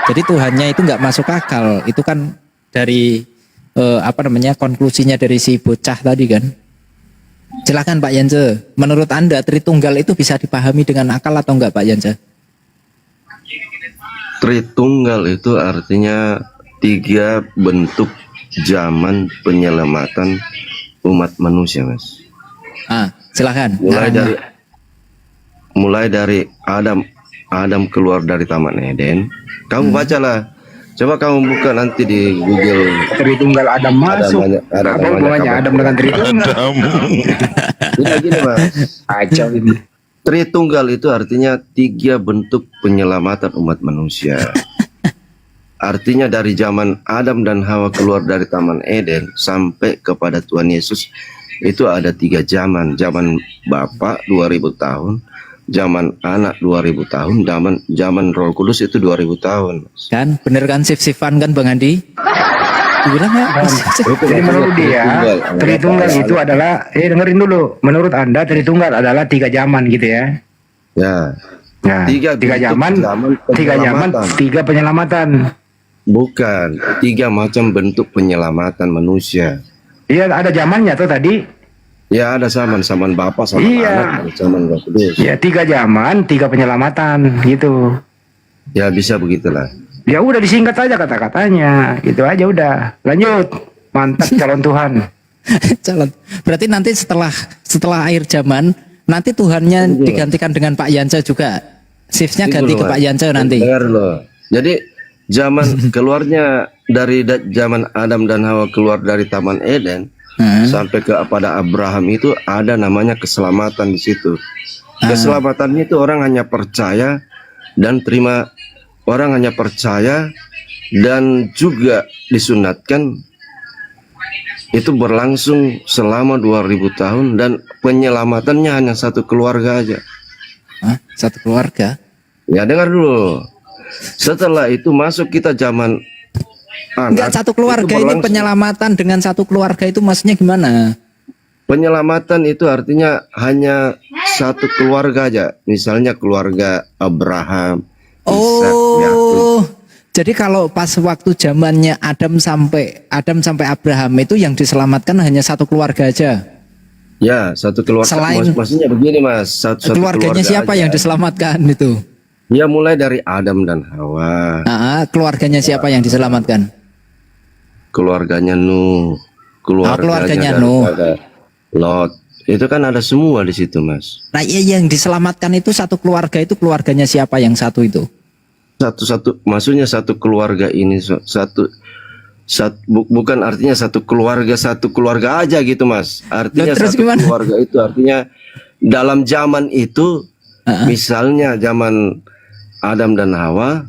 Jadi Tuhannya itu nggak masuk akal. Itu kan dari konklusinya dari si bocah tadi kan. Silakan Pak Yance. Menurut Anda Tritunggal itu bisa dipahami dengan akal atau enggak Pak Yance? Tritunggal itu artinya 3 bentuk zaman penyelamatan umat manusia, Mas. Silakan. Mulai dari Adam keluar dari Taman Eden. Kamu bacalah. Coba kamu buka nanti di Google. Tritunggal Adam masuk. Apa hubungannya Adam dengan Tritunggal? Udah gini Mas. Kacau ini. Tritunggal itu artinya 3 bentuk penyelamatan umat manusia. Artinya dari zaman Adam dan Hawa keluar dari Taman Eden sampai kepada Tuhan Yesus itu ada 3 zaman. Zaman Bapa 2000 tahun, zaman Anak 2000 tahun, zaman Roh Kudus itu 2000 tahun. Kan bener kan sif-sifan kan Bang Andi? Dibilang ya. Jadi menurut dia Tritunggal itu adalah dengerin dulu. Menurut Anda Tritunggal adalah 3 zaman gitu ya? Ya. Nah, 3 zaman, 3 penyelamatan. Bukan, 3 macam bentuk penyelamatan manusia. Iya, ada zamannya tuh tadi. Ya, ada zaman Bapa, zaman Anak, zaman Roh Kudus. Ya, 3 zaman, 3 penyelamatan gitu. Ya, bisa begitulah. Ya udah disingkat aja kata-katanya, gitu aja udah. Lanjut, mantap calon Tuhan. Calon. Berarti nanti setelah akhir zaman, nanti Tuhannya digantikan dengan Pak Yance juga. Shiftnya ganti ke Pak Yance nanti. Dengar loh. Jadi zaman keluarnya dari zaman Adam dan Hawa keluar dari Taman Eden sampai kepada Abraham itu ada namanya keselamatan di situ. Keselamatannya itu orang hanya percaya dan terima. Orang hanya percaya dan juga disunatkan. Itu berlangsung selama 2000 tahun dan penyelamatannya hanya 1 keluarga aja. 1 keluarga? Ya dengar dulu. Setelah itu masuk kita zaman Enggak, 1 keluarga ini penyelamatan dengan 1 keluarga itu maksudnya gimana? Penyelamatan itu artinya hanya 1 keluarga aja. Misalnya keluarga Abraham. Jadi kalau pas waktu zamannya Adam sampai Abraham itu yang diselamatkan hanya satu keluarga aja. Ya, satu keluarga. Maksudnya begini Mas, satu Keluarganya keluarga siapa aja. yang diselamatkan itu? Ya mulai dari Adam dan Hawa. Keluarganya siapa yang diselamatkan? Keluarganya Nuh, keluarganya Nuh. daripada Lot. Itu kan ada semua di situ, Mas. Nah, yang diselamatkan itu satu keluarga, itu keluarganya siapa yang satu itu? Satu, maksudnya satu keluarga ini bukan artinya satu keluarga aja gitu, Mas. Artinya terus satu gimana? keluarga itu artinya dalam zaman itu, misalnya zaman Adam dan Hawa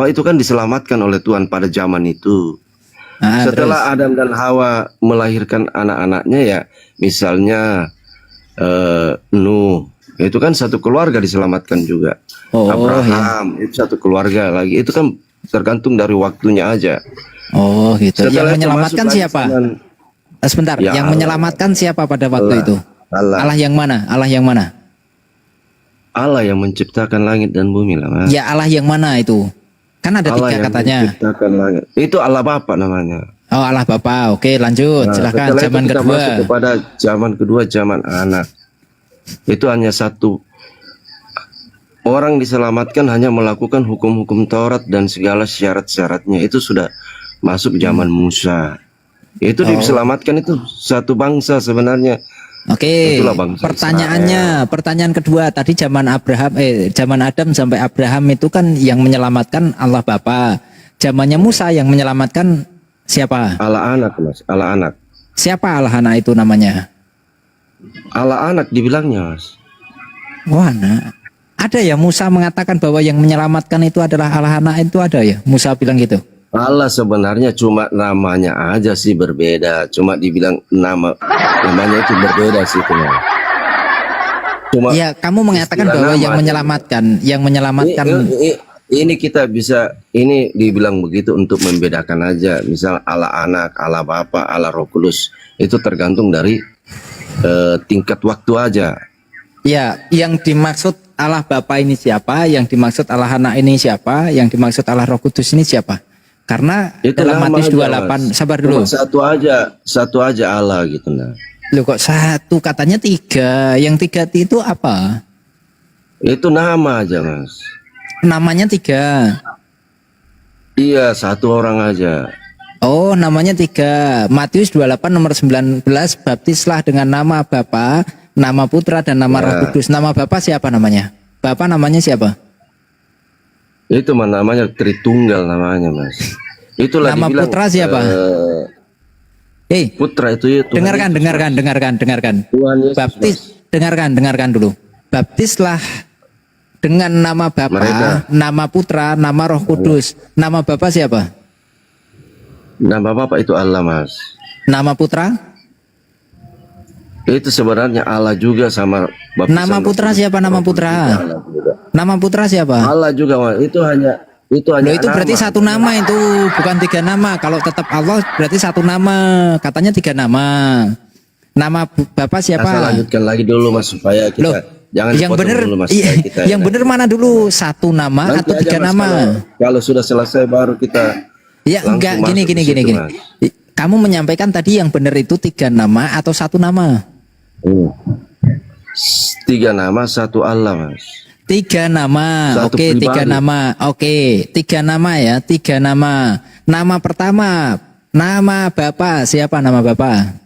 itu kan diselamatkan oleh Tuhan pada zaman itu. Setelah Adam dan Hawa melahirkan anak-anaknya, ya misalnya Nuh, itu kan satu keluarga diselamatkan juga. Abraham itu satu keluarga lagi. Itu kan tergantung dari waktunya aja. Oh gitu. Setelah Yang menyelamatkan siapa? Sebentar, Ya, yang Allah. menyelamatkan siapa pada waktu itu? Allah yang mana? Allah yang mana? Allah yang menciptakan langit dan bumi lah, Mas. Ya, Allah yang mana itu? Kan ada Allah tiga yang katanya. menciptakan langit. Itu Allah Bapa namanya. Oh, Allah Bapa. Oke, lanjut. Silahkan. Setelah Zaman itu kita kedua. masuk kepada zaman kedua, zaman anak. Itu hanya satu. Orang diselamatkan hanya melakukan hukum-hukum Taurat dan segala syarat-syaratnya. Itu sudah masuk zaman Musa. Itu diselamatkan itu satu bangsa sebenarnya. Oke, Itulah bangsa pertanyaan kedua tadi zaman Adam sampai Abraham itu kan yang menyelamatkan Allah Bapa. Zamannya Musa yang menyelamatkan siapa? Allah anak, Mas. Allah anak. Siapa Allah anak itu namanya? Allah anak dibilangnya, Mas. Wah, ada ya Musa mengatakan bahwa yang menyelamatkan itu adalah Allah anak, itu ada ya? Musa bilang gitu. Allah sebenarnya cuma namanya aja sih berbeda. Cuma dibilang namanya itu berbeda sih, cuma Ya, kamu mengatakan bahwa yang menyelamatkan, ini kita bisa ini dibilang begitu untuk membedakan aja. Misal Allah anak, Allah Bapa, Allah Roh Kudus itu tergantung dari tingkat waktu aja. Ya, yang dimaksud Allah Bapa ini siapa? Yang dimaksud Allah anak ini siapa? Yang dimaksud Allah Roh Kudus ini siapa? Karena Itu dalam nama Matius aja, 28, Mas. sabar dulu. Cuma satu aja Allah gitu nah. Loh kok satu, katanya tiga. Yang tiga itu apa? Itu nama aja, Mas. Namanya tiga. Iya, satu orang aja. Oh, namanya tiga. Matius 28 nomor 19, baptislah dengan nama Bapa, nama Putra dan nama Roh Kudus. Nama Bapa siapa namanya? Bapa namanya siapa? Itu namanya Tritunggal namanya, Mas. Itulah Nama dibilang, Putra siapa? Putra itu Tuhan dengarkan. Tuhan Yesus, Baptis, dengarkan dulu. Baptislah dengan nama Bapa, nama Putra, nama Roh Kudus. Nama Bapa siapa? Nama Bapa itu Allah, Mas. Nama Putra? Itu sebenarnya Allah juga sama Bapa. Nama Putra siapa? Nama Putra? Nama Putra siapa? Allah juga, Mas. Itu hanya Loh, itu berarti satu nama itu, bukan tiga nama. Kalau tetap Allah berarti satu nama. Katanya tiga nama. Nama Bapak siapa? Asal lanjutkan lagi dulu, Mas, supaya kita jangan yang dipotong benar dulu, Mas, yang benar mana dulu? Satu nama Nanti atau aja, tiga Mas, nama? Kalau sudah selesai baru kita Ya enggak, langsung gini. masuk ke situ, Mas. Kamu menyampaikan tadi yang benar itu tiga nama atau satu nama? Tiga nama, satu Allah, Mas. Tiga nama, Satu oke, tiga pribadi. nama, oke, tiga nama ya, tiga nama. Nama pertama, nama Bapak, siapa nama Bapak?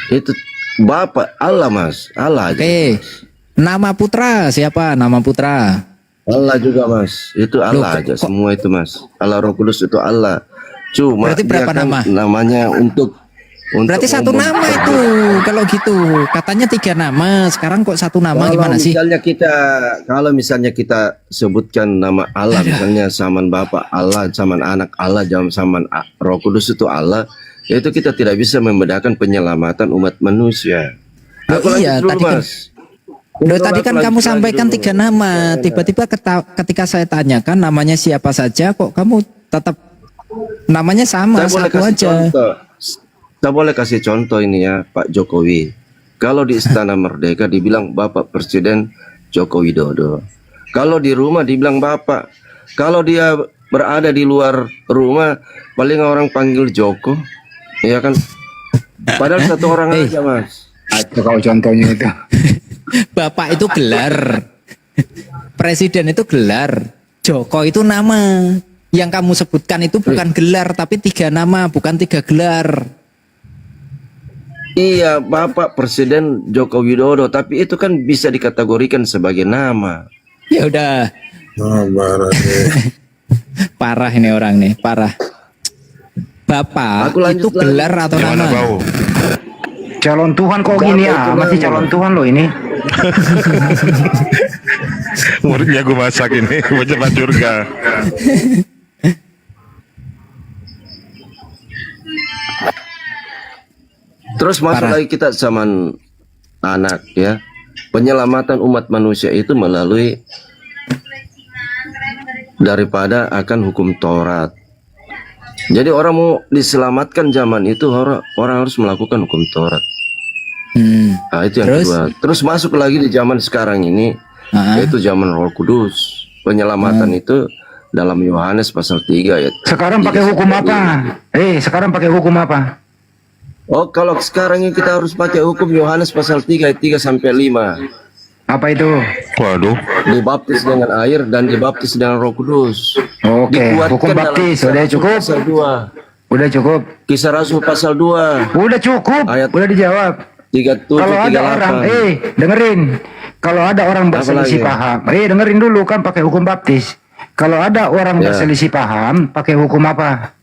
Itu Bapak Allah, Mas. Allah aja. Oke, nama Putra, siapa nama Putra? Allah juga, Mas. Itu Allah aja, semua itu, Mas. Allah Roh Kudus itu Allah. Cuma Berarti dia berapa kan nama? namanya untuk Berarti satu umum. nama itu, kalau gitu. Katanya tiga nama, sekarang kok satu nama, gimana sih? Kalau misalnya kita sebutkan nama Allah, misalnya saman Bapa Allah, saman Anak Allah, saman Roh Kudus itu Allah, itu kita tidak bisa membedakan penyelamatan umat manusia. Loh, Aku iya, lanjut dulu, tadi kan, Mas. loh, tadi kan kamu lanjut sampaikan dulu. tiga nama. Tiba-tiba ketika saya tanyakan namanya siapa saja, kok kamu tetap namanya sama, Saya boleh satu kasih aja. contoh. Saya boleh kasih contoh ini ya, Pak Jokowi. Kalau di Istana Merdeka dibilang Bapak Presiden Joko Widodo. Kalau di rumah dibilang bapak. Kalau dia berada di luar rumah, paling orang panggil Joko, ya kan? Padahal satu orang aja, Mas. Itu kalau contohnya itu. Bapak itu gelar. Presiden itu gelar. Joko itu nama. Yang kamu sebutkan itu bukan gelar, tapi 3 nama, bukan 3 gelar. Iya, Bapak Presiden Joko Widodo, tapi itu kan bisa dikategorikan sebagai nama. Ya udah. Parah ini orang nih, parah. Bapak itu gelar atau nama? Calon Tuhan kok gini ya? Masih calon Tuhan loh ini. Muridnya gue masak ini, pejabat surga. Terus masuk lagi kita zaman anak ya. Penyelamatan umat manusia itu melalui daripada akan hukum Taurat. Jadi orang mau diselamatkan zaman itu orang harus melakukan hukum Taurat. Nah, itu yang kedua. Terus masuk lagi di zaman sekarang ini, yaitu zaman Roh Kudus. Penyelamatan itu dalam Yohanes pasal 3 ya. Sekarang pakai hukum apa? Sekarang pakai hukum apa? Oh, kalau sekarang ini kita harus pakai hukum Yohanes pasal 3 ayat 3 sampai 5. Apa itu? Waduh. Dibaptis dengan air dan dibaptis dengan Roh Kudus. Oke, hukum baptis udah cukup. Pasal 2. Udah cukup. Kisah Rasul pasal 2. Udah cukup. Ayat udah dijawab. 37, kalau ada 38. orang, dengerin. Kalau ada orang berselisih paham, dengerin dulu kan pakai hukum baptis. Kalau ada orang berselisih paham, pakai hukum apa?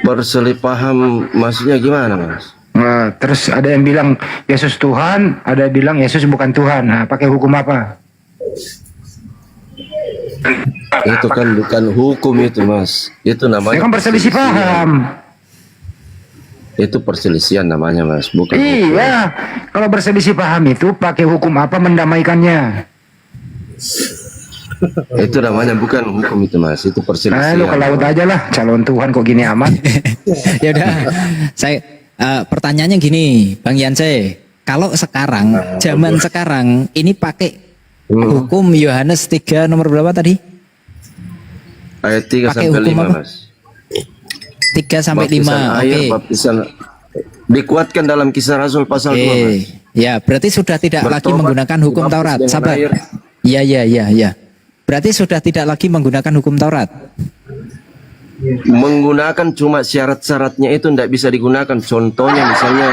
Berselisih paham maksudnya gimana, Mas? Nah, terus ada yang bilang Yesus Tuhan, ada yang bilang Yesus bukan Tuhan. Nah, pakai hukum apa? Itu kan bukan hukum itu, Mas. Itu namanya. Kan berselisih paham. Itu perselisihan namanya, Mas, bukan. Iya, kalau berselisih paham itu pakai hukum apa mendamaikannya? Itu namanya bukan hukum itu, Mas. Itu perselisihan. Lu ke laut aja lah, calon Tuhan kok gini amat. Ya udah, saya pertanyaannya gini, Bang Yance. Kalau sekarang, zaman sekarang ini pakai hukum Yohanes 3 nomor berapa tadi? Ayat 3 pakai sampai 5, apa? Mas. 3 sampai 5. Oke. Baptisan dikuatkan dalam Kisah Rasul pasal 2, Mas. Ya, berarti sudah tidak lagi menggunakan hukum Taurat. Sabar. Iya. Berarti sudah tidak lagi menggunakan hukum Taurat. Menggunakan cuma syarat-syaratnya itu tidak bisa digunakan. Contohnya misalnya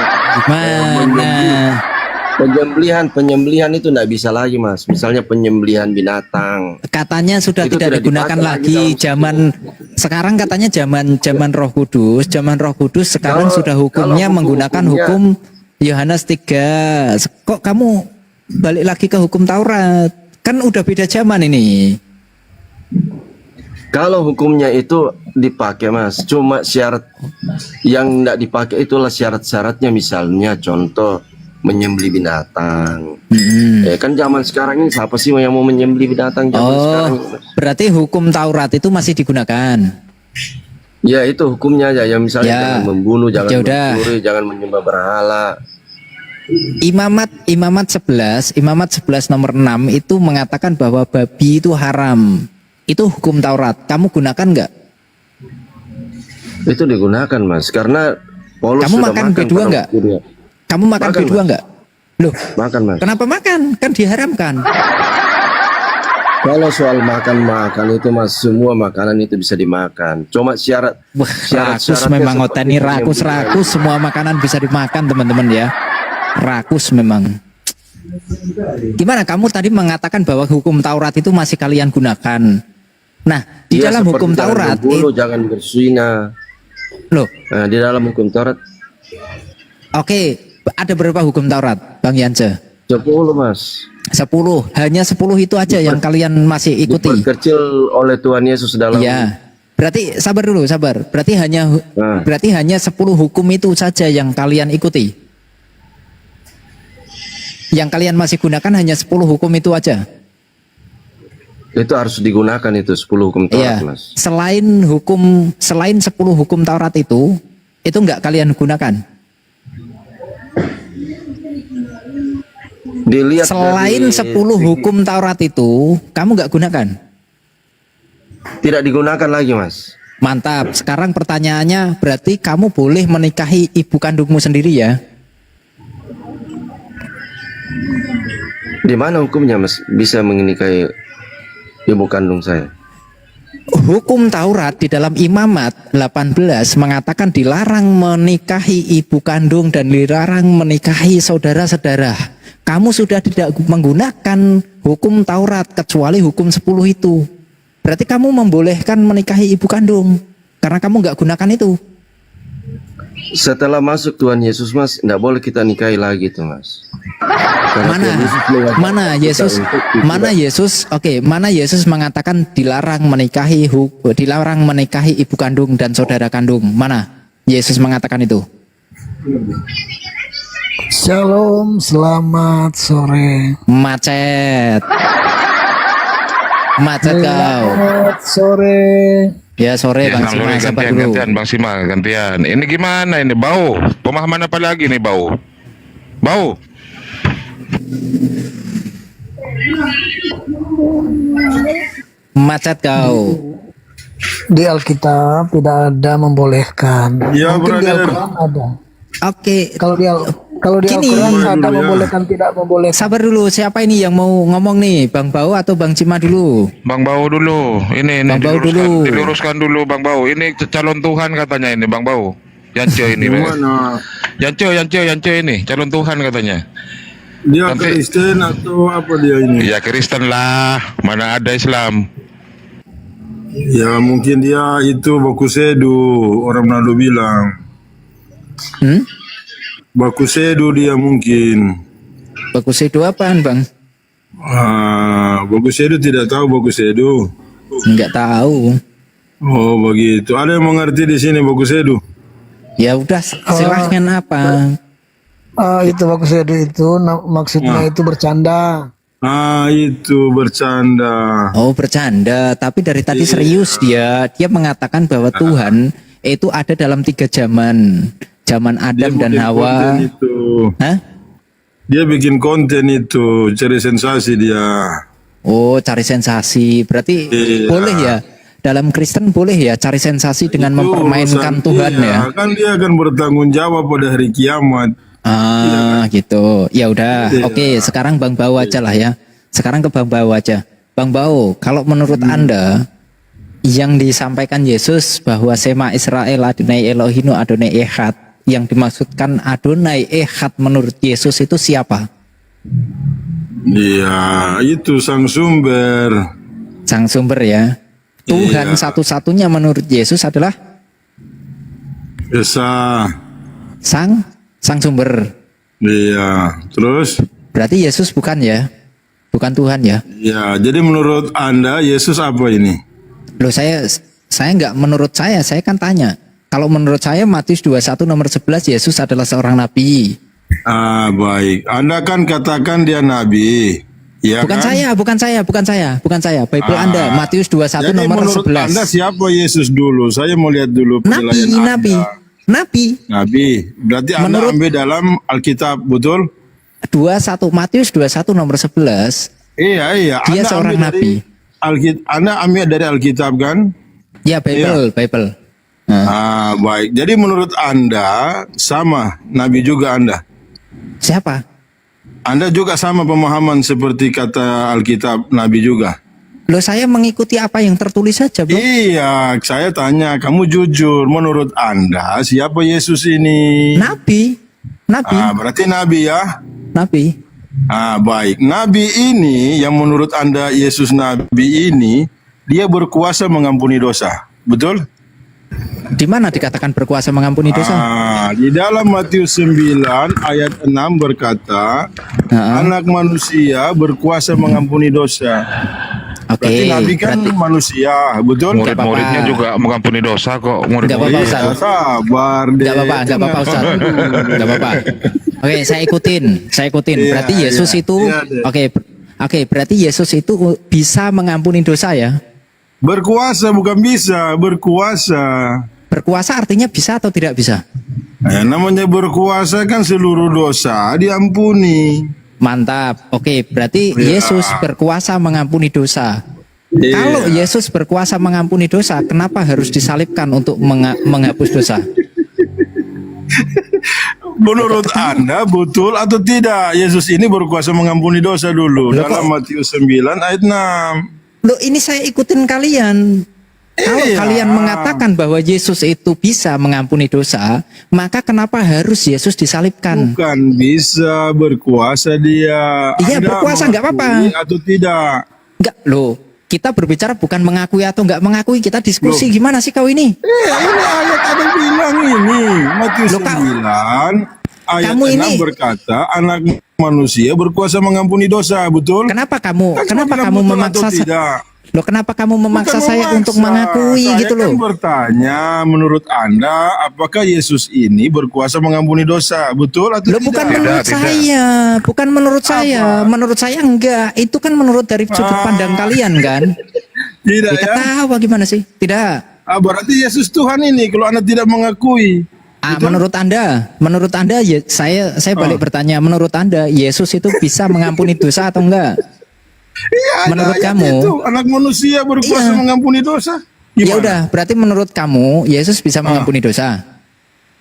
penyembelihan itu tidak bisa lagi, Mas. Misalnya penyembelihan binatang. Katanya sudah tidak digunakan lagi zaman sekarang, katanya zaman Roh Kudus, sekarang sudah hukumnya menggunakan hukum Yohanes 3. Kok kamu balik lagi ke hukum Taurat? Kan udah beda zaman ini. Kalau hukumnya itu dipakai, Mas, cuma syarat yang tidak dipakai itulah syarat-syaratnya. Misalnya contoh menyembelih binatang. Kan zaman sekarang ini siapa sih yang mau menyembelih binatang zaman sekarang ini, Mas? Berarti hukum Taurat itu masih digunakan. Ya, itu hukumnya aja. Ya misalnya jangan membunuh, jangan mencuri, jangan menyembah berhala. Imamat 11 nomor 6 itu mengatakan bahwa babi itu haram. Itu hukum Taurat. Kamu gunakan nggak? Itu digunakan, Mas, karena Paulus kamu sudah makan B2 nggak? Kamu makan B2 nggak? Loh, makan, Mas. Kenapa makan? Kan diharamkan. Kalau soal makan itu, Mas, semua makanan itu bisa dimakan. Cuma syarat. Rakus memang oteni, rakus semua makanan bisa dimakan, teman-teman ya. Rakus memang. Gimana kamu tadi mengatakan bahwa hukum Taurat itu masih kalian gunakan? Nah, di dalam hukum Taurat jangan berzina. Loh. Nah, di dalam hukum Taurat. Oke, ada berapa hukum Taurat, Bang Yance? 10, Mas. 10, hanya 10 itu aja yang kalian masih ikuti. Diperkecil oleh Tuhan Yesus dalam. Iya. Berarti sabar dulu. Berarti hanya 10 hukum itu saja yang kalian ikuti. Yang kalian masih gunakan hanya 10 hukum itu aja. Itu harus digunakan itu 10 hukum Taurat, Mas. Selain 10 hukum Taurat itu enggak kalian gunakan? Dilihat Selain dari 10 hukum Taurat itu, kamu nggak gunakan? tidak digunakan lagi, Mas. Mantap. Sekarang pertanyaannya, berarti kamu boleh menikahi ibu kandungmu sendiri ya? Di mana hukumnya, Mas? Bisa menikahi ibu kandung saya? Hukum Taurat di dalam Imamat 18 mengatakan dilarang menikahi ibu kandung dan dilarang menikahi saudara-saudara. Kamu sudah tidak menggunakan hukum Taurat kecuali hukum 10 itu. Berarti kamu membolehkan menikahi ibu kandung karena kamu nggak gunakan itu. Setelah masuk Tuhan Yesus, Mas, tidak boleh kita nikahi lagi tuh, Mas. Mana Yesus mengatakan dilarang menikahi ibu kandung dan saudara kandung. Mana Yesus mengatakan itu? Shalom, selamat sore. Macet kau. Selamat sore. Ya sore Bang Sore, Sima, sabar gantian, dulu. gantian, Bang Sima, gantian. Ini gimana ini bau? Pemahaman apa lagi nih bau? Bau. Macet kau. Di Alkitab tidak ada membolehkan. Ya, Mungkin di brother. Al-Quran ada. Oke. Kalau di Gini. Al-Quran ada membolehkan tidak membolehkan. Sabar dulu, siapa ini yang mau ngomong nih? Bang Bau atau Bang Cima dulu? Bang Bau dulu. Ini Bang Bau dulu. diluruskan dulu Bang Bau. Ini calon Tuhan katanya ini Bang Bau. Yance ini. Yance ini calon Tuhan katanya. Dia Kristen atau apa dia ini? Ya Kristen lah, mana ada Islam. Ya mungkin dia itu Bakusedu, orang Manado bilang. Bakusedu dia mungkin. Bakusedu apaan Bang? Bakusedu tidak tahu Bakusedu. Enggak tahu. Oh begitu. Ada yang mengerti di sini Bakusedu? Ya udah silahkan apa? Itu Bakusedu itu maksudnya itu bercanda. Itu bercanda. Oh bercanda, tapi dari tadi serius dia mengatakan bahwa Tuhan itu ada dalam 3 zaman. Zaman Adam dan Hawa. Hah? Dia bikin konten itu, cari sensasi dia. Oh, cari sensasi. Berarti boleh ya? Dalam Kristen boleh ya cari sensasi dengan mempermainkan Tuhan ya? Kan dia akan bertanggung jawab pada hari kiamat. Gitu. Ya udah. Oke, sekarang Bang Bau aja lah ya. Sekarang ke Bang Bau aja. Bang Bau, kalau menurut Anda yang disampaikan Yesus bahwa Sema Israel Adonai Elohinu Adonai Echad, yang dimaksudkan Adonai Echad menurut Yesus itu siapa? Iya, itu sang sumber. Sang sumber ya. Tuhan satu-satunya menurut Yesus adalah Esa. Sang sumber. Iya, terus? Berarti Yesus bukan ya? Bukan Tuhan ya? Ya, jadi menurut Anda Yesus apa ini? Loh saya nggak menurut saya kan tanya. Kalau menurut saya Matius 21 nomor 11 Yesus adalah seorang nabi. Baik. Anda kan katakan dia nabi. Ya bukan kan? bukan saya. Bible Anda Matius 21 Jadi nomor menurut 11. Anda siapa Yesus dulu? Saya mau lihat dulu penilaian Nabi. Berarti Anda ambil dalam Alkitab, betul? 21 Matius 21 nomor 11. Iya. Dia seorang nabi. Anda ambil dari Alkitab kan? Ya, Bible. Baik. Jadi menurut Anda sama nabi juga Anda? Siapa? Anda juga sama pemahaman seperti kata Alkitab nabi juga? Loh saya mengikuti apa yang tertulis saja, Bro. Iya, saya tanya, kamu jujur, menurut Anda siapa Yesus ini? Nabi. Berarti nabi ya? Nabi. Baik. Nabi ini yang menurut Anda Yesus nabi ini, dia berkuasa mengampuni dosa. Betul? Di mana dikatakan berkuasa mengampuni dosa? Di dalam Matius 9 ayat 6 berkata, anak manusia berkuasa mengampuni dosa. Berarti Nabi kan manusia, betul? Murid-muridnya juga mengampuni dosa kok. Enggak apa-apa Ustaz. Sabar deh. Enggak apa-apa Ustaz. Enggak apa-apa. Oke, saya ikutin. Berarti Yesus itu Oke, berarti Yesus itu bisa mengampuni dosa ya? Berkuasa bukan bisa, berkuasa. Berkuasa artinya bisa atau tidak bisa? Namanya berkuasa kan seluruh dosa diampuni. Mantap. Oke, berarti Ya. Yesus berkuasa mengampuni dosa. Iya. Kalau Yesus berkuasa mengampuni dosa, kenapa harus disalibkan untuk menghapus dosa? Menurut Anda betul atau tidak Yesus ini berkuasa mengampuni dosa dulu? Loh, Dalam Matius 9 ayat 6. Loh, ini saya ikutin kalian. Kalau Iya. kalian mengatakan bahwa Yesus itu bisa mengampuni dosa, maka kenapa harus Yesus disalibkan? Bukan bisa berkuasa dia. Iya, Anda berkuasa nggak apa-apa. mengakui atau tidak? Enggak, loh. Kita berbicara bukan mengakui atau nggak mengakui, kita diskusi. Gimana sih kau ini? Ini ayat ada bilang ini. Matius 9 ayat kamu 6 berkata, anak manusia berkuasa mengampuni dosa, betul? Kenapa kamu Kan cuma bilang kamu betul memaksa atau tidak? Loh, kenapa kamu memaksa Bukan saya memaksa. untuk mengakui Saya gitu kan loh? bertanya, menurut Anda, apakah Yesus ini berkuasa mengampuni dosa? Betul atau Loh, tidak? bukan menurut saya, bukan menurut saya. Menurut saya enggak. Itu kan menurut dari sudut pandang kalian kan? Tidak ya? Ketawa gimana sih? Tidak. Berarti Yesus Tuhan ini kalau Anda tidak mengakui. Menurut Anda ya, saya balik bertanya, menurut Anda Yesus itu bisa mengampuni dosa atau enggak? Iya, Menurut ada ayat kamu? itu, anak manusia berkuasa Iya. mengampuni dosa. Ya udah, berarti menurut kamu Yesus bisa mengampuni dosa?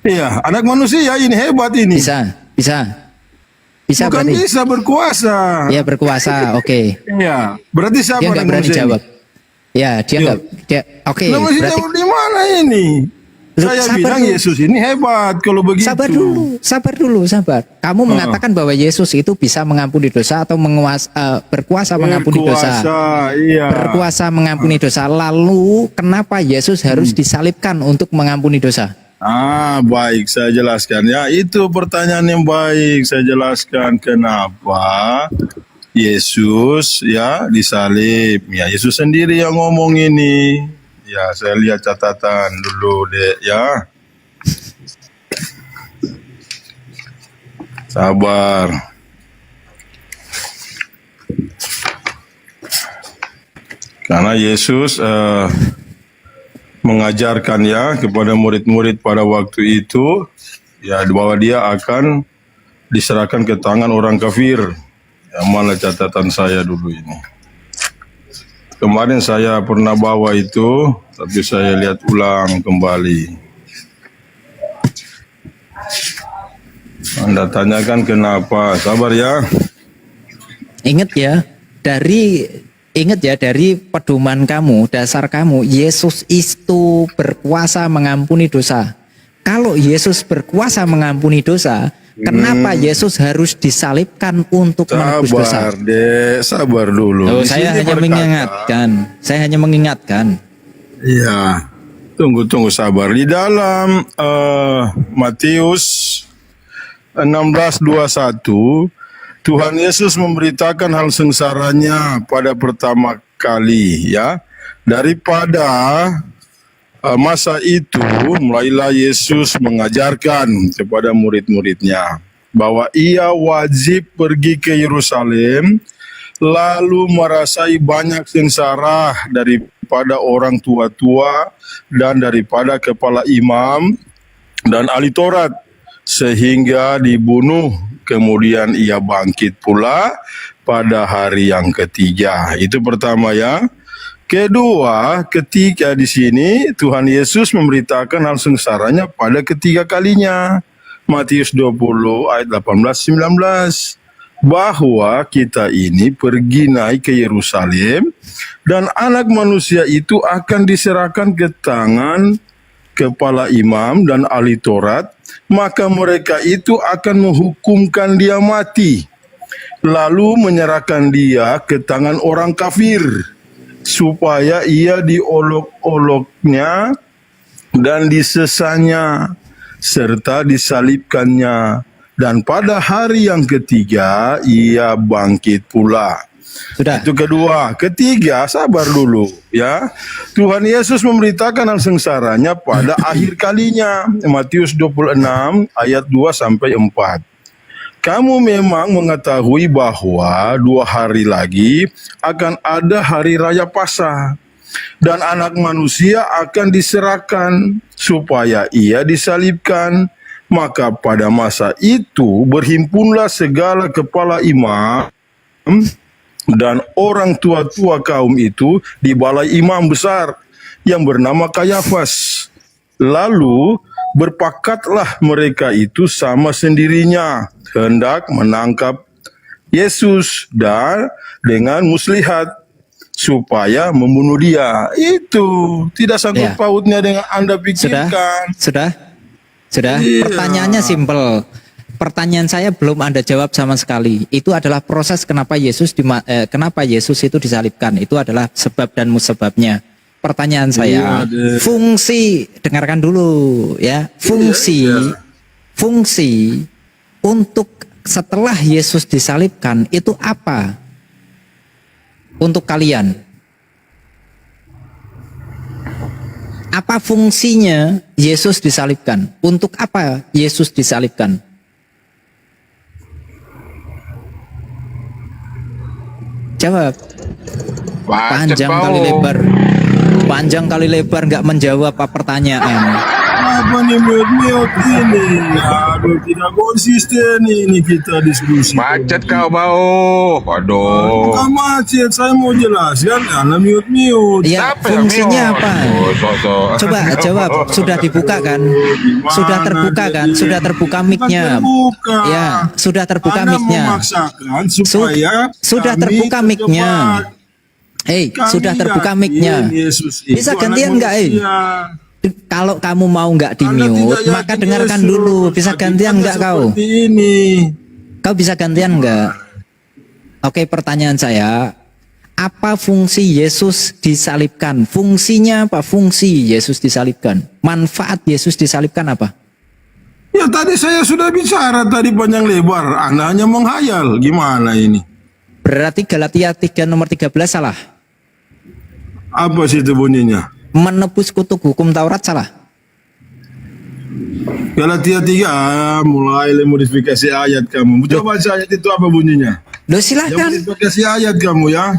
Iya, anak manusia ini hebat ini. Bisa Bukan berarti? bisa berkuasa. Ya berkuasa, oke. Iya, berarti siapa Dia nggak anak berani manusia jawab. Ya, dia nggak. Oke, Nah, masih berarti jawab di mana ini? Loh, Saya sabar bilang dulu. Yesus ini hebat kalau begitu. sabar dulu. Kamu mengatakan bahwa Yesus itu bisa mengampuni dosa atau berkuasa mengampuni dosa. Iya. Berkuasa mengampuni dosa. Lalu kenapa Yesus harus disalibkan untuk mengampuni dosa? Baik, saya jelaskan ya. Itu pertanyaan yang baik. Saya jelaskan kenapa Yesus ya disalib. Ya, Yesus sendiri yang ngomong ini. Ya, saya lihat catatan dulu, Dek, ya. Sabar. Karena Yesus mengajarkan ya kepada murid-murid pada waktu itu ya bahwa dia akan diserahkan ke tangan orang kafir. Ya, mana catatan saya dulu ini. Kemarin saya pernah bawa itu, tapi saya lihat ulang kembali. Anda tanyakan kenapa? Sabar ya. Ingat ya, dari pedoman kamu, dasar kamu, Yesus itu berkuasa mengampuni dosa. Kalau Yesus berkuasa mengampuni dosa, kenapa Yesus harus disalibkan untuk menebus dosa? Sabar, Dek, sabar dulu. Oh, Di saya sini hanya mengingatkan. Iya. Tunggu sabar. Di dalam Matius 16:21 Tuhan Yesus memberitakan hal sengsaranya pada pertama kali ya. Daripada masa itu mulailah Yesus mengajarkan kepada murid-muridnya bahwa ia wajib pergi ke Yerusalem lalu merasai banyak sengsara daripada orang tua-tua dan daripada kepala imam dan ahli Taurat sehingga dibunuh, kemudian ia bangkit pula pada hari yang ketiga. Itu pertama ya. Kedua, ketika di sini Tuhan Yesus memberitakan hal sengsaranya pada ketiga kalinya. Matius 20 ayat 18-19. Bahwa kita ini pergi naik ke Yerusalem dan anak manusia itu akan diserahkan ke tangan kepala imam dan ahli Taurat, maka mereka itu akan menghukumkan dia mati, lalu menyerahkan dia ke tangan orang kafir, supaya ia diolok-oloknya dan disesanya, serta disalibkannya. Dan pada hari yang ketiga, ia bangkit pula. Sudah. Itu kedua. Ketiga, sabar dulu ya. Tuhan Yesus memberitakan hal sengsaranya pada akhir kalinya. Matius 26 ayat 2-4. Kamu memang mengetahui bahwa 2 hari lagi akan ada hari raya Paskah, dan anak manusia akan diserahkan supaya ia disalibkan Maka pada masa itu berhimpunlah segala kepala imam dan orang tua-tua kaum itu di balai imam besar yang bernama Kayafas. Lalu berpakatlah mereka itu sama sendirinya hendak menangkap Yesus dan dengan muslihat supaya membunuh dia. Itu tidak sangkut pautnya dengan Anda pikirkan. Sudah. Iya. Pertanyaannya simpel. Pertanyaan saya belum Anda jawab sama sekali. Itu adalah proses kenapa Yesus itu disalibkan. Itu adalah sebab dan musababnya. Pertanyaan saya, fungsi, dengarkan dulu ya, fungsi untuk setelah Yesus disalibkan itu apa untuk kalian? Apa fungsinya Yesus disalibkan? Untuk apa Yesus disalibkan? Jawab. Panjang kali lebar nggak menjawab apa pertanyaan. Apa nih mute ini? Aduh, tidak konsisten ini kita diskusi. Macet kau bau. Aduh. Bukan macet, saya mau jelaskan karena mute. Ya, fungsinya apa? Coba jawab. Sudah dibuka kan? Sudah terbuka kan? Sudah terbuka mic-nya. Ya, sudah terbuka mic-nya. Sudah terbuka mic-nya. Sudah terbuka mic-nya. Bisa gantian nggak? Kalau kamu mau nggak di mute, maka dengarkan dulu. Bisa gantian nggak kau? Kau bisa gantian nggak? Oke, pertanyaan saya, apa fungsi Yesus disalibkan? Fungsinya apa? Fungsi Yesus disalibkan. Manfaat Yesus disalibkan apa? Ya tadi saya sudah bicara tadi panjang lebar. Anda hanya menghayal. Gimana ini? Berarti Galatia 3 nomor 13 salah. Apa sih itu bunyinya? Menebus kutuk hukum Taurat salah. Galatia 3 mulai modifikasi ayat kamu. Coba baca ayat itu apa bunyinya? Loh, silakan. Modifikasi ayat kamu ya.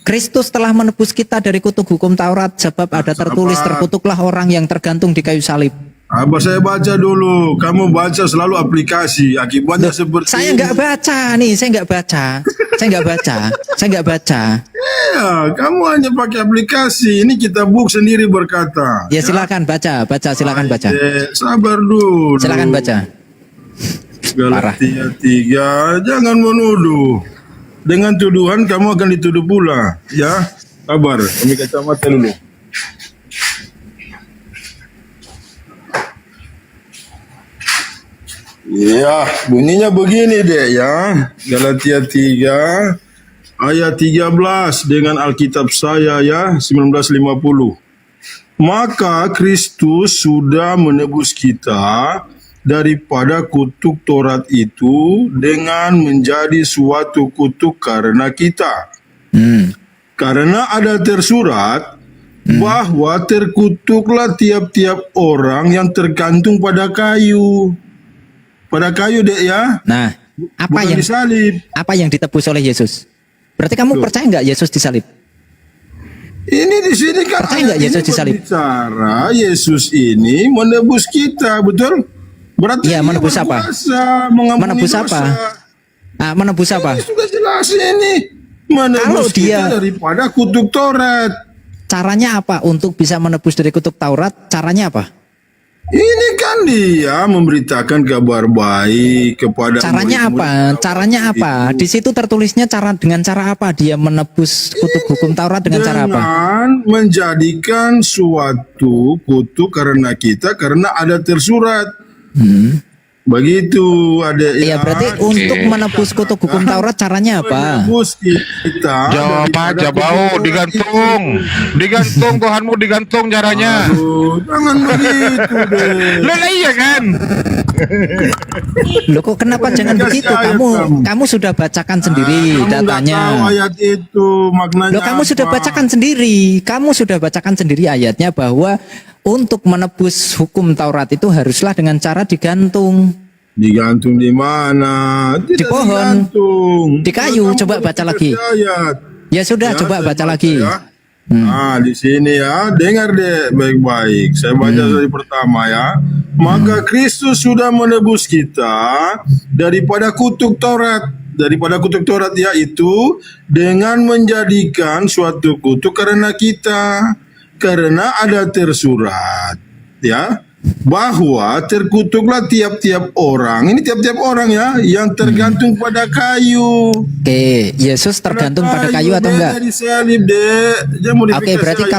Kristus telah menebus kita dari kutuk hukum Taurat, sebab ada tertulis, terkutuklah orang yang tergantung di kayu salib. Apa saya baca dulu? Kamu baca selalu aplikasi. Akibatnya seperti saya nggak baca nih, saya nggak baca. Ya, kamu hanya pakai aplikasi. Ini kitabuk sendiri berkata. Ya silakan baca, silakan baca. Sabar dulu. Silakan baca. Galatia 3, jangan menuduh. Dengan tuduhan kamu akan dituduh pula. Ya, sabar. Kami kacamata dulu. Ya, bunyinya begini deh ya. Galatia 3 ayat 13 dengan Alkitab saya ya, 1950. Maka Kristus sudah menebus kita daripada kutuk Taurat itu dengan menjadi suatu kutuk karena kita. Karena ada tersurat bahwa terkutuklah tiap-tiap orang yang tergantung pada kayu. Pada kayu dek ya. Nah, apa yang disalib? Apa yang ditebus oleh Yesus? Berarti kamu percaya nggak Yesus disalib? Ini di sini kan percaya nggak Yesus disalib? Bicara Yesus ini menebus kita, betul? Berarti ya, menebus apa? Menebus apa? Ah, menebus apa? Ini sudah jelas ini. Menebus kita daripada kutuk Taurat. Caranya apa untuk bisa menebus dari kutuk Taurat? Caranya apa? Ini kan dia memberitakan kabar baik kepada caranya apa? Caranya apa? Di situ tertulisnya dengan cara apa dia menebus kutuk hukum Taurat dengan cara apa? Dengan menjadikan suatu kutuk karena kita karena ada tersurat. Begitu ada. Iya, berarti untuk menebus kutuk hukum Taurat caranya apa? Menebus kita. Jawab aja bau, digantung Tuhanmu digantung caranya. Aduh, jangan begitu deh. Loh iya kan? Loh kok kenapa jangan begitu? Kamu sudah bacakan sendiri datanya. Tahu ayat itu maknanya. Loh kamu sudah bacakan sendiri. Kamu sudah bacakan sendiri ayatnya bahwa untuk menebus hukum Taurat itu haruslah dengan cara digantung. Digantung di mana? Di pohon. Digantung. Di kayu. Coba baca lagi. Ya sudah, coba baca lagi. Ya. Nah, di sini ya, dengar deh baik-baik. Saya baca dari pertama ya. Maka Kristus sudah menebus kita daripada kutuk Taurat. Daripada kutuk Taurat yaitu dengan menjadikan suatu kutuk karena kita. Karena ada tersurat ya bahwa terkutuklah tiap-tiap orang. Ini tiap-tiap orang ya yang tergantung pada kayu. Oke, Yesus tergantung pada kayu atau enggak? Disalib, Dek. Jangan modifikasi Oke, berarti ayat.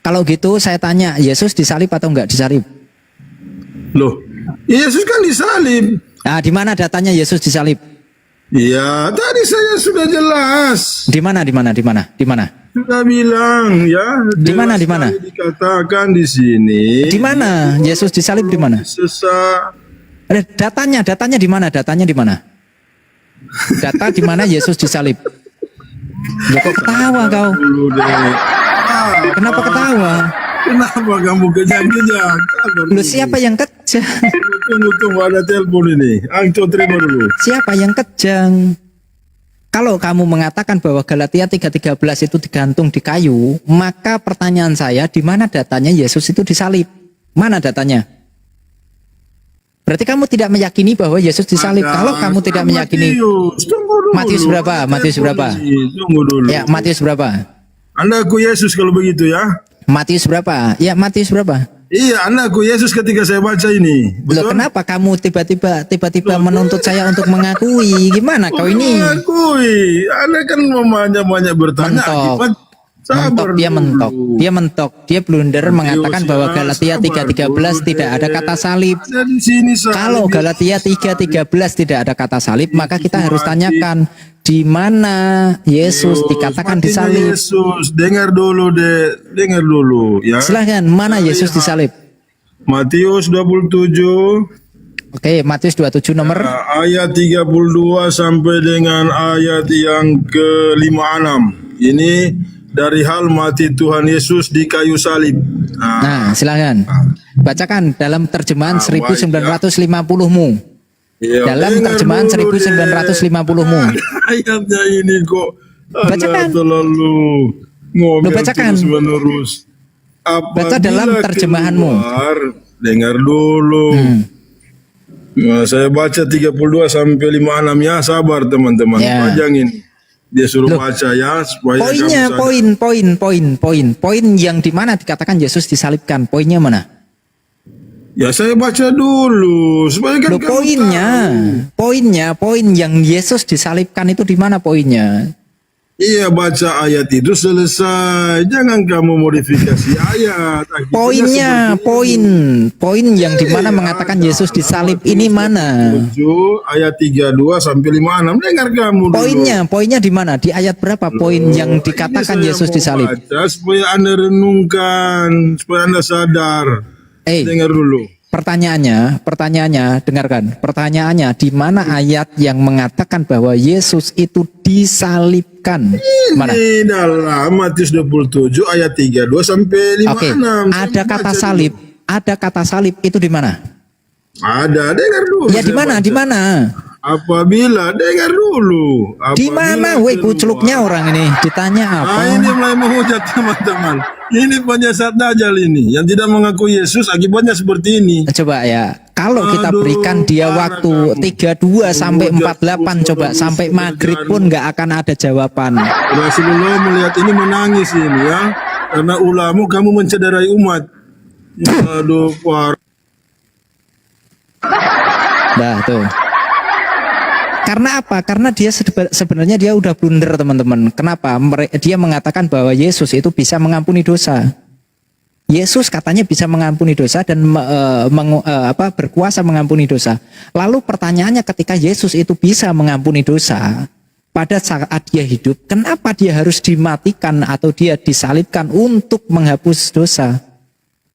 kalau gitu saya tanya, Yesus disalib atau enggak disalib? Loh, Yesus kan disalib. Nah, di mana datanya Yesus disalib? Iya, tadi saya sudah jelas. Di mana? Sudah bilang ya. Di mana? Dikatakan di sini. Di mana? Yesus disalib di mana? Sesak. Datanya di mana? Data di mana Yesus disalib? Ya kok ketawa kau? Kenapa ketawa? Kenapa kamu kejang-kejang? Lu siapa yang kejang? Tunggu, ada telepon ini. Angco terima dulu. Siapa yang kejang? Kalau kamu mengatakan bahwa Galatia 3:13 itu digantung di kayu, maka pertanyaan saya, di mana datanya Yesus itu disalib? Mana datanya? Berarti kamu tidak meyakini bahwa Yesus disalib. Kalau kamu tidak meyakini, Matius berapa? Tunggu dulu. Ya, Matius berapa? Anda aku Yesus kalau begitu ya. Matius berapa? Ya, Matius berapa? Iya, Anda aku Yesus ketika saya baca ini. Loh, kenapa kamu tiba-tiba menuntut saya untuk mengakui? Gimana kau ini? Mengakui. Anda kan banyak bertanya. Dia mentok. Dia blunder mengatakan bahwa Galatia 3:13 tidak ada kata salib. Kalau Galatia 3:13 tidak ada kata salib, maka kita harus tanyakan di mana Yesus dikatakan disalib. Yesus, dengar dulu ya. Silahkan, mana Yesus disalib? Matius 27. Oke, Matius 27 nomor ayat 32 sampai dengan ayat yang ke-56. Ini dari hal mati Tuhan Yesus di kayu salib. Nah, silahkan bacakan dalam terjemahan 1950-mu. Ya, dalam terjemahan 1950-mu. Ayatnya ini kok bacakan. Terlalu ngomel bacakan. terus menerus. Baca dalam terjemahanmu. Dengar dulu. Nah, saya baca 32 sampai 56 ya, sabar teman-teman. Panjangin. Dia suruh baca ya supaya poin yang di mana dikatakan Yesus disalibkan. Poinnya mana? Ya saya baca dulu supaya kan poin yang Yesus disalibkan itu di mana poinnya? Iya, baca ayat itu selesai. Jangan kamu modifikasi ayat. Poinnya, poin yang di mana mengatakan Yesus disalib ini mana? 7 ayat 32 sampai 56. Dengar kamu dulu. Poinnya di mana? Di ayat berapa poin yang dikatakan Yesus disalib? Baca supaya Anda renungkan, supaya Anda sadar. Dengar dulu. Pertanyaannya, dengarkan. Pertanyaannya, di mana ayat yang mengatakan bahwa Yesus itu disalibkan? Mana? Ini dalam Matius 27 ayat 32 sampai 56. Oke, ada kata salib. Ada kata salib itu di mana? Ada, dengar dulu. Ya di mana? Apabila dengar dulu. Di mana? Woi, kuculuknya orang ini ditanya apa? Ini mulai menghujat teman-teman. Ini penyesat dajjal ini yang tidak mengaku Yesus, akibatnya seperti ini. Coba ya, kalau kita berikan dia waktu 32 sampai 48, coba sampai maghrib pun nggak akan ada jawaban. Rasulullah melihat ini menangis ini ya, karena ulama kamu mencederai umat. Aduh, parah. Nah tuh. Karena apa? Karena dia sebenarnya dia udah blunder teman-teman. Kenapa? Dia mengatakan bahwa Yesus itu bisa mengampuni dosa. Yesus katanya bisa mengampuni dosa dan berkuasa mengampuni dosa. Lalu pertanyaannya, ketika Yesus itu bisa mengampuni dosa pada saat dia hidup, kenapa dia harus dimatikan atau dia disalibkan untuk menghapus dosa?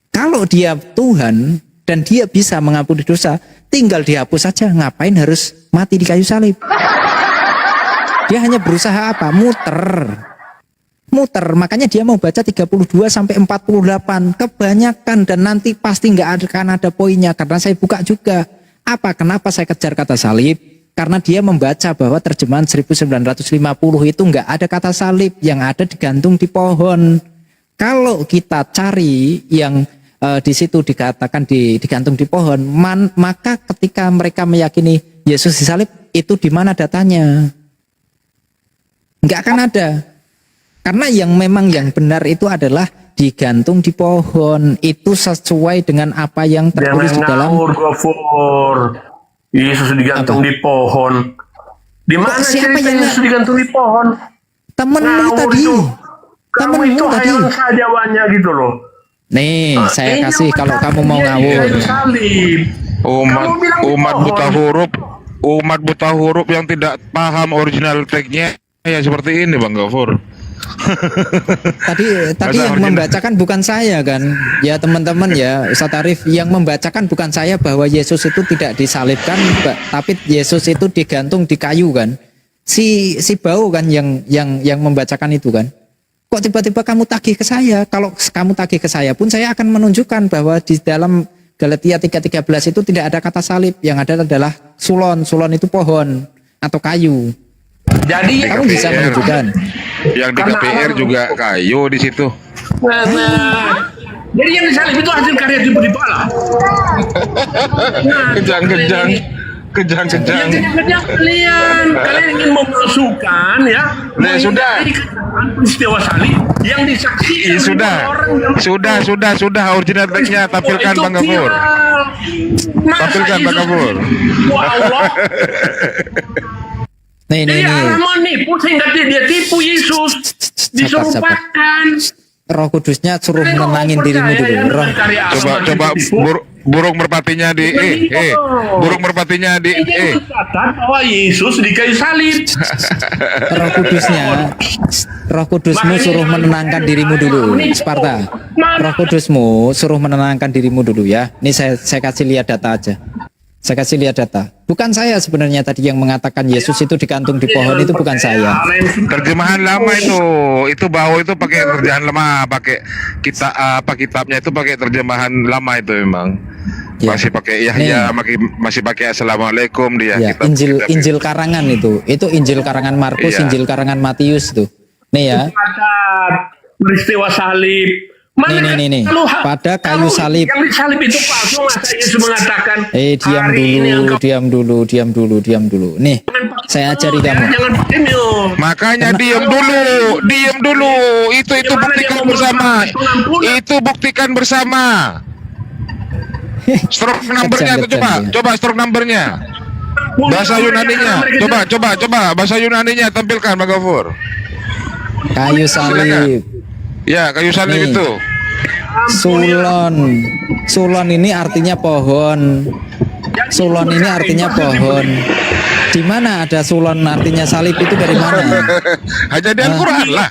Kalau dia Tuhan dan dia bisa mengampuni dosa, tinggal dihapus saja. Ngapain harus mati di kayu salib? Dia hanya berusaha apa? Muter. Makanya dia mau baca 32 sampai 48. Kebanyakan dan nanti pasti nggak akan ada poinnya, karena saya buka juga. Kenapa saya kejar kata salib? Karena dia membaca bahwa terjemahan 1950 itu nggak ada kata salib, yang ada digantung di pohon. Kalau kita cari yang di situ dikatakan digantung di pohon, maka ketika mereka meyakini Yesus disalib, itu di mana datanya? Enggak akan ada. Karena yang memang yang benar itu adalah digantung di pohon. Itu sesuai dengan apa yang tertulis di dalam. Yesus digantung di pohon. Di mana ceritanya Yesus digantung di pohon? Temenmu tadi. Kamu itu hayal saja banyak gitu loh. Nih, saya kasih kalau kamu mau ngawur. Umat buta huruf yang tidak paham original tag-nya ya seperti ini Bang Gafur. Tadi yang membacakan bukan saya kan, ya teman-teman ya, Ustaz Arif, yang membacakan bukan saya bahwa Yesus itu tidak disalibkan, tapi Yesus itu digantung di kayu kan. Si Bau kan yang membacakan itu kan. Kok tiba-tiba kamu tagih ke saya? Kalau kamu tagih ke saya pun saya akan menunjukkan bahwa di dalam Galatia 3:13 itu tidak ada kata salib, yang ada adalah sulon. Sulon itu pohon atau kayu. Jadi kamu bisa menunjukkan. Yang di KPR juga kayu di situ. Nah, jadi yang disalib itu hasil karya tipu-tipu Allah. Kejang-kejang. Kejang kalian ingin memasukkan ya. Nah, sudah. Peristiwa salib yang disaksikan sudah original text-nya tampilkan Bang Gafur. Tampilkan Bang Gafur. Nih. Allah menipu sehingga dia tipu Yesus. Disuruhkan. Roh Kudusnya suruh menenangin dirimu dulu. Coba burung merpatinya di burung merpatinya di bahwa Yesus di kayu salib. Roh Kudusmu suruh menenangkan dirimu dulu, Sparta. Roh Kudusmu suruh menenangkan dirimu dulu ya. Ini saya kasih lihat data aja. Saya kasih lihat data. Bukan saya sebenarnya tadi yang mengatakan Yesus itu digantung di pohon, itu bukan saya. Terjemahan lama itu Bau itu pakai terjemahan lama, pakai kitabnya itu pakai terjemahan lama itu memang. Ya. Masih pakai Yahya, masih pakai Assalamualaikum dia. Ya, Injil karangan itu Injil karangan Markus, Injil karangan Matius tuh. Nih ya. Peristiwa salib. Nih. Pada kayu salib. Yang disalib itu palsu, masa Yesus mengatakan. Diam dulu. Nih, saya ajari kamu. Makanya diam dulu. Itu buktikan bersama. Itu buktikan bersama. Stroke numbernya itu coba stroke numbernya. Bahasa Yunaninya. Coba bahasa Yunaninya tampilkan Bang Gafur. Kayu salib. Ya, kayu salib itu. Sulon ini artinya pohon. Sulon ini artinya pohon. Di mana ada sulon artinya salib itu dari mana? Hanya di Al-Qur'an lah.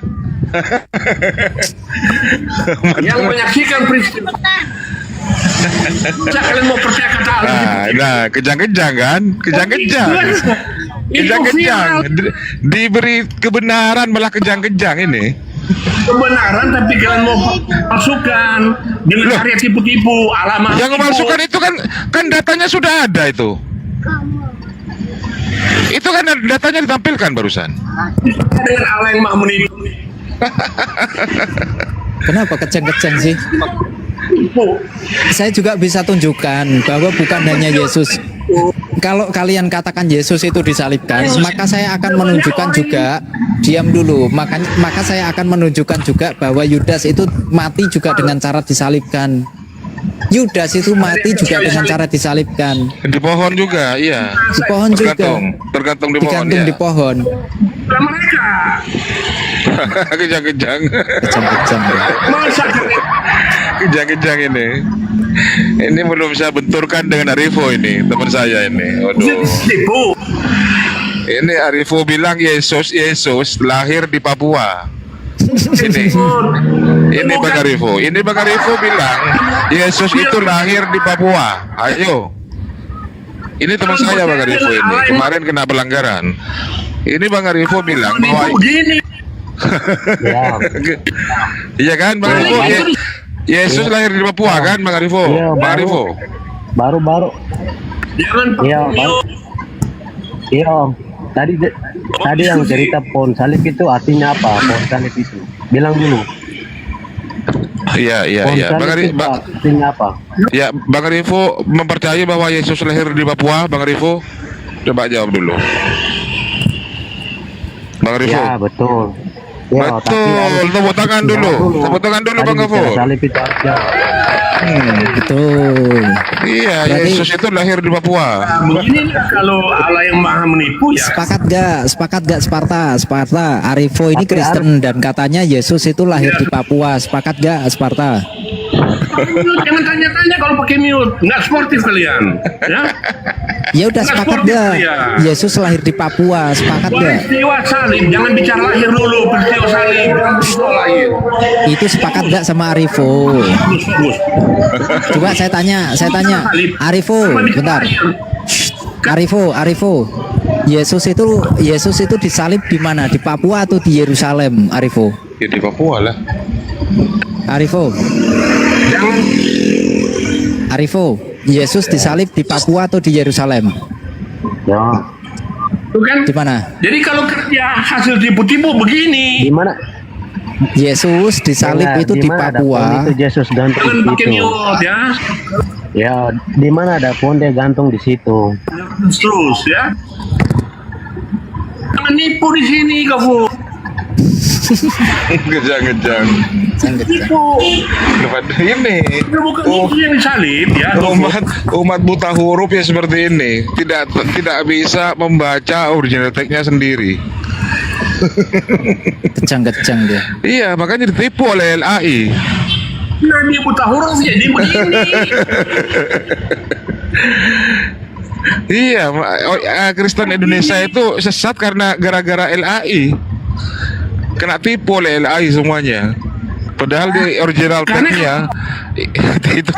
Yang menyaksikan peristiwa. Kalian mau percaya kata Allah? Nah, kejang-kejang kan? Kejang-kejang. Diberi kebenaran malah kejang-kejang ini. Kebenaran tapi kalian mau masukkan dengan karya tipu-tipu alamat. Yang memasukkan itu kan datanya sudah ada itu. Itu kan datanya ditampilkan barusan. Dengan Allah yang maha menipu. Kenapa kejang-kejang sih? Saya juga bisa tunjukkan bahwa bukan hanya Yesus. Kalau kalian katakan Yesus itu disalibkan, maka saya akan menunjukkan juga, diam dulu, maka saya akan menunjukkan juga bahwa Yudas itu mati juga dengan cara disalibkan. Yudas itu mati juga dengan cara disalibkan. Di pohon juga, iya. Di pohon juga. Tergantung di pohon. Digantung di pohon. Kejang-kejang. Kejang-kejang ini. Ini belum saya benturkan dengan Arifo ini, teman saya ini. Waduh. Ini Arifo bilang Yesus lahir di Papua. Ini Bang Arifo. Ini Bang Arifo bilang Yesus itu lahir di Papua. Ayo. Ini teman saya Bang Arifo ini. Kemarin kena pelanggaran. Ini Bang Arifo bilang bahwa iya kan Bang Arifo? Yesus lahir di Papua kan Bang Arifo? Bang Arifo. Baru. Iya Om. Tadi yang cerita pohon salib itu artinya apa? Pohon salib itu. Bilang dulu. Iya, iya, iya. Bang apa? Ya, Bang Arifo mempercayai bahwa Yesus lahir di Papua, Bang Arifo? Coba jawab dulu. Bang Arifo. Ya, betul. Ya, Betul, tepuk tangan dulu. Tepuk tangan dulu Bang Gafur. Betul. Iya, Berarti- Yesus itu lahir di Papua. Begini kalau Allah yang maha menipu ya. Sepakat gak Sparta? Arifo ini Kristen dan katanya Yesus itu lahir di Papua. Sepakat gak Sparta? Jangan tanya-tanya kalau pakai mute, nggak sportif kalian. Ya. Ya udah Nggak sepakat sportif gak? kalian. Yesus lahir di Papua. Sepakat gak? Peristiwa salib, jangan bicara lahir dulu. Peristiwa salib, jangan peristiwa lahir. Itu sepakat gak sama Arifo? Coba saya tanya, Arifo, bentar. Arifo, Yesus itu disalib di mana? Di Papua atau di Yerusalem, Arifo? Ya di Papua lah. Arifo, Yesus disalib di Papua atau di Yerusalem? Ya. Itu kan? Di mana? Jadi kalau kerja hasil tipu-tipu begini. Di mana? Yesus disalib Ya, itu di mana ada Papua. pohon itu Yesus gantung Jangan di pakai situ. mute ya. Ya, di mana ada pohon dia gantung di situ. Terus ya. Jangan nipu di sini kamu. Ngejang. Nipu. Ini Bukan itu yang disalib ya. umat buta huruf ya seperti ini. Tidak bisa membaca original text-nya sendiri. Kejang dia. Iya, makanya ditipu oleh LAI. Nah, dia buta huruf jadi begini. Iya, Kristen Indonesia itu sesat karena gara-gara LAI. Kena tipu oleh LAI semuanya. Padahal di original text-nya itu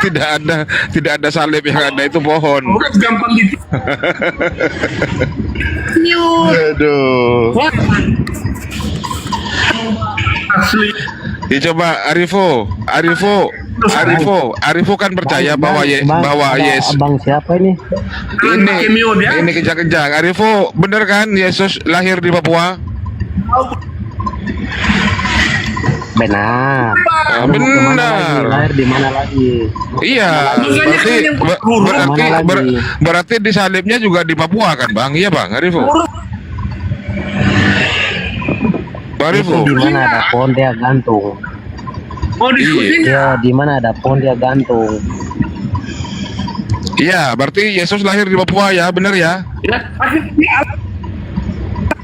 tidak ada salib, yang ada itu pohon. Huruf gampang gitu. Aduh. Asli. Ya coba Arifo kan percaya bahwa Yesus. Abang siapa ini? Ini kejang-kejang. Arifo, bener kan Yesus lahir di Papua? Benar. Benar. Lahir di mana lagi? Iya, berarti disalibnya juga di Papua kan, Bang? Iya, Bang Arifo. Bang Arifo. Di mana ada pohon dia gantung? Iya, di mana ada pohon dia gantung? Iya, berarti Yesus lahir di Papua ya, benar ya?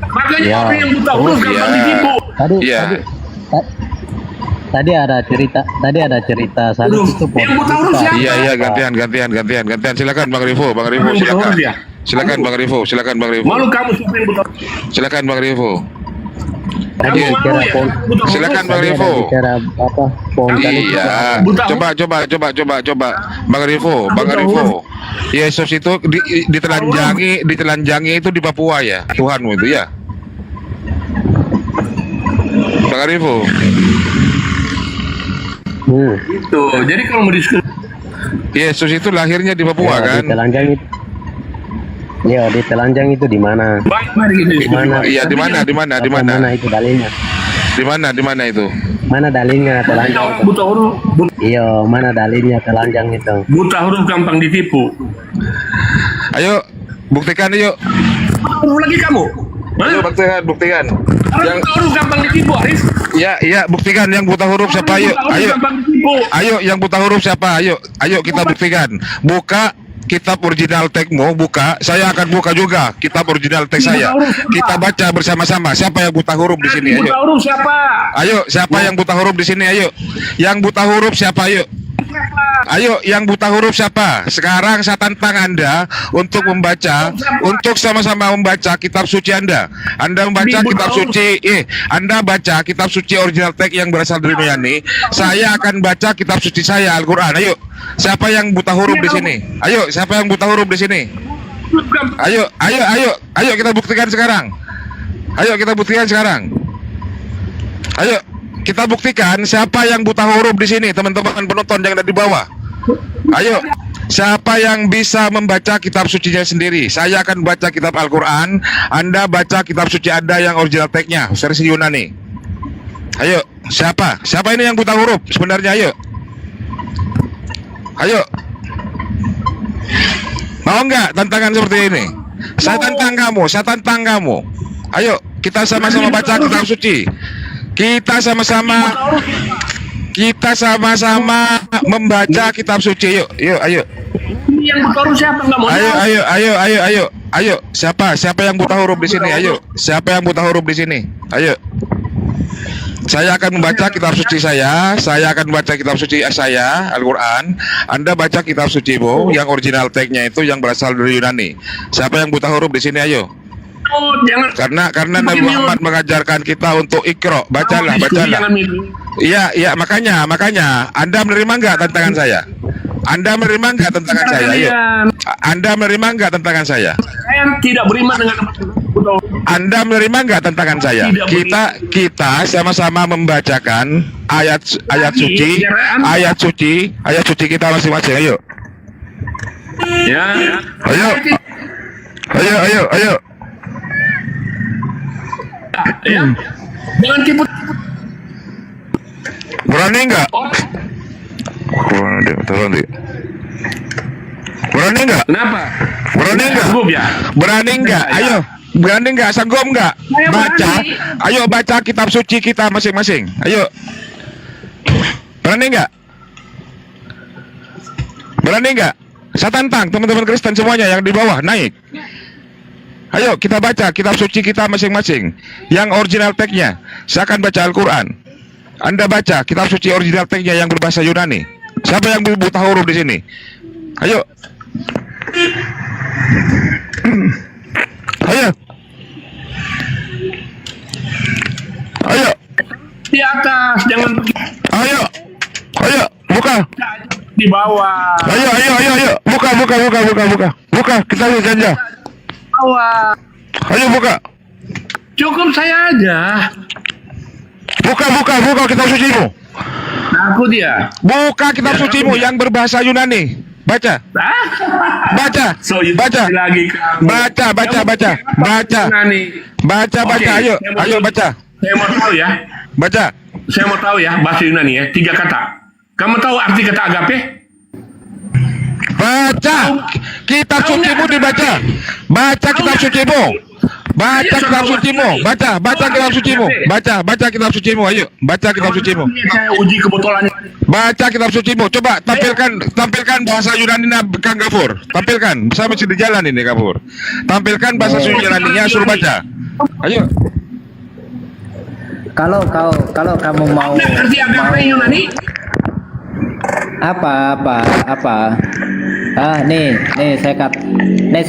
Makanya Ya. orang yang buta huruf gampang ditipu. Tadi ada cerita salib itu pohon. Iya, gantian. Silakan Bang Rifo, silakan. Silakan Bang Rifo. Malu kamu siapa yang buta? Silakan Bang Rifo. Tadi bicara pohon. Silakan Bang Rifo. Bicara apa? Pohon salib. Iya. Coba Bang Rifo. Yesus itu ditelanjangi itu di Papua ya, Tuhanmu itu ya. Bang Rifo. Itu. Jadi kalau mau diskusi Yesus itu lahirnya di Papua kan? Ditelanjang itu. Ya, ditelanjang itu di mana? Di mana? Iya, di mana? Mana itu dalilnya? Di mana itu? Mana dalilnya telanjang? buta huruf, Iya, mana dalilnya telanjang itu? buta huruf gampang ditipu. Ayo, buktikan yuk. Huruf lagi kamu? Ayo buktikan. Yang buta huruf gampang ditipu, Arif. Ya, buktikan yang buta huruf siapa? Ayo, yang buta huruf siapa? Ayo kita buktikan. Buka kitab original teksmu, buka. Saya akan buka juga kitab original teks saya. Kita baca bersama-sama. Siapa yang buta huruf di sini? Buta huruf siapa? Ayo, siapa yang buta huruf di sini? Ayo. Yang buta huruf siapa? Ayo, yang buta huruf siapa? Sekarang saya tantang Anda untuk membaca, untuk sama-sama membaca kitab suci Anda. Anda membaca kitab suci, Anda baca kitab suci original teks yang berasal dari Yunani. Saya akan baca kitab suci saya, Al-Quran. Ayo, siapa yang buta huruf di sini? Ayo, siapa yang buta huruf di sini? Ayo kita buktikan sekarang. Ayo, kita buktikan siapa yang buta huruf di sini, teman-teman penonton yang ada di bawah. Ayo, siapa yang bisa membaca kitab sucinya sendiri? Saya akan baca kitab Al-Quran, Anda baca kitab suci Anda yang original teksnya, versi Yunani. Ayo. Siapa? Siapa ini yang buta huruf sebenarnya? Ayo. Ayo. Mau nggak tantangan seperti ini? Saya tantang kamu, saya tantang kamu. Ayo, kita sama-sama baca kitab suci. Kita sama-sama membaca kitab suci. Yuk, yuk, ayo. Yang buta huruf siapa? Nggak mau. Ayo. Siapa yang buta huruf di sini? Ayo. Siapa yang buta huruf di sini? Ayo. Saya akan membaca kitab suci saya akan membaca kitab suci saya, Al-Quran. Anda baca kitab sucimu yang original tag-nya itu yang berasal dari Yunani. Siapa yang buta huruf di sini? Ayo. Oh, jangan. Karena Nabi Muhammad mengajarkan kita untuk ikro, bacalah. Iya, makanya Anda menerima nggak tantangan saya? Anda menerima nggak tantangan saya? Ayo. Anda menerima nggak tantangan saya? Saya tidak beriman dengan Anda menerima nggak tantangan saya? Kita sama-sama membacakan ayat suci kita masing-masing. Ayo. Ya. Ayo. Ya. Jangan tipu. Berani nggak? Berani nggak? Kenapa? Berani nggak? Sanggup ya? Berani nggak? Ayo. Berani nggak? Sanggup nggak? Baca. Ayo baca kitab suci kita masing-masing. Ayo. Berani nggak? Berani nggak? Saya tantang teman-teman Kristen semuanya yang di bawah naik. Ayo kita baca kitab suci kita masing-masing yang original tag-nya. Saya akan baca Al-Quran. Anda baca kitab suci original tag-nya yang berbahasa Yunani. Siapa yang buta huruf di sini? Ayo. Ayo. Ayo. Di atas, jangan Ayo. Buka. Di bawah. Ayo. Buka. Kita lihat saja. Bawah. Ayo buka. Cukup saya aja. Buka kitab sucimu. Aku dia. Buka kitab sucimu yang berbahasa Yunani. Baca. Baca. Ayo baca. Saya mau tahu ya. Baca. Saya mau tahu ya bahasa Yunani ya, 3 kata. Kamu tahu arti kata agape? Baca. Kitab sucimu dibaca. Baca kitab sucimu. Baca kitab sucimu. Baca kitab sucimu. Baca kitab sucimu. Ayo, baca kitab sucimu. Saya uji kebetulannya. Baca kitab sucimu. Coba tampilkan bahasa Yunani Kang Gafur. Tampilkan. Saya masih di jalan ini, Gafur. Tampilkan bahasa Yunaninya, suruh baca. Ayo. Kalau kamu mau Arti agape Yunani? apa? Nih saya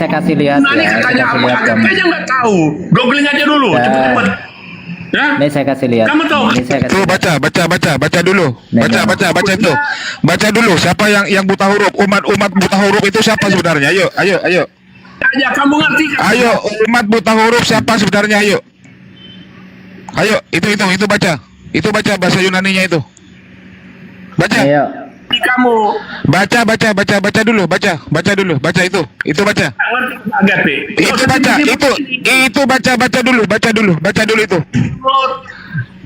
kasih lihat Yunani ya. katanya apa? Agape aja nggak tahu. Googling aja dulu. Cepet-cepet. Ya? Nih saya kasih lihat. Kamu tahu? Tuh baca dulu. Baca itu. Baca dulu. Siapa yang buta huruf? Umat buta huruf itu siapa sebenarnya? Ayo. Aja kamu ngerti kan? Ayo, umat buta huruf siapa sebenarnya? Ayo, itu baca. Itu baca bahasa Yunaninya itu. Baca. Ayo. Kamu Baca dulu. Baca itu. Itu baca. agape. Itu baca. Itu baca dulu itu.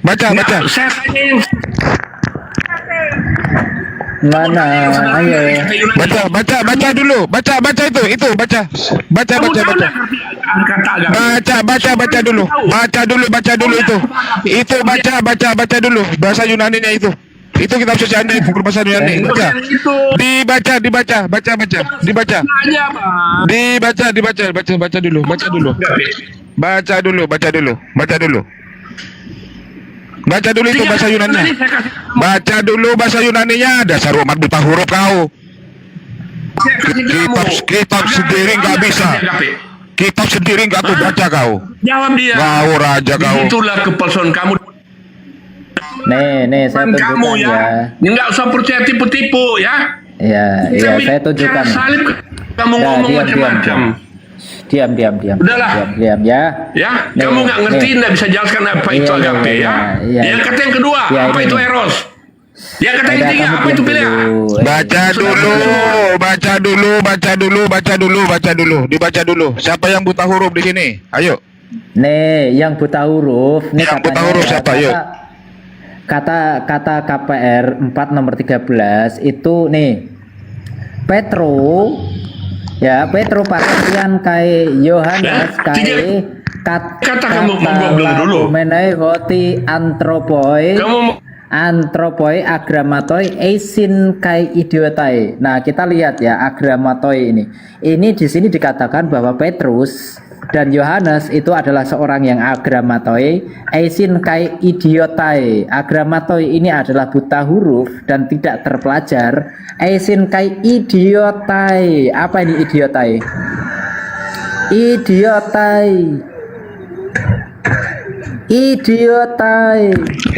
Baca. Saya tanya yang Mana? Ayo. Baca dulu. Baca itu. Baca dulu. Baca dulu itu. Itu baca dulu bahasa Yunaninya itu. Itu kitab suci Anda yang berbahasa Yunani. Baca. Baca dulu. Baca dulu itu bahasa Yunaninya. Baca dulu bahasa Yunaninya. Dasar umat buta huruf kau. Kitab sendiri nggak bisa. Kitab sendiri nggak tuh baca kau. jawab dia. Ngawur aja kau. Itulah kepalsuan kamu. Nih saya tunjukkan Kamu ya. Nggak usah percaya tipu-tipu ya. Iya, saya tunjukkan. Salib kamu ngomong macam-macam. Diam. Udahlah. Diam ya. Ya, kamu nggak ngerti, nggak bisa jelaskan apa itu agape ya. Yang kata yang kedua, apa itu eros? Yang kata yang ketiga, apa itu pilihan? Baca dulu. Dibaca dulu. Siapa yang buta huruf di sini? Ayo. Nih, yang buta huruf. Nih yang buta huruf siapa? Ayo. kata KPR 4 nomor 13 itu nih Petro pasatian kai Yohanes kai kata kamu belum dulu. Menai hoti antropoi agramatoi eisin kai idiotai. Nah, kita lihat ya agramatoi ini. Ini di sini dikatakan bahwa Petrus dan Yohanes itu adalah seorang yang agramatoi, eisin kai idiotai. Agramatoi ini adalah buta huruf dan tidak terpelajar. Eisin kai idiotai. Apa ini idiotai? Idiotai.